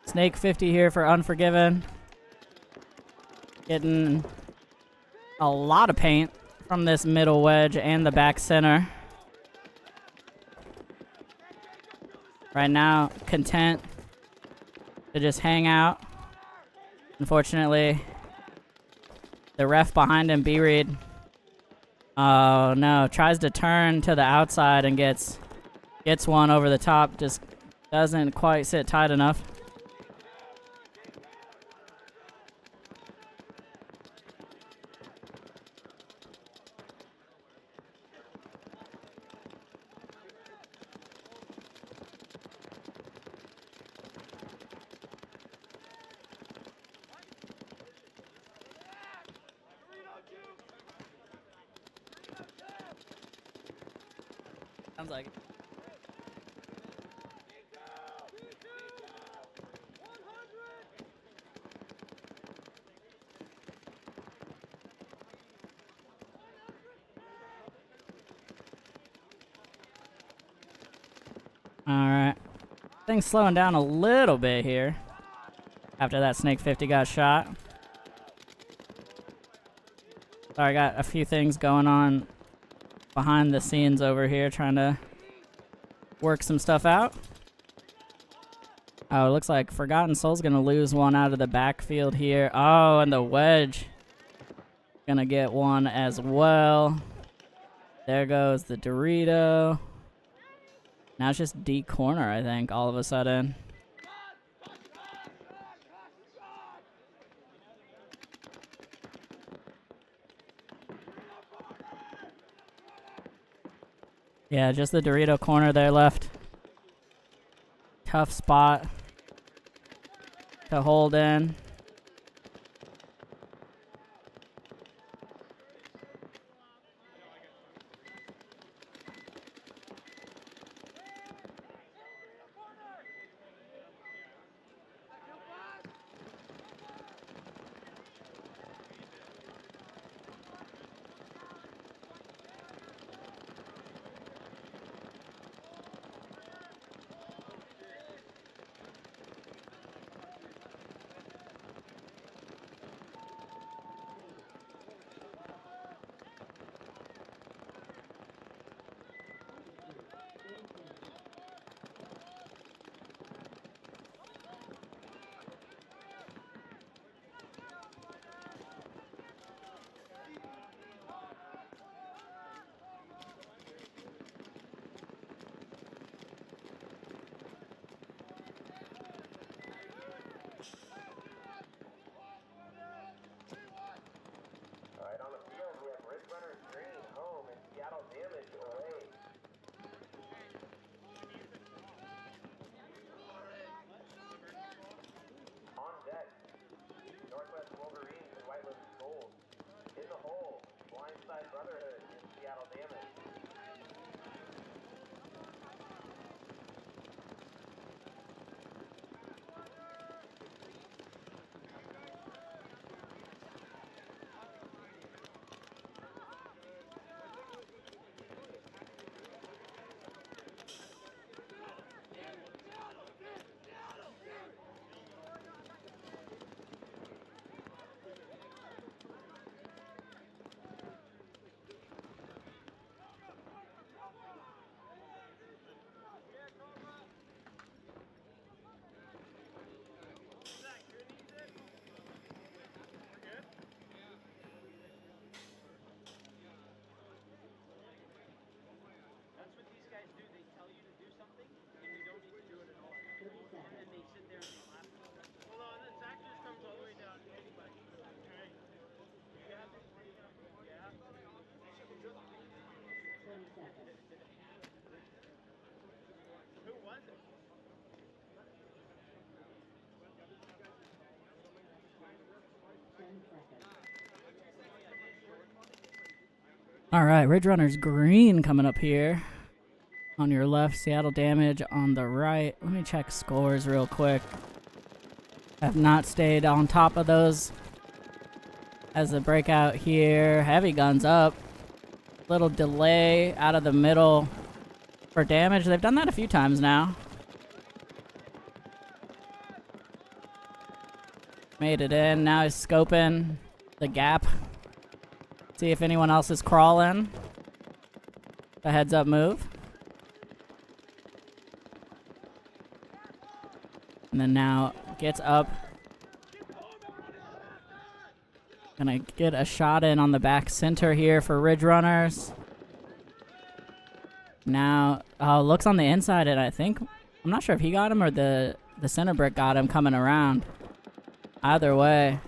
Snake 50 here for Unforgiven. Getting a lot of paint from this middle wedge and the back center. Right now, content to just hang out. Unfortunately, the ref behind him, B-Read. Oh no, tries to turn to the outside and gets one over the top. Just doesn't quite sit tight enough. Sounds like it. Alright. Things slowing down a little bit here. After that Snake 50 got shot. Sorry, I got a few things going on behind the scenes over here, trying to work some stuff out. Oh, it looks like Forgotten Soul's gonna lose one out of the backfield here. Oh, and the wedge gonna get one as well. There goes the Dorito. Now it's just D corner, I think, all of a sudden. Yeah, just the Dorito corner there left. Tough spot to hold in. All right, Ridge Runners green coming up here. On your left, Seattle Damage on the right. Let me check scores real quick. Have not stayed on top of those. As a breakout here, Heavy Guns up. Little delay out of the middle for Damage. They've done that a few times now. Made it in. Now he's scoping the gap. See if anyone else is crawling. The heads up move. And then now gets up. Gonna get a shot in on the back center here for Ridge Runners. Now, looks on the inside, and I think, I'm not sure if he got him or the center brick got him coming around. Either way.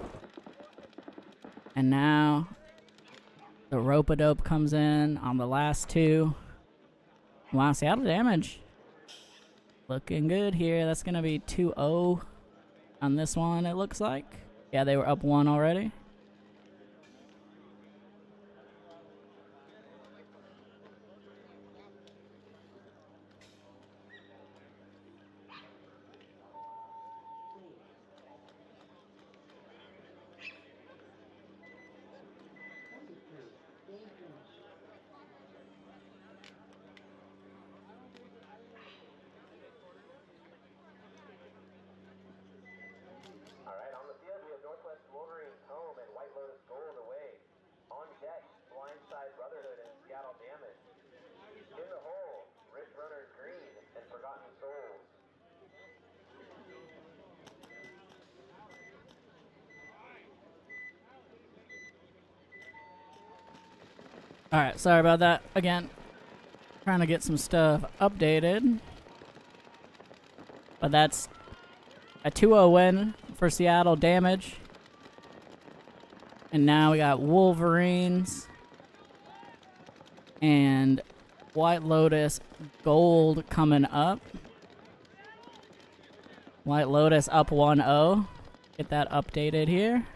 And now the rope-a-dope comes in on the last two. Wow, Seattle Damage. Looking good here. That's going to be 2-0 on this one, it looks like. Yeah, they were up 1 already. Alright, on the field we have Northwest Wolverines home and White Lotus Gold away. On deck, Blindside Brotherhood and Seattle Damage. In the hole, Ridge Runners Green and Forgotten Souls. Alright, sorry about that. Again, trying to get some stuff updated. But that's a 2-0 win for Seattle Damage. And now we got Wolverines and White Lotus Gold coming up. White Lotus up 1-0. Get that updated here.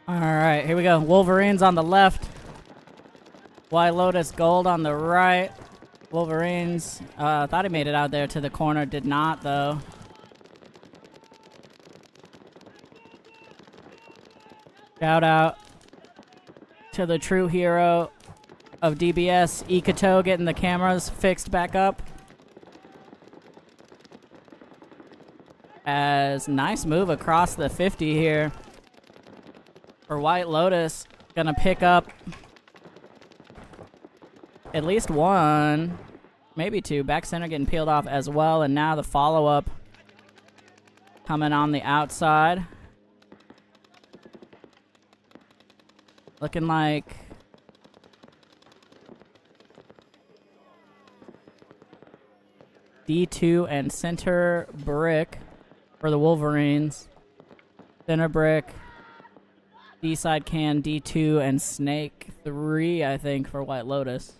All right, here we go. Wolverines on the left. White Lotus Gold on the right. Wolverines, thought he made it out there to the corner. Did not, though. Shout out to the true hero of DBS, Ikato, getting the cameras fixed back up. As nice move across the 50 here. For White Lotus, gonna pick up at least 1, maybe 2. Back center getting peeled off as well, and now the follow-up coming on the outside. Looking like D2 and center brick for the Wolverines. Center brick. D-side can, D2, and Snake 3, I think, for White Lotus.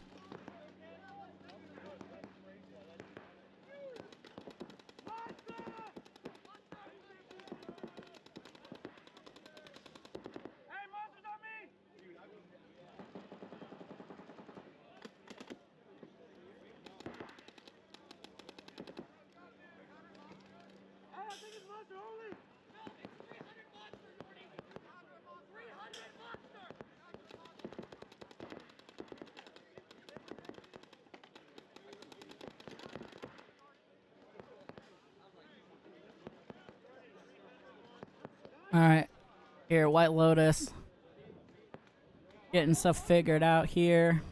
All right, here, White Lotus Getting stuff figured out here.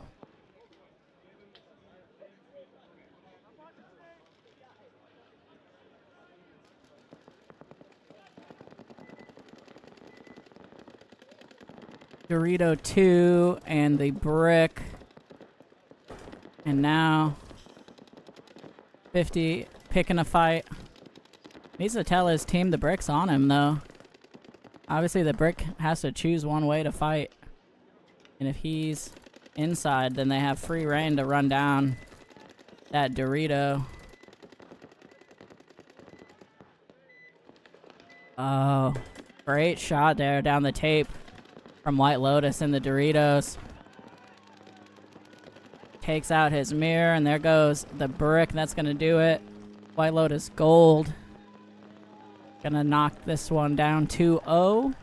Dorito 2 and the brick. And now 50 picking a fight. Needs to tell his team the brick's on him though. Obviously the brick has to choose one way to fight. And if he's inside, then they have free reign to run down that Dorito. Oh, great shot there down the tape from White Lotus and the Doritos. Takes out his mirror, and there goes the brick. That's going to do it. White Lotus gold. Gonna knock this one down 2-0.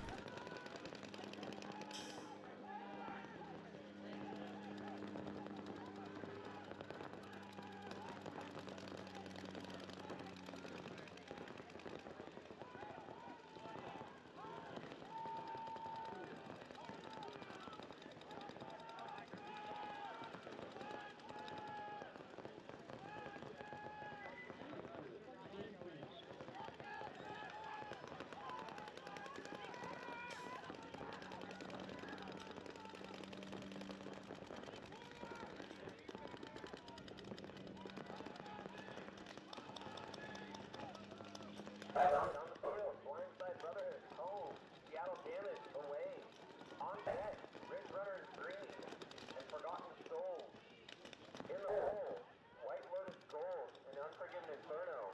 Blindside Brotherhood home. Seattle Damage away. On deck, Ridge Runners green and Forgotten Souls. In the hole, White Lotus gold and Unforgiven Inferno.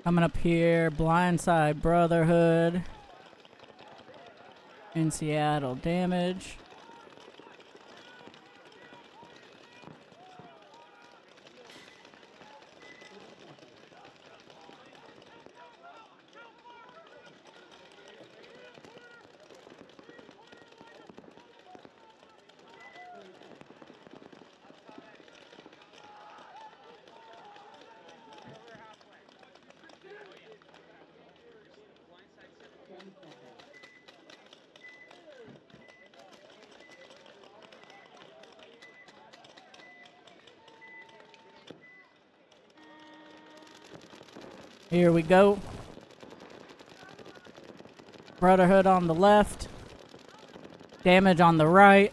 Coming up here, Blindside Brotherhood. In Seattle Damage. Here we go. Brotherhood on the left. Damage on the right.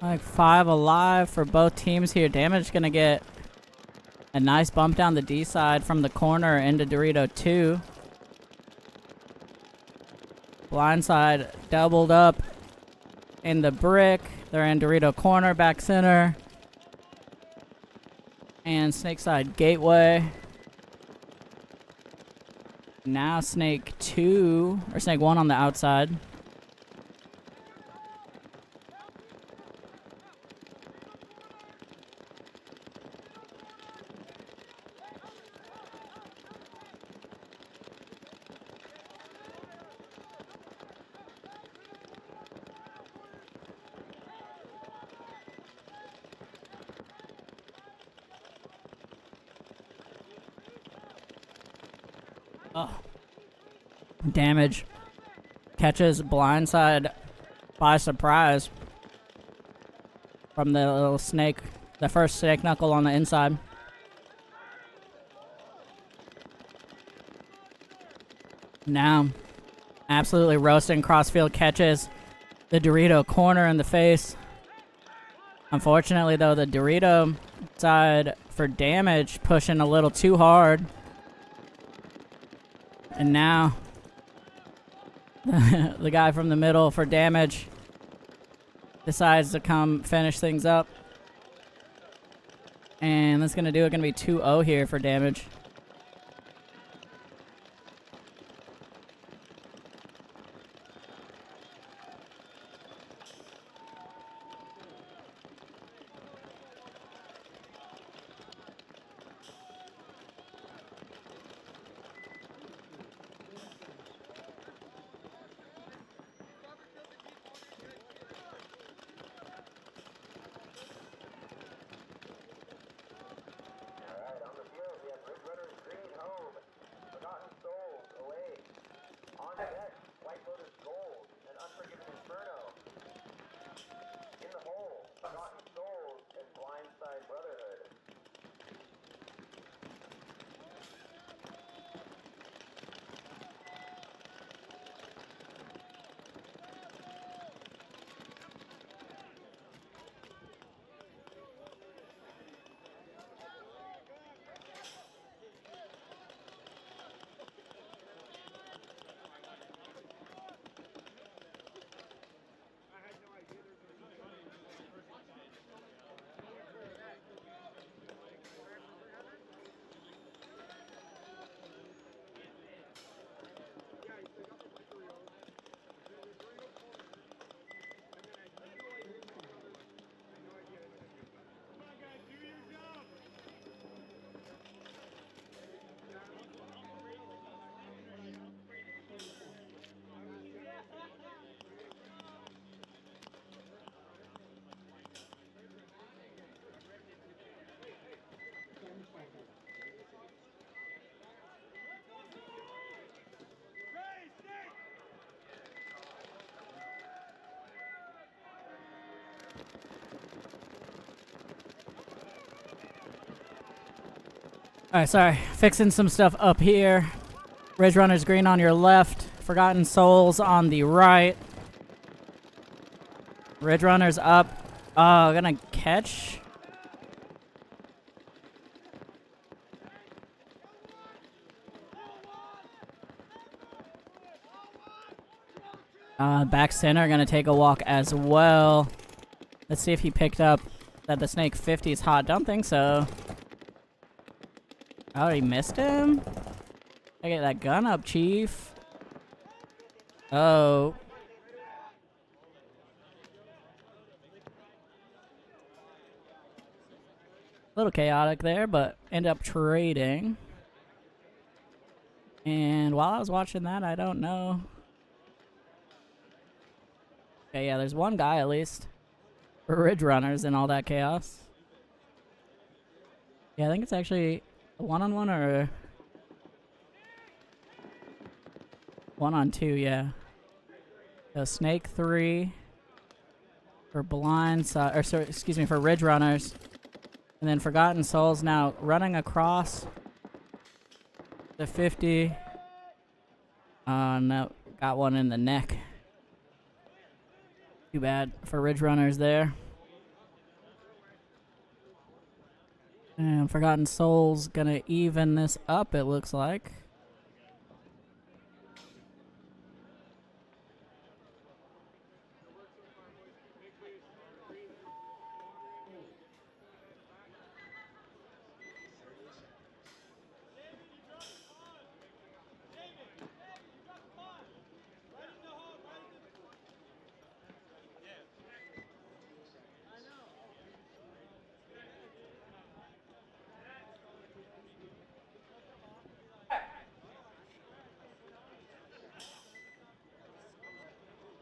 Like 5 alive for both teams here. Damage gonna get a nice bump down the D side from the corner into Dorito 2. Blindside doubled up in the brick. They're in Dorito corner, back center. And Snakeside Gateway. Now Snake 2, or Snake 1 on the outside. Oh. Damage. Catches Blindside by surprise from the little snake, the first snake knuckle on the inside. Now, absolutely roasting crossfield catches the Dorito corner in the face. Unfortunately, though, the Dorito side for damage pushing a little too hard. And now, the guy from the middle for damage decides to come finish things up. And that's going to do it. Going to be 2-0 here for damage. Alright, sorry. Fixing some stuff up here. Ridge Runners green on your left. Forgotten Souls on the right. Ridge Runners up. Oh, gonna catch. Back center gonna take a walk as well. Let's see if he picked up that the snake 50 is hot. Don't think so. Oh, he missed him? I get that gun up, Chief. Oh. A little chaotic there, but end up trading. And while I was watching that, I don't know. Okay, yeah, there's one guy at least. For Ridge Runners and all that chaos. Yeah, I think it's actually a one-on-one or... one-on-two, yeah. So Snake 3 for Blindside, or sorry, excuse me, for Ridge Runners. And then Forgotten Souls now running across the 50. No, got one in the neck. Too bad for Ridge Runners there. And Forgotten Souls gonna even this up, it looks like.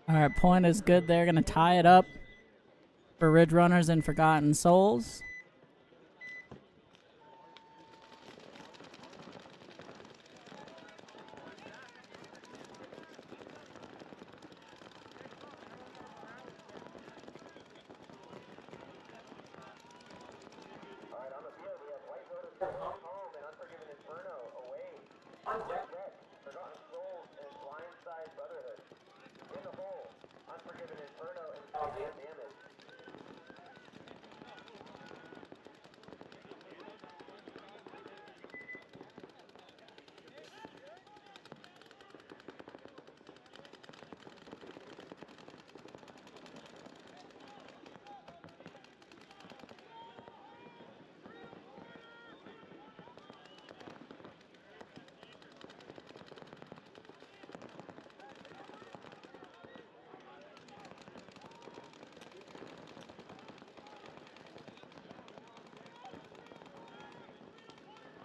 Alright, point is good there. Gonna tie it up for Ridge Runners and Forgotten Souls. Alright, on the field we have Regulators home and Unforgiven Inferno away. On deck, Forgotten Souls and Blindside Brotherhood. In the hole, Unforgiven Inferno and damage.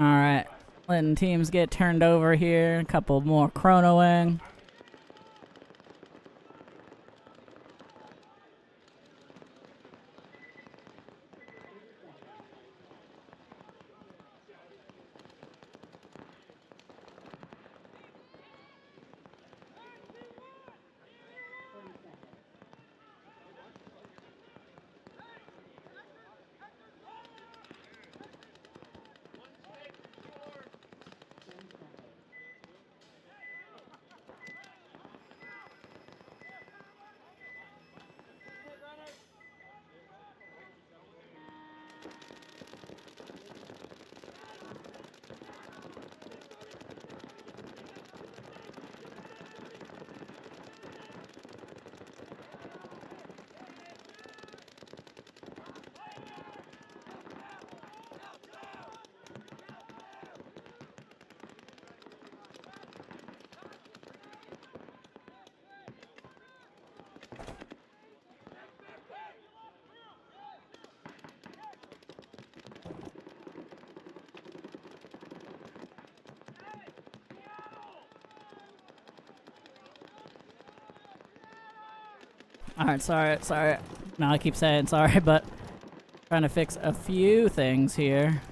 Alright, letting teams get turned over here. A couple more chronoing. Alright, sorry. No, I keep saying sorry, but trying to fix a few things here.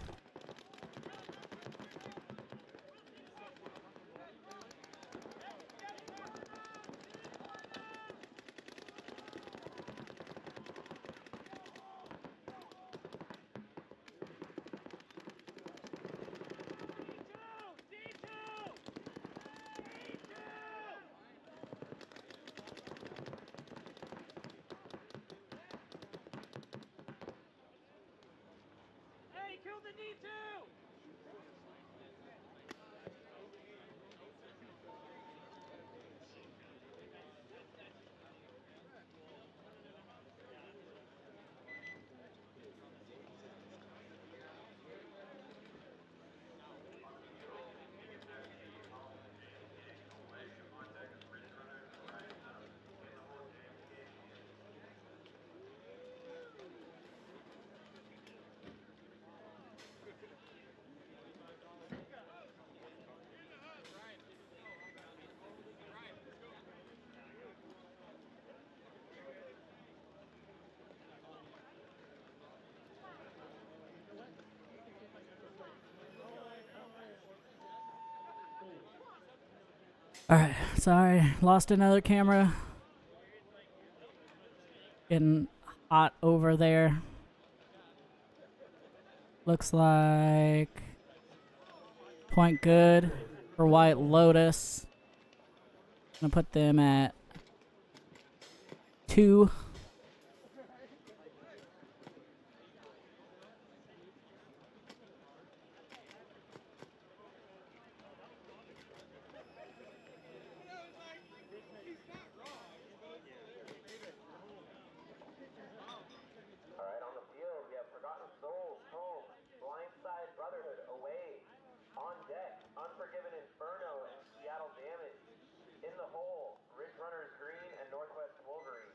Alright, sorry, lost another camera. Getting hot over there. Looks like point good for White Lotus. Gonna put them at 2. Alright, on the field, we have Forgotten Souls, home, Blindside Brotherhood, away. On deck, Unforgiven Inferno and Seattle Damage. In the hole, Ridge Runners Green and Northwest Wolverine.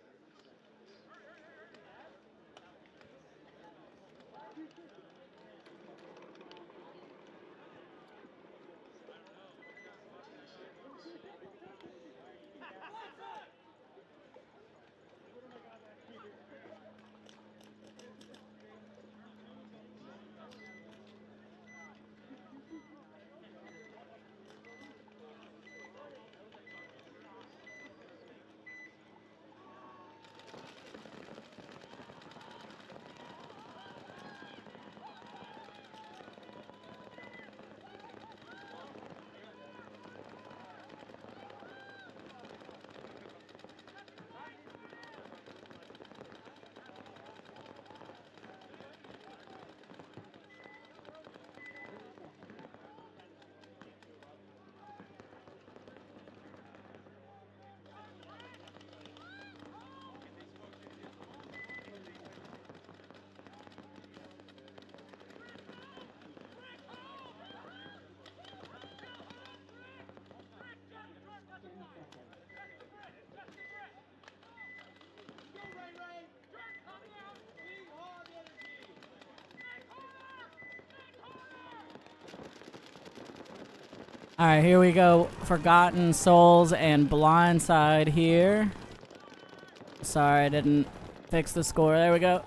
Alright, here we go. Forgotten Souls and Blindside here. Sorry, I didn't fix the score. There we go.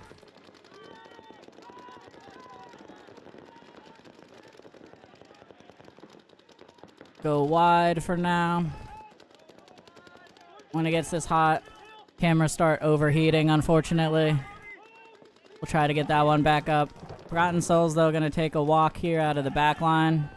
Go wide for now. When it gets this hot, cameras start overheating, unfortunately. We'll try to get that one back up. Forgotten Souls, though, gonna take a walk here out of the back line.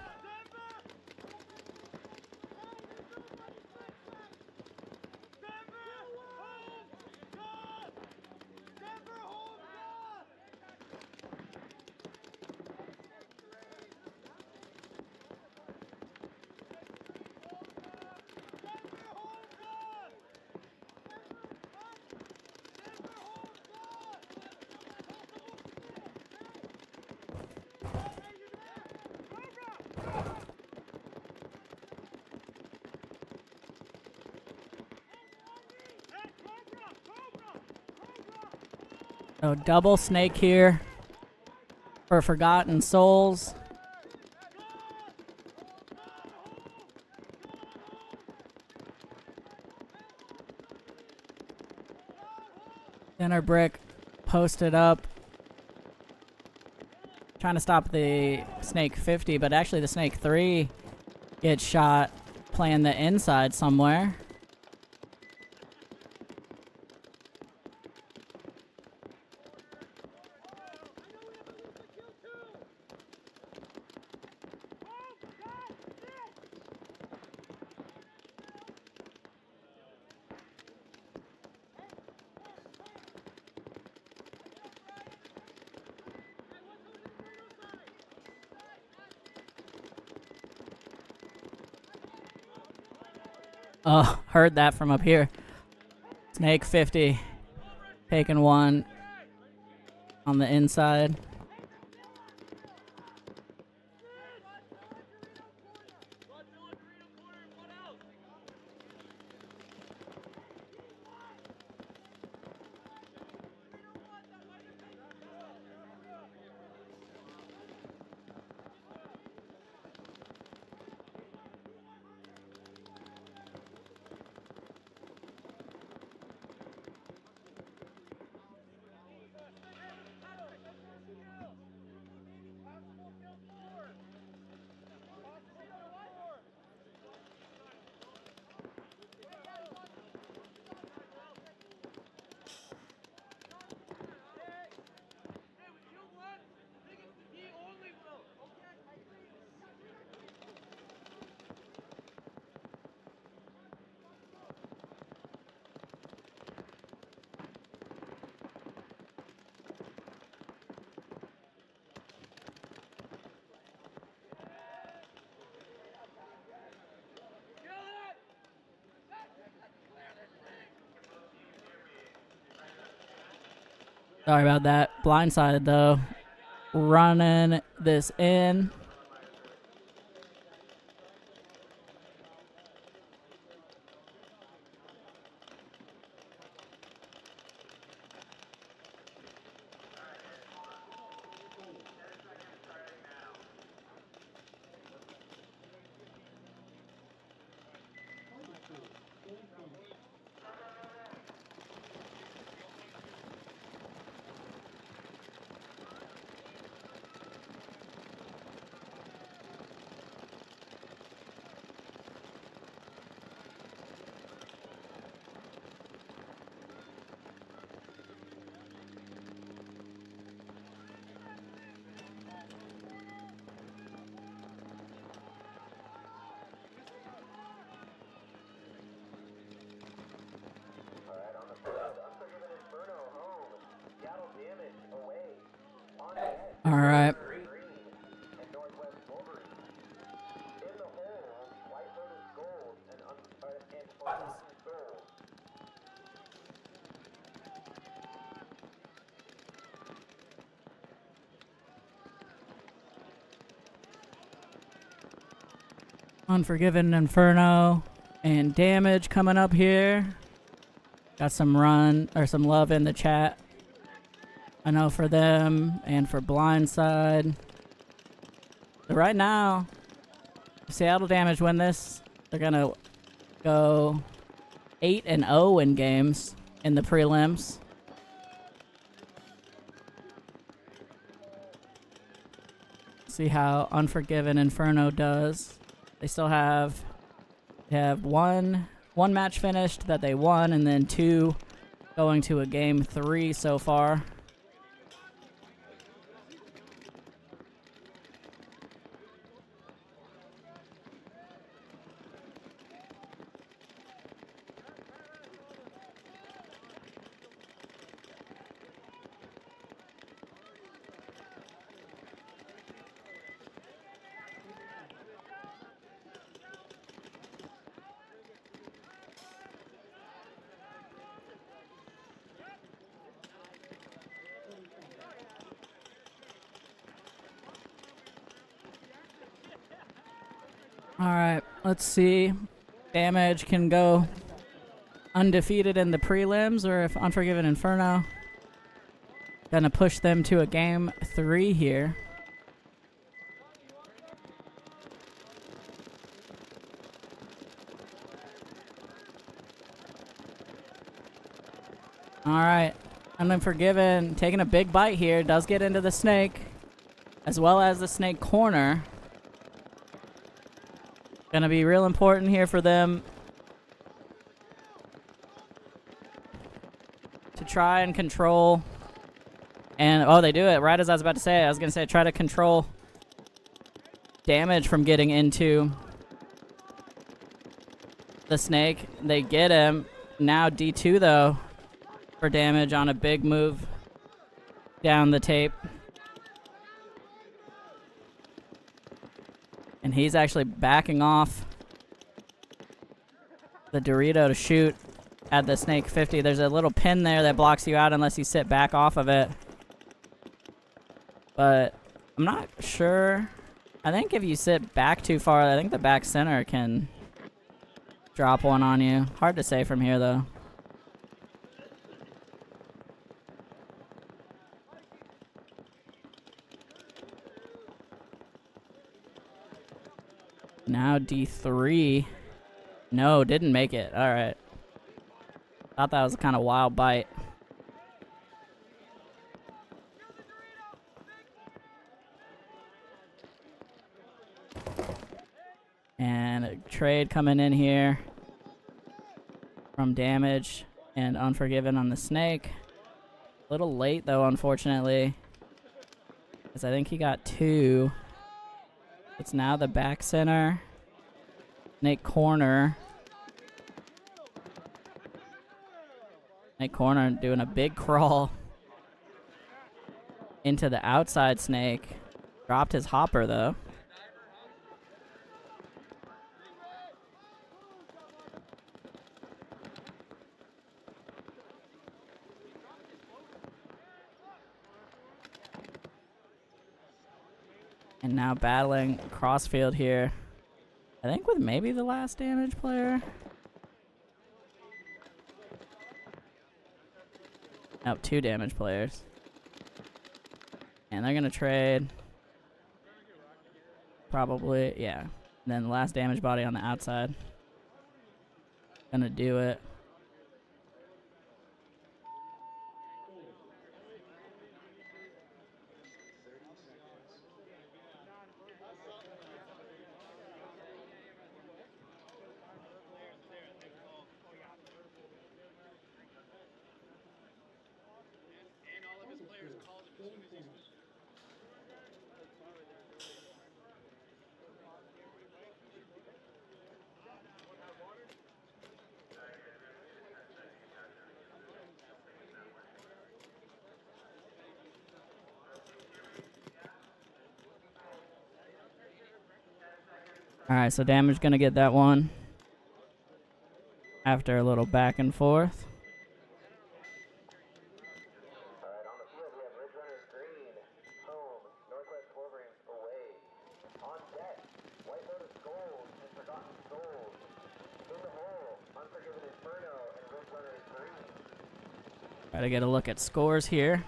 So double snake here for Forgotten Souls. Center brick posted up. Trying to stop the snake 50, but actually the snake 3 gets shot playing the inside somewhere. Oh, heard that from up here. Snake 50. Taking one on the inside. Sorry about that. Blindside though. Running this in. Alright, on the field, Unforgiven Inferno home. Seattle Damage away. On deck, All right. Green and Northwest Wolverine. In the hole will be White Lotus Gold and Forgotten Souls. Unforgiven Inferno and Damage coming up here. Got some love in the chat. I know for them and for Blindside. So right now, if Seattle Damage win this, they're gonna go 8-0 in games in the prelims. See how Unforgiven Inferno does. They still have one match finished that they won, and then 2 going to a game 3 so far. Alright, let's see. Damage can go undefeated in the prelims, or if Unforgiven Inferno gonna push them to a game 3 here. Alright, Unforgiven taking a big bite here, does get into the snake, as well as the snake corner. Gonna be real important here for them to try and control. And, oh, they do it right as I was about to say. I was gonna say try to control Damage from getting into the snake. They get him. Now D2 though for Damage on a big move down the tape. And he's actually backing off the Dorito to shoot at the Snake 50. There's a little pin there that blocks you out unless you sit back off of it. But I'm not sure. I think if you sit back too far, I think the back center can drop one on you. Hard to say from here, though. Now D3. No, didn't make it. All right. Thought that was a kind of wild bite. And a trade coming in here from Damage and Unforgiven on the Snake. A little late, though, unfortunately, because I think he got 2. It's now the back center. Snake corner. Snake corner doing a big crawl into the outside snake. Dropped his hopper, though. And now battling crossfield here. I think with maybe the last damage player. Nope, 2 damage players. And they're gonna trade. Probably, yeah. And then the last damage body on the outside. Gonna do it. Alright, so damage gonna get that one. After a little back and forth. Alright, on the field we have Ridge Runners green, home, Northwest Wolverines away. On deck, White Lotus gold and Forgotten Souls. In the hole, Unforgiven Inferno and Ridge Runners green. Try to get a look at scores here.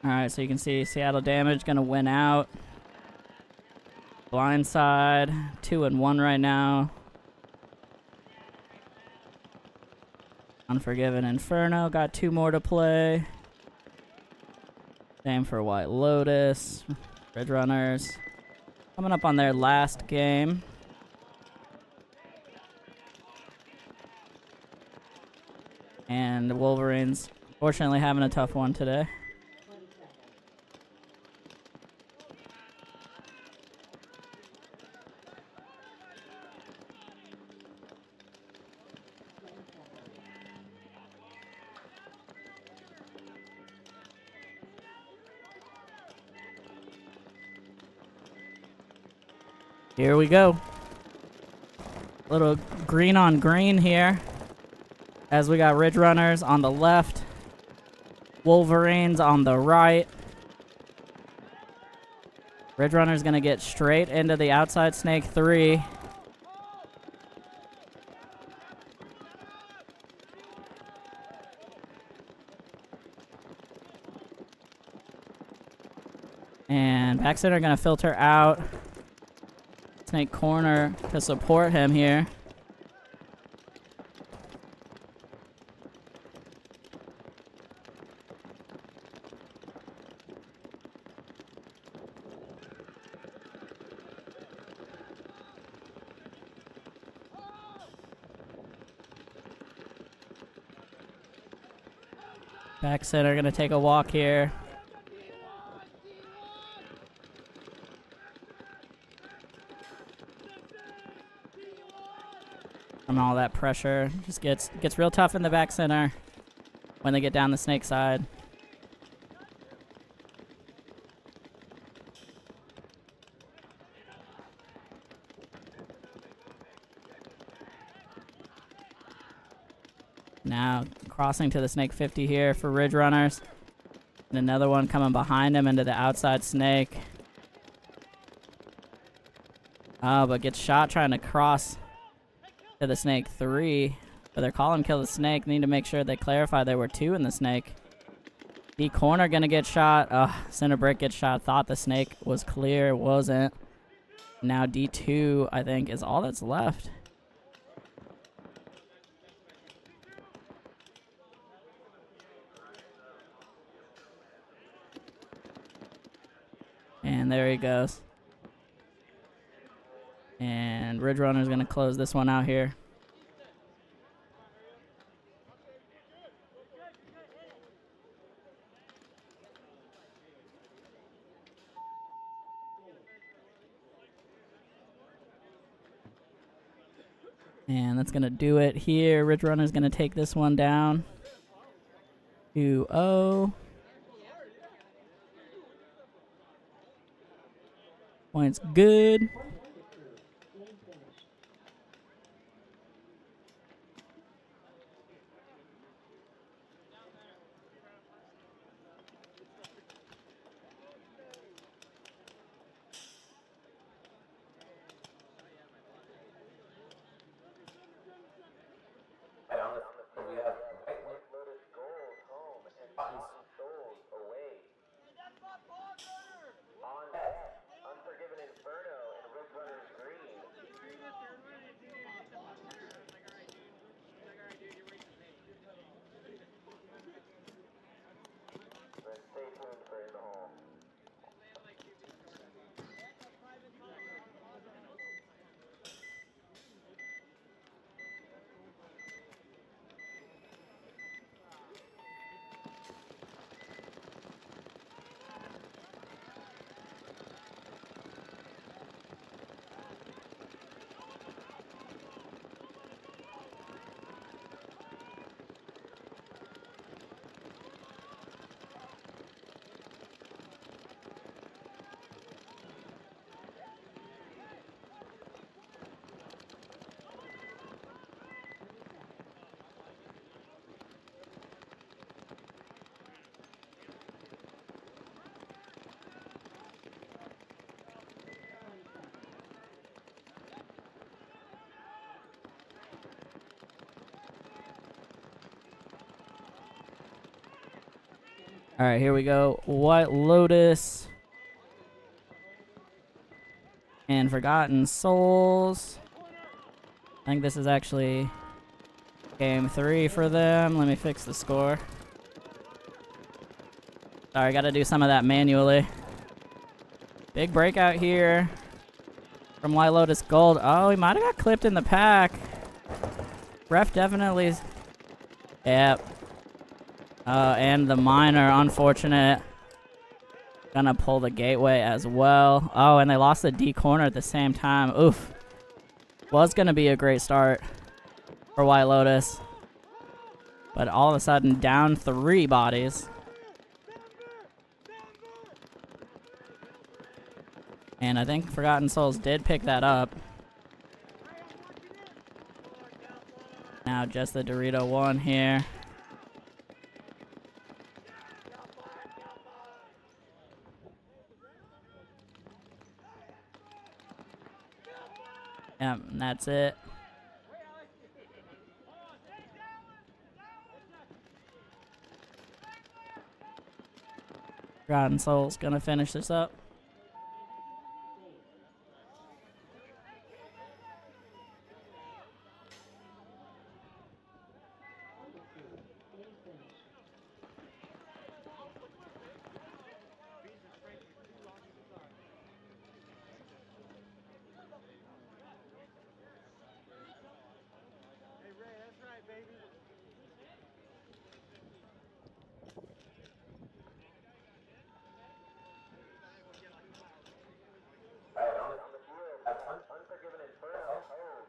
Alright, so you can see Seattle Damage gonna win out. Blindside, 2-1 right now. Unforgiven Inferno got 2 more to play. Same for White Lotus. Ridge Runners coming up on their last game. And the Wolverines, fortunately, having a tough one today. Here we go. Little green on green here. As we got Ridge Runners on the left. Wolverines on the right. Ridge Runner's gonna get straight into the outside snake 3. And back center gonna filter out. Snake corner to support him here. Back center gonna take a walk here. From all that pressure, just gets real tough in the back center when they get down the snake side. Now crossing to the snake 50 here for Ridge Runners. And another one coming behind him into the outside snake. Oh, but gets shot trying to cross to the snake 3. But they're calling kill the snake. Need to make sure they clarify there were 2 in the snake. D corner gonna get shot. Center brick gets shot. Thought the snake was clear. Wasn't. Now D2, I think, is all that's left. And there he goes. And Ridge Runner's going to close this one out here. And that's going to do it here. Ridge Runner's going to take this one down. 2-0. Points good. All right, here we go. White Lotus and Forgotten Souls. I think this is actually game 3 for them. Let me fix the score. Sorry, gotta do some of that manually. Big breakout here from White Lotus Gold. Oh, he might have got clipped in the pack. Ref definitely. Yep. And the Miner, unfortunate. Gonna pull the Gateway as well. Oh, and they lost the D corner at the same time. Oof. Was gonna be a great start for White Lotus. But all of a sudden, down 3 bodies. And I think Forgotten Souls did pick that up. Now just the Dorito 1 here. Yep, and that's it. Forgotten Souls gonna finish this up. Unforgiven Inferno, home,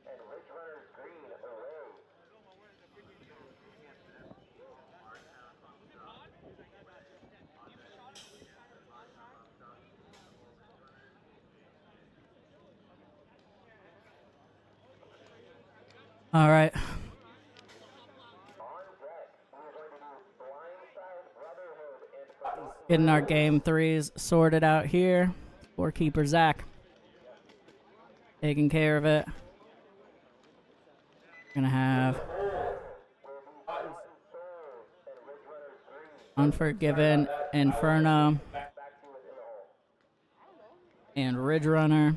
and Ridge Runners green away. All right. On deck, we're going to do Blindside, Brotherhood, and Forgotten. Getting our game 3s sorted out here. Scorekeeper Zach taking care of it. Gonna have Unforgiven, Inferno, and Ridge Runner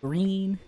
green.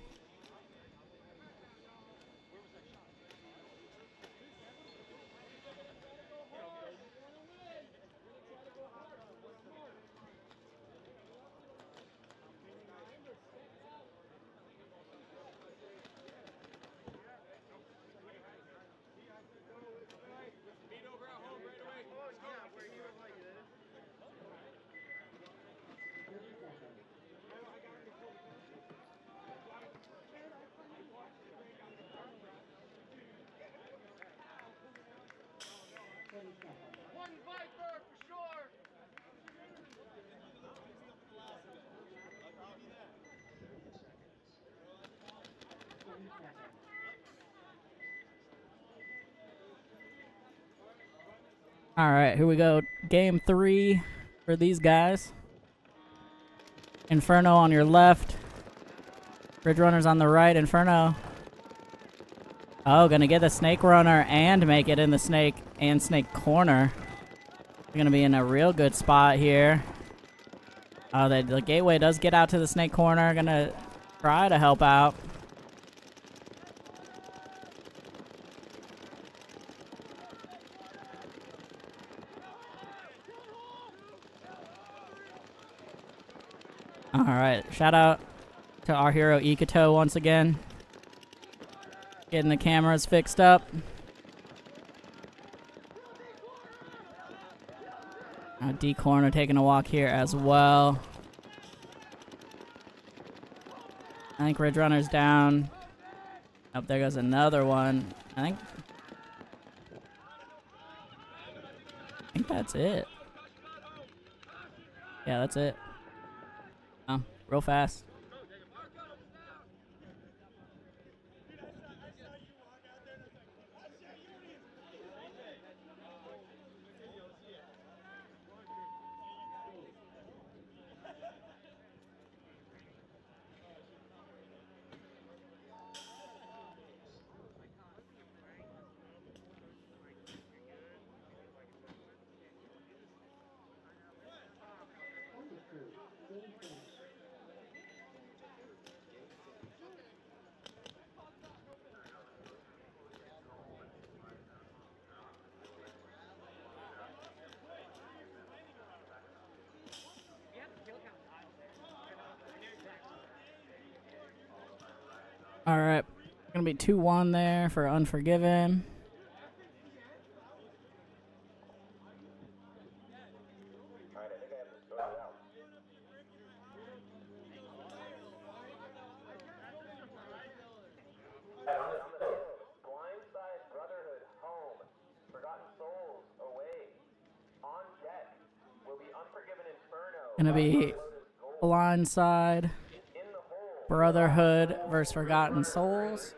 All right, here we go. Game 3 for these guys. Inferno on your left. Ridge Runner's on the right. Inferno. Oh, gonna get the Snake Runner and make it in the Snake and Snake Corner. They're gonna be in a real good spot here. Oh, the Gateway does get out to the Snake Corner. Gonna try to help out. Alright, shout out to our hero Ikato once again. Getting the cameras fixed up. D Corner taking a walk here as well. I think Ridge Runner's down. Oh, there goes another one. I think that's it. Yeah, that's it. Oh, real fast. All right. Gonna be 2-1 there for Unforgiven. Blindside Brotherhood home. Forgotten Souls away. On deck will be Unforgiven Inferno. Gonna be Blindside Brotherhood versus Forgotten Souls.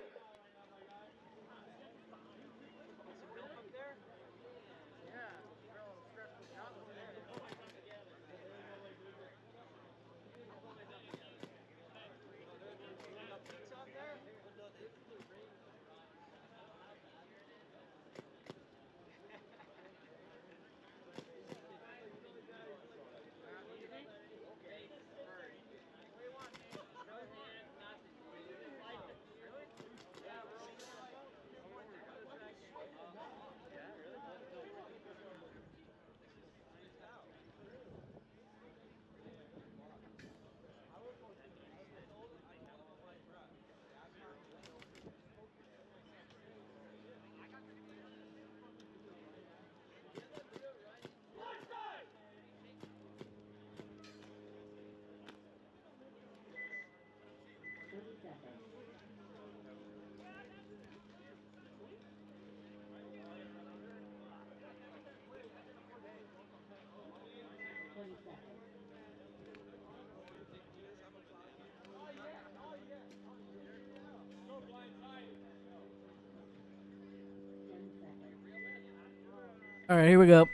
All right, here we go.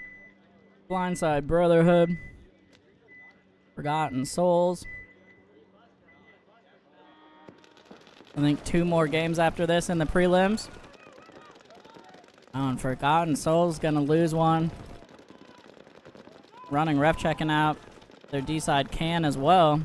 Blindside Brotherhood. Forgotten Souls. I think 2 more games after this in the prelims. And Forgotten Souls gonna lose one. Running ref checking out. Their D-side can as well.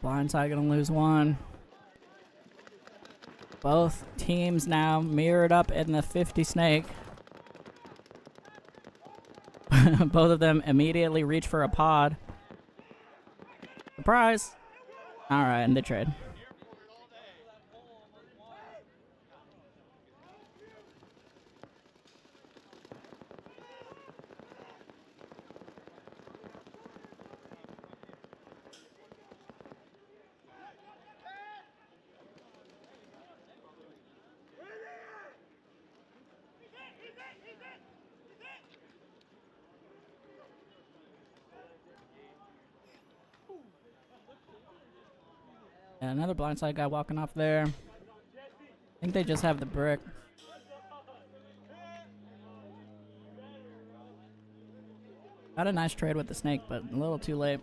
Blindside gonna lose one. Both teams now mirrored up in the 50 snake. Both of them immediately reach for a pod. Surprise! Alright, and they trade. And another blindside guy walking off there. I think they just have the brick. Got a nice trade with the snake, but a little too late.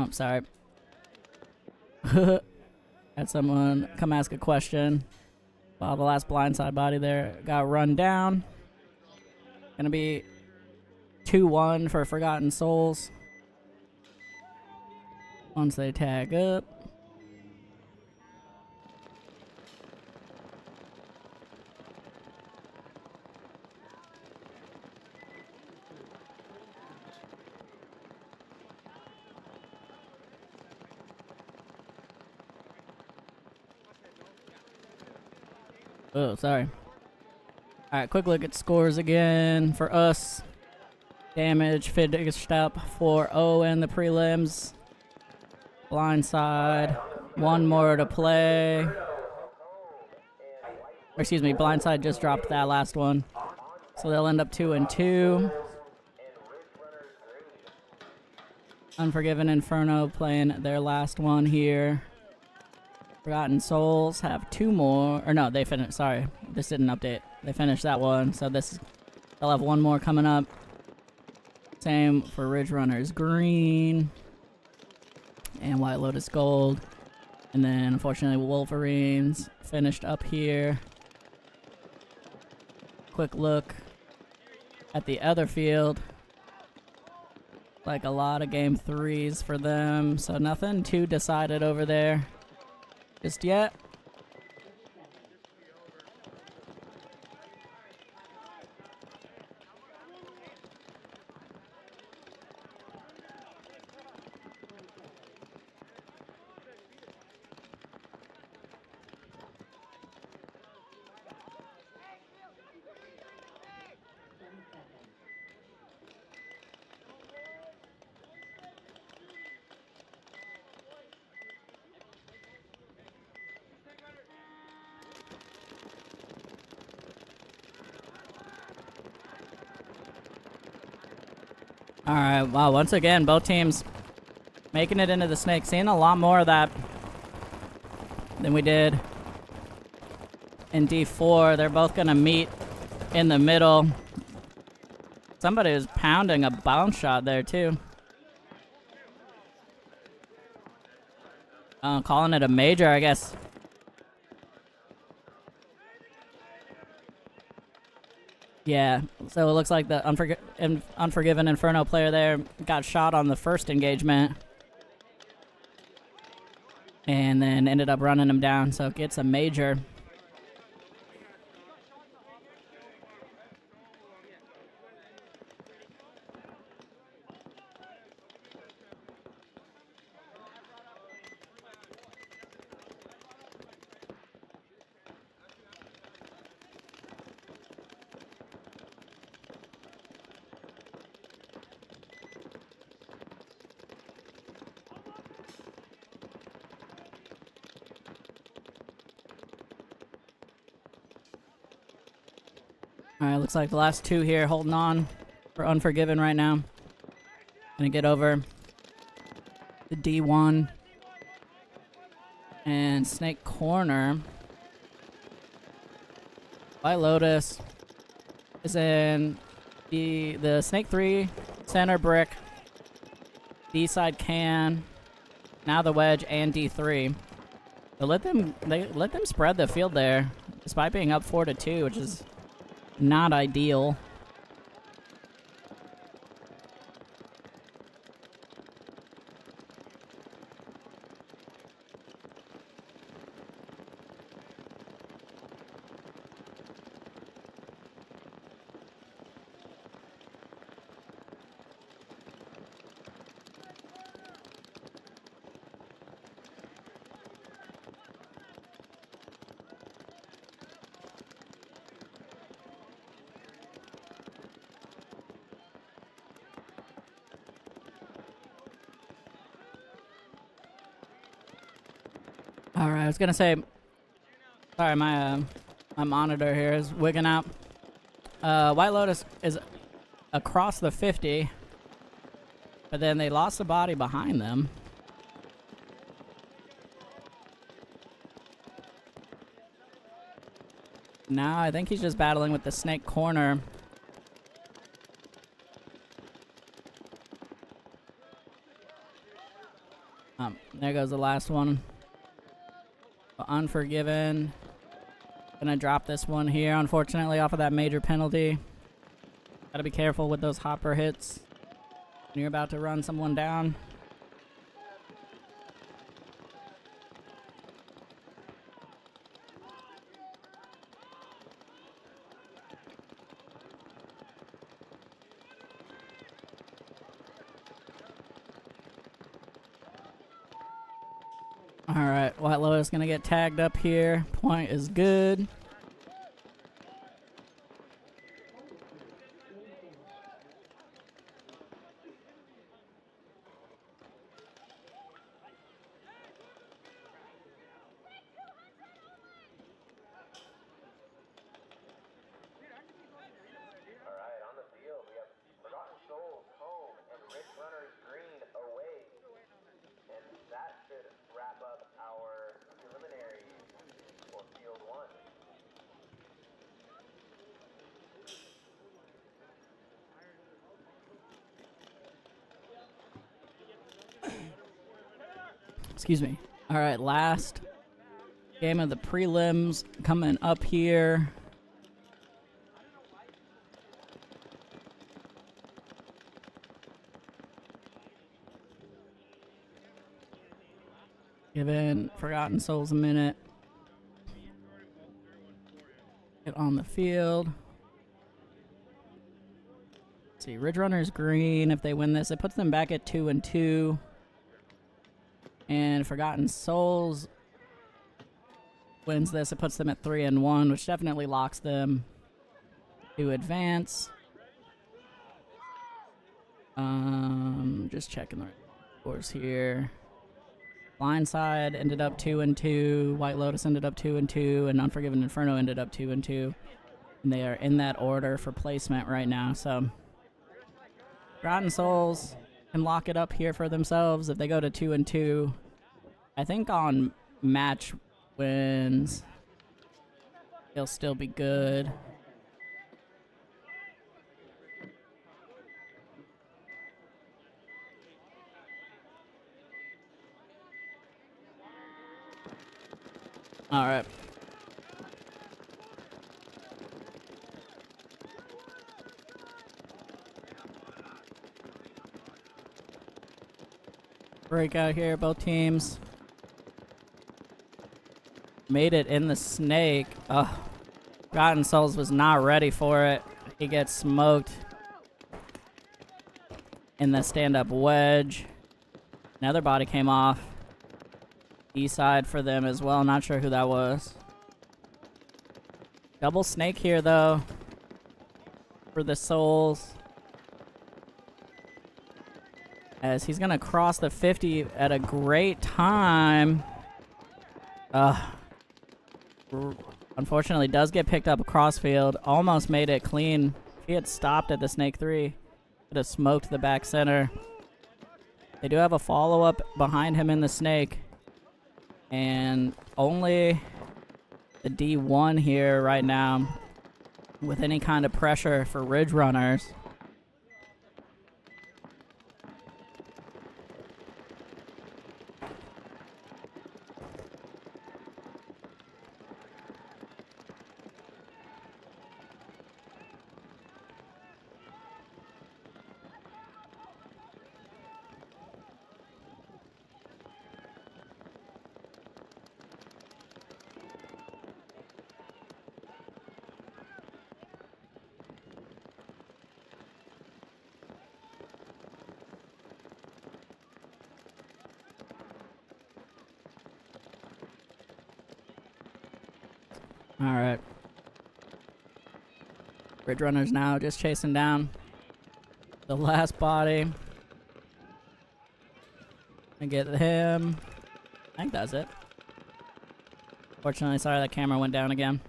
Oh, sorry. Had someone come ask a question while the last blindside body there got run down. Gonna be 2-1 for Forgotten Souls. Once they tag up. Oh, sorry. Alright, quick look at scores again for us. Damage finished up 4-0 in the prelims. Blindside, 1 more to play. Or, excuse me, Blindside just dropped that last one. So they'll end up 2-2. Unforgiven Inferno playing their last one here. Forgotten Souls have 2 more. Or no, they finished. Sorry, this didn't update. They finished that one, so they'll have 1 more coming up. Same for Ridge Runners Green and White Lotus Gold. And then, unfortunately, Wolverines finished up here. Quick look at the other field. Like a lot of game 3s for them, so nothing too decided over there just yet. Alright, wow, once again, both teams making it into the snake. Seeing a lot more of that than we did in D4. They're both going to meet in the middle. Somebody was pounding a bounce shot there, too. Calling it a major, I guess. Yeah, so it looks like the Unforgiven Inferno player there got shot on the first engagement. And then ended up running him down, so gets a major. Alright, looks like the last 2 here holding on for Unforgiven right now. Gonna get over the D1 and Snake Corner. White Lotus is in the Snake 3 center brick, D side can, now the wedge and D3. So let them spread the field there, despite being up 4-2, which is not ideal. Alright, I was gonna say, sorry, my monitor here is wigging out. White Lotus is across the 50, but then they lost the body behind them. Now I think he's just battling with the Snake Corner. There goes the last one. Unforgiven. Gonna drop this one here, unfortunately, off of that major penalty. Gotta be careful with those hopper hits when you're about to run someone down. Alright, White Lotus gonna get tagged up here. Point is good. Alright, on the field we have Forgotten Souls home and Rich Runners Green away. Excuse me. All right, last game of the prelims coming up here. Giving Forgotten Souls a minute. Get on the field. Let's see, Ridge Runner's green. If they win this, it puts them back at 2-2. And Forgotten Souls wins this, it puts them at 3-1, which definitely locks them to advance. Just checking the scores here. Blindside ended up 2-2. White Lotus ended up 2-2, and Unforgiven Inferno ended up 2-2. And they are in that order for placement right now. So, Forgotten Souls can lock it up here for themselves if they go to 2-2. I think on match wins, they'll still be good. All right. Breakout here, both teams. Made it in the snake. Forgotten Souls was not ready for it. He gets smoked in the stand-up wedge. Another body came off. East side for them as well. Not sure who that was. Double snake here, though, for the Souls. As he's going to cross the 50 at a great time. Unfortunately, does get picked up across field. Almost made it clean. If he had stopped at the snake 3, could have smoked the back center. They do have a follow-up behind him in the snake. And only the D1 here right now with any kind of pressure for Ridge Runners. Alright. Ridge Runners now just chasing down the last body. And get him. I think that's it. Fortunately, sorry that camera went down again.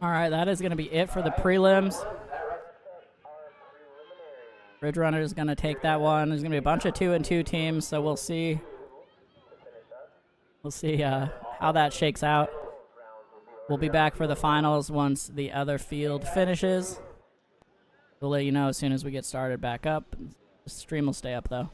Alright, that is going to be it for the prelims. Ridge Runner is going to take that one. There's going to be a bunch of 2-2 teams, so we'll see. We'll see how that shakes out. We'll be back for the finals once the other field finishes. We'll let you know as soon as we get started back up. The stream will stay up, though.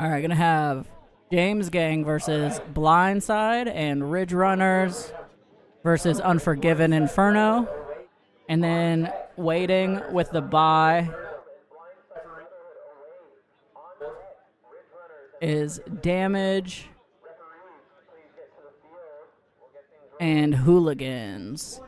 All right, gonna have James Gang versus Blindside and Ridge Runners versus Unforgiven Inferno. And then waiting with the bye is Damage and Hooligans.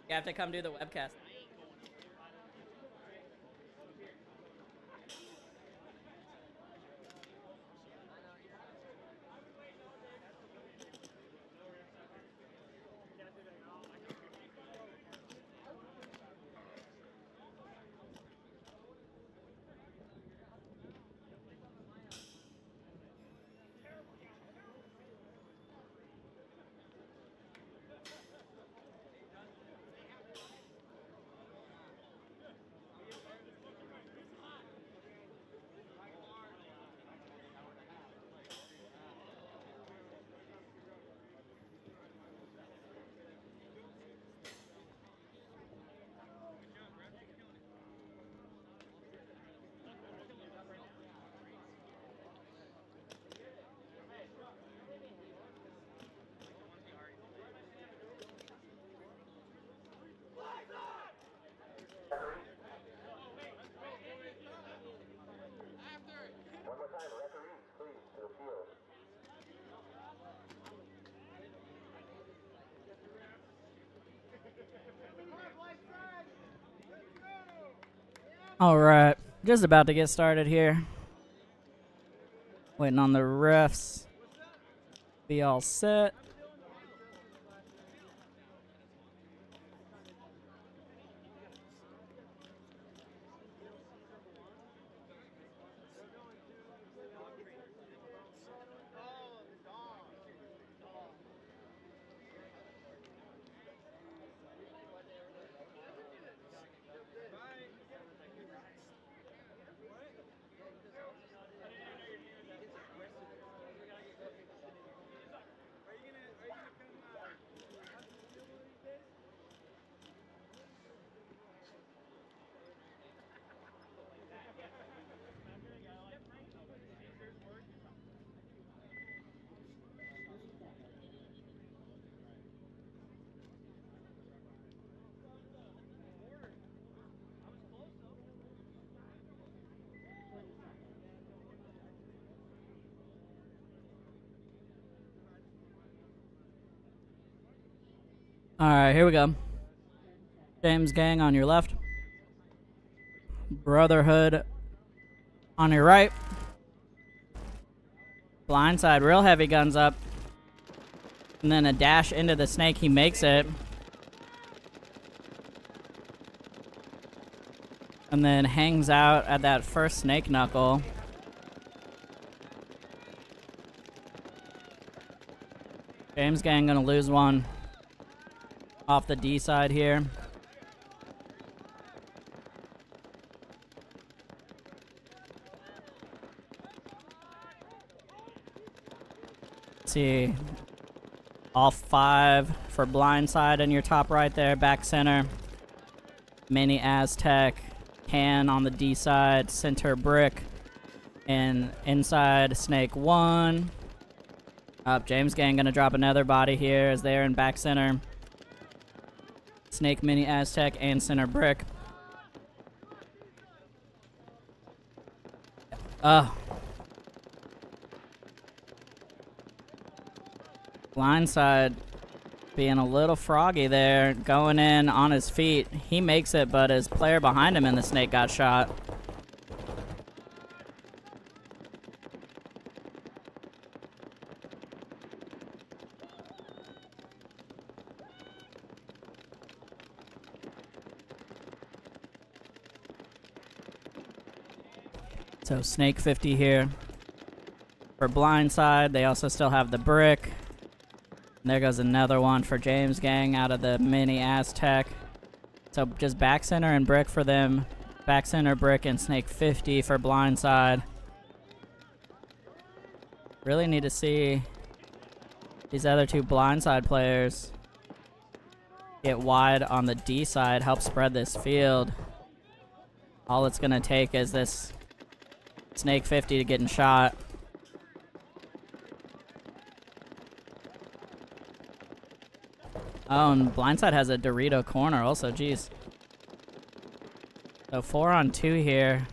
You have to come do the webcast. One more time, referees, please, to the field. All right, just about to get started here. Waiting on the refs. Be all set. All right, here we go. James Gang on your left. Brotherhood on your right. Blindside, real heavy guns up. And then a dash into the snake. He makes it. And then hangs out at that first snake knuckle. James Gang gonna lose one off the D side here. Let's see. All 5 for Blindside in your top right there, back center. Mini Aztec, Han on the D side, center brick, and inside snake 1. Up, James Gang gonna drop another body here as they're in back center. Snake, Mini Aztec, and center brick. Blindside being a little froggy there, going in on his feet. He makes it, but his player behind him in the snake got shot. So snake 50 here for Blindside. They also still have the brick. And there goes another one for James Gang out of the mini Aztec. So just back center and brick for them. Back center, brick, and snake 50 for Blindside. Really need to see these other two Blindside players get wide on the D side, help spread this field. All it's gonna take is this snake 50 to getting shot. Oh, and Blindside has a Dorito corner also, jeez. So 4 on 2 here.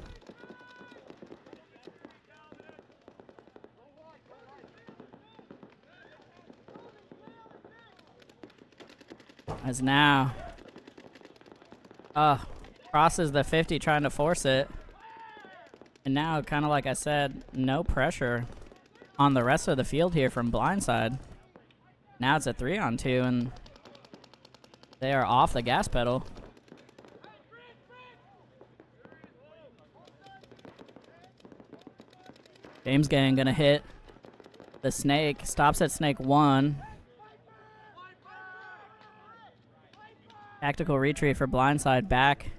As now, crosses the 50 trying to force it. And now, kind of like I said, no pressure on the rest of the field here from Blindside. Now it's a 3 on 2 and they are off the gas pedal. James Gang gonna hit the snake, stops at snake 1. Tactical retreat for Blindside back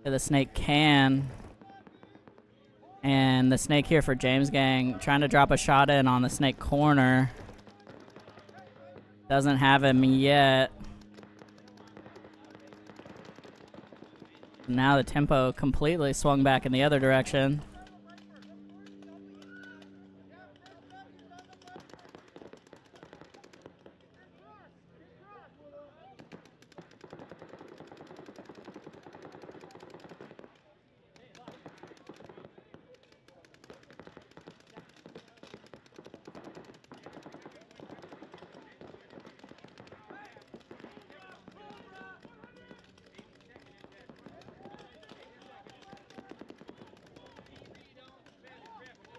to the snake can. And the snake here for James Gang trying to drop a shot in on the snake corner. Doesn't have him yet. Now the tempo completely swung back in the other direction.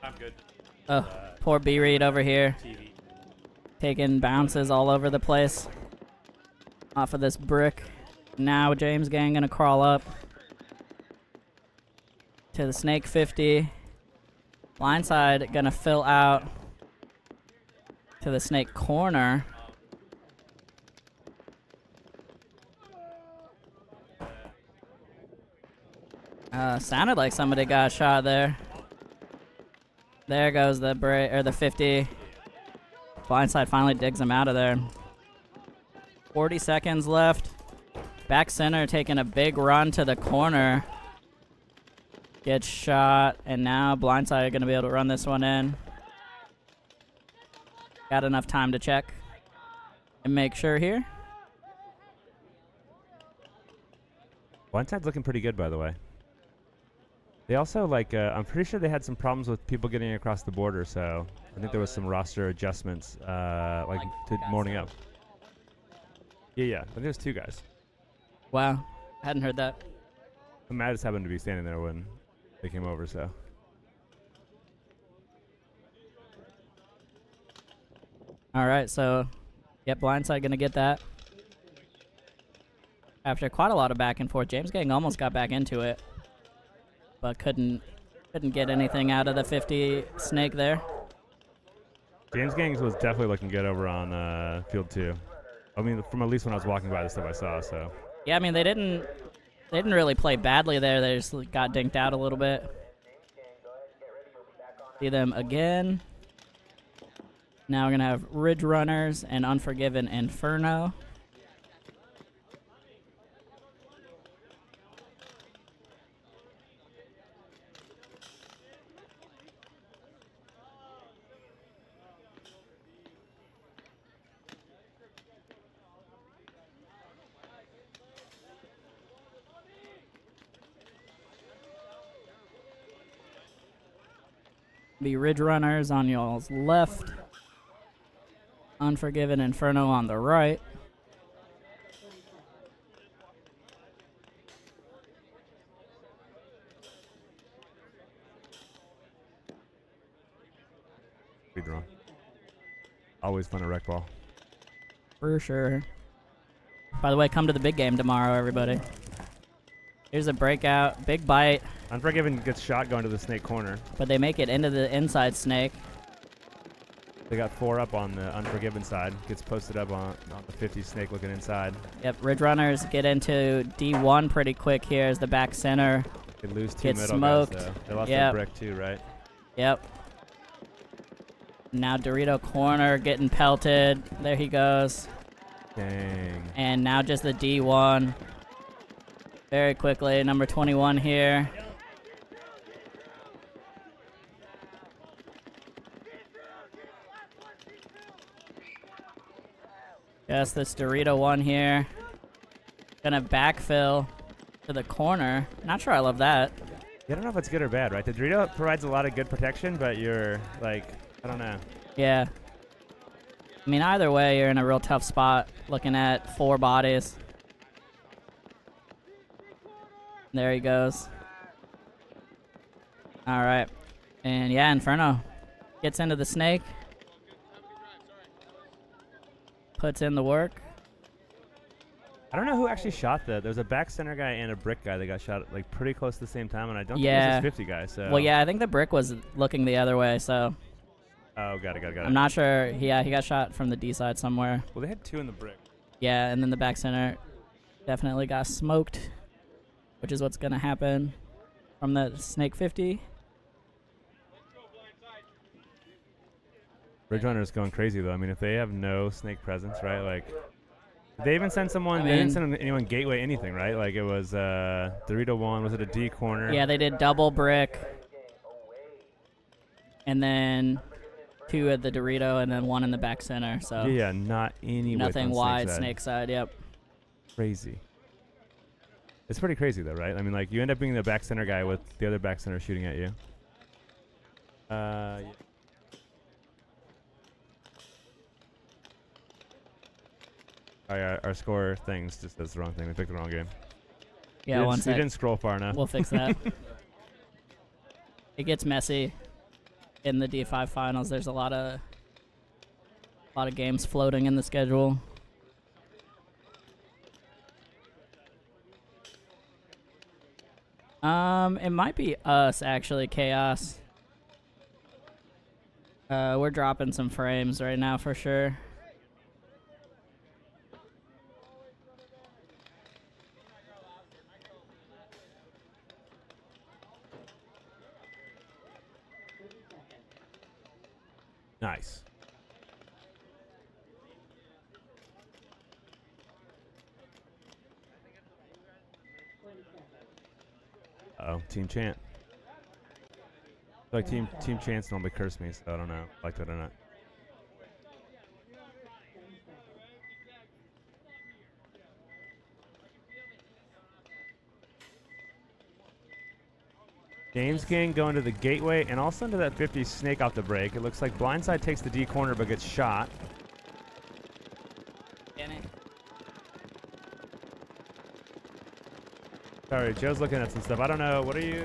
I'm good. Oh, poor B-Reed over here. TV. Taking bounces all over the place. Off of this brick. Now James Gang gonna crawl up to the snake 50. Blindside gonna fill out to the snake corner. Sounded like somebody got shot there. There goes the the 50. Blindside finally digs him out of there. 40 seconds left. Back center taking a big run to the corner. Gets shot, and now Blindside are going to be able to run this one in. Got enough time to check and make sure here. Blindside's looking pretty good, by the way. They also, like, I'm pretty sure they had some problems with people getting across the border, so I think there was some roster adjustments, like to morning up. Yeah, I think it was 2 guys. Wow, hadn't heard that. Matt just happened to be standing there when they came over, so. All right, so, yep, Blindside gonna get that. After quite a lot of back and forth, James Gang almost got back into it, but couldn't get anything out of the 50 snake there. James Gangs was definitely looking good over on field 2. I mean, from at least when I was walking by the stuff I saw, so. Yeah, I mean, they didn't really play badly there. They just got dinked out a little bit. See them again. Now we're going to have Ridge Runners and Unforgiven Inferno. Be Ridge Runners on y'all's left. Unforgiven Inferno on the right. Be drawn. Always fun to wreck ball. For sure. By the way, come to the big game tomorrow, everybody. Here's a breakout. Big bite. Unforgiven gets shot going to the snake corner. But they make it into the inside snake. They got 4 up on the Unforgiven side. Gets posted up on the 50 snake looking inside. Yep, Ridge Runners get into D1 pretty quick here as the back center. They lose 2 Gets middle smoked. guys, though. They lost Yep. their brick, too, right? Yep. Now Dorito corner getting pelted. There he goes. Dang. And now just the D1. Very quickly, number 21 here. Just this Dorito one here. Gonna backfill to the corner. Not sure I love that. I don't know if it's good or bad, right? The Dorito provides a lot of good protection, but you're, like, I don't know. Yeah. I mean, either way, you're in a real tough spot looking at 4 bodies. There he goes. All right. And yeah, Inferno gets into the snake. Puts in the work. I don't know who actually shot that. There was a back center guy and a brick guy that got shot like pretty close to the same time, and I don't think it was this 50 guy. So. Well, yeah, I think the brick was looking the other way, so. Oh, got it. I'm not sure. Yeah, he got shot from the D side somewhere. Well, they had 2 in the brick. Yeah, and then the back center definitely got smoked, which is what's going to happen from the Snake 50. Ridge Runner's going crazy, though. I mean, if they have no snake presence, right? Like, did they even send someone? I They didn't mean- send anyone gateway anything, right? Like, it was Dorito 1. Was it a D corner? Yeah, they did double brick, and then 2 at the Dorito, and then 1 in the back center. So Yeah, not any width nothing on wide, snake snake side. Yep. Crazy. It's pretty crazy, though, right? I mean, like, you end up being the back center guy with the other back center shooting at you. Yeah. Our score things just does the wrong thing. We picked the wrong game. Yeah, we sec. didn't scroll far enough. We'll fix that. It gets messy in the D5 finals. There's a lot of games floating in the schedule. It might be us actually, Chaos. We're dropping some frames right now for sure. Nice. Uh-oh, Team Chant. Like Team Chant's normally curse me, so I don't know, like that or not. James King going to the gateway and also into that 50 snake off the break. It looks like Blindside takes the D corner but gets shot. Sorry, Joe's looking at some stuff. I don't know. What are you?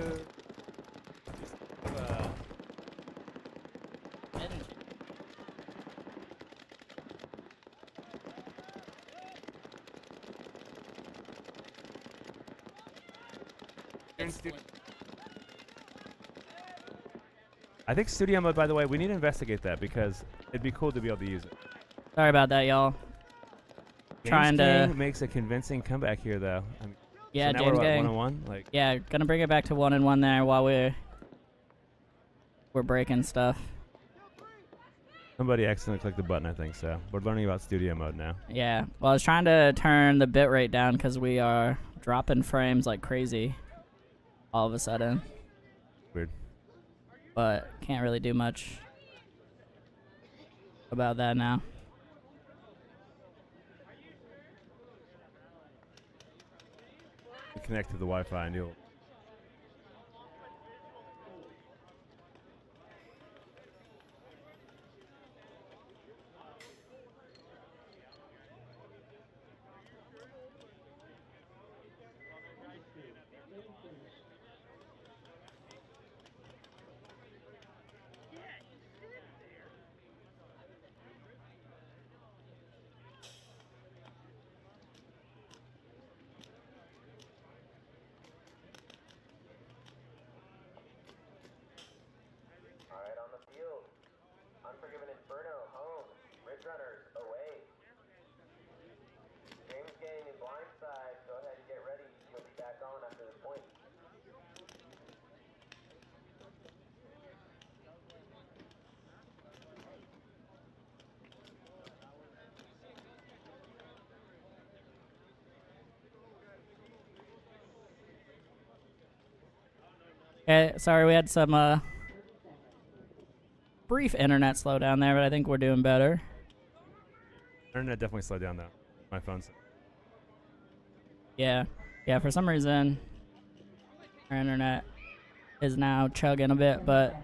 I think studio mode, by the way, we need to investigate that because it'd be cool to be able to use it. Sorry about that, y'all. Trying to makes a convincing comeback here, though. I mean, yeah, so now James we're Gang. 1-1. Like, Yeah, gonna bring it back to 1-1 there while we're breaking stuff. somebody accidentally clicked the button, I think. So we're learning about studio mode now. Yeah. Well, I was trying to turn the bit rate down because we are dropping frames like crazy all of a sudden. Weird. But can't really do much about that now. Connect to the Wi-Fi and you'll. point. Okay, sorry we had some brief internet slowdown there, but I think we're doing better. Internet definitely slowed down though. My phone's. Yeah, for some reason our internet is now chugging a bit, but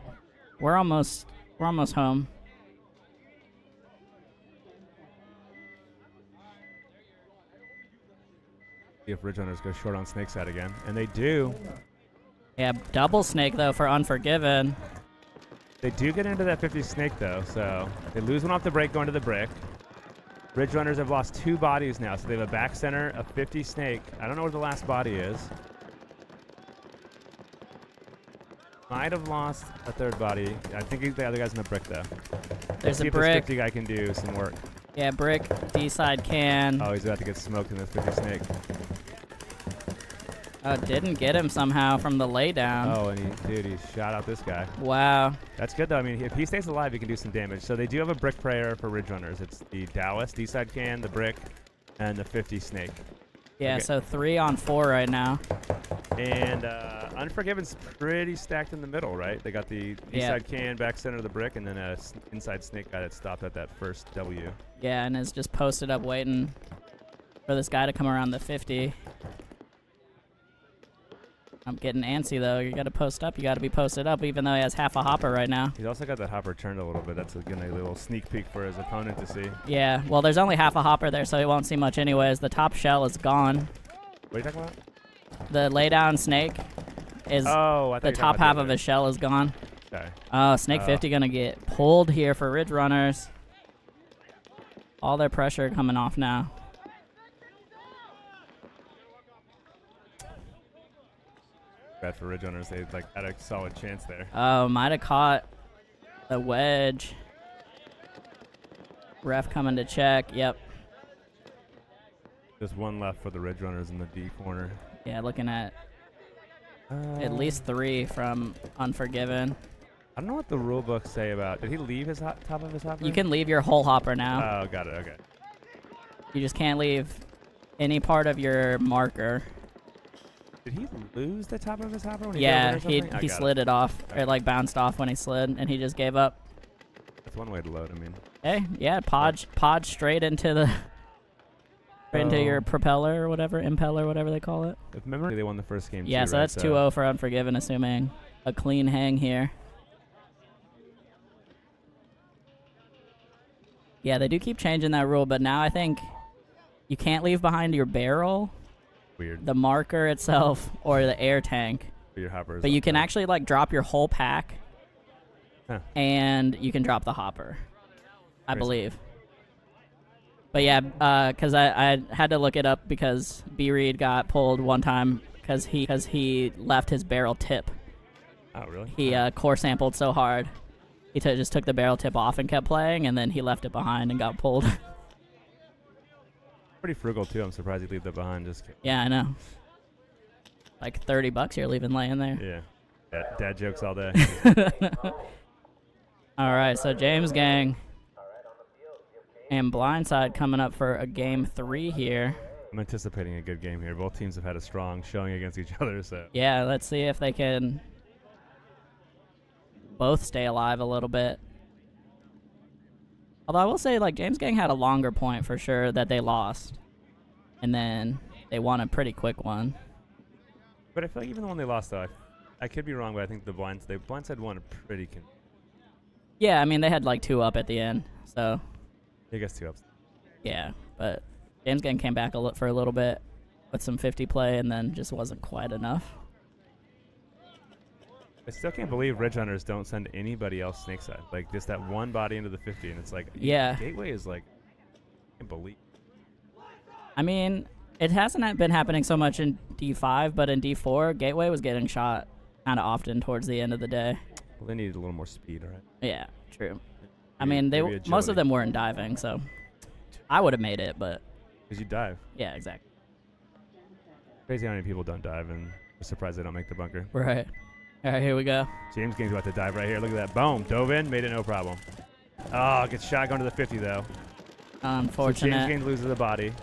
we're almost home. See if Ridge Runners go short on Snake side again, and they do. Yeah, double snake though for Unforgiven. They do get into that 50 Snake though, so they lose one off the break going to the brick. Ridge Runners have lost 2 bodies now, so they have a back center, a 50 Snake. I don't know where the last body is. Might have lost a 3rd body. I think the other guy's in the brick though. There's See a if brick. this 50 guy can do some work. Yeah, brick, D-side can. Oh, he's about to get smoked in this 50 Snake. Oh, didn't get him somehow from the laydown. Oh, and he shot out this guy. Wow. That's good though. I mean, if he stays alive, he can do some damage. So they do have a brick prayer for Ridge Runners. It's the Taoist, D-side can, the brick, and the 50 Snake. Yeah, Okay. so 3 on 4 right now. And Unforgiven's pretty stacked in the middle, right? They got the D-side can, back center of the brick, and then a inside Snake guy that stopped at that first W. Yeah, and is just posted up waiting for this guy to come around the 50. I'm getting antsy though. You gotta post up. You gotta be posted up, even though he has half a hopper right now. He's also got that hopper turned a little bit. That's again a little sneak peek for his opponent to see. Yeah, well, there's only half a hopper there, so he won't see much anyways. The top shell is gone. What are you talking about? The laydown snake is Oh, I thought the you were talking top about half the of other. his shell is gone. Okay. Oh, Snake 50 gonna get pulled here for Ridge Runners. All their pressure coming off now. Bad for Ridge Runners. They had a solid chance there. Oh, might have caught the wedge. Ref coming to check. Yep. Just one left for the Ridge Runners in the D corner. Yeah, looking at least 3 from Unforgiven. I don't know what the rule books say about. Did he leave his top of his hopper? You can leave your whole hopper now. Oh, got it. Okay. You just can't leave any part of your marker. Did he lose the top of his hopper when he Yeah, drove it or something? he slid it off. Okay. It like bounced off when he slid, and he just gave up. That's one way to load. I mean. Hey, yeah, pod straight into the into your propeller or whatever, impeller, whatever they call it. If memory, they won the first game. Yeah, too, so right? that's 2-0 for Unforgiven, assuming a clean hang here. Yeah, they do keep changing that rule, but now I think you can't leave behind your barrel, Weird. the marker itself, or the air tank. Your hoppers. But you can actually like drop your whole pack, Huh. and you can drop the hopper, I Crazy. believe. But yeah, because I had to look it up because B Reed got pulled one time because he left his barrel tip. Oh, really? He core sampled so hard, he just took the barrel tip off and kept playing, and then he left it behind and got pulled. Pretty frugal too. I'm surprised he leave that behind. Just kidding. Yeah, I know. Like $30 you're leaving laying there. Yeah. Dad jokes all day. All right, so James Gang and Blindside coming up for a game 3 here. I'm anticipating a good game here. Both teams have had a strong showing against each other, so. Yeah, let's see if they can both stay alive a little bit. Although I will say, like, James Gang had a longer point for sure that they lost. And then they won a pretty quick one. But I feel like even the one they lost, though, I could be wrong, but I think the Blindside won a pretty. Yeah, I mean, they had like 2 up at the end, so. I guess 2 ups. Yeah, but James Gang came back for a little bit with some 50 play and then just wasn't quite enough. I still can't believe Ridge Hunters don't send anybody else snake side. Like, just that one body into the 50, and it's like, Yeah. Gateway is like, I can't believe. I mean, it hasn't been happening so much in D5, but in D4, Gateway was getting shot kind of often towards the end of the day. Well, they needed a little more speed, right? Yeah, true. I mean, maybe most of agility. them weren't diving, so I would have made it, but Because you dive. yeah, exactly. Crazy how many people don't dive in I'm surprised they don't make the bunker. Right. All right, here we go. James Gang's about to dive right here. Look at that. Boom. Dove in. Made it no problem. Oh, gets shotgun to the 50, though. Unfortunate. So James Gang loses the body.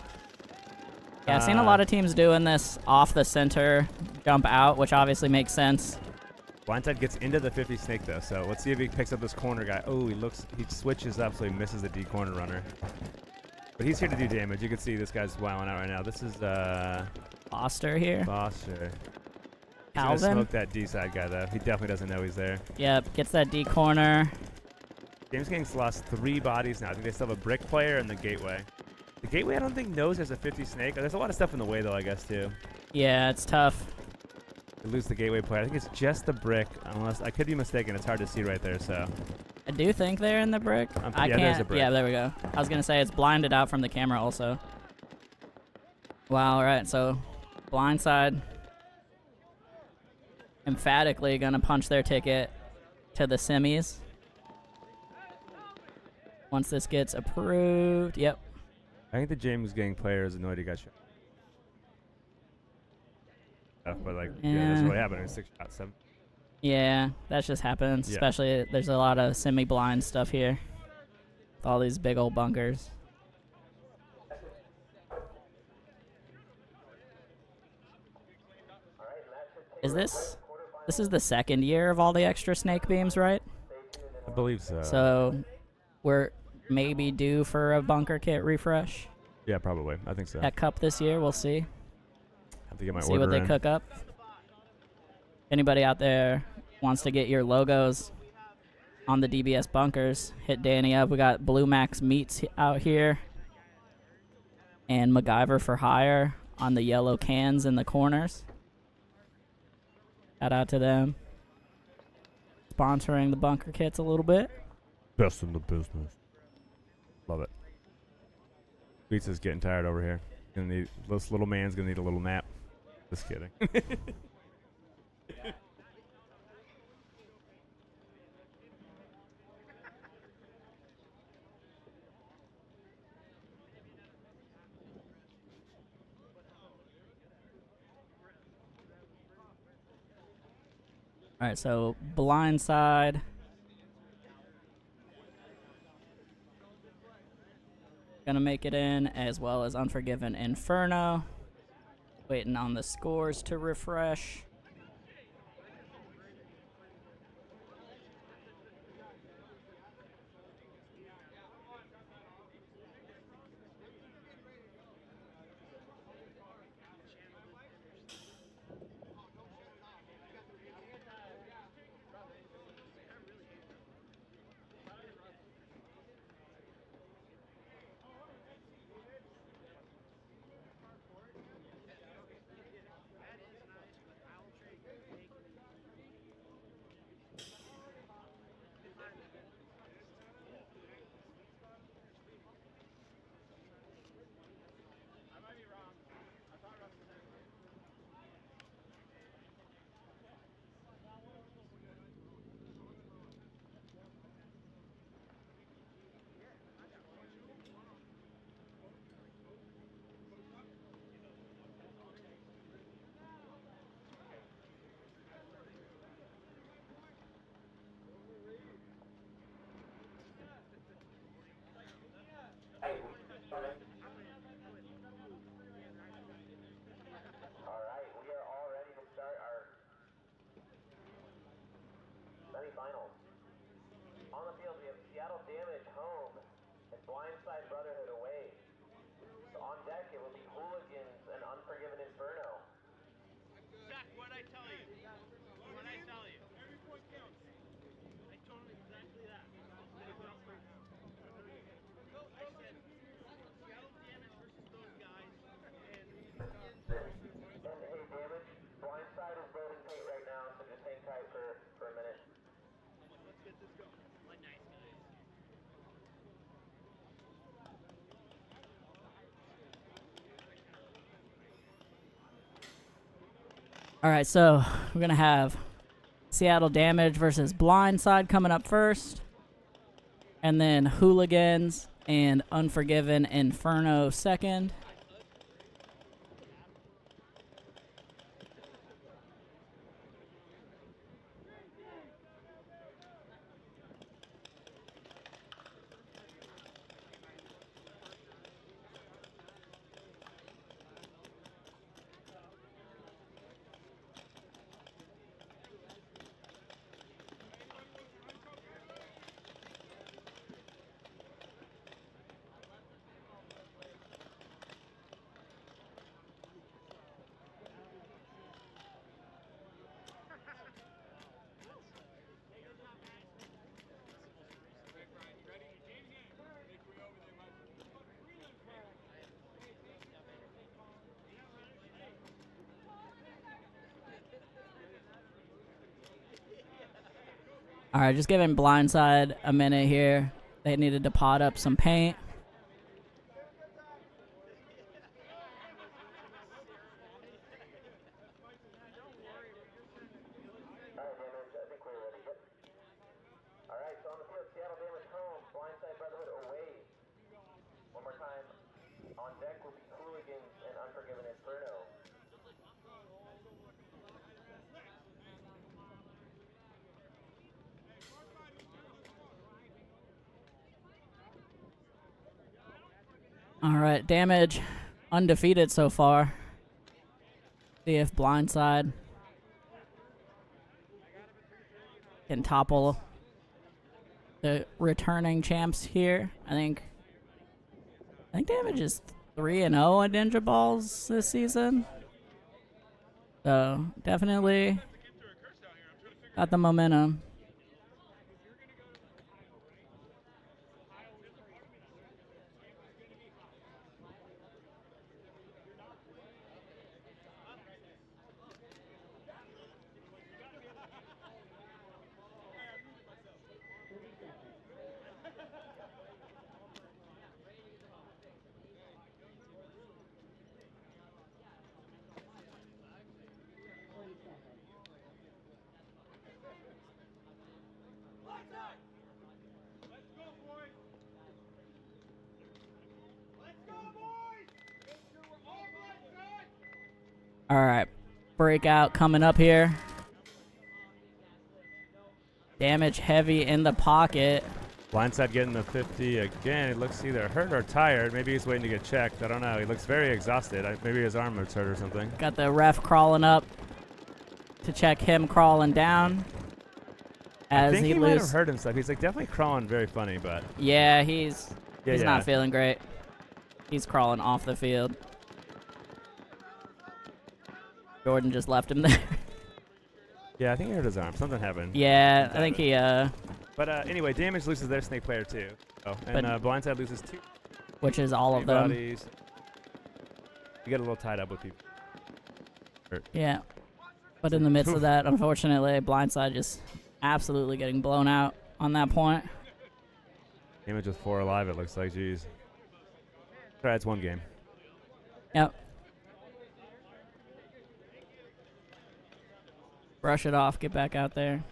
Yeah, I've seen a lot of teams doing this off the center, jump out, which obviously makes sense. Blindside gets into the 50 snake, though, so let's see if he picks up this corner guy. Oh, he switches up, so he misses the D corner runner. But he's here to do damage. You can see this guy's wilding out right now. This is Foster here. Foster. He's Calvin. gonna smoke that D side guy, though. He definitely doesn't know he's there. Yep, gets that D corner. James Gang's lost 3 bodies now. I think they still have a brick player and the gateway. The gateway, I don't think, knows there's a 50 snake. There's a lot of stuff in the way, though, I guess, too. Yeah, it's tough. They lose the gateway player. I think it's just the brick, unless I could be mistaken. It's hard to see right there, so. I do think they're in the brick. I yeah, can't. there's a brick. Yeah, there we go. I was gonna say it's blinded out from the camera also. Wow. All right. So, Blindside emphatically gonna punch their ticket to the semis. Once this gets approved. Yep. I think the James Gang player is annoyed he got shot. But like, yeah, that's really happening. 6 shots, 7. Yeah, that just happens. Yeah. Especially there's a lot of semi-blind stuff here. With all these big old bunkers. Is this is the second year of all the extra snake beams, right? I believe so. So we're maybe due for a bunker kit refresh Yeah, probably. I think so. at Cup this year. We'll see. Have to get my See order what they in. cook up. Anybody out there wants to get your logos on the DBS bunkers, hit Danny up. We got Blue Max Meats out here and MacGyver for Hire on the yellow cans in the corners. Shout out to them. Sponsoring the bunker kits a little bit. Best in the business. Love it. Beats is getting tired over here. This little man's gonna need a little nap. Just kidding. All right, so Blindside. Gonna make it in, as well as Unforgiven Inferno. Waiting on the scores to refresh. Alright, we are all ready to start our semifinals. On the field, we have Seattle Damage home and Blindside Brotherhood away. So on deck, it will be Hooligans and Unforgiven Inferno. Zach, what'd I tell you? What'd I tell you? Every point counts. I told him exactly that. I said, Seattle Damage versus those guys. And hey, Damage, Blindside is voting paint right now, so just hang tight for a minute. Let's get this going. Like nice guys. All right, so we're going to have Seattle Damage versus Blindside coming up first. And then Hooligans and Unforgiven Inferno second. All right, just giving Blindside a minute here. They needed to pot up some paint. Alright, Damage, I think we're ready. Yep. Alright, so on the field, Seattle Damage home, Blindside Brotherhood away. One more time. On deck will be Hooligans and Unforgiven Inferno. All right, Damage undefeated so far. See if Blindside can topple the returning champs here. I think Damage is 3-0 at Ninjaballs this season. So definitely got the momentum. All right, breakout coming up here. Damage heavy in the pocket. Blindside getting the 50 again. It looks either hurt or tired. Maybe he's waiting to get checked. I don't know. He looks very exhausted. Maybe his arm was hurt or something. Got the ref crawling up to check him crawling down. As I think he might loses. have hurt himself. He's like definitely crawling very funny, but Yeah, he's yeah. not feeling great. He's crawling off the field. Jordan just left him there. Yeah, I think he hurt his arm. Something happened. Yeah, I think he But anyway, Damage loses their snake player too. Oh, and Blindside loses 2. which is all of them. Bodies. You get a little tied up with people. Yeah. But in the midst of that, unfortunately, Blindside just absolutely getting blown out on that point. Damage with 4 alive, it looks like. Jeez. Try it's one game. Yep. Brush it off, get back out there.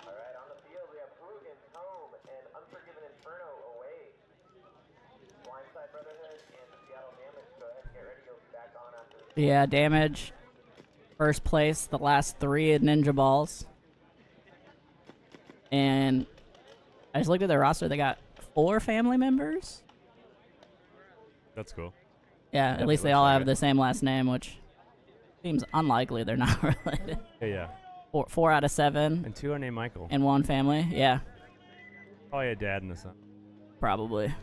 Alright, on the field we have Hooligans home and Unforgiven Inferno away. Blindside Brotherhood and the Seattle Damage, go ahead and get ready, you'll be back on after this. Yeah, Damage. First place, the last 3 at Ninjaballs. And I just looked at their roster. They got 4 family members. That's cool. Yeah, at Definitely least they looks all like have it. the same last name, which seems unlikely they're not related. Yeah. 4 out of 7 And 2 are named Michael. in one family. Yeah, Probably a dad and a son. probably.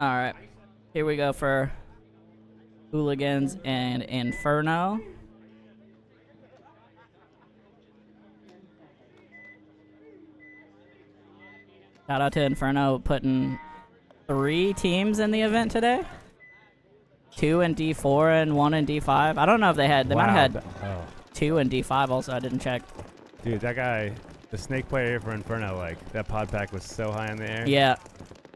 All right, here we go for Hooligans and Inferno. Shout out to Inferno putting 3 teams in the event today. 2 in D4 and 1 in D5. I don't know if they had. They might have had Oh. 2 in D5 also. I didn't check. Dude, that guy, the snake player here for Inferno, like, that pod pack was so high in the air. Yeah,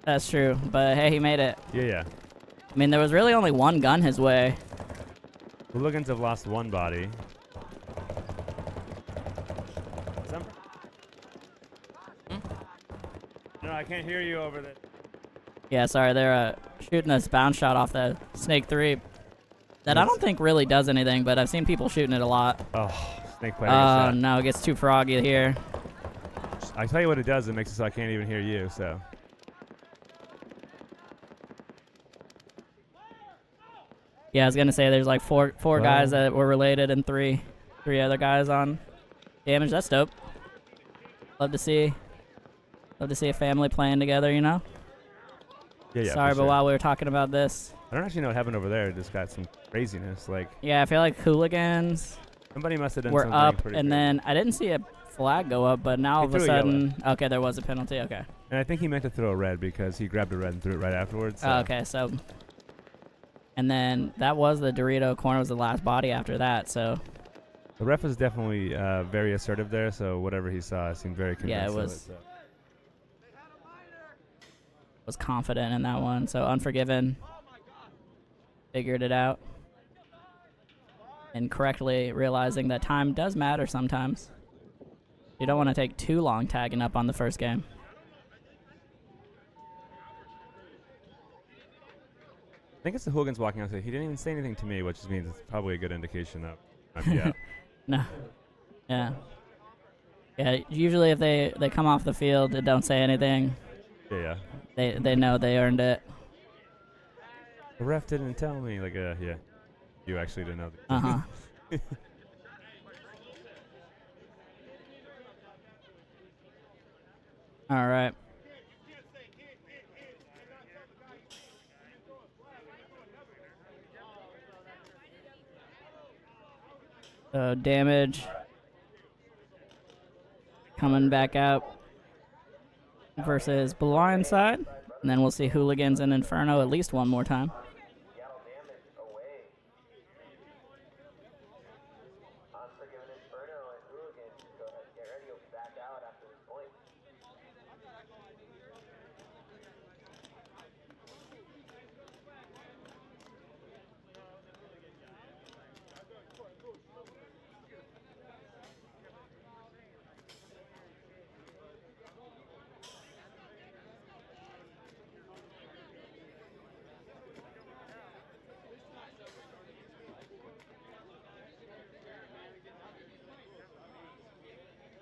that's true. But hey, he made it. Yeah. I mean, there was really only 1 gun his way. Hooligans have lost 1 body. Some... No, I can't hear you over there. Yeah, sorry. They're shooting this bounce shot off the Snake 3 that I don't think really does anything, but I've seen people shooting it a lot. Oh, snake player. Oh, gets shot. no. It gets too froggy here. I tell you what it does, it makes it so I can't even hear you, so. Yeah, I was going to say there's like four guys that were related and three other guys on Damage. That's dope. Love to see Love to see a family playing together, you know? Yeah, yeah. Sorry, for but sure. while we were talking about this, I don't actually know what happened over there. It just got some craziness. Like yeah, I feel like hooligans somebody must have done were something up, pretty and crazy. then I didn't see a flag go up, but now all of He a threw a yellow. sudden, okay, there was a penalty. Okay. And I think he meant to throw a red because he grabbed a red and threw it right afterwards. So. Oh, okay, so. And then that was the Dorito corner, was the last body after that, so. The ref was definitely very assertive there, so whatever he saw seemed very convinced. Yeah, it of was. so. Was confident in that one, so Unforgiven figured it out. And correctly realizing that time does matter sometimes. You don't want to take too long tagging up on the first game. I think it's the hooligans walking out. He didn't even say anything to me, which means it's probably a good indication that I'd be out. No. Yeah. Yeah, usually if they come off the field and don't say anything, Yeah. they know they earned it. The ref didn't tell me. Like, yeah. You actually didn't know. Uh-huh. All right. So damage coming back out versus Blindside, and then we'll see Hooligans and Inferno at least one more time. Seattle damage away. Unforgiven Inferno and Hooligans. Go ahead, get ready. You'll be back out after this point.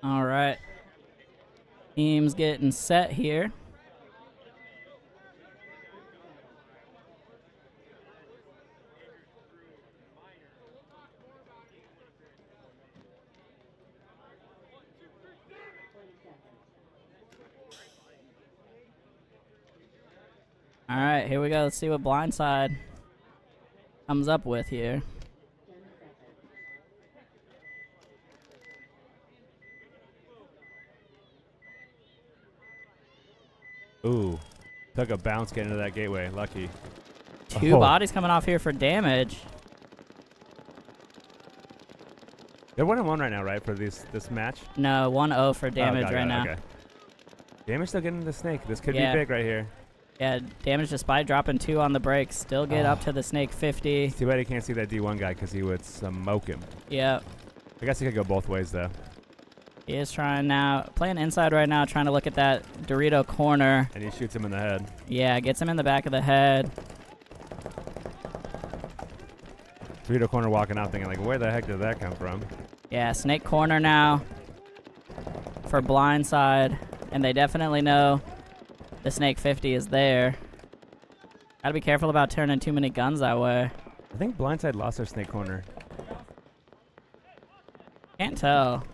All right. Teams getting set here. All right, here we go. Let's see what Blindside comes up with here. Ooh. Took a bounce getting into that gateway. Lucky. Two Oh. bodies coming off here for damage. They're 1-1 right now, right, for this match? No, 1-0 for damage got it, right got it, now. Okay. Damage still getting the snake. This could Yeah. be big right here. Yeah, damage despite dropping 2 on the brakes. Still get up to the snake 50. Too bad he can't see that D1 guy because he would smoke him. Yep. I guess he could go both ways, though. He is trying now, playing inside right now, trying to look at that Dorito corner. And he shoots him in the head. Yeah, gets him in the back of the head. Dorito corner walking out thinking, like, where the heck did that come from? Yeah, snake corner now for Blindside. And they definitely know the snake 50 is there. Gotta be careful about turning too many guns that way. I think Blindside lost their snake corner. Can't tell.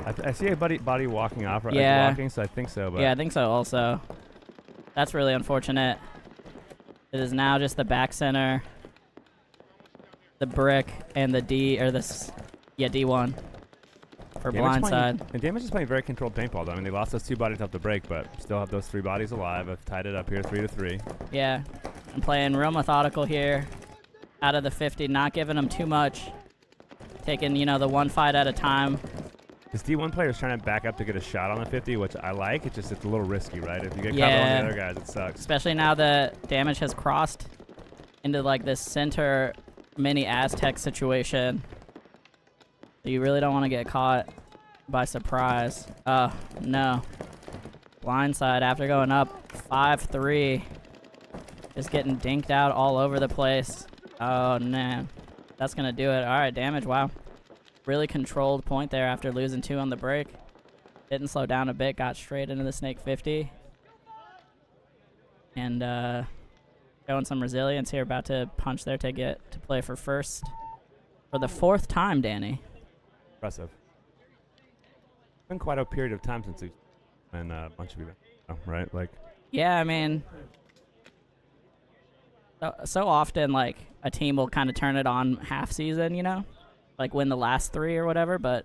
I see a body walking off, right? Yeah. Like walking, so I think so. But Yeah, I think so also. That's really unfortunate. It is now just the back center, the brick, and the D, or this, yeah, D1 for Blindside. And Damage is playing very controlled paintball, though. I mean, they lost those 2 bodies off the break, but still have those 3 bodies alive. I've tied it up here, 3-3. Yeah, I'm playing real methodical here. Out of the 50, not giving them too much. Taking, you know, the 1 fight at a time. This D1 player is trying to back up to get a shot on the 50, which I like. It's a little risky, right? If you get caught on Yeah. the other guys, it sucks. Especially now that damage has crossed into like this center mini Aztec situation. You really don't want to get caught by surprise. Oh, no. Blindside after going up 5-3. Just getting dinked out all over the place. Oh, man. That's going to do it. All right, damage. Wow. Really controlled point there after losing 2 on the break. Didn't slow down a bit. Got straight into the snake 50. And showing some resilience here. About to punch their ticket to play for first. For the 4th time, Danny. Impressive. It's been quite a period of time since we've and a bunch of events, right? Like, Yeah, I mean, so often, like, a team will kind of turn it on half season, you know? Like, win the last 3 or whatever, but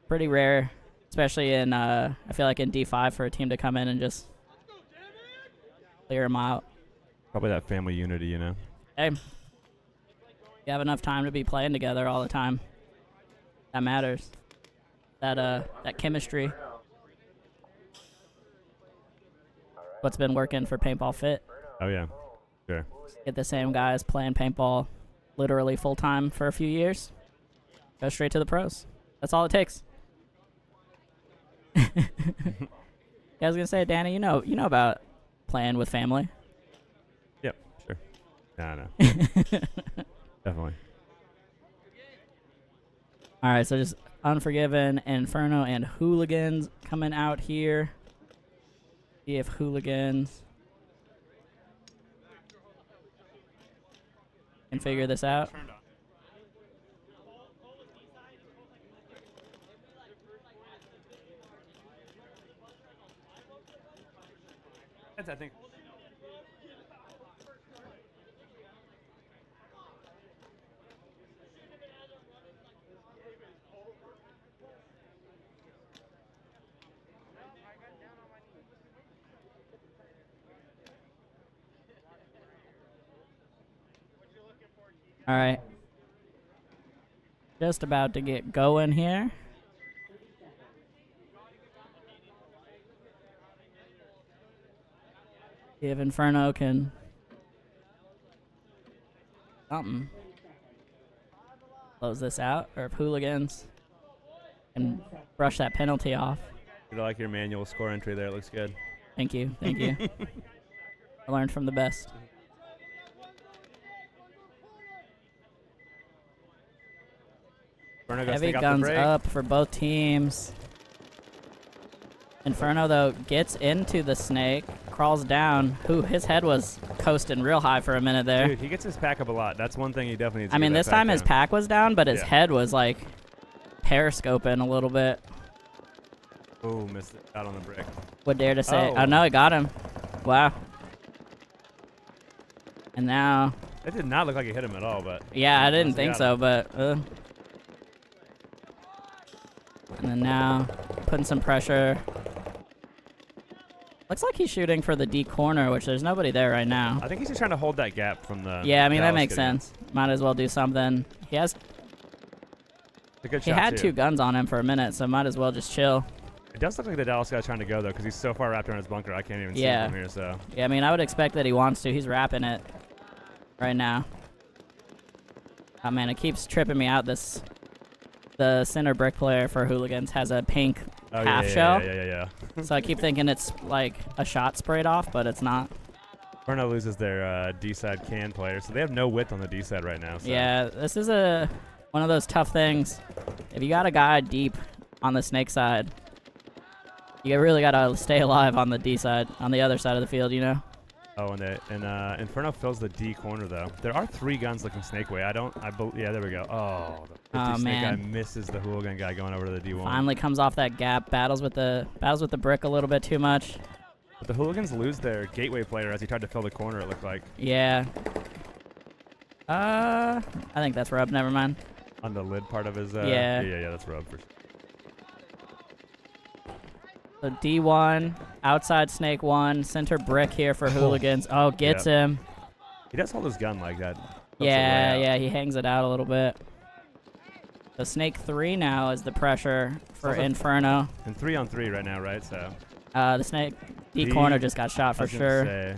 pretty rare, especially in, I feel like in D5 for a team to come in and just clear them out. probably that family unity, you know? Hey, you have enough time to be playing together all the time. That matters. That chemistry. What's been working for Paintball Fit. Oh, yeah. Sure. Get the same guys playing paintball literally full time for a few years. Go straight to the pros. That's all it takes. Yeah, I was gonna say, Danny, you know about playing with family. Yep, sure. No. Definitely. All right, so just Unforgiven, Inferno, and Hooligans coming out here. See if Hooligans can figure this out. Turned on. I think. All right. Just about to get going here. See if Inferno can something close this out, or if Hooligans can brush that penalty off. I like your manual score entry there. It looks good. Thank you. Thank you. I learned from the best. Inferno goes Heavy take off the guns break. up for both teams. Inferno, though, gets into the snake, crawls down. Ooh, his head was coasting real high for a minute there. Dude, he gets his pack up a lot. That's one thing he definitely needs to I mean, get this that pack time his down. pack was down, but his Yeah. head was, like, periscoping a little bit. Oh, missed it out on the brick. Would dare to say. Oh. Oh, no, it got him. Wow. And now, That did not look like it hit him at all, but... yeah, I didn't Must have think got so, him. but... And then now, putting some pressure. Looks like he's shooting for the D corner, which there's nobody there right now. I think he's just trying to hold that gap from the... Yeah, I mean, that Dallas makes getting in. sense. Might as well do something. It's a good He shot, had too. 2 guns on him for a minute, so might as well just chill. It does look like the Dallas guy's trying to go, though, because he's so far wrapped around his bunker, I can't even see Yeah. him from here, so... Yeah, I mean, I would expect that he wants to. He's wrapping it right now. Oh, man, it keeps tripping me out. The center brick player for Hooligans has a pink Oh, half yeah, shell. Yeah. So I keep thinking it's like a shot sprayed off, but it's not. Inferno loses their D-side can player, so they have no width on the D-side right now. So. Yeah, this is one of those tough things. If you got a guy deep on the snake side, you really got to stay alive on the D side, on the other side of the field, you know? Oh, and Inferno fills the D corner, though. There are 3 guns looking snake way. Yeah, there we go. Oh, the 50 snake guy man. misses the hooligan guy going over to the D1. Finally comes off that gap, battles with the brick a little bit too much. But the hooligans lose their gateway player as he tried to fill the corner, it looked like. Yeah. I think that's Rub, never mind. On the lid part of his... Yeah. Yeah, that's rub for sure. So D1, outside snake 1, center brick here for Hooligans. Oh, gets him. He does hold his gun like that. Yeah, he hangs it out a little bit. So snake 3 now is the pressure for Also- Inferno. And 3-on-3 right now, right? So... The snake D D- corner just got shot I for was gonna sure. say,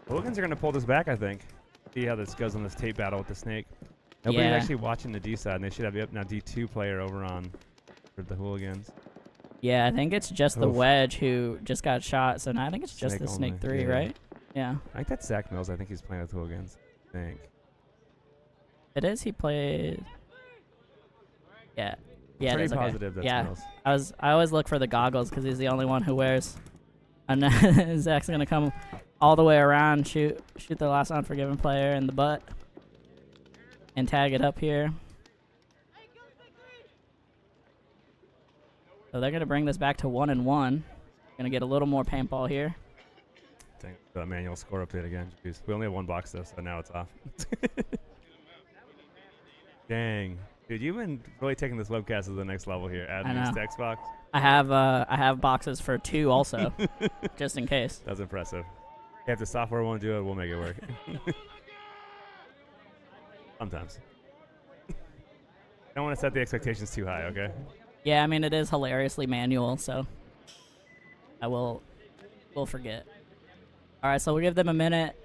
Hooligans are going to pull this back, I think. See how this goes on this tape battle with the snake. Nobody's Yeah. actually watching the D side, and they should have now D2 player over on for the Hooligans. Yeah, I think it's just the Oof. wedge who just got shot. So now I think it's just Snake the snake only, 3, yeah. right? Yeah. I think that's Zach Mills. I think he's playing with Hooligans. I think. It is. He played. Yeah. Yeah, it Pretty is, okay. positive that's Yeah. Mills. I always look for the goggles because he's the only one who wears. And then Zach's gonna come all the way around, shoot the last Unforgiven player in the butt, and tag it up here. So they're gonna bring this back to 1-1. Gonna get a little more paintball here. Dang, the manual score update again. Jeez. We only have one box though, so now it's off. Dang. Dude, you've been really taking this webcast to the next level here. Adding I these know. text box. I have boxes for 2 also, just in case. That's impressive. If the software won't do it, we'll make it work. Sometimes. I don't want to set the expectations too high, okay? Yeah, I mean it is hilariously manual, so we'll forget. All right, so we'll give them a minute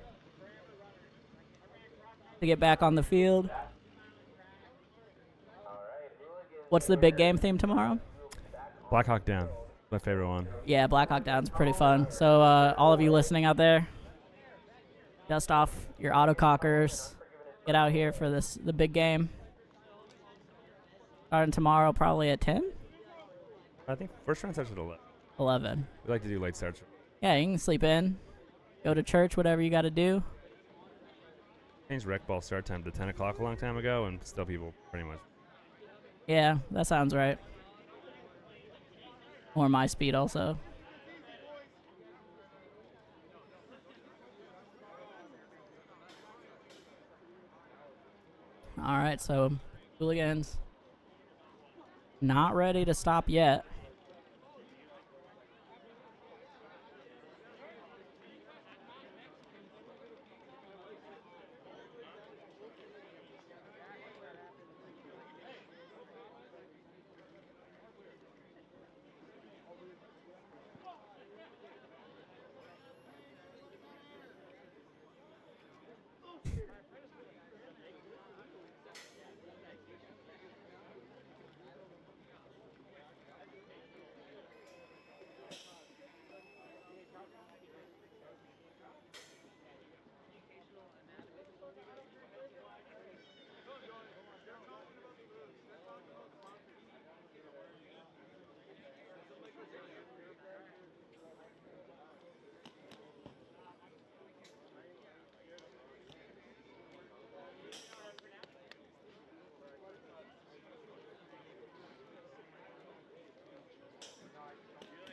to get back on the field. What's the big game theme tomorrow? Black Hawk Down. My favorite one. Yeah, Black Hawk Down's pretty fun. So all of you listening out there, dust off your autocockers. Get out here for the big game. Starting tomorrow probably at 10? I think first round starts at 11. 11. We like to do late starts. Yeah, you can sleep in. Go to church, whatever you got to do. Changed rec ball start time to 10 o'clock a long time ago, and still people pretty much. Yeah, that sounds right. Or my speed also. All right, so hooligans not ready to stop yet.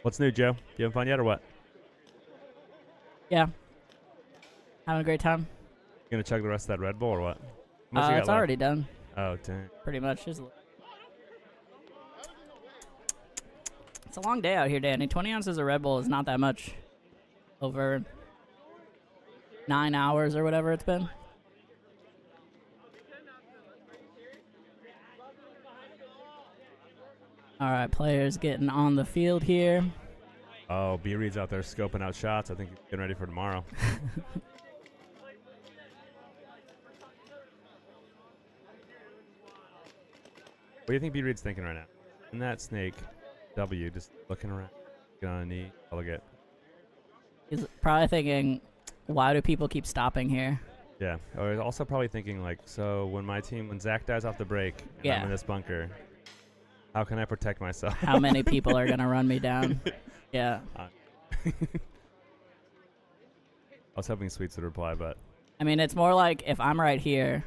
What's new, Joe? You having fun yet or what? Yeah. Having a great time. You gonna chug the rest of that Red Bull or what? How much you got It's left? already done. Oh, dang. Pretty much. It's a long day out here, Danny. 20 ounces of Red Bull is not that much. Over 9 hours or whatever it's been. All right, players getting on the field here. Oh, B Reed's out there scoping out shots. I think he's getting ready for tomorrow. What do you think B Reed's thinking right now? In that snake, W, just looking around, get on a knee, I'll get. He's probably thinking, why do people keep stopping here? Yeah. Or he's also probably thinking like, so when Zach dies off the break and Yeah. I'm in this bunker, how can I protect myself? How many people are gonna run me down? Yeah. I was hoping Sweets would reply, but I mean, it's more like if I'm right here,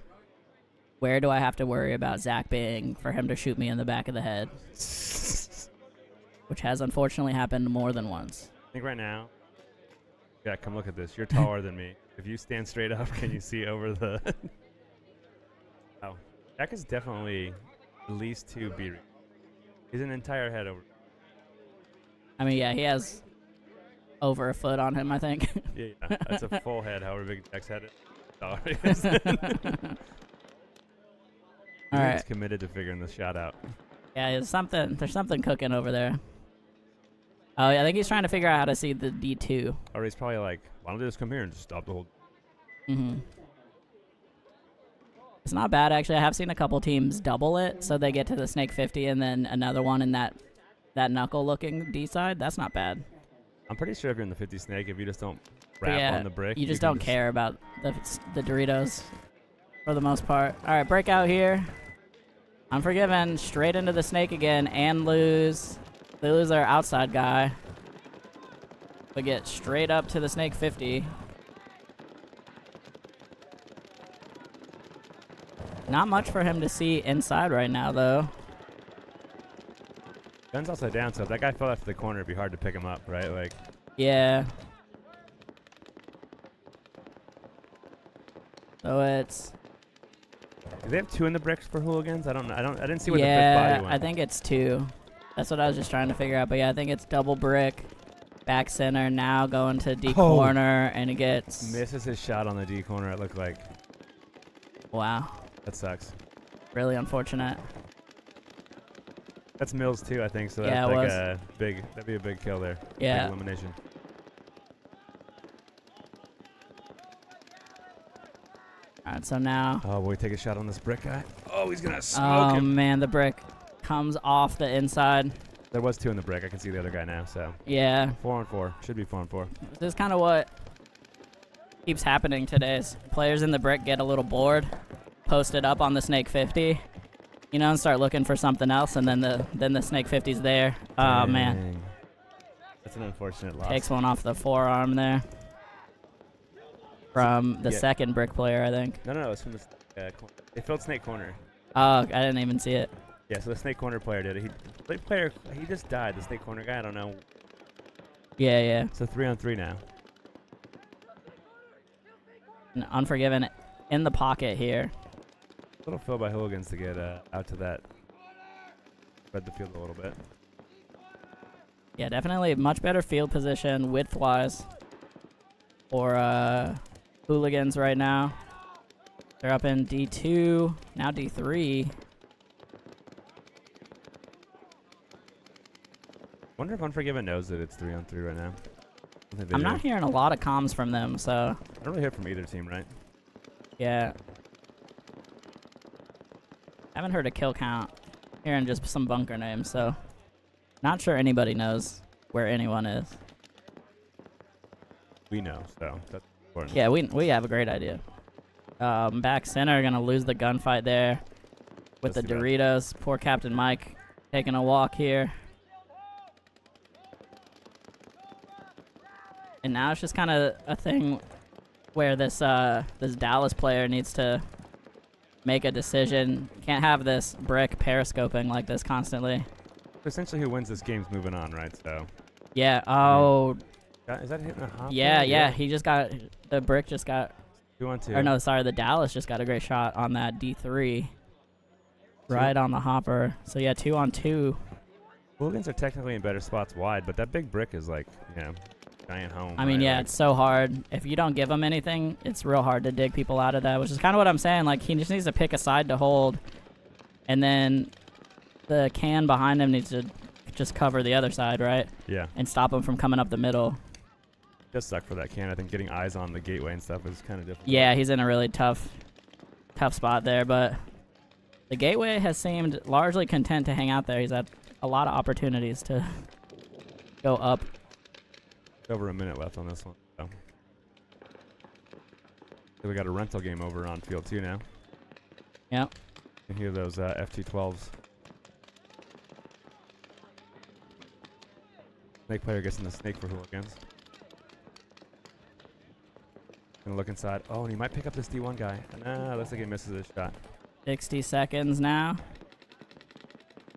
where do I have to worry about Zach being for him to shoot me in the back of the head? Which has unfortunately happened more than once. I think right now, yeah, come look at this. You're taller than me. If you stand straight up, can you see over the... Oh, Zach is definitely at least 2 B Reed. He's an entire head over. I mean, yeah, he has over a foot on him, I think. Yeah, that's a full head, however big Zach's head is. Oh, it is. All right. He's committed to figuring this shot out. Yeah, there's something cooking over there. Oh, yeah, I think he's trying to figure out how to see the D2. Or he's probably like, why don't they just come here and just stop the whole... Mm-hmm. It's not bad, actually. I have seen a couple teams double it, so they get to the Snake 50 and then another one in that knuckle-looking D side. That's not bad. I'm pretty sure if you're in the 50 Snake, if you just don't But wrap yeah, on the brick... you just can don't care about the Doritos for the most part. All right, breakout here. Unforgiven, straight into the Snake again, and lose. They lose their outside guy. But get straight up to the Snake 50. Not much for him to see inside right now, though. Gun's also down, so if that guy fell after the corner, it'd be hard to pick him up, right? Like, Yeah. So it's do they have 2 in the bricks for hooligans? I don't know. I didn't see where the 5th yeah. body went. I think it's 2. That's what I was just trying to figure out. But yeah, I think it's double brick, back center. Now going to D corner, and it gets Misses his shot on the D corner. It looked like. wow. That sucks. Really unfortunate. That's Mills too, I think. So that's Yeah, it like was. a big. That'd be a big kill there. Yeah. Big elimination. All right, so now. Oh, will we take a shot on this brick guy? Oh, he's gonna smoke Oh him. man, the brick comes off the inside. There was 2 in the brick. I can see the other guy now. So Yeah, 4 on 4. Should be 4 on 4. this is kind of what keeps happening today. Is players in the brick get a little bored, post it up on the Snake 50, you know, and start looking for something else, and then the Snake 50's there. Oh man, Dang. That's an unfortunate loss. takes one off the forearm there from the Yeah. second brick player, I think. No, it's from the corner. They filled snake corner. Oh, I didn't even see it. Yeah, so the snake corner player did it. He just died. The snake corner guy. I don't know. Yeah, yeah. So 3 on 3 now. And Unforgiven in the pocket here. Little fill by hooligans to get out to that. Spread the field a little bit. Yeah, definitely much better field position width-wise for hooligans right now. They're up in D2, now D3. Wonder if Unforgiven knows that it's 3 on 3 right now. I don't think they I'm do. not hearing a lot of comms from them, so I don't really hear from either team, right? yeah. Haven't heard a kill count. Hearing just some bunker names, so not sure anybody knows where anyone is. We know, so that's important. Yeah, we have a great idea. Back center, gonna lose the gunfight there with That's the too bad. Doritos. Poor Captain Mike taking a walk here. And now it's just kind of a thing where this this Dallas player needs to make a decision. Can't have this brick periscoping like this constantly. Essentially, who wins this game's moving on, right? So, Yeah. Oh. is that hitting a hop? Yeah. there? Yeah. He just got the brick. Just got. 2 on 2. Or no, sorry. The Dallas just got a great shot on that D3. Right on the hopper. So yeah, 2 on 2. Hooligans are technically in better spots wide, but that big brick is like, giant home. I mean, right? yeah, Like, it's so hard. If you don't give him anything, it's real hard to dig people out of that, which is kind of what I'm saying. Like, he just needs to pick a side to hold, and then the can behind him needs to just cover the other side, right? yeah. And stop him from coming up the middle. It does suck for that can. I think getting eyes on the gateway and stuff is kind of difficult. Yeah, he's in a really tough spot there, but the gateway has seemed largely content to hang out there. He's had a lot of opportunities to go up. Over a minute left on this one. So we got a rental game over on field 2 now. Yep. You can hear those FT12s. Snake player gets in the snake for hooligans. Gonna look inside. Oh, and he might pick up this D1 guy. Nah, looks like he misses his shot. 60 seconds now.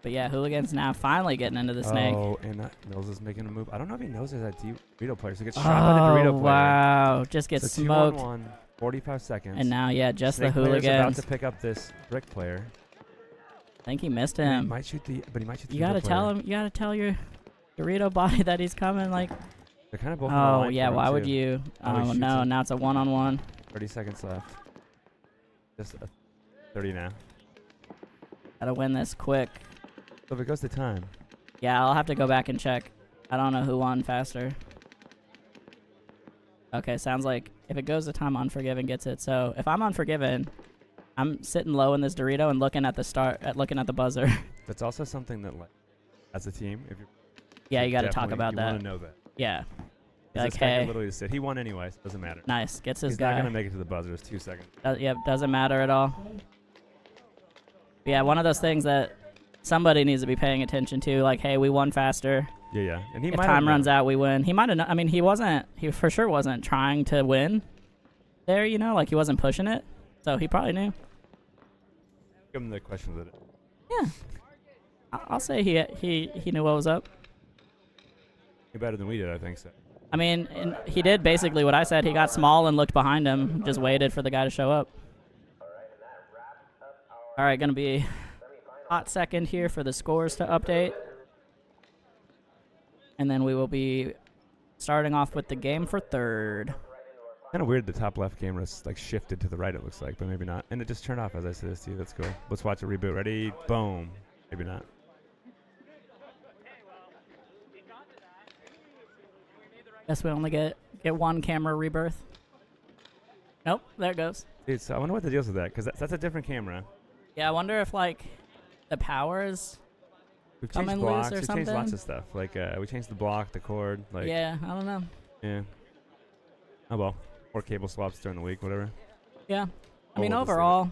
But yeah, hooligans now finally getting into the snake. Oh, and Mills is making a move. I don't know if he knows there's that Dorito player, so he gets shot by the Dorito player. Wow, just gets So smoked. 2-on-1, 45 seconds. And now, yeah, just Snake the player's about hooligans. to pick up this brick player. I think he missed And he him. might shoot the, but he might shoot the You gotta Dorito tell player. him. You gotta tell your Dorito body that he's coming. Like, They're kind of both on the oh line yeah, for him, why would too. you? Oh, he Oh shoots no, him. now it's a one-on-one. 30 seconds left. Just 30 now. Gotta win this quick. So if it goes to time, Yeah, I'll have to go back and check. I don't know who won faster. Okay, sounds like if it goes to time, Unforgiven gets it. So if I'm Unforgiven, I'm sitting low in this Dorito and looking at the buzzer. that's also something that, like, as a team, if you're Yeah, you got to talk definitely- about you that. want to know that. Yeah. Be 'Cause like, this guy can hey, literally just sit. He won anyway, so it doesn't matter. nice. Gets his He's guy. not gonna make it to the buzzer. It's 2 seconds. Yep, doesn't matter at all. But yeah, one of those things that somebody needs to be paying attention to. Like, hey, we won faster. Yeah. And he If might time runs out, we win. He might have. I mean, he for sure wasn't trying to win there. You know, like he wasn't pushing it. So he probably knew. Give him the question of the day. Yeah. I'll say he knew what was up. Better than we did, I think so. I mean, and he did basically what I said. He got small and looked behind him, just waited for the guy to show up. All right, gonna be hot second here for the scores to update. And then we will be starting off with the game for third. Kind of weird the top left camera like shifted to the right, it looks like, but maybe not. And it just turned off as I said this to you. That's cool. Let's watch it reboot. Ready? Boom. Maybe not. Guess we only get one camera rebirth. Nope, there it goes. Dude, so I wonder what the deal's with that, because that's a different camera. Yeah, I wonder if, like, the powers We've come changed in blocks. loose or We've something. changed lots of stuff. Like, we changed the block, the cord. Like, Yeah, I don't know. Yeah. Oh, well. Or cable swaps during the week, whatever. Yeah. I We'll mean, just see overall,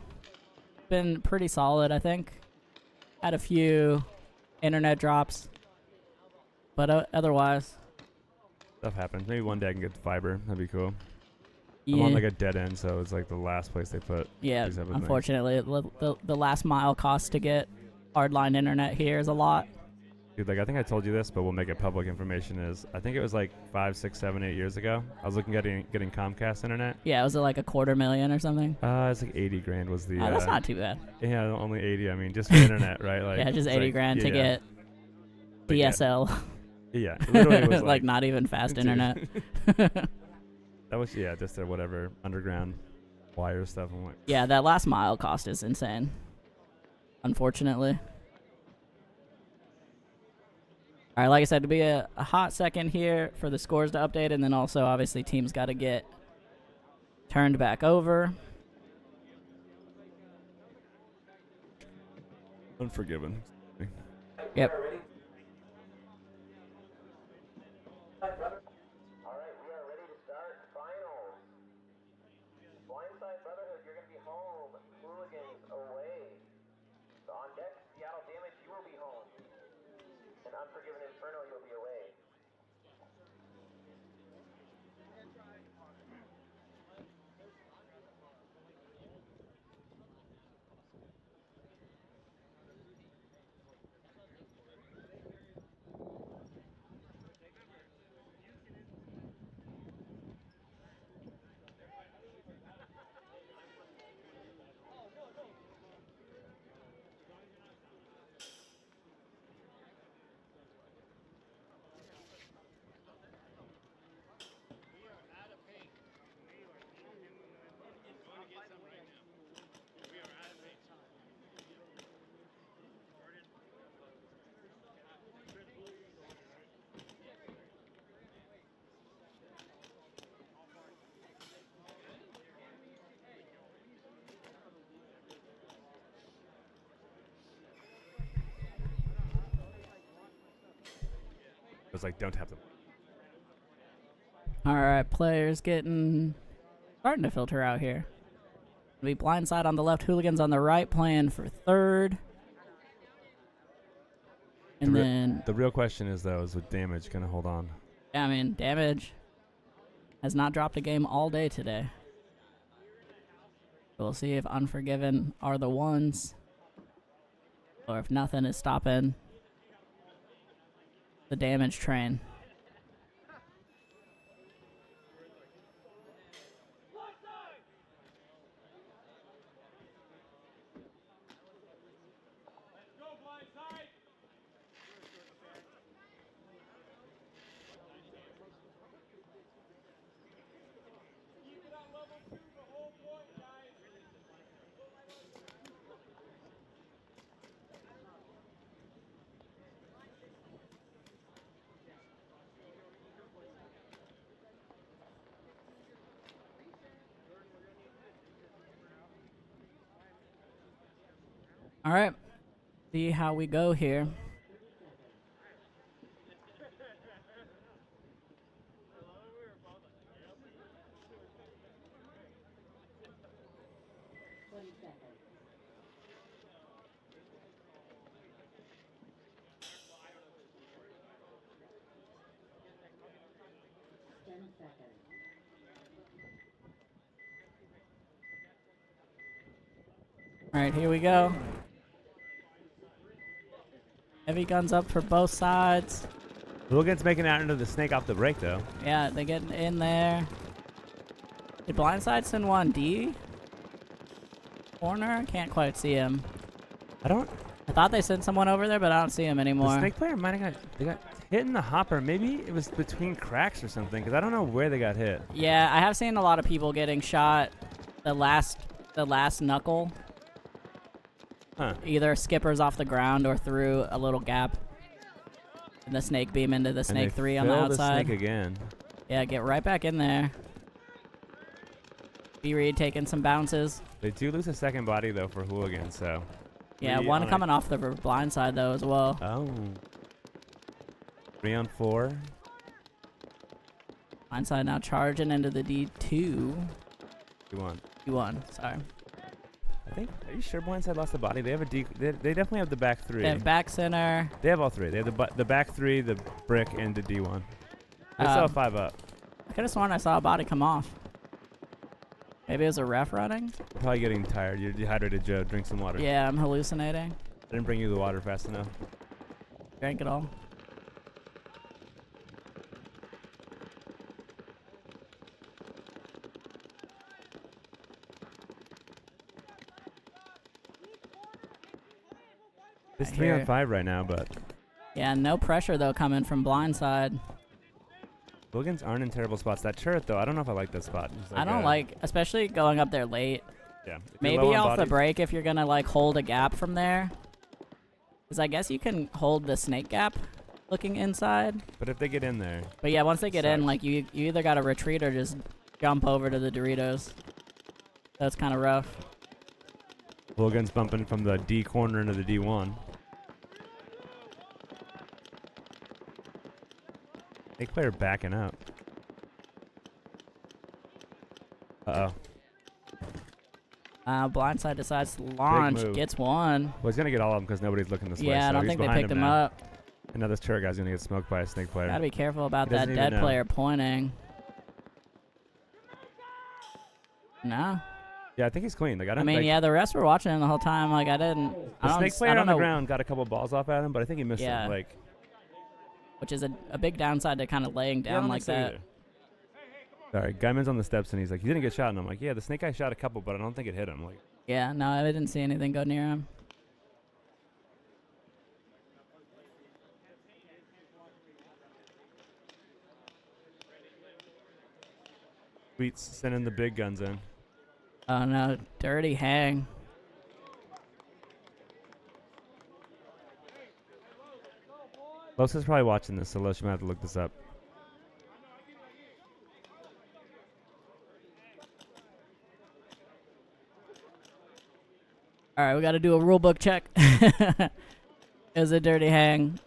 been pretty solid, I think. Had a few internet drops. But otherwise, Stuff happens. Maybe one day I can get the fiber. That'd be cool. I'm yeah. on like a dead end, so it's like the last place they put. Yeah, these other things. unfortunately, the last mile cost to get hardline internet here is a lot. Dude, like I think I told you this, but we'll make it public information. Is I think it was like 5, 6, 7, 8 years ago. I was looking at getting Comcast internet. Yeah, was it like $250,000 or something? It's like 80 grand was the. Oh, that's not too bad. Yeah, only 80. I mean, just for internet, right? Like Yeah, just it's 80 like, grand to yeah. get Like, yeah. DSL. Yeah, literally it was like not even fast Dude. internet. That was just their whatever underground wire stuff. I'm like, Yeah, that last mile cost is insane. Unfortunately. All right, like I said, to be a hot second here for the scores to update, and then also obviously teams got to get turned back over. Unforgiven. Yep. Alright, we are ready to start finals. Blindside Brotherhood, you're going to be home. Hooligans away. So on deck, Seattle Damage, you will be home. And Unforgiven Inferno, you'll be away. It was like, don't have them. All right, players starting to filter out here. It'll be Blindside on the left, Hooligans on the right, playing for third. And then, The real question is, though, is with Damage going to hold on? yeah, I mean, Damage has not dropped a game all day today. We'll see if Unforgiven are the ones, or if nothing is stopping the Damage train. All right, see how we go here. All right, here we go. Heavy guns up for both sides. Hooligans making it out into the snake off the break though. Yeah, they get in there. Did Blindside send one D? Corner? Can't quite see him. I thought they sent someone over there, but I don't see him anymore. The snake player might have got hit in the hopper. Maybe it was between cracks or something, because I don't know where they got hit. Yeah, I have seen a lot of people getting shot the last knuckle. Huh. Either skippers off the ground or through a little gap. And the snake beam into the snake 3 on the outside. The snake again. Yeah, get right back in there. B-Reed taking some bounces. They do lose a second body though for Hooligan, so. Yeah, one coming off the blind side though as well. Oh. 3 on 4. Blind side now charging into the D2. D1. D1, sorry. Are you sure Blindside lost the body? They have a D. They definitely have the back 3. They have back center. They have all 3. They have the back 3, the brick, and the D1. They still have 5 up. I could have sworn I saw a body come off. Maybe it was a ref running? Probably getting tired. You're dehydrated, Joe. Drink some water. Yeah, I'm hallucinating. I didn't bring you the water fast enough. Drank it all. It's 3 on 5 right now, but. Yeah, no pressure though coming from Blindside. Hooligans aren't in terrible spots. That turret though, I don't know if I like that spot. I don't like, especially going up there late. Yeah. Maybe off the break if you're gonna like hold a gap from there. Because I guess you can hold the snake gap looking inside. But if they get in there. But yeah, once they get in, like you either gotta retreat or just jump over to the Doritos. That's kind of rough. Hooligans bumping from the D corner into the D1. Snake player backing up. Uh-oh. Blindside decides to launch, gets one. Well, he's going to get all of them because nobody's looking this way. Yeah, I don't think they picked him up. And now this turret guy's going to get smoked by a snake player. Gotta be careful about that dead player pointing. No. Yeah, I think he's clean. Like, I mean, yeah, the rest were watching him the whole time. Like, I didn't. The snake player on the ground got a couple balls off at him, but I think he missed him. Like, which is a big downside to kind of laying down like that. Either. Sorry, Guyman's on the steps and he's like, he didn't get shot. And I'm like, yeah, the snake guy shot a couple, but I don't think it hit him. Like, yeah, no, I didn't see anything go near him. Sweet's sending the big guns in. Oh no, dirty hang. Los is probably watching this, so Los, you might have to look this up. All right, we got to do a rule book check. It was a dirty hang.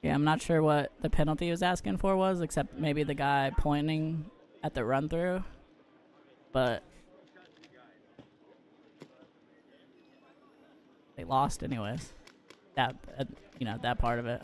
Yeah, I'm not sure what the penalty he was asking for was, except maybe the guy pointing at the run through. But they lost anyways. That that part of it.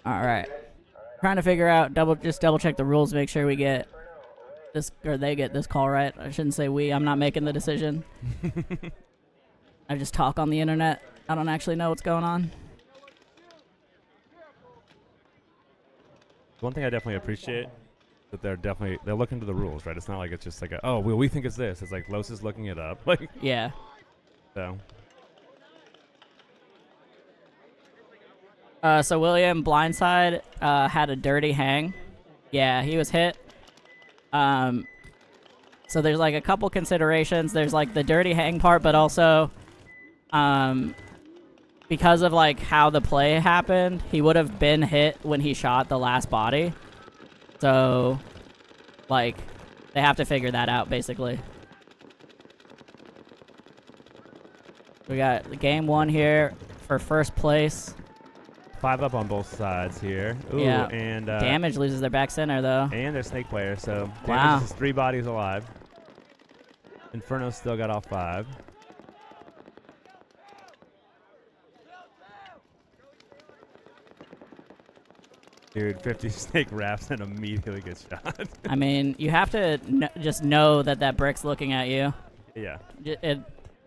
All right. Trying to figure out, just double check the rules, make sure we get this, or they get this call right. I shouldn't say we. I'm not making the decision. I just talk on the internet. I don't actually know what's going on. One thing I definitely appreciate that they're looking to the rules, right? It's not like it's just like oh, well, we think it's this. It's like Los is looking it up, like Yeah. so. So William Blindside had a dirty hang. Yeah, he was hit. So there's like a couple considerations. There's like the dirty hang part, but also because of like how the play happened, he would have been hit when he shot the last body. So like they have to figure that out basically. We got game 1 here for first place. 5 up on both sides here. Ooh, Yeah. And Damage loses their back center though. and their snake player, so Wow. Damage is 3 bodies alive. Inferno still got all 5. Dude, 50 snake wraps and immediately gets shot. I mean, you have to just know that that brick's looking at you. Yeah.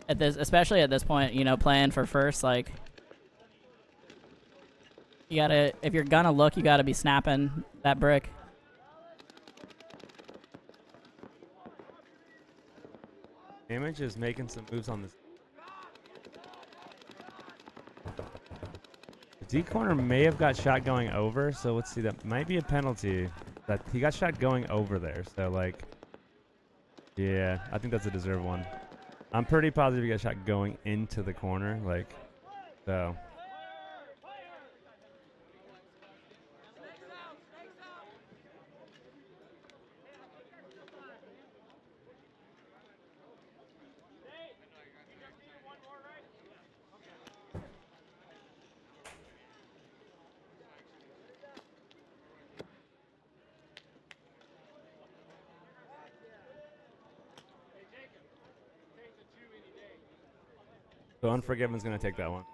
Especially at this point, you know, playing for first, like, you gotta, if you're gonna look, you gotta be snapping that brick. Damage is making some moves on this. D corner may have got shot going over, so let's see. That might be a penalty. That he got shot going over there, so like, yeah, I think that's a deserved one. I'm pretty positive he got shot going into the corner, like, so. So Unforgiven's going to take that one.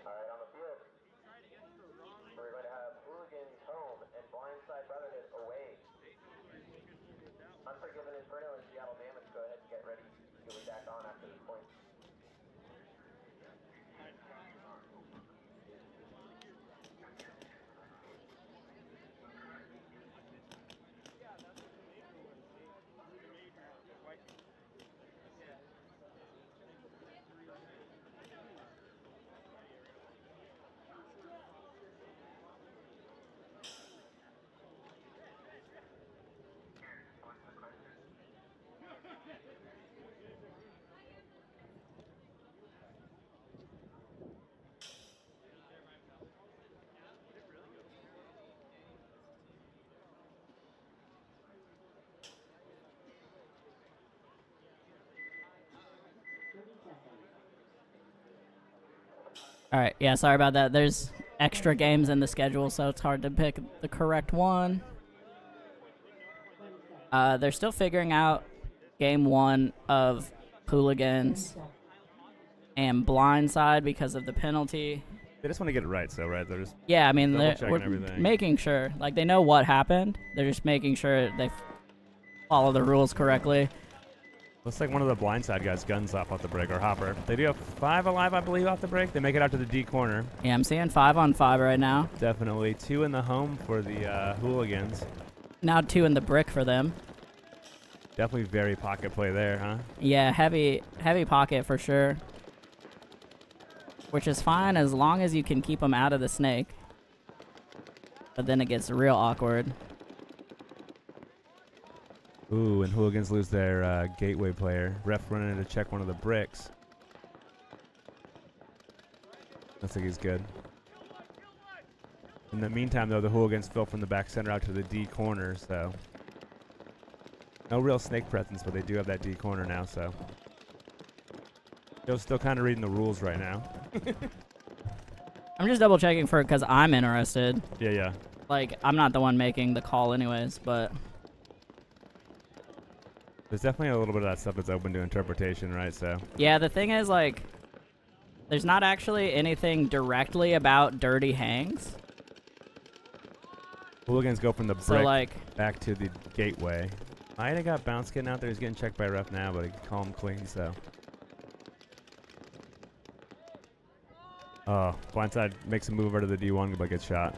Alright, on the field, we're going to have Hooligans home and Blindside Brotherhood away. Unforgiven, Inferno, and Seattle Damage, go ahead and get ready. You'll be back on after this point. All right, yeah, sorry about that. There's extra games in the schedule, so it's hard to pick the correct one. They're still figuring out game 1 of Hooligans and Blindside because of the penalty. They just want to get it right, so right? They're just Yeah, I mean, double-checking we're everything. making sure. Like, they know what happened. They're just making sure they follow the rules correctly. Looks like one of the Blindside guys guns off the break, or Hopper. They do have 5 alive, I believe, off the break. They make it out to the D corner. Yeah, I'm seeing 5 on 5 right now. Definitely 2 in the home for the Hooligans. Now 2 in the brick for them. Definitely very pocket play there, huh? Yeah, heavy pocket for sure. which is fine as long as you can keep them out of the snake. But then it gets real awkward. Ooh, and Hooligans lose their gateway player. Ref running in to check one of the bricks. Looks like he's good. In the meantime, though, the Hooligans fill from the back center out to the D corner, so... No real snake presence, but they do have that D corner now, so... Joe's still kind of reading the rules right now. I'm just double checking for it because I'm interested. Yeah, yeah. Like, I'm not the one making the call anyways, but... There's definitely a little bit of that stuff that's open to interpretation, right? So... Yeah, the thing is, like... There's not actually anything directly about dirty hangs. Hooligans go from the brick So, like... back to the gateway. Might have got Bounce getting out there. He's getting checked by ref now, but he can call him clean, so... Oh, Blindside makes a move over to the D1, but gets shot.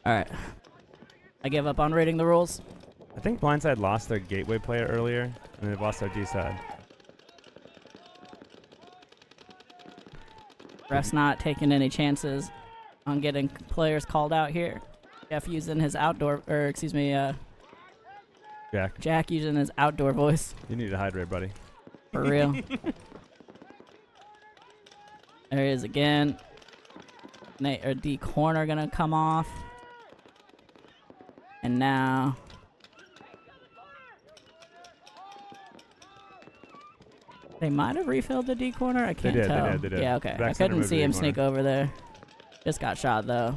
Alright. I give up on reading the rules. I think Blindside lost their gateway player earlier, and they've lost their D side. Ref's not taking any chances on getting players called out here. Jeff using his outdoor, or excuse me, Jack using his outdoor voice. You need to hydrate, buddy. For real. There he is again. Nate or D corner gonna come off. And now they might have refilled the D corner. I can't tell. They did. Yeah, okay. Back I center couldn't moved see the him D sneak corner. over there. Just got shot though.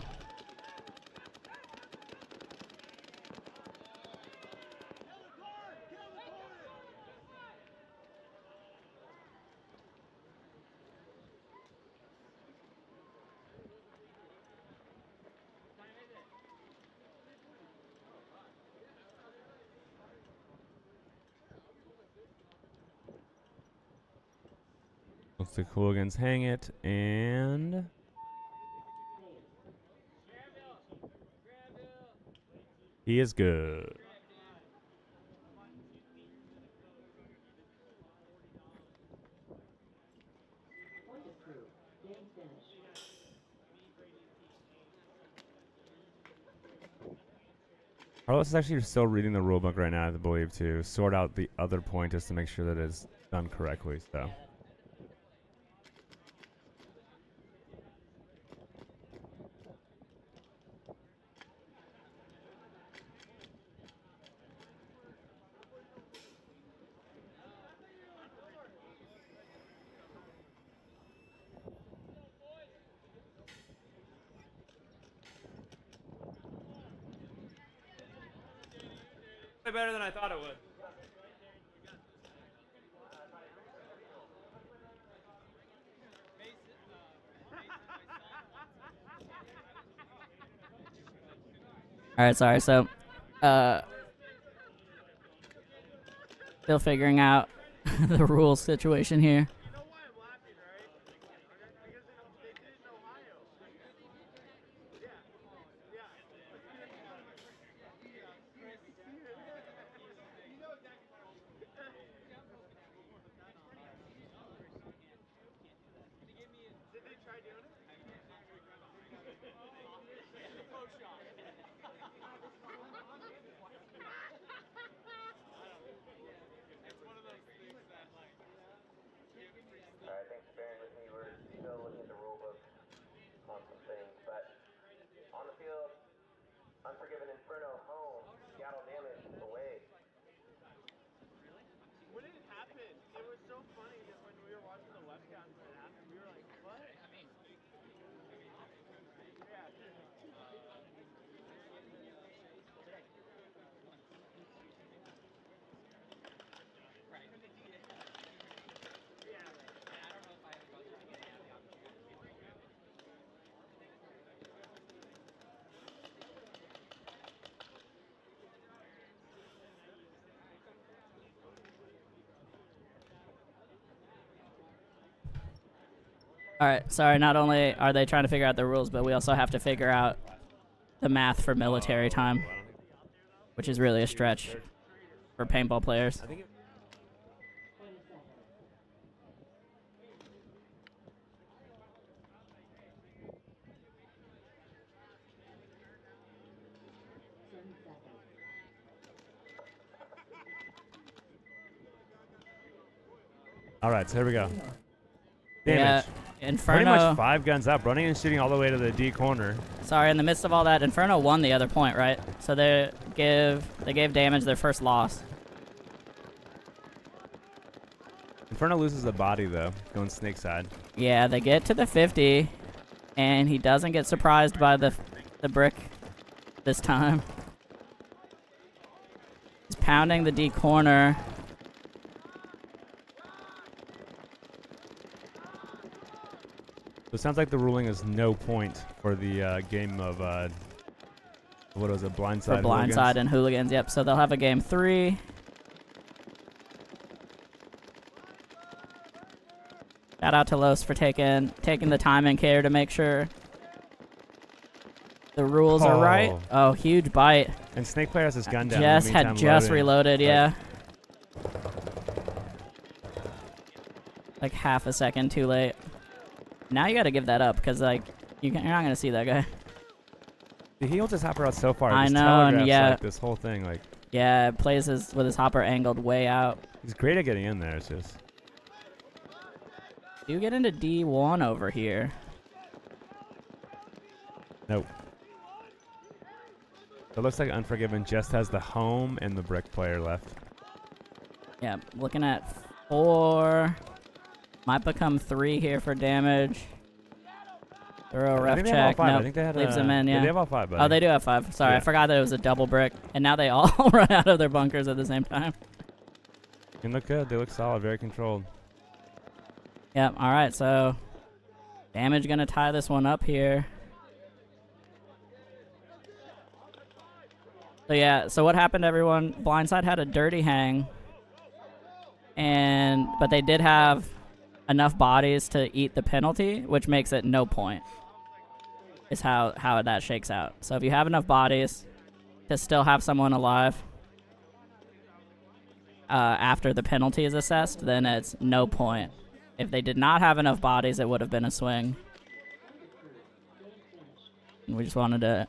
Looks like Hooligans hang it, and... He is good. Carlos is actually still reading the rulebook right now, I believe, to sort out the other point just to make sure that it's done correctly, so... Better than I thought it would. Alright, sorry, so still figuring out the rules situation here. All right, sorry, not only are they trying to figure out the rules, but we also have to figure out the math for military time, which is really a stretch for paintball players. All right, so here we go. Yeah, Damage. Inferno. Pretty much 5 guns up, running and shooting all the way to the D corner. Sorry, in the midst of all that, Inferno won the other point, right? So they gave damage their first loss. Inferno loses the body though, going snake side. Yeah, they get to the 50, and he doesn't get surprised by the brick this time. He's pounding the D corner. So it sounds like the ruling is no point for the game of what was it, Blindside? For Blindside and Hooligans, yep. So they'll have a game 3. Shout out to Los for taking the time and care to make sure the rules are right. Oh, huge bite. And Snake Player has his gun down. Jess had just reloaded, yeah. Like half a second too late. Now you got to give that up because like you're not gonna see that guy. He holds his hopper out so far. I know, and yeah, like, this whole thing, like. Yeah, it plays with his hopper angled way out. He's great at getting in there. It's just. You get into D1 over here. Nope. It looks like Unforgiven just has the home and the brick player left. Yeah, looking at 4. Might become 3 here for damage. Throw a ref check. Nope. I think they had leaves them in, yeah. They have all 5, buddy. Oh, they do have 5. Sorry, yeah. I forgot that it was a double brick. And now they all run out of their bunkers at the same time. They look good. They look solid. Very controlled. Yep, alright, so damage gonna tie this one up here. So yeah, so what happened, everyone? Blindside had a dirty hang, but they did have enough bodies to eat the penalty, which makes it no point, is how that shakes out. So if you have enough bodies to still have someone alive after the penalty is assessed, then it's no point. If they did not have enough bodies, it would have been a swing. And we just wanted to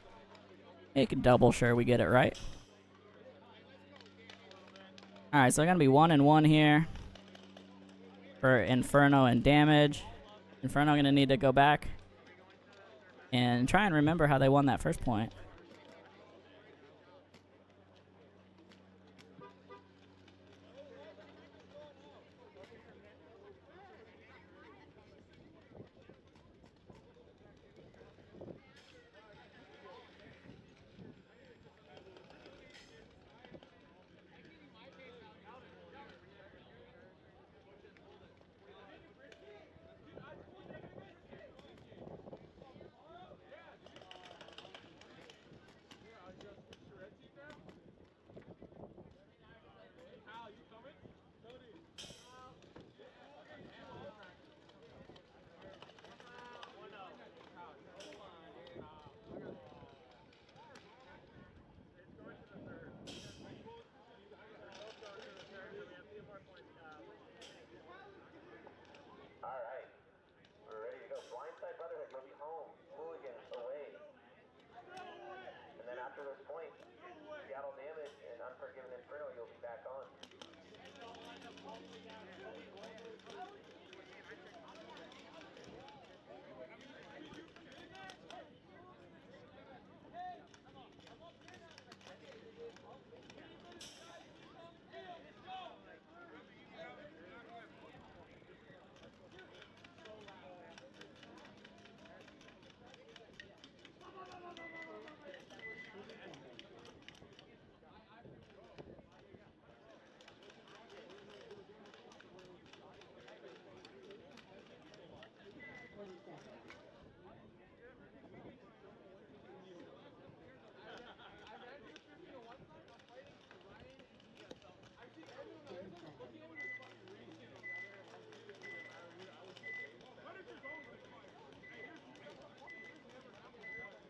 make double sure we get it right. Alright, so I'm going to be 1-1 here for Inferno and damage. Inferno going to need to go back and try and remember how they won that first point.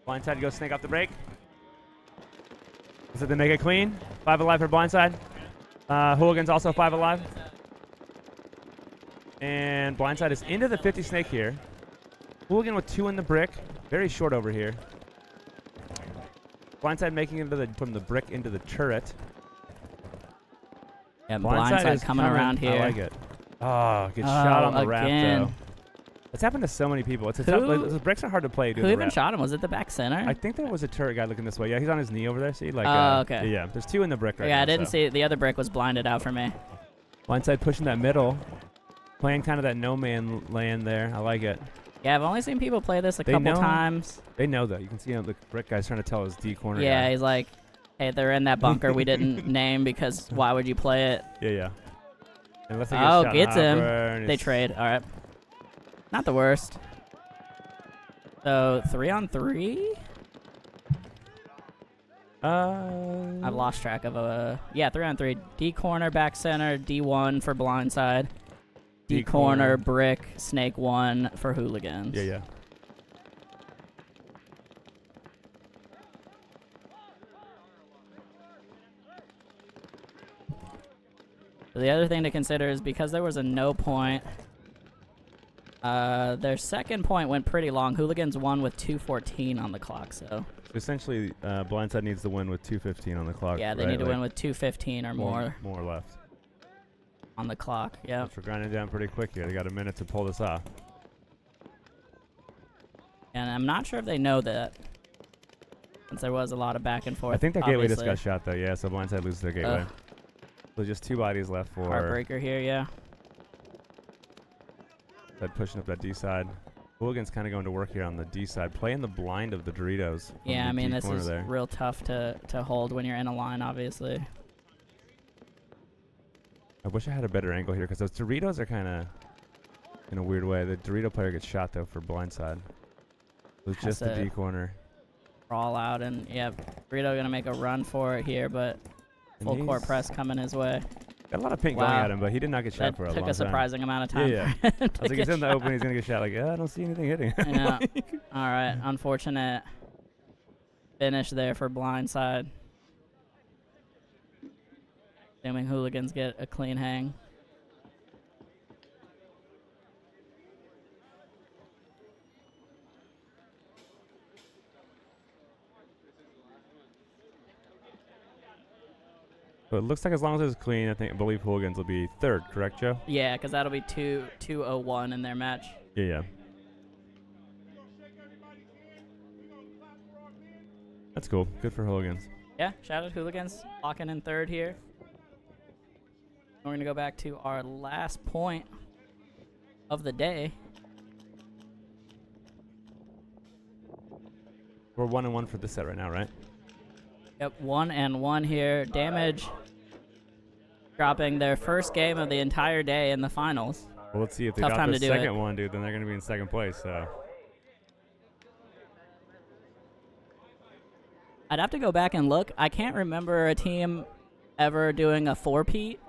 Blindside goes snake off the break. So they make it clean. 5 alive for Blindside. Hooligan's also 5 alive. And Blindside is into the 50 snake here. Hooligan with 2 in the brick. Very short over here. Blindside making it from the brick into the turret. Yeah, Blindside is coming around here. I like it. Oh, good shot on the wrap, again. though. It's happened to so many people. It's a Who- tough. The bricks are hard to play. Who even shot him? Was it the back center? I think there was a turret guy looking this way. Yeah, he's on his knee over there. See, like. Okay. Yeah, there's 2 in the brick right now. Yeah, I didn't so. see it. The other brick was blinded out for me. Blindside pushing that middle, playing kind of that no man land there. I like it. Yeah, I've only seen people play this a couple times. They know though. You can see the brick guy's trying to tell his D corner. Yeah, guy. he's like, hey, they're in that bunker we didn't name because why would you play it? Yeah. Unless they get a shot gets him. and They it's- trade. All right. Not the worst. So 3-on-3? I've lost track of 3-on-3. D corner, back center, D1 for Blindside. D corner, brick, snake 1 for Hooligans. Yeah. So the other thing to consider is because there was a no point, their second point went pretty long. Hooligans won with 2:14 on the clock, so Essentially, Blindside needs to win with 2:15 on the clock. yeah, they right? need to Like win with 2:15 or more More left. on the clock. Yeah. We're grinding down pretty quick here. They got a minute to pull this off. And I'm not sure if they know that, since there was a lot of back and forth. I think that gateway just obviously. got shot though. Yeah, so Blindside loses their gateway. So just 2 bodies left for. Heartbreaker here, yeah. That pushing up that D side. Hooligan's kind of going to work here on the D side, playing the blind of the Doritos. from Yeah, the I mean, D this corner is there. real tough to hold when you're in a line, obviously. I wish I had a better angle here because those Doritos are kind of in a weird way. The Dorito player gets shot though for Blindside. It was Has just the to D corner. Crawl out, and yeah, Burrito gonna make a run for it here, but full And court he's press coming his way. Got a lot of pink Wow. going at him, but he did not get shot That for a long took time. a surprising amount of time. Yeah. for him I to was like, he's get in the shot. open, he's going to get shot. Like, I don't see anything hitting him. Yeah. All right. Unfortunate finish there for Blindside. Assuming Hooligans get a clean hang. But it looks like as long as it's clean, I believe Hooligans will be third, correct, Joe? Yeah, because that'll be 2-0-1 in their match. Yeah. That's cool. Good for Hooligans. Yeah, shout out Hooligans. Locking in third here. We're going to go back to our last point of the day. We're 1-1 for this set right now, right? Yep, 1-1 here. Damage dropping their first game of the entire day in the finals. Well, let's see if they Tough got time the to do second it. one, dude. Then they're going to be in second place. So I'd have to go back and look. I can't remember a team ever doing a 4-peat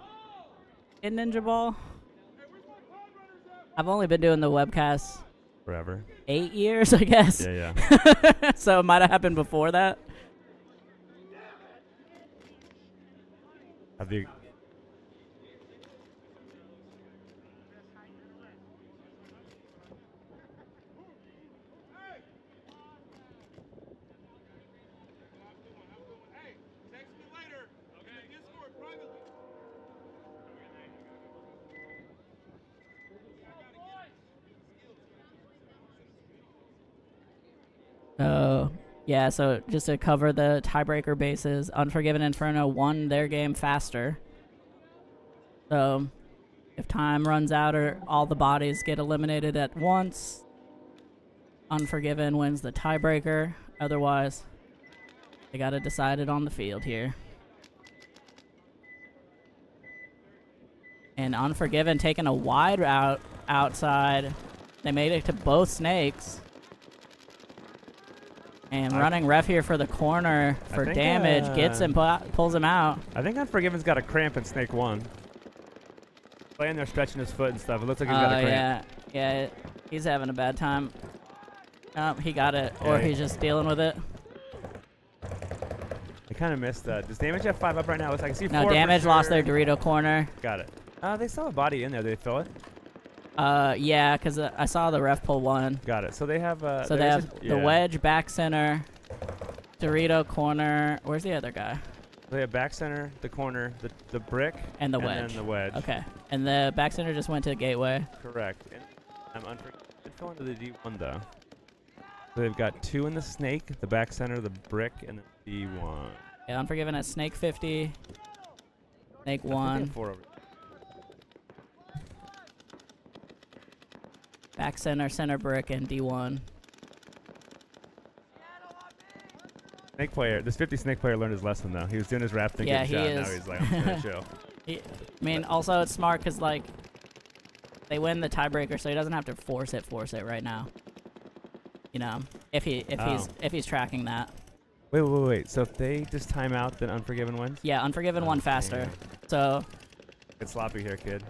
in Ninjaball. I've only been doing the webcasts forever. 8 years, I guess. Yeah, yeah. So it might have happened before that. Have you? Yeah, so just to cover the tiebreaker bases, Unforgiven Inferno won their game faster. So if time runs out or all the bodies get eliminated at once, Unforgiven wins the tiebreaker. Otherwise, they got to decide it on the field here. And Unforgiven taking a wide route outside. They made it to both snakes. And running ref here for the corner for think, damage. Gets him, pulls him out. I think Unforgiven's got a cramp in Snake 1. Playing there, stretching his foot and stuff. It looks like he's got a cramp. Yeah, he's having a bad time. He got it, or Okay. he's just dealing with it. I kind of missed that. Does damage have 5 up right now? Looks like I see 4 No, for damage lost sure. their Dorito corner. Got it. They still have a body in there. Did they fill it? Yeah, because I saw the ref pull one. Got it. So they have. So they have the wedge, back center, Dorito corner. Where's the other guy? They have back center, the corner, the brick, And the and wedge. then the wedge. Okay. And the back center just went to the gateway. Correct. And I'm unforgiven. Fill into the D1 though. So they've got 2 in the snake, the back center, the brick, and the D1. Yeah, Unforgiven at Snake 50. Snake I think they 1. have 4 over. Back center, center brick, and D1. Snake player. This 50 snake player learned his lesson though. He was doing his rap thing. Yeah, getting he shot. is. Now he's like, I'm just gonna chill. I mean, also it's smart because like they win the tiebreaker, so he doesn't have to force it right now. You know, if he's tracking that. Wait. So if they just time out, then Unforgiven wins? Yeah, Unforgiven won faster. damn. So, Get sloppy here, kid.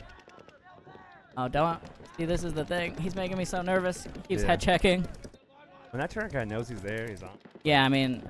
oh, don't. See, this is the thing. He's making me so nervous. He keeps Yeah. head checking. When that turret guy knows he's there, he's on. Yeah, I mean,